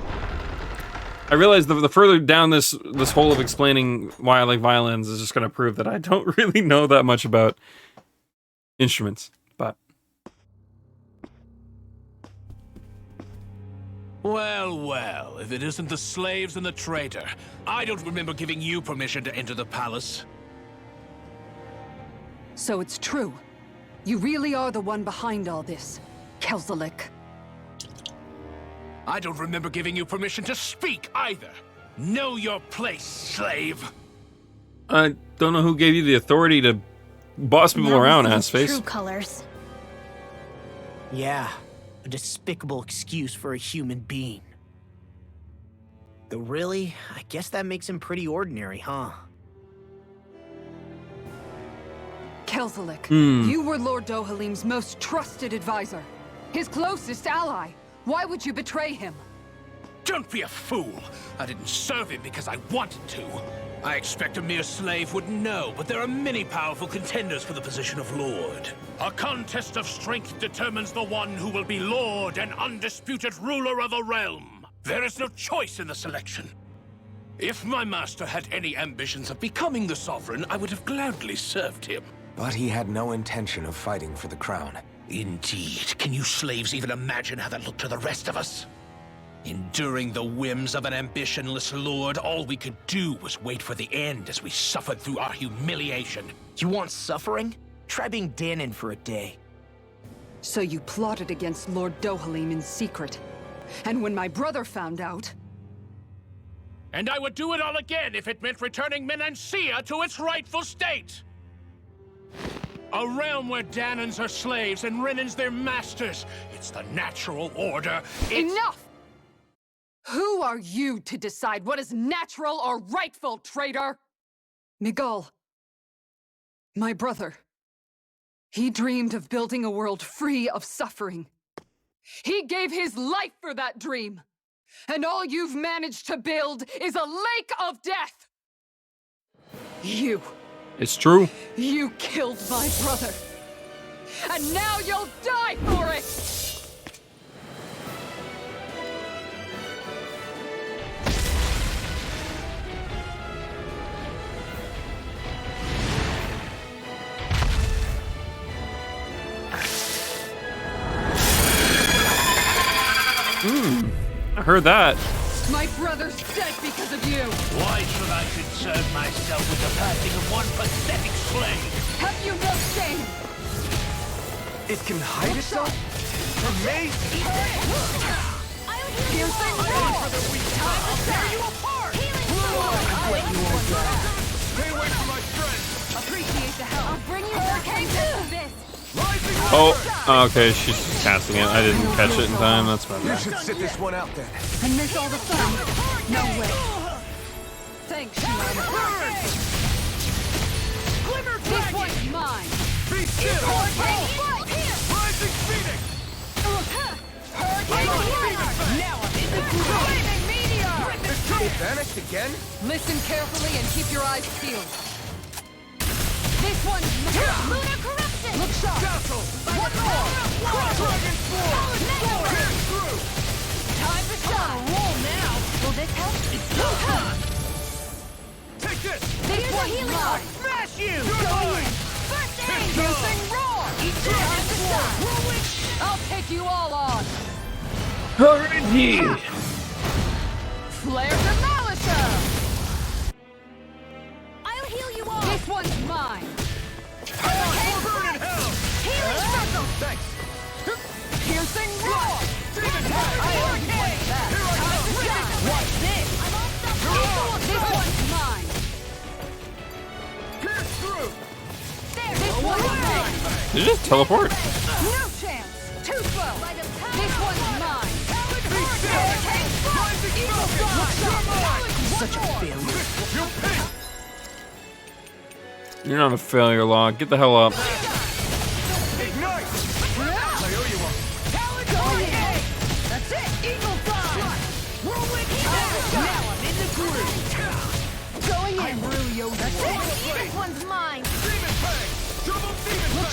I realize the further down this hole of explaining why I like violins is just going to prove that I don't really know that much about instruments. But well, well, if it isn't the slaves and the traitor, I don't remember giving you permission to enter the palace. So it's true. You really are the one behind all this, Kelzelik. I don't remember giving you permission to speak either. Know your place, slave. I don't know who gave you the authority to boss people around, assface. True colors. Yeah, a despicable excuse for a human being. Though really, I guess that makes him pretty ordinary, huh? Kelzelik, you were Lord Dohalim's most trusted advisor. His closest ally. Why would you betray him? Don't be a fool. I didn't serve him because I wanted to. I expect a mere slave would know, but there are many powerful contenders for the position of Lord. A contest of strength determines the one who will be Lord and undisputed ruler of a realm. There is no choice in the selection. If my master had any ambitions of becoming the sovereign, I would have gladly served him. But he had no intention of fighting for the crown. Indeed. Can you slaves even imagine how that looked to the rest of us? Enduring the whims of an ambitionless lord, all we could do was wait for the end as we suffered through our humiliation. You want suffering? Try being Danon for a day. So you plotted against Lord Dohalim in secret. And when my brother found out... And I would do it all again if it meant returning Menancia to its rightful state! A realm where Danons are slaves and Renans their masters. It's the natural order. Enough! Who are you to decide what is natural or rightful, traitor? Miguel, my brother. He dreamed of building a world free of suffering. He gave his life for that dream. And all you've managed to build is a lake of death! You... It's true. You killed my brother. And now you'll die for it! I heard that. My brother's dead because of you! Why should I concern myself with the passing of one pathetic slave? Have you no shame? It can hide itself? From me? Piercing roar! Time to tear you apart! Stay away from my friend! Appreciate the help. I'll bring you hurricane to this! Oh, okay, she's just casting it. I didn't catch it in time. That's my You bad. should sit this one out then. And miss all the fun? No way. Thanks, Shimon. This one's mine! Be still! Rising Phoenix! Now I'm in the flaming meteor! It vanished again? Listen carefully and keep your eyes peeled. This one's mine! Lunar corruption! Look sharp! Dazzle! One more! Dragon Sword! Pierce through! Time to shine! Roll now! Will this help? Take this! This one's mine! Smash you! Go in! First aid! Piercing roar! Time to shine! I'll take you all on! Alrighty. Flare to Malisa! I'll heal you all. This one's mine! Burn in hell! Healing circle! Thanks! Piercing roar! Demon Tag! Hurricane! Here I come! What's this? I'm all stuck. This one's mine! Pierce through! This one's mine! Did you just teleport? No chance! Too slow! This one's mine! Hurricane strike! Eagle strike! Such a failure. You pig! You're not a failure, Law. Get the hell up. Ignite! I owe you one. That's it! Eagle fly! Whirlwind now I'm in the groove! Going in! I really owe you one. This one's mine. Demon Tag!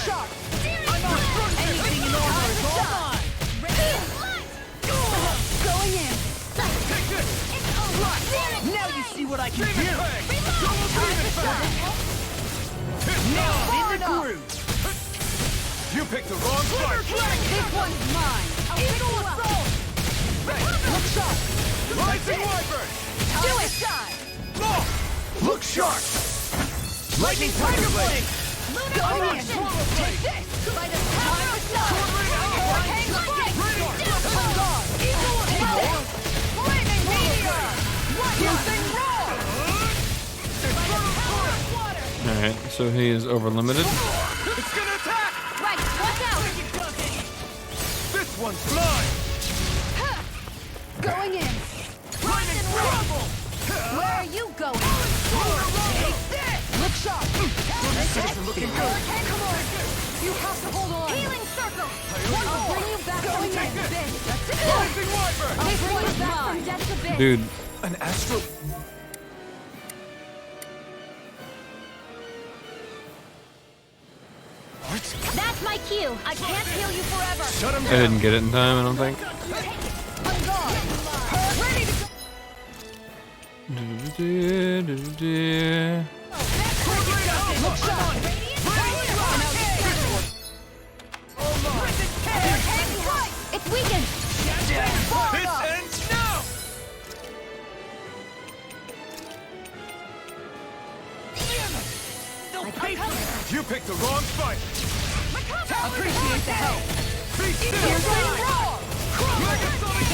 shot! I'm on anything in order is all mine! Going in! Take this! Now you see what I can do! Now in the groove! you picked the wrong fight! This one's mine! Eagle assault! Look sharp! Rising Wyvern! Do it! Look sharp! Lightning Tiger Blade! Going in! Take this! By the power of sun! Hang strike! On guard! Eagle assault! Lightning meteor! Using roar! Alright, so he is over limited. It's gonna attack! Right, watch out! This one's mine! Going in! Lightning rumble! Where are you going? Take this! Look sharp! This isn't looking good! Come on! You have to hold on! Healing circle! I'll bring you back from death to this! That's it! Rising Wyvern! This one's From mine! death to bit. Dude, An astral... That's my cue. I can't heal you forever. Shut him I down! didn't get it in time, I don't think. On guard! Ready to go! Look sharp! It's weakened. This ends now! You picked the wrong fight! Appreciate the help! Be still! Megasonic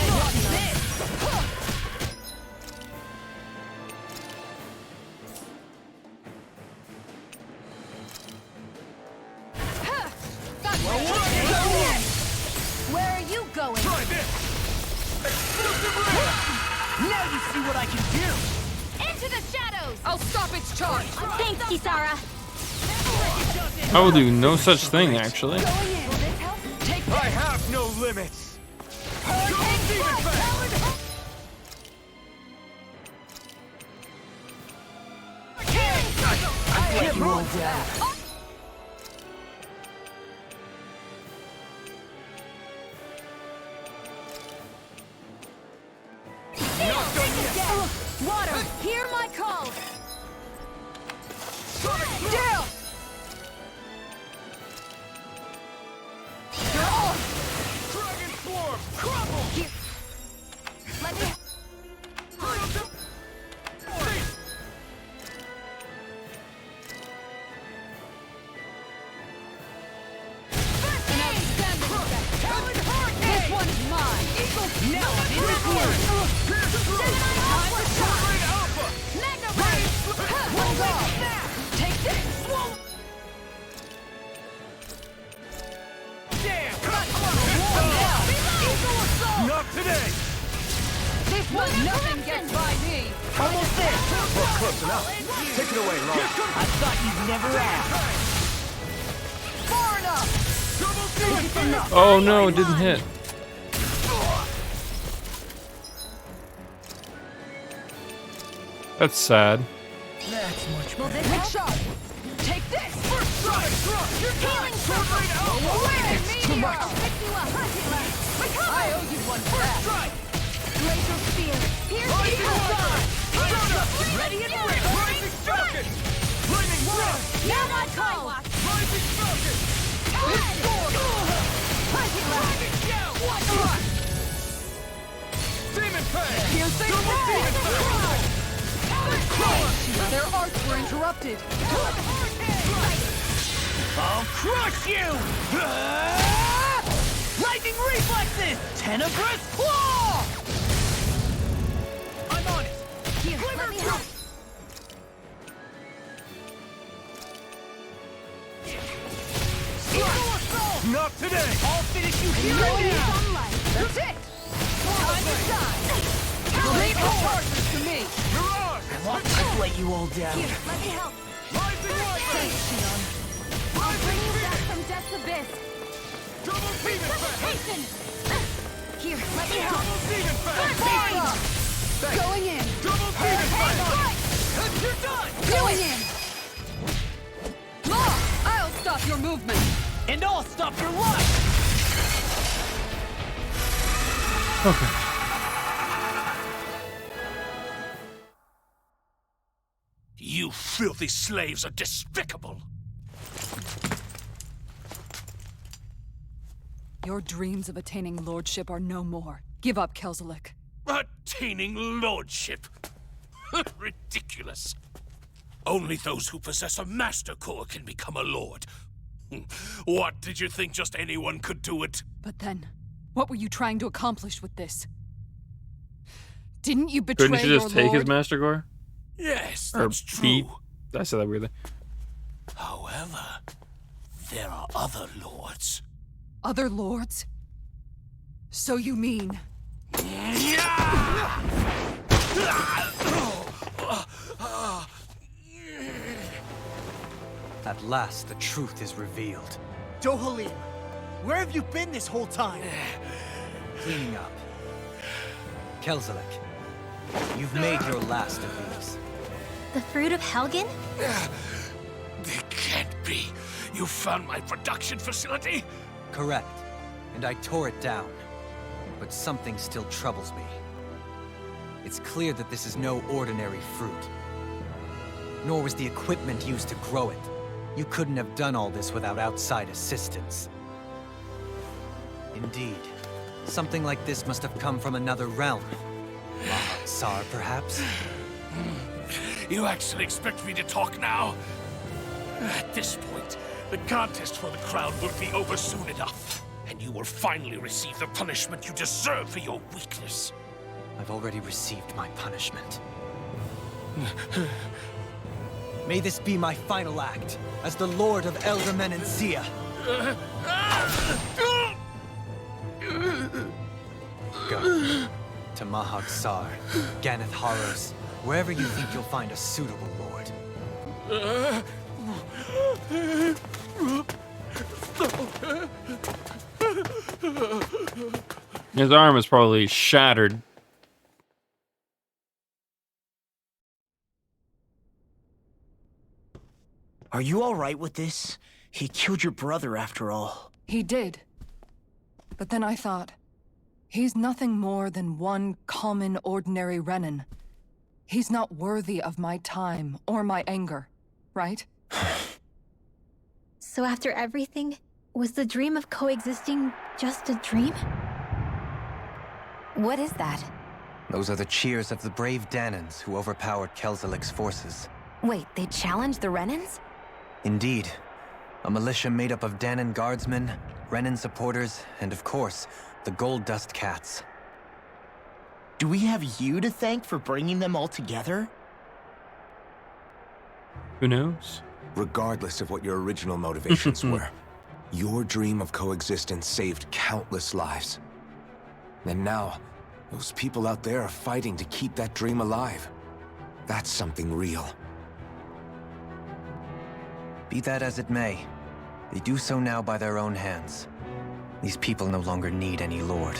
Where are you going? Try this! Explosive ray! Now you see what I can do! Into the shadows. I'll stop its charge! Thanks, Kisara. I will do no such thing, actually. I have no limits! Let you all down! Water, hear my call. Down! Dragon Swarm! Crumble! Let me. This one's mine! Now I'm in the groove! One guard! Take this! Damn! Not today! This one, nothing gets by me! Almost there! Well, close enough. Take it away, Laura. I thought you'd never ask! Far enough! Oh no, it didn't hit. That's sad. That's much better. Look sharp! Take this! First strike! You're Healing circle. It's too much! I'll fix you up. I owe you one for that! Laser spear. Here's Rising the Wyvern! Ready and ready! Rising Falcon! Lightning Run! Now my call. Rising Falcon! Rising Shout! One shot! Demon Fang! Here's the Double Demon Fang! Their arts were interrupted! I'll crush you! Lightning reflexes! Tenebrous claw! I'm on it! Here, let me help. Not today! I'll finish you here and now! That's it! Time to shine! Leave the charges to me! Mirage! I want to let you all down. Here, let me help. Rising Wyvern! I'll bring you back from death's abyss. Double Demon Fang! Hasten. Here, let me help. Double Demon Fang! Going in! Double Demon Fang! You're done! Going in! Law! I'll stop your movement! And I'll stop your life! Okay. You filthy slaves are despicable! Your dreams of attaining lordship are no more. Give up, Kelzelik. Attaining lordship? Ridiculous. Only those who possess a master core can become a lord. What, did you think just anyone could do it? But then, what were you trying to accomplish with this? Didn't you betray your lord? Couldn't you just take his master core? Yes, Or that's true. beat? I said that weirdly. However, there are other lords. Other lords? So you mean... At last, the truth is revealed. Dohalim, where have you been this whole time? Cleaning up. Kelzelik, you've made your last of these. The Fruit of Helgen? It can't be. You found my production facility? Correct. And I tore it down. But something still troubles me. It's clear that this is no ordinary fruit. Nor was the equipment used to grow it. You couldn't have done all this without outside assistance. Indeed. Something like this must have come from another realm. Tsar, perhaps? You actually expect me to talk now? At this point, the contest for the crown will be over soon enough. And you will finally receive the punishment you deserve for your weakness. I've already received my punishment. May this be my final act, as the Lord of Elder Menancia. Go. To Mahag Sar, Ganeth Haros, wherever you think you'll find a suitable lord. His arm is probably shattered. Are you alright with this? He killed your brother after all. He did. But then I thought, he's nothing more than one common, ordinary Renan. He's not worthy of my time or my anger, right? So after everything, was the dream of coexisting just a dream? What is that? Those are the cheers of the brave Danans who overpowered Kelzelik's forces. Wait, they challenged the Renans? Indeed. A militia made up of Danan guardsmen, Renan supporters, and of course, the Gold Dust Cats. Do we have you to thank for bringing them all together? Who knows? Regardless of what your original motivations were, your dream of coexistence saved countless lives. And now, those people out there are fighting to keep that dream alive. That's something real. Be that as it may, they do so now by their own hands. These people no longer need any lord.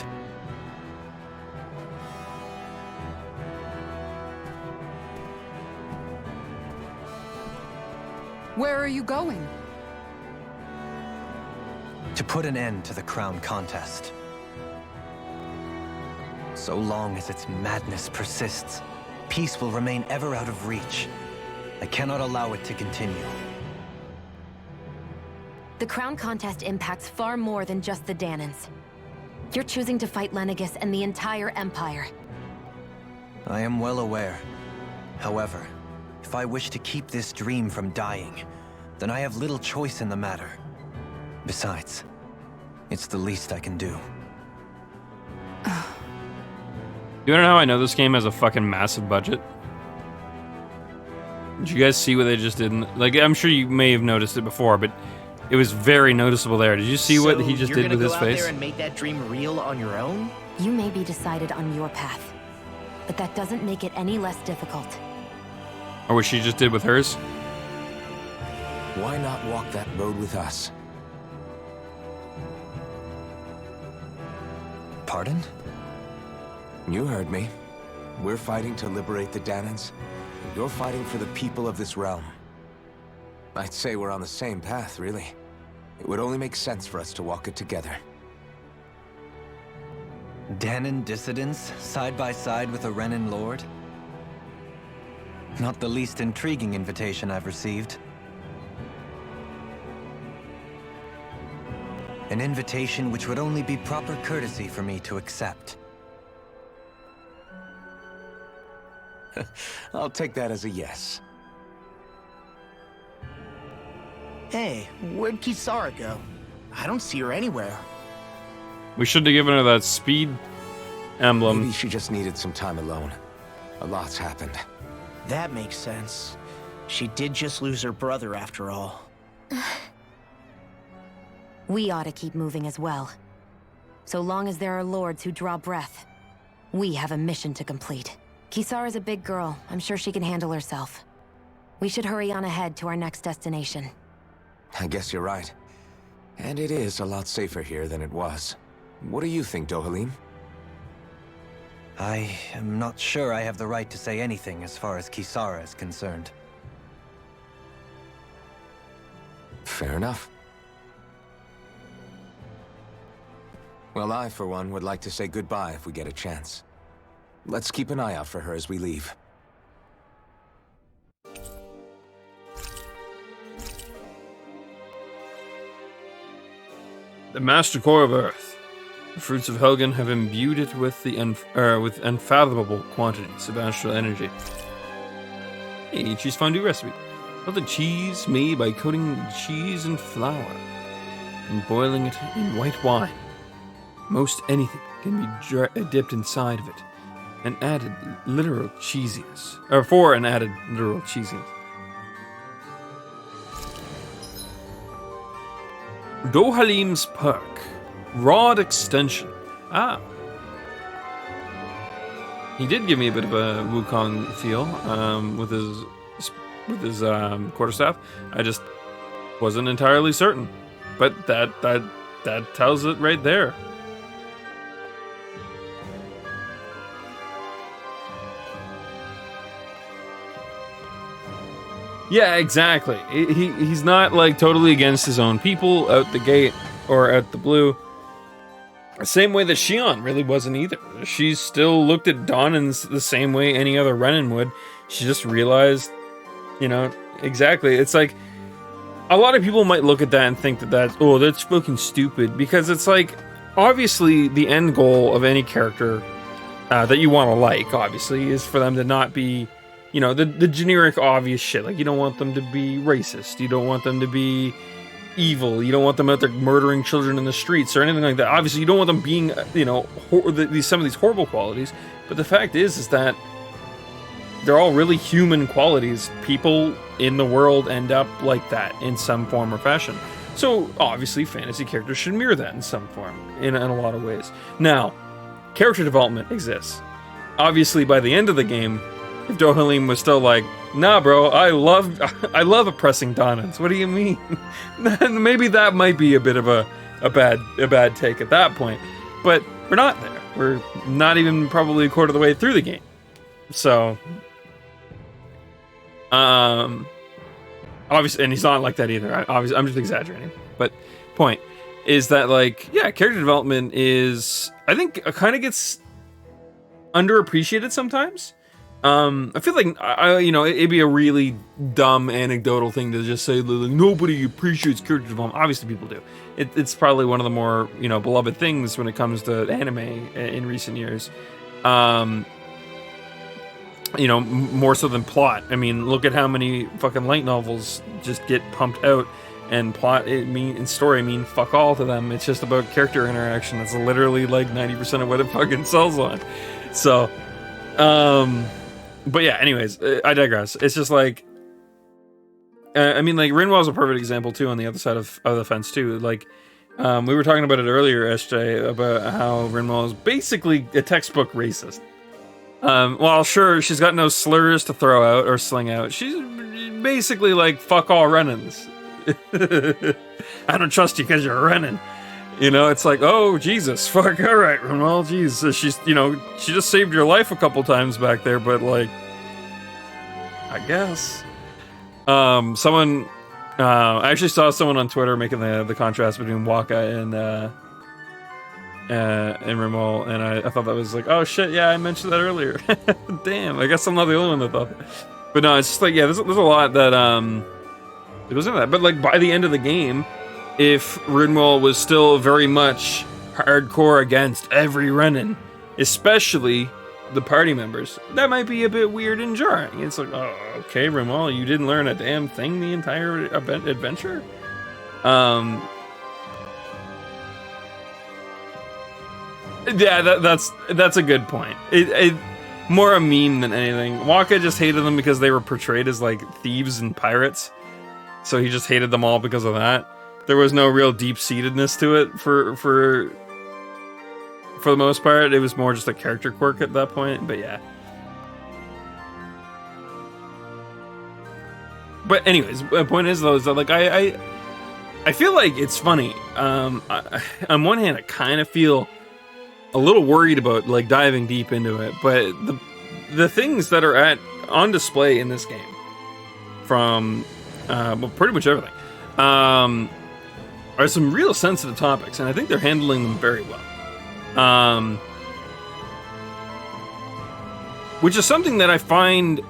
Where are you going? To put an end to the crown contest. So long as its madness persists, peace will remain ever out of reach. I cannot allow it to continue. The crown contest impacts far more than just the Danans. You're choosing to fight Lenegis and the entire Empire. I am well aware. However, if I wish to keep this dream from dying, then I have little choice in the matter. Besides, it's the least I can do. You wanna know how I know this game has a fucking massive budget? Did you guys see what they just did? Like, I'm sure you may have noticed it before, but it was very noticeable there. Did you see what he just did with his face? You're gonna go out there and make that dream real on your own? You may be decided on your path, but that doesn't make it any less difficult. Or what she just did with hers? Why not walk that road with us? Pardon? You heard me. We're fighting to liberate the Danans. And you're fighting for the people of this realm. I'd say we're on the same path, really. It would only make sense for us to walk it together. Dahnan dissidents, side by side with a Renan Lord? Not the least intriguing invitation I've received. An invitation which would only be proper courtesy for me to accept. I'll take that as a yes. Hey, where'd Kisara go? I don't see her anywhere. We should have given her that speed emblem. Maybe she just needed some time alone. A lot's happened. That makes sense. She did just lose her brother after all. We ought to keep moving as well. So long as there are lords who draw breath, we have a mission to complete. Kisara's a big girl. I'm sure she can handle herself. We should hurry on ahead to our next destination. I guess you're right. And it is a lot safer here than it was. What do you think, Dohalim? I am not sure I have the right to say anything as far as Kisara is concerned. Fair enough. Well, I, for one, would like to say goodbye if we get a chance. Let's keep an eye out for her as we leave. The master core of Earth. The fruits of Helgen have imbued it with with unfathomable quantities of astral energy. Hey, cheese fondue recipe. Melted cheese made by coating cheese in flour and boiling it in white wine. Most anything can be dipped inside of it and added literal cheesiness. Or for an added literal cheesiness. Dohalim's perk. Rod extension. Ah. He did give me a bit of a Wukong feel with his quarterstaff. I just wasn't entirely certain. But that tells it right there. Yeah, exactly. He's not like totally against his own people out the gate or out the blue. The same way that Shion really wasn't either. She still looked at Donnan the same way any other Renan would. She just realized, exactly. It's like, a lot of people might look at that and think that that's fucking stupid. Because it's like, obviously the end goal of any character that you want to like, obviously, is for them to not be, the generic obvious shit. Like, you don't want them to be racist. You don't want them to be evil. You don't want them out there murdering children in the streets or anything like that. Obviously, you don't want them being, some of these horrible qualities. But the fact is that they're all really human qualities. People in the world end up like that in some form or fashion. So, obviously, fantasy characters should mirror that in some form, in a lot of ways. Now, character development exists. Obviously, by the end of the game, if Dohalim was still like, nah, bro, I love oppressing Donnans. What do you mean? Then maybe that might be a bit of a bad take at that point. But we're not there. We're not even probably a quarter of the way through the game. So, obviously, and he's not like that either. Obviously, I'm just exaggerating. But point is that, character development is, I think, kind of gets underappreciated sometimes. I feel like, it'd be a really dumb anecdotal thing to just say that nobody appreciates character development. Obviously, people do. It's probably one of the more, beloved things when it comes to anime in recent years. More so than plot. I mean, look at how many fucking light novels just get pumped out, and plot and story mean fuck all to them. It's just about character interaction. That's literally like 90% of what it fucking sells on. So, but yeah, anyways, I digress. It's just like, Rinwell's a perfect example too on the other side of the fence too. Like, we were talking about it earlier, SJ, about how Rinwell is basically a textbook racist. Well, sure, she's got no slurs to throw out or sling out. She's basically like, fuck all Renans. I don't trust you because you're a Renan. It's like, oh, Jesus, fuck, all right, Rinwell, jeez. She's, she just saved your life a couple times back there, but, I guess. Someone I actually saw someone on Twitter making the contrast between Waka and Rimol, and I thought that was like, oh shit, yeah, I mentioned that earlier. Damn, I guess I'm not the only one that thought that. But no, it's just like, yeah, there's a lot that it wasn't that. But like by the end of the game, if Rimol was still very much hardcore against every Renin, especially the party members, that might be a bit weird and jarring. It's like, oh, okay, Rimol, you didn't learn a damn thing the entire adventure. Yeah, that's a good point. It more a meme than anything. Waka just hated them because they were portrayed as like thieves and pirates, so he just hated them all because of that. There was no real deep-seatedness to it for the most part. It was more just a character quirk at that point. But yeah. But anyways, the point is though is that like I feel like it's funny. On one hand, I kind of feel a little worried about like diving deep into it, but the things that are on display in this game, from well, pretty much everything, are some real sensitive topics, and I think they're handling them very well. Which is something that I find,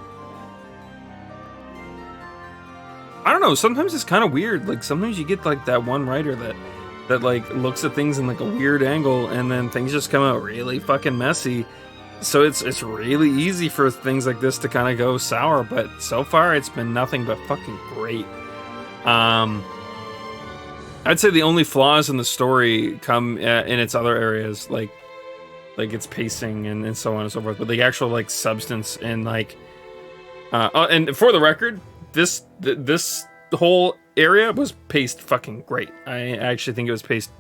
I don't know, sometimes it's kind of weird. Like sometimes you get like that one writer that like looks at things in like a weird angle, and then things just come out really fucking messy. So it's really easy for things like this to kind of go sour, but so far it's been nothing but fucking great. I'd say the only flaws in the story come in its other areas, like its pacing and so on and so forth. But the actual like substance and like, and for the record, this whole area was paced fucking great. I actually think it was paced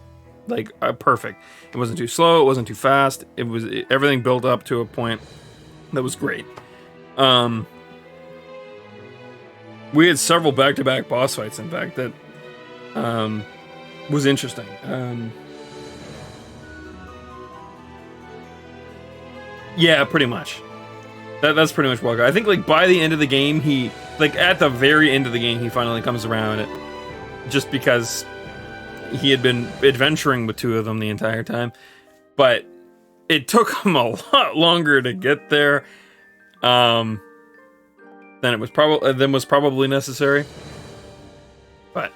like perfect. It wasn't too slow. It wasn't too fast. Everything built up to a point that was great. We had several back-to-back boss fights, in fact, that was interesting. Yeah, pretty much. That's pretty much Walker. I think like by the end of the game, at the very end of the game, he finally comes around it, just because he had been adventuring with two of them the entire time, but it took him a lot longer to get there than was probably necessary. But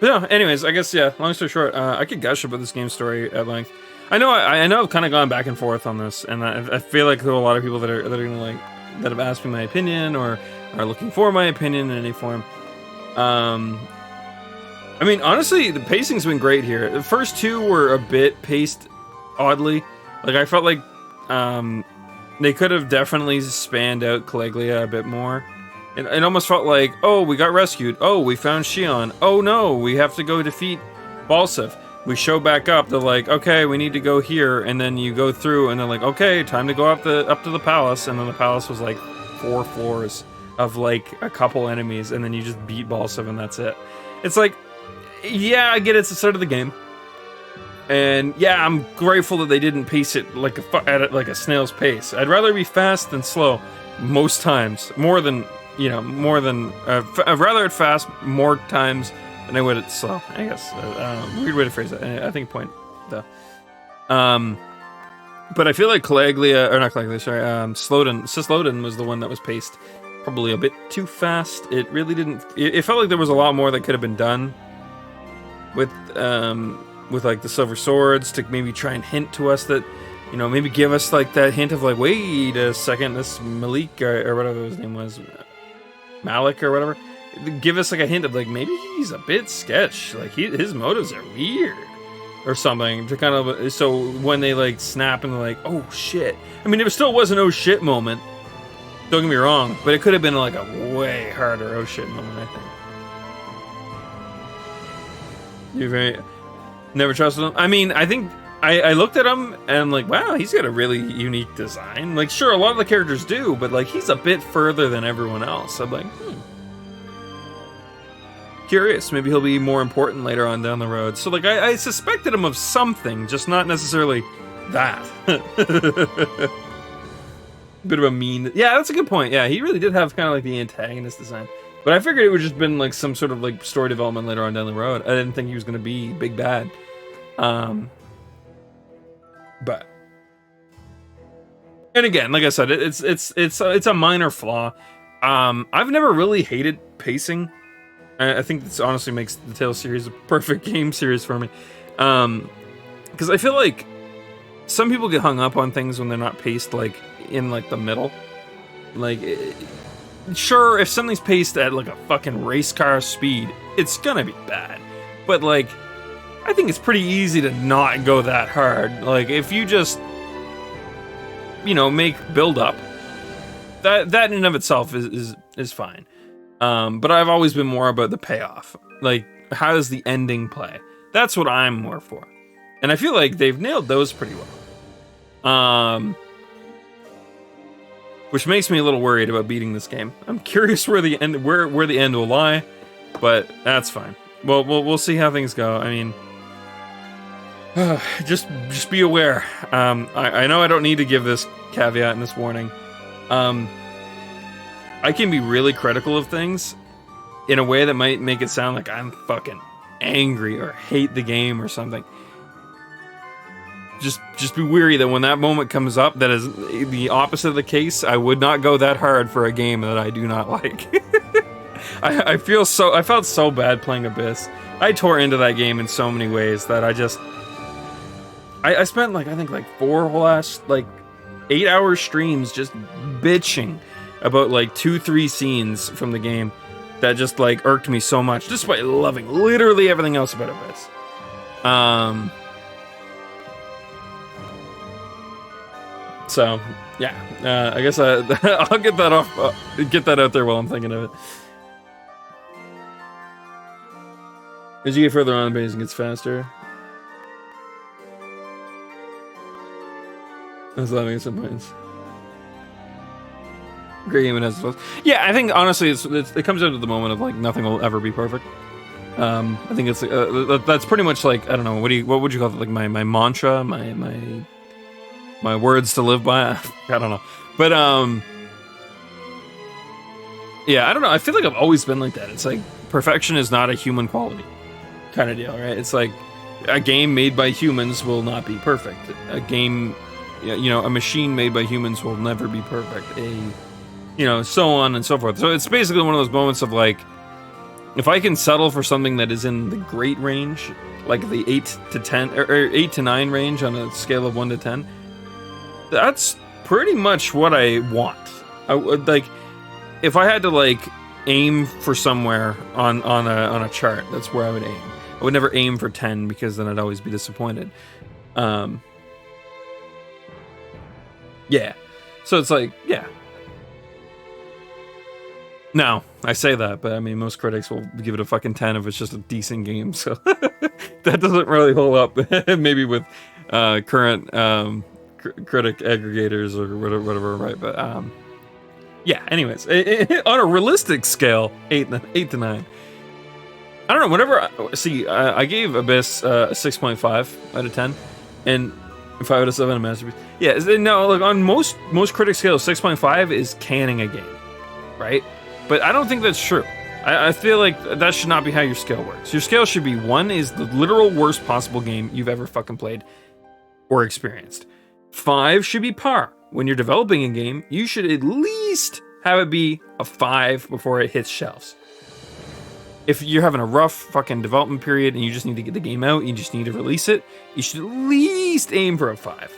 yeah, anyways, I guess, yeah, long story short, I could gush about this game's story at length. I know I've kind of gone back and forth on this, and I feel like there are a lot of people that are gonna like, that have asked me my opinion or are looking for my opinion in any form. I mean, honestly, the pacing's been great here. The first two were a bit paced oddly. Like, I felt like they could have definitely spanned out Caligula a bit more. It almost felt like, oh, we got rescued. Oh, we found Shion. Oh no, we have to go defeat Balsif. We show back up. They're like, okay, we need to go here, and then you go through, and they're like, okay, time to go up to the palace, and then the palace was like 4 floors of like a couple enemies, and then you just beat Balsif, and that's it. It's like, yeah, I get it's the start of the game, and yeah, I'm grateful that they didn't pace it like a snail's pace. I'd rather be fast than slow most times, more than I'd rather it fast more times than I would it slow, I guess. Weird way to phrase it. I think point though. But I feel like Slowden was the one that was paced probably a bit too fast. It really didn't. It felt like there was a lot more that could have been done with like the silver swords to maybe try and hint to us that, maybe give us like that hint of like, wait a second, this Malik or whatever his name was, Malik or whatever. Give us like a hint of like, maybe he's a bit sketch, like his motives are weird or something, to kind of, so when they like snap and they're like, oh shit. I mean, it still was an oh shit moment, don't get me wrong, but it could have been like a way harder oh shit moment, I think. You never trusted him? I mean, I think I looked at him and I'm like, wow, he's got a really unique design. Like, sure, a lot of the characters do, but like, he's a bit further than everyone else. I'm like, curious, maybe he'll be more important later on down the road. So like, I suspected him of something, just not necessarily that. Bit of a mean. Yeah, that's a good point. Yeah, he really did have kind of like the antagonist design. But I figured it would just been like some sort of like story development later on down the road. I didn't think he was gonna be big bad. But and again, like I said, it's a minor flaw. I've never really hated pacing. I think this honestly makes the Tales series a perfect game series for me. Because I feel like some people get hung up on things when they're not paced like in like the middle. Like, sure, if something's paced at like a fucking race car speed, it's gonna be bad. But like, I think it's pretty easy to not go that hard. Like, if you just, you know, make build up, that in and of itself is fine. But I've always been more about the payoff. Like, how does the ending play? That's what I'm more for. And I feel like they've nailed those pretty well. Which makes me a little worried about beating this game. I'm curious where the end will lie, but that's fine. Well, we'll see how things go. I mean, just be aware. I know I don't need to give this caveat and this warning. I can be really critical of things in a way that might make it sound like I'm fucking angry or hate the game or something. Just be weary that when that moment comes up, that is the opposite of the case. I would not go that hard for a game that I do not like. I felt so bad playing Abyss. I tore into that game in so many ways that I spent like, I think like 4 whole ass, like 8-hour streams just bitching about like 2-3 scenes from the game that just like irked me so much, despite loving literally everything else about Abyss. So yeah, I guess I'll get that off, get that out there while I'm thinking of it. As you get further on, the pacing gets faster. I was laughing at some points. Great game, it has flaws. Yeah, I think honestly, it comes down to the moment of like nothing will ever be perfect. I think it's that's pretty much like, I don't know, what would you call it? Like my mantra, my words to live by. I don't know, but yeah, I don't know. I feel like I've always been like that. It's like perfection is not a human quality, kind of deal, right? It's like a game made by humans will not be perfect. A game, you know, a machine made by humans will never be perfect. You know, so on and so forth. So it's basically one of those moments of like, if I can settle for something that is in the great range, like the 8 to 10 or 8 to 9 range on a scale of 1 to 10, that's pretty much what I want. I would like, if I had to like aim for somewhere on a chart, that's where I would aim. I would never aim for 10 because then I'd always be disappointed. Yeah. So it's like, yeah. Now, I say that, but I mean, most critics will give it a fucking 10 if it's just a decent game, so that doesn't really hold up, maybe with current critic aggregators or whatever, right? But yeah, anyways, on a realistic scale, 8 to 9. I don't know, whenever, I gave Abyss a 6.5 out of 10, and 5 out of 7 a masterpiece. Yeah, no, like on most critic scales, 6.5 is canning a game, right? But I don't think that's true. I feel like that should not be how your scale works. Your scale should be 1 is the literal worst possible game you've ever fucking played or experienced. 5 should be par. When you're developing a game, you should at least have it be a 5 before it hits shelves. If you're having a rough fucking development period and you just need to get the game out, you just need to release it, you should at least aim for a 5.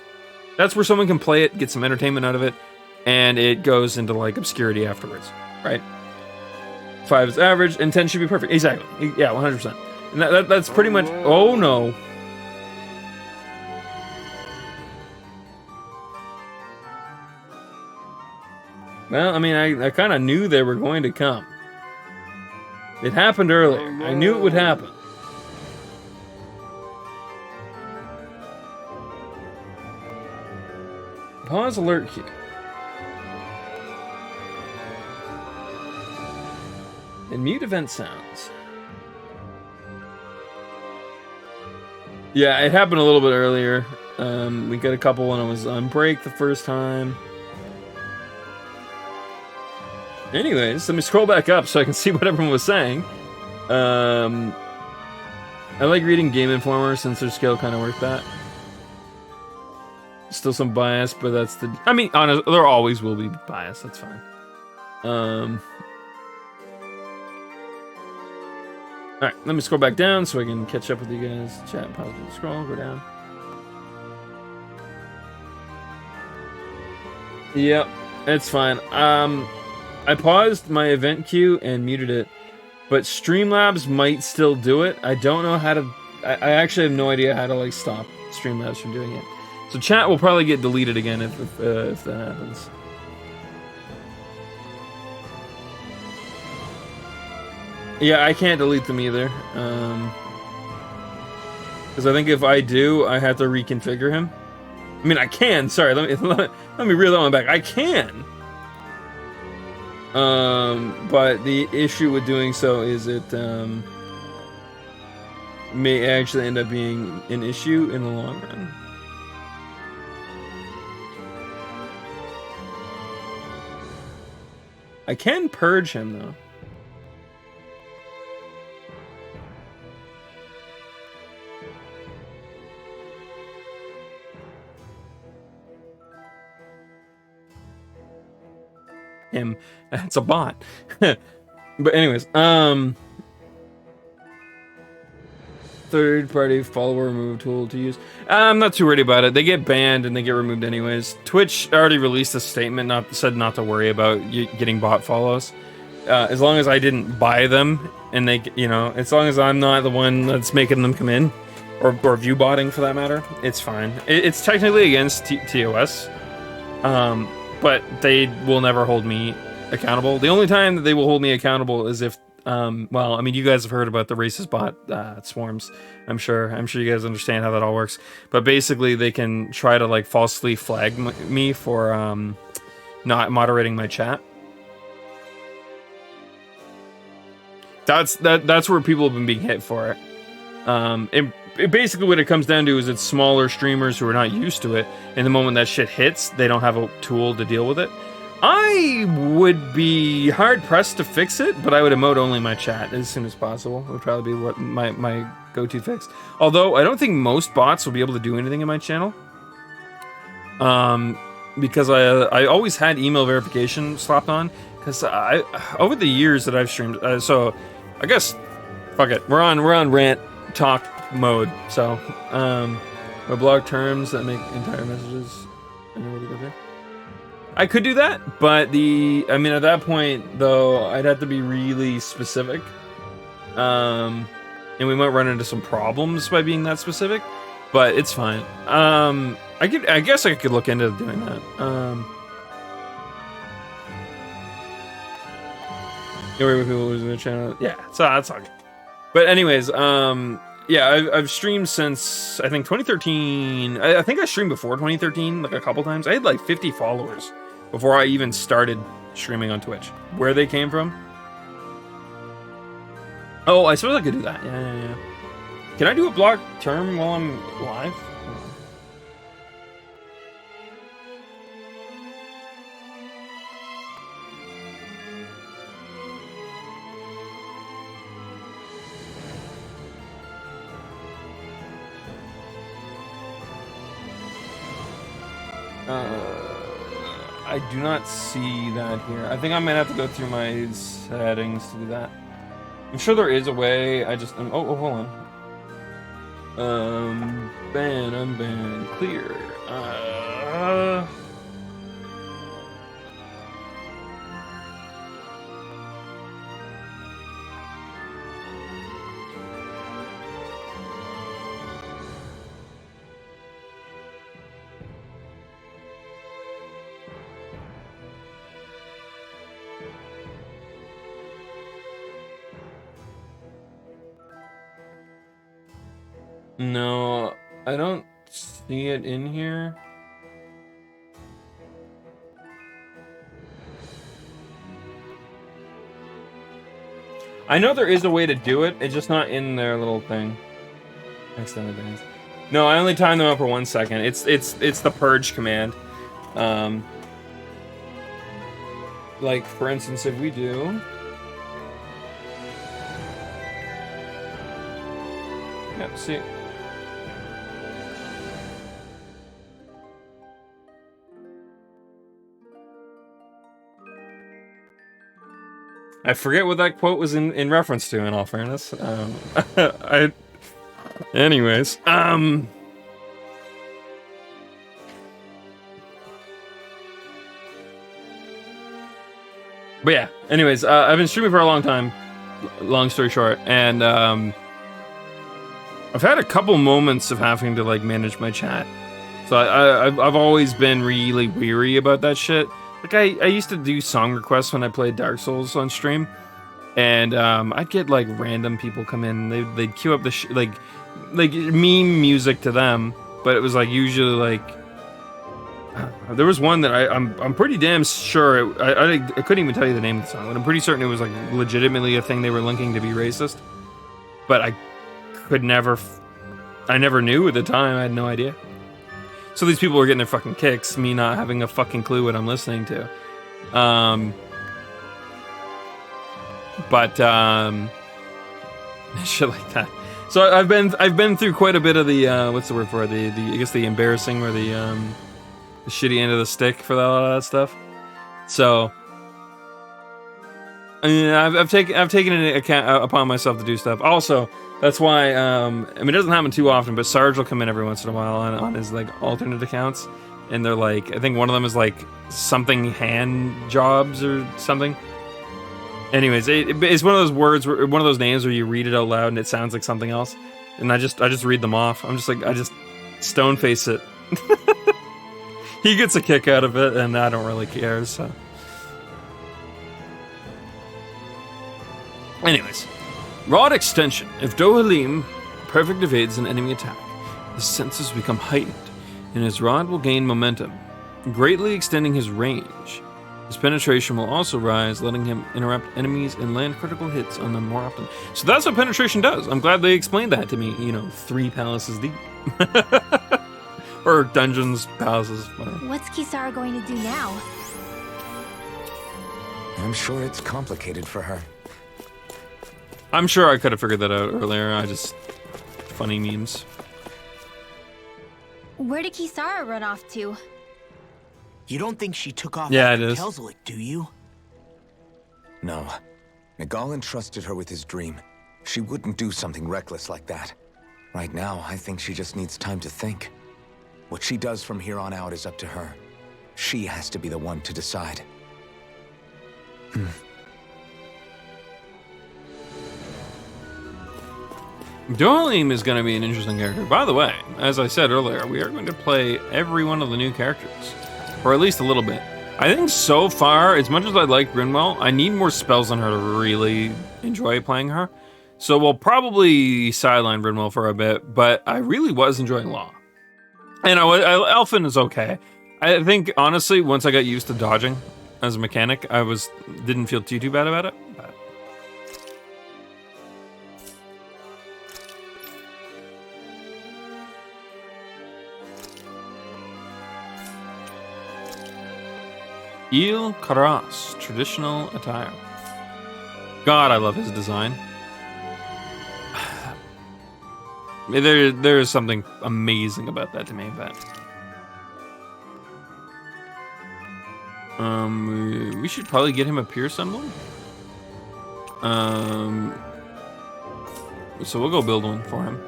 That's where someone can play it, get some entertainment out of it, and it goes into like obscurity afterwards, right? 5 is average, and 10 should be perfect. Exactly. Yeah, 100%. And that's pretty much... Oh, no. Well, I mean, I kind of knew they were going to come. It happened earlier. I knew it would happen. Pause alert key. And mute event sounds. Yeah, it happened a little bit earlier. We got a couple when I was on break the first time. Anyways, let me scroll back up so I can see what everyone was saying. I like reading Game Informer since their scale kind of worked that. Still some bias, but that's the... I mean, honest, there always will be bias. That's fine. Alright, let me scroll back down so I can catch up with you guys. Chat, pause, scroll, go down. Yep, it's fine. I paused my event queue and muted it, but Streamlabs might still do it. I don't know how to... I actually have no idea how to, like, stop Streamlabs from doing it. So chat will probably get deleted again if that happens. Yeah, I can't delete them either. Because I think if I do, I have to reconfigure him. I mean, I can. Sorry, let me reel that one back. I can. But the issue with doing so is it may actually end up being an issue in the long run. I can purge him though. Him. It's a bot. But anyways, third-party follower remove tool to use. I'm not too worried about it. They get banned and they get removed anyways. Twitch already released a statement, said not to worry about getting bot follows. As long as I didn't buy them and they, you know, as long as I'm not the one that's making them come in, or view botting for that matter, it's fine. It's technically against TOS. But they will never hold me accountable. The only time that they will hold me accountable is if, well, I mean, you guys have heard about the racist bot swarms. I'm sure you guys understand how that all works. But basically, they can try to like falsely flag me for not moderating my chat. That's where people have been being hit for it. Basically what it comes down to is it's smaller streamers who are not used to it, and the moment that shit hits, they don't have a tool to deal with it. I would be hard-pressed to fix it, but I would emote only my chat as soon as possible. It would probably be what my go-to fix. Although, I don't think most bots will be able to do anything in my channel. Because I always had email verification slapped on, because over the years that I've streamed, so I guess, fuck it, we're on rant talk mode. So, my blog terms that make entire messages. I know where to go there. I could do that, but I mean, at that point, though, I'd have to be really specific. And we might run into some problems by being that specific, but it's fine. I guess I could look into doing that. With people losing their channel. Yeah, so that's all good. But anyways, yeah, I've streamed since, I think, 2013. I think I streamed before 2013, like a couple times. I had like 50 followers before I even started streaming on Twitch. Where they came from? Oh, I suppose I could do that. Yeah. Can I do a block term while I'm live? I do not see that here. I think I might have to go through my settings to do that. I'm sure there is a way. I just... oh, hold on. Ban, unban, clear. No, I don't see it in here. I know there is a way to do it, it's just not in their little thing. Extended bans. No, I only timed them up for 1 second. It's the purge command. like, for instance, if we do... Yeah, see... I forget what that quote was in reference to, in all fairness. Anyways, but yeah, anyways, I've been streaming for a long time, long story short, and I've had a couple moments of having to like manage my chat. So I've always been really weary about that shit. Like I used to do song requests when I played Dark Souls on stream, and I'd get like random people come in. They'd queue up the like meme music to them, but it was like usually like there was one that I'm pretty damn sure I couldn't even tell you the name of the song, but I'm pretty certain it was like legitimately a thing they were linking to be racist. But I never knew at the time. I had no idea. So these people were getting their fucking kicks, me not having a fucking clue what I'm listening to. Shit like that. So I've been through quite a bit of the what's the word for it? I guess the embarrassing or the shitty end of the stick for all that stuff. So I mean, I've taken an account upon myself to do stuff. Also, that's why I mean, it doesn't happen too often, but Sarge will come in every once in a while on his like alternate accounts, and they're like, I think one of them is like something hand jobs or something. Anyways, it's one of those words, one of those names where you read it out loud and it sounds like something else, and I just read them off. I'm just like, I just stone face it. He gets a kick out of it, and I don't really care. So, anyways, Rod extension. If Dohalim perfect evades an enemy attack, his senses become heightened, and his rod will gain momentum, greatly extending his range. His penetration will also rise, letting him interrupt enemies and land critical hits on them more often. So that's what penetration does. I'm glad they explained that to me, 3 palaces deep. Or dungeons, palaces, whatever. What's Kisara going to do now? I'm sure it's complicated for her. I'm sure I could have figured that out earlier. Funny memes. Where did Kisara run off to? You don't think she took off after Kelzelik, do you? No. Nagal entrusted her with his dream. She wouldn't do something reckless like that. Right now, I think she just needs time to think. What she does from here on out is up to her. She has to be the one to decide. Dohalim is going to be an interesting character. By the way, as I said earlier, we are going to play every one of the new characters. Or at least a little bit. I think so far, as much as I like Brynwell, I need more spells on her to really enjoy playing her. So we'll probably sideline Brynwell for a bit, but I really was enjoying Law. And Elfin is okay. I think, honestly, once I got used to dodging as a mechanic, I didn't feel too bad about it. But. Il Karas, traditional attire. God, I love his design. There is something amazing about that to me, but we should probably get him a Pierce emblem. So we'll go build one for him.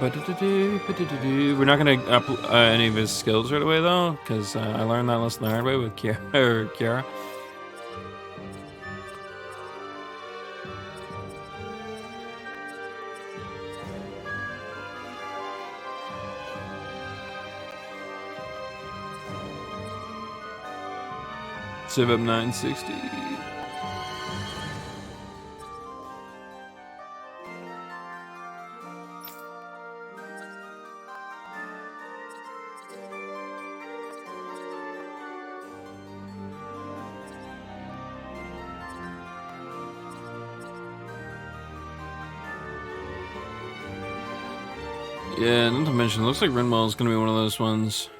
We're not gonna up any of his skills right away though, because I learned that lesson the hard way with Kiara. Save up 960. Yeah, not to mention, it looks like Rinwell is going to be one of those ones.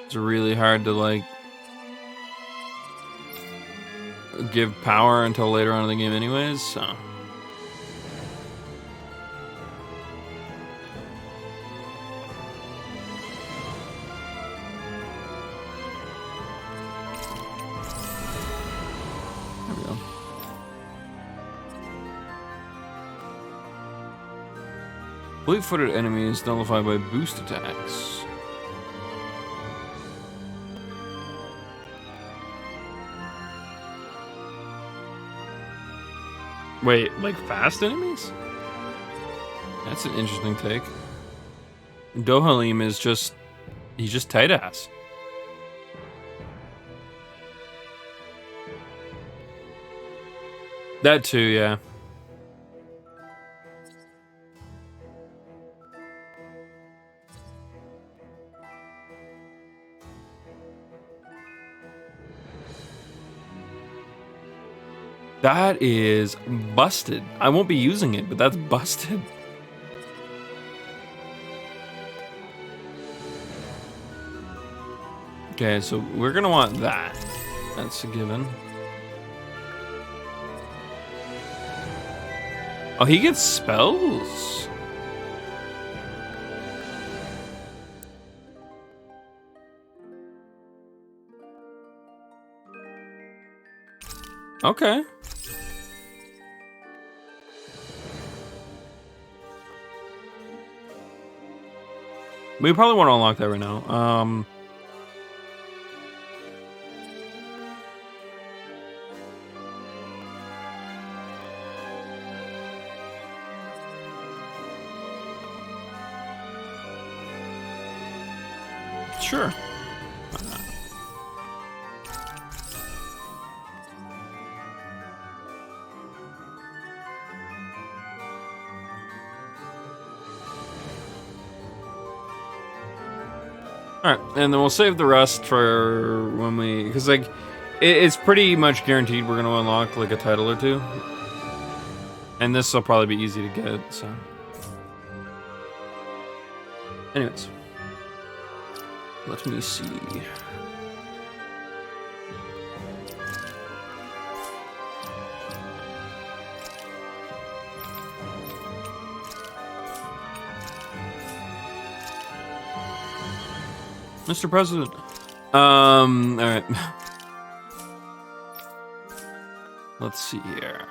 It's really hard to, like, give power until later on in the game anyways, so... There we go. Fleet-footed enemies nullified by boost attacks. Wait, like fast enemies? That's an interesting take. Dohalim is just... he's just tight ass. That too, yeah. That is busted. I won't be using it, but that's busted. Okay, so we're gonna want that. That's a given. Oh, he gets spells? Okay. We probably want to unlock that right now. Sure. Alright, and then we'll save the rest for when we... because, like, it's pretty much guaranteed we're going to unlock, like, a title or two. And this will probably be easy to get, so... anyways. Let me see... Mr. President. Alright. Let's see here.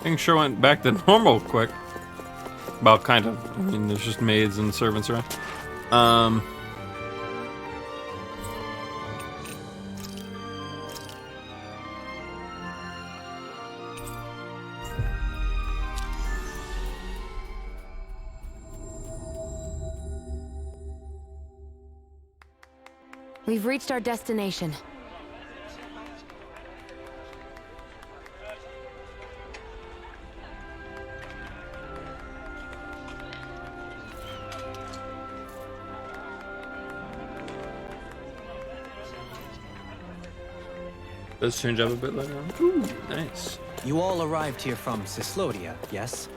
Things sure went back to normal quick. Well, kind of. I mean, there's just maids and servants around. We've reached our destination. Does change up a bit later on. Ooh, nice. You all arrived here from Cislodia, yes?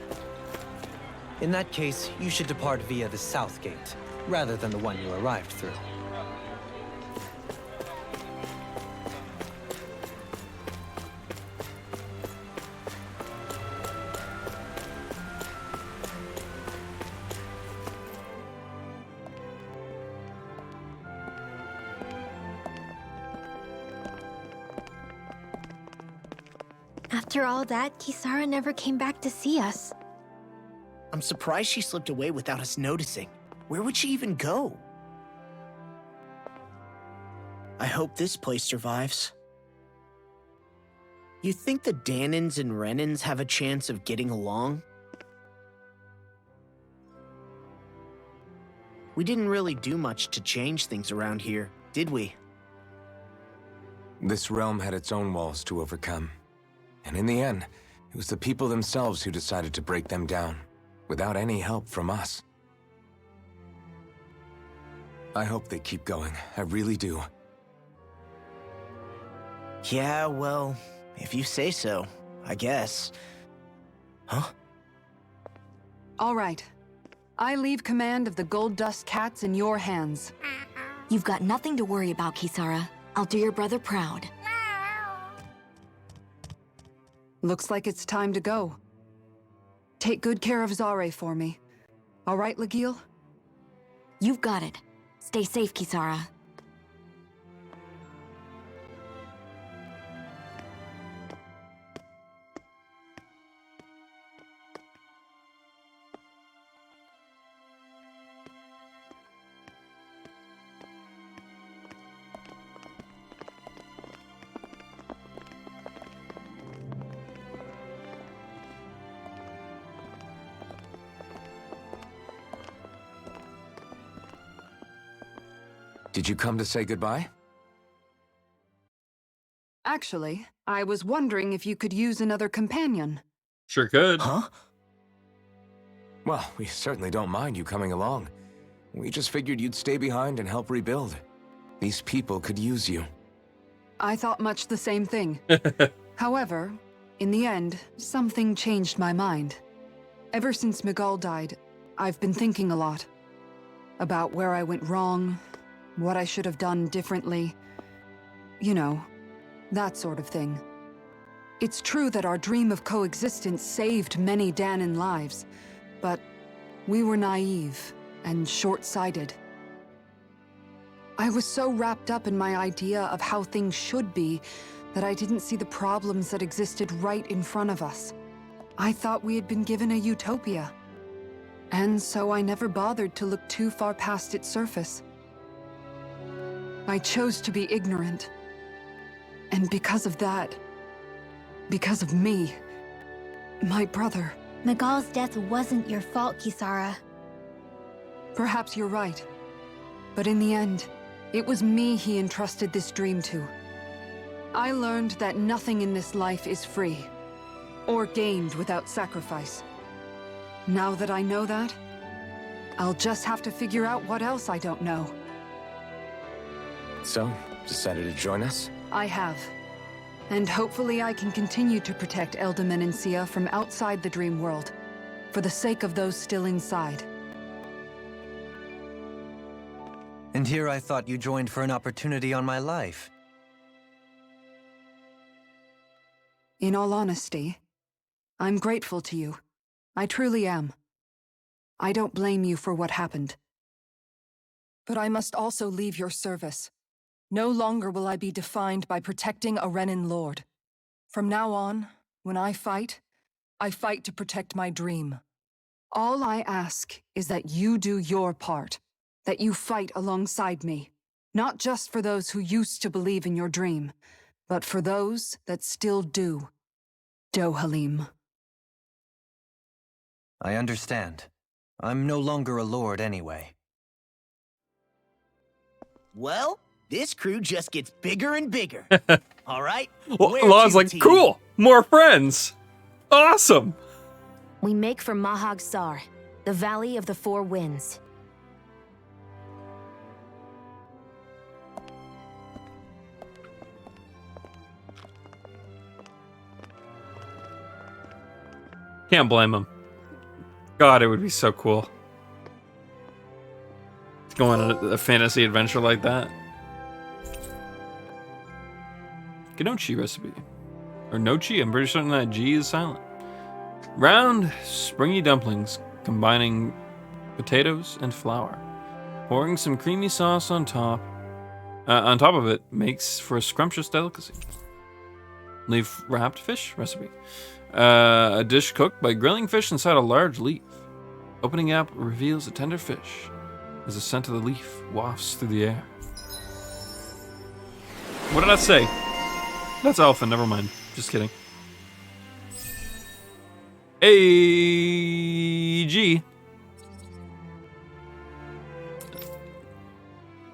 In that case, you should depart via the south gate, rather than the one you arrived through. After all that, Kisara never came back to see us. I'm surprised she slipped away without us noticing. Where would she even go? I hope this place survives. You think the Danins and Renins have a chance of getting along? We didn't really do much to change things around here, did we? This realm had its own walls to overcome. And in the end, it was the people themselves who decided to break them down, without any help from us. I hope they keep going. I really do. Yeah, well, if you say so, I guess. Huh? All right. I leave command of the Gold Dust Cats in your hands. You've got nothing to worry about, Kisara. I'll do your brother proud. Looks like it's time to go. Take good care of Zare for me. All right, Legil? You've got it. Stay safe, Kisara. Did you come to say goodbye? Actually, I was wondering if you could use another companion. Sure could. Huh? Well, we certainly don't mind you coming along. We just figured you'd stay behind and help rebuild. These people could use you. I thought much the same thing. However, in the end, something changed my mind. Ever since Miguel died, I've been thinking a lot. About where I went wrong, what I should have done differently. You know, that sort of thing. It's true that our dream of coexistence saved many Danan lives, but we were naive and short-sighted. I was so wrapped up in my idea of how things should be that I didn't see the problems that existed right in front of us. I thought we had been given a utopia. And so I never bothered to look too far past its surface. I chose to be ignorant. And because of that, because of me, my brother... Miguel's death wasn't your fault, Kisara. Perhaps you're right. But in the end, it was me he entrusted this dream to. I learned that nothing in this life is free, or gained without sacrifice. Now that I know that, I'll just have to figure out what else I don't know. So, decided to join us? I have. And hopefully I can continue to protect Eldaman and Sia from outside the dream world, for the sake of those still inside. And here I thought you joined for an opportunity on my life. In all honesty, I'm grateful to you. I truly am. I don't blame you for what happened. But I must also leave your service. No longer will I be defined by protecting a Renan Lord. From now on, when I fight to protect my dream. All I ask is that you do your part, that you fight alongside me, not just for those who used to believe in your dream, but for those that still do. Dohalim. I understand. I'm no longer a lord anyway. Well, this crew just gets bigger and bigger. All right? Well, Law's like, team? cool, more friends. Awesome. We make for Mahag Sar, the Valley of the Four Winds. Can't blame him. God, it would be so cool to go on a fantasy adventure like that. Gnochi recipe. Or Nochi, I'm pretty certain that G is silent. Round, springy dumplings, combining potatoes and flour. Pouring some creamy sauce on top of it makes for a scrumptious delicacy. Leaf wrapped fish recipe. A dish cooked by grilling fish inside a large leaf. Opening up reveals a tender fish as the scent of the leaf wafts through the air. What did I say? That's Alpha, never mind. Just kidding. AG.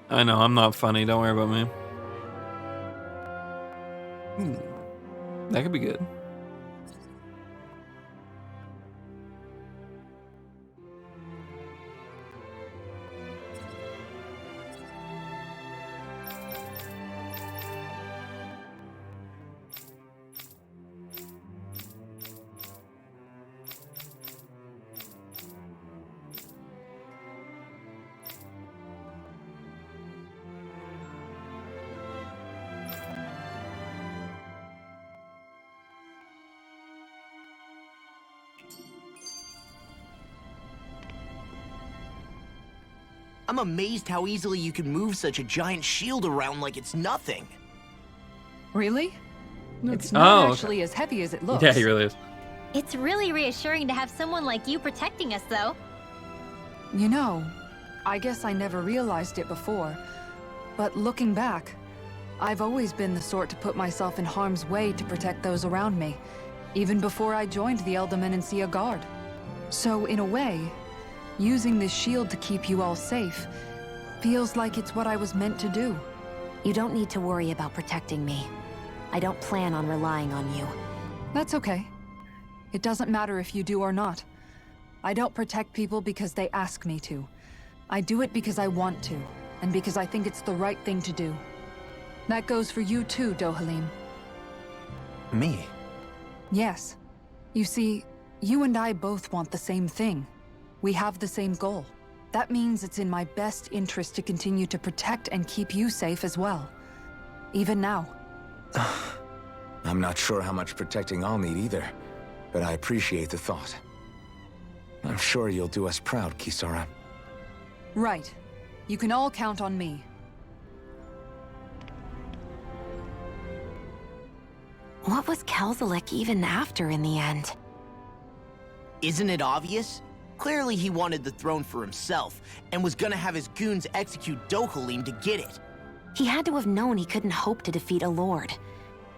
I know, I'm not funny. Don't worry about me. That could be good. I'm amazed how easily you can move such a giant shield around like it's nothing. Really? It's not okay. actually as heavy as it looks. Yeah, he really is. It's really reassuring to have someone like you protecting us, though. You know, I guess I never realized it before, but looking back, I've always been the sort to put myself in harm's way to protect those around me, even before I joined the Elder Guard. So in a way, using this shield to keep you all safe feels like it's what I was meant to do. You don't need to worry about protecting me. I don't plan on relying on you. That's okay. It doesn't matter if you do or not. I don't protect people because they ask me to. I do it because I want to, and because I think it's the right thing to do. That goes for you too, Dohalim. Me? Yes. You see, you and I both want the same thing. We have the same goal. That means it's in my best interest to continue to protect and keep you safe as well. Even now. I'm not sure how much protecting I'll need either, but I appreciate the thought. I'm sure you'll do us proud, Kisara. Right. You can all count on me. What was Kelzelik even after in the end? Isn't it obvious? Clearly he wanted the throne for himself, and was gonna have his goons execute Dohalim to get it. He had to have known he couldn't hope to defeat a lord.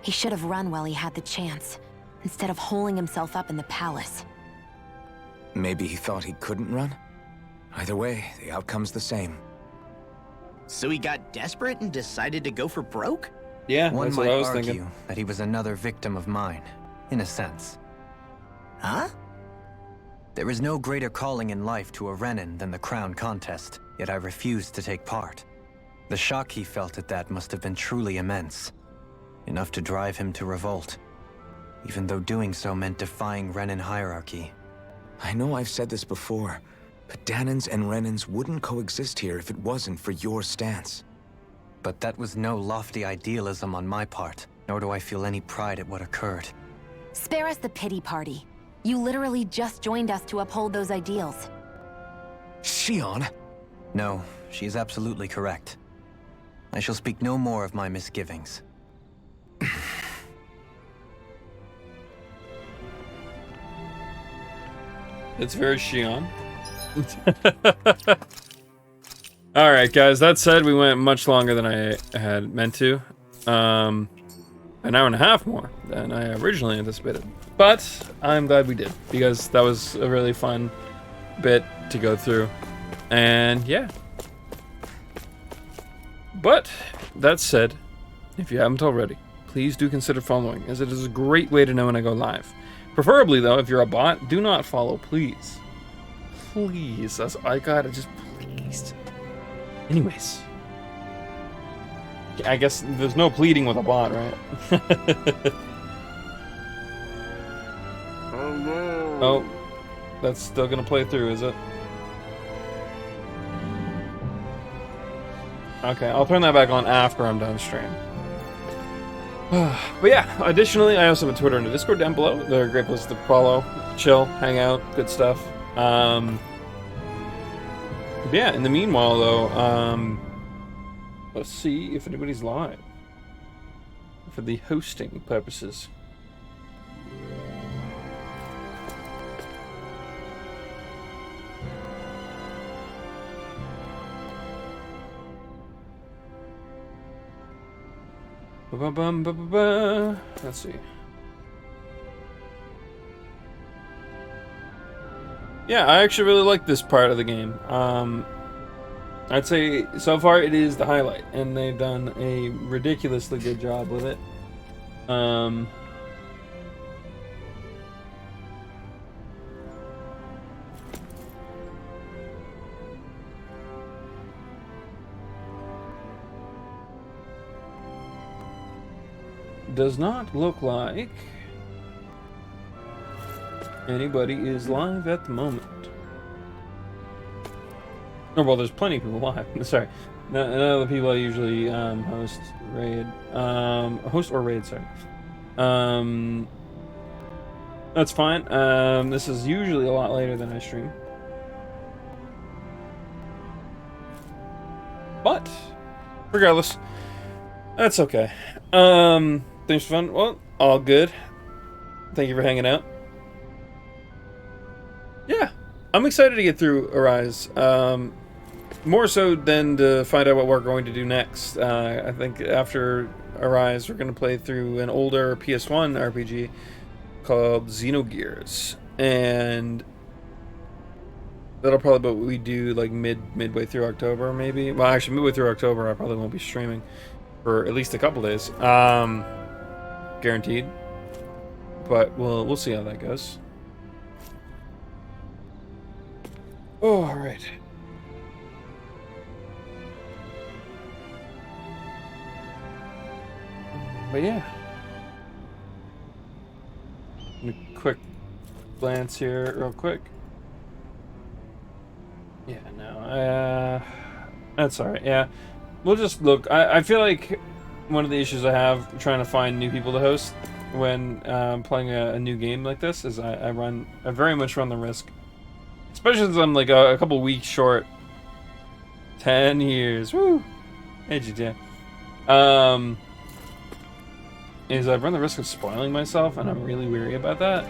He should have run while he had the chance, instead of holding himself up in the palace. Maybe he thought he couldn't run? Either way, the outcome's the same. So he got desperate and decided to go for broke? Yeah, One that's might what I was argue thinking. that he was another victim of mine, in a sense. Huh? There is no greater calling in life to a Renin than the crown contest, yet I refused to take part. The shock he felt at that must have been truly immense. Enough to drive him to revolt, even though doing so meant defying Renin hierarchy. I know I've said this before, but Danans and Renins wouldn't coexist here if it wasn't for your stance. But that was no lofty idealism on my part, nor do I feel any pride at what occurred. Spare us the pity party. You literally just joined us to uphold those ideals. Shion? No, she is absolutely correct. I shall speak no more of my misgivings. It's very Shion. Alright, guys, that said, we went much longer than I had meant to. An hour and a half more than I originally anticipated. But I'm glad we did, because that was a really fun bit to go through. And yeah. But that said, if you haven't already, please do consider following, as it is a great way to know when I go live. Preferably, though, if you're a bot, do not follow, please. Please. That's all I gotta, just please. Anyways. I guess there's no pleading with a bot, right? Oh, that's still gonna play through, is it? Okay, I'll turn that back on after I'm done stream. But yeah, additionally, I also have a Twitter and a Discord down below. They're a great place to follow, chill, hang out, good stuff. Yeah, in the meanwhile, though, let's see if anybody's live for the hosting purposes. Let's see. Yeah, I actually really like this part of the game. I'd say so far it is the highlight, and they've done a ridiculously good job with it. Does not look like anybody is live at the moment. Oh, well, there's plenty of people live. Sorry. None of the people I usually host raid. Host or raid, sorry. That's fine. This is usually a lot later than I stream. But, regardless, that's okay. Thanks for fun. Well, all good. Thank you for hanging out. Yeah, I'm excited to get through Arise. More so than to find out what we're going to do next. I think after Arise, we're going to play through an older PS1 RPG called Xenogears, and that'll probably be what we do like midway through October, maybe. Well, actually, midway through October, I probably won't be streaming for at least a couple days, guaranteed. But we'll see how that goes. Oh, all right. But yeah, a quick glance here, real quick. Yeah, no, that's all right. Yeah, we'll just look. I feel like one of the issues I have trying to find new people to host when playing a new game like this is I very much run the risk, especially since I'm like a couple weeks short. 10 years, woo! Hey, GTA. Is I run the risk of spoiling myself, and I'm really weary about that.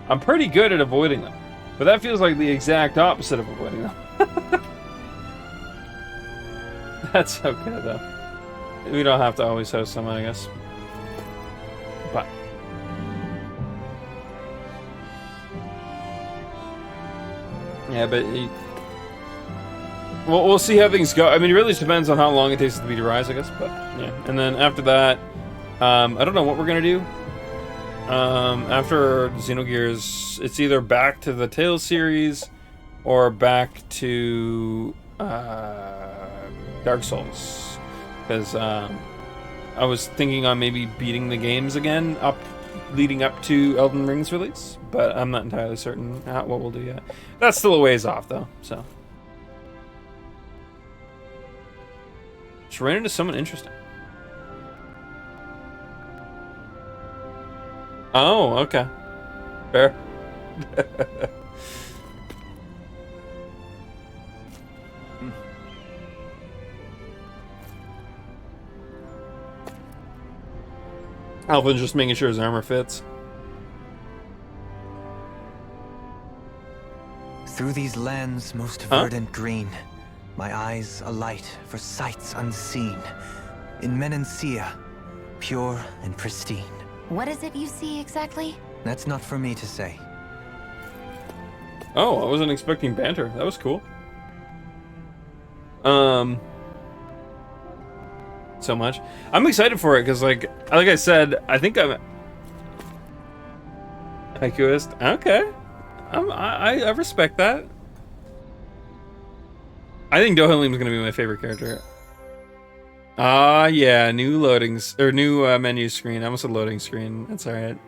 I'm pretty good at avoiding them, but that feels like the exact opposite of avoiding them. That's okay, though. We don't have to always host someone, I guess. But yeah, but we'll see how things go. I mean, it really depends on how long it takes to beat Rise, I guess. But yeah, and then after that. I don't know what we're gonna do. After Xenogears, it's either back to the Tales series or back to Dark Souls, because I was thinking on maybe beating the games again leading up to Elden Ring's release, but I'm not entirely certain what we'll do yet. That's still a ways off, though. So just ran into someone interesting. Oh, okay. Fair. Alvin's just making sure his armor fits. Through these lands most verdant green, my eyes alight for sights unseen. In Menancia, pure and pristine. What is it you see exactly? That's not for me to say. Oh, I wasn't expecting banter. That was cool. So much. I'm excited for it because, like I said, I think I'm Haikuist. Okay, I respect that. I think Dohalim is gonna be my favorite character. Yeah, new loadings or new menu screen. I almost said loading screen. That's all right.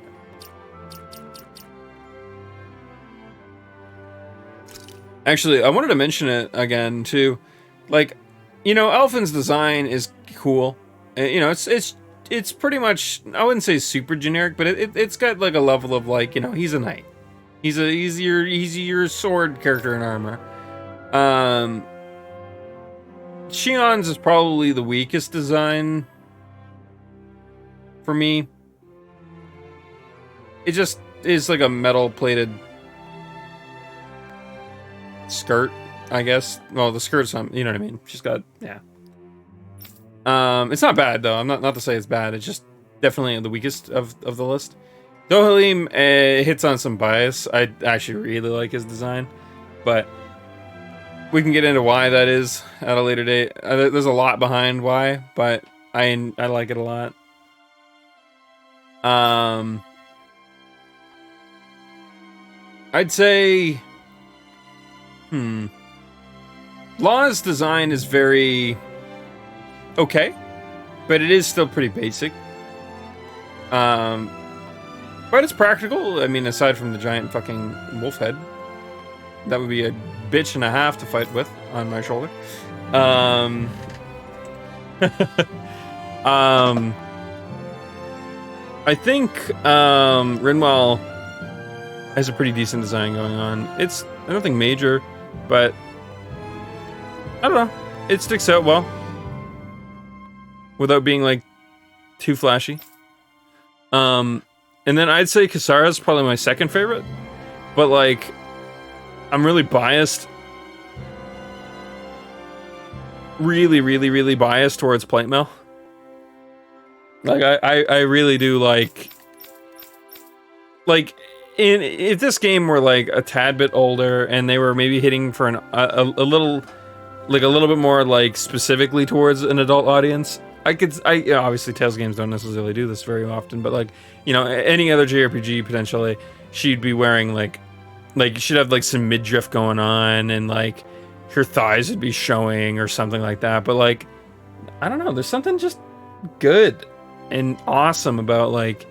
Actually, I wanted to mention it again too. Like, you know, Elfin's design is cool. You know, it's pretty much, I wouldn't say super generic, but it's got like a level of, like, you know, he's a knight. He's your sword character in armor. Shion's is probably the weakest design for me. It just is like a metal plated skirt, I guess. Well, the skirt's on, you know what I mean? She's got, yeah. It's not bad though. I'm not to say it's bad. It's just definitely the weakest of the list. Dohalim hits on some bias. I actually really like his design, but we can get into why that is at a later date. There's a lot behind why, but I like it a lot. I'd say, Law's design is very okay, but it is still pretty basic. But it's practical. I mean, aside from the giant fucking wolf head, that would be a bitch and a half to fight with on my shoulder. I think Rinwell has a pretty decent design going on. It's nothing major, but I don't know. It sticks out well without being like too flashy. And then I'd say Kisara's probably my second favorite, but like I'm really biased. Really biased towards plate mail. Like I really do like if this game were like a tad bit older and they were maybe hitting for a little bit more like specifically towards an adult audience, obviously Tales games don't necessarily do this very often, but like, you know, any other JRPG potentially, she'd be wearing like she'd have like some midriff going on and like her thighs would be showing or something like that. But like, I don't know, there's something just good and awesome about like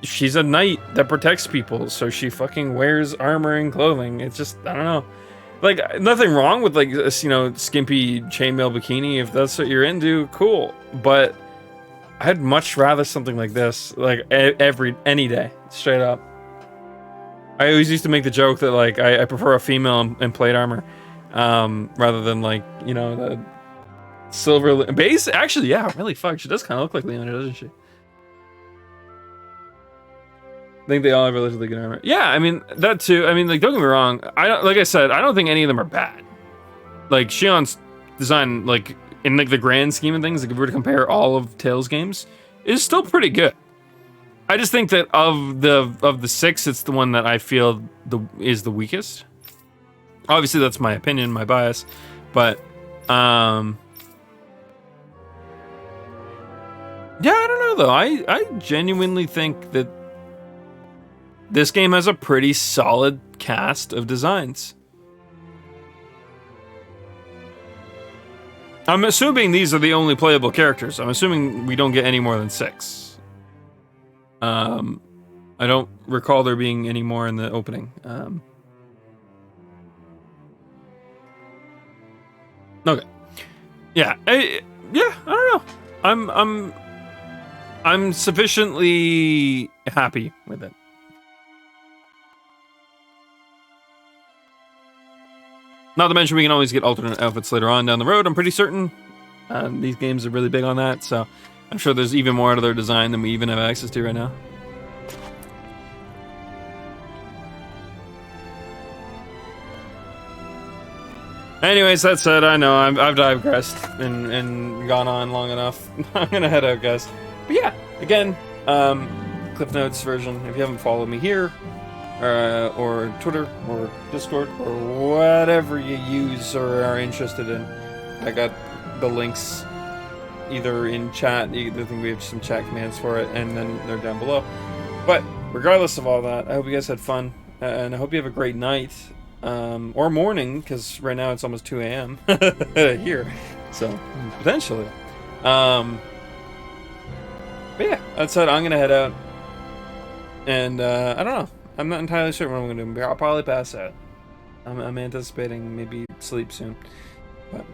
she's a knight that protects people, so she fucking wears armor and clothing. It's just, I don't know, like nothing wrong with like this, you know, skimpy chainmail bikini if that's what you're into, cool. But I'd much rather something like this, like any day, straight up. I always used to make the joke that like I prefer a female in plate armor rather than like, you know, the silver base. Actually, yeah, really, fuck, she does kind of look like Leona, doesn't she? I think they all have relatively good armor. Yeah, I mean that too. I mean, like, don't get me wrong. Like I said, I don't think any of them are bad. Like Shion's design, like in like the grand scheme of things, like if we were to compare all of Tales games, is still pretty good. I just think that of the six, it's the one that I feel is the weakest. Obviously, that's my opinion, my bias, but yeah, I don't know though. I genuinely think that this game has a pretty solid cast of designs. I'm assuming these are the only playable characters. I'm assuming we don't get any more than 6. I don't recall there being any more in the opening. Okay. Yeah. I don't know. I'm sufficiently happy with it. Not to mention we can always get alternate outfits later on down the road, I'm pretty certain. These games are really big on that, so I'm sure there's even more out of their design than we even have access to right now. Anyways, that said, I know I've digressed and gone on long enough. I'm gonna head out, guys. But yeah, again, Cliff Notes version. If you haven't followed me here, or Twitter, or Discord, or whatever you use or are interested in, I got the links either in chat. I think we have some chat commands for it, and then they're down below. But regardless of all that, I hope you guys had fun, and I hope you have a great night. Or morning, because right now it's almost 2 a.m. here, so potentially. But yeah, that said, I'm gonna head out, and I don't know. I'm not entirely sure what I'm gonna do. I'll probably pass out. I'm anticipating maybe sleep soon, but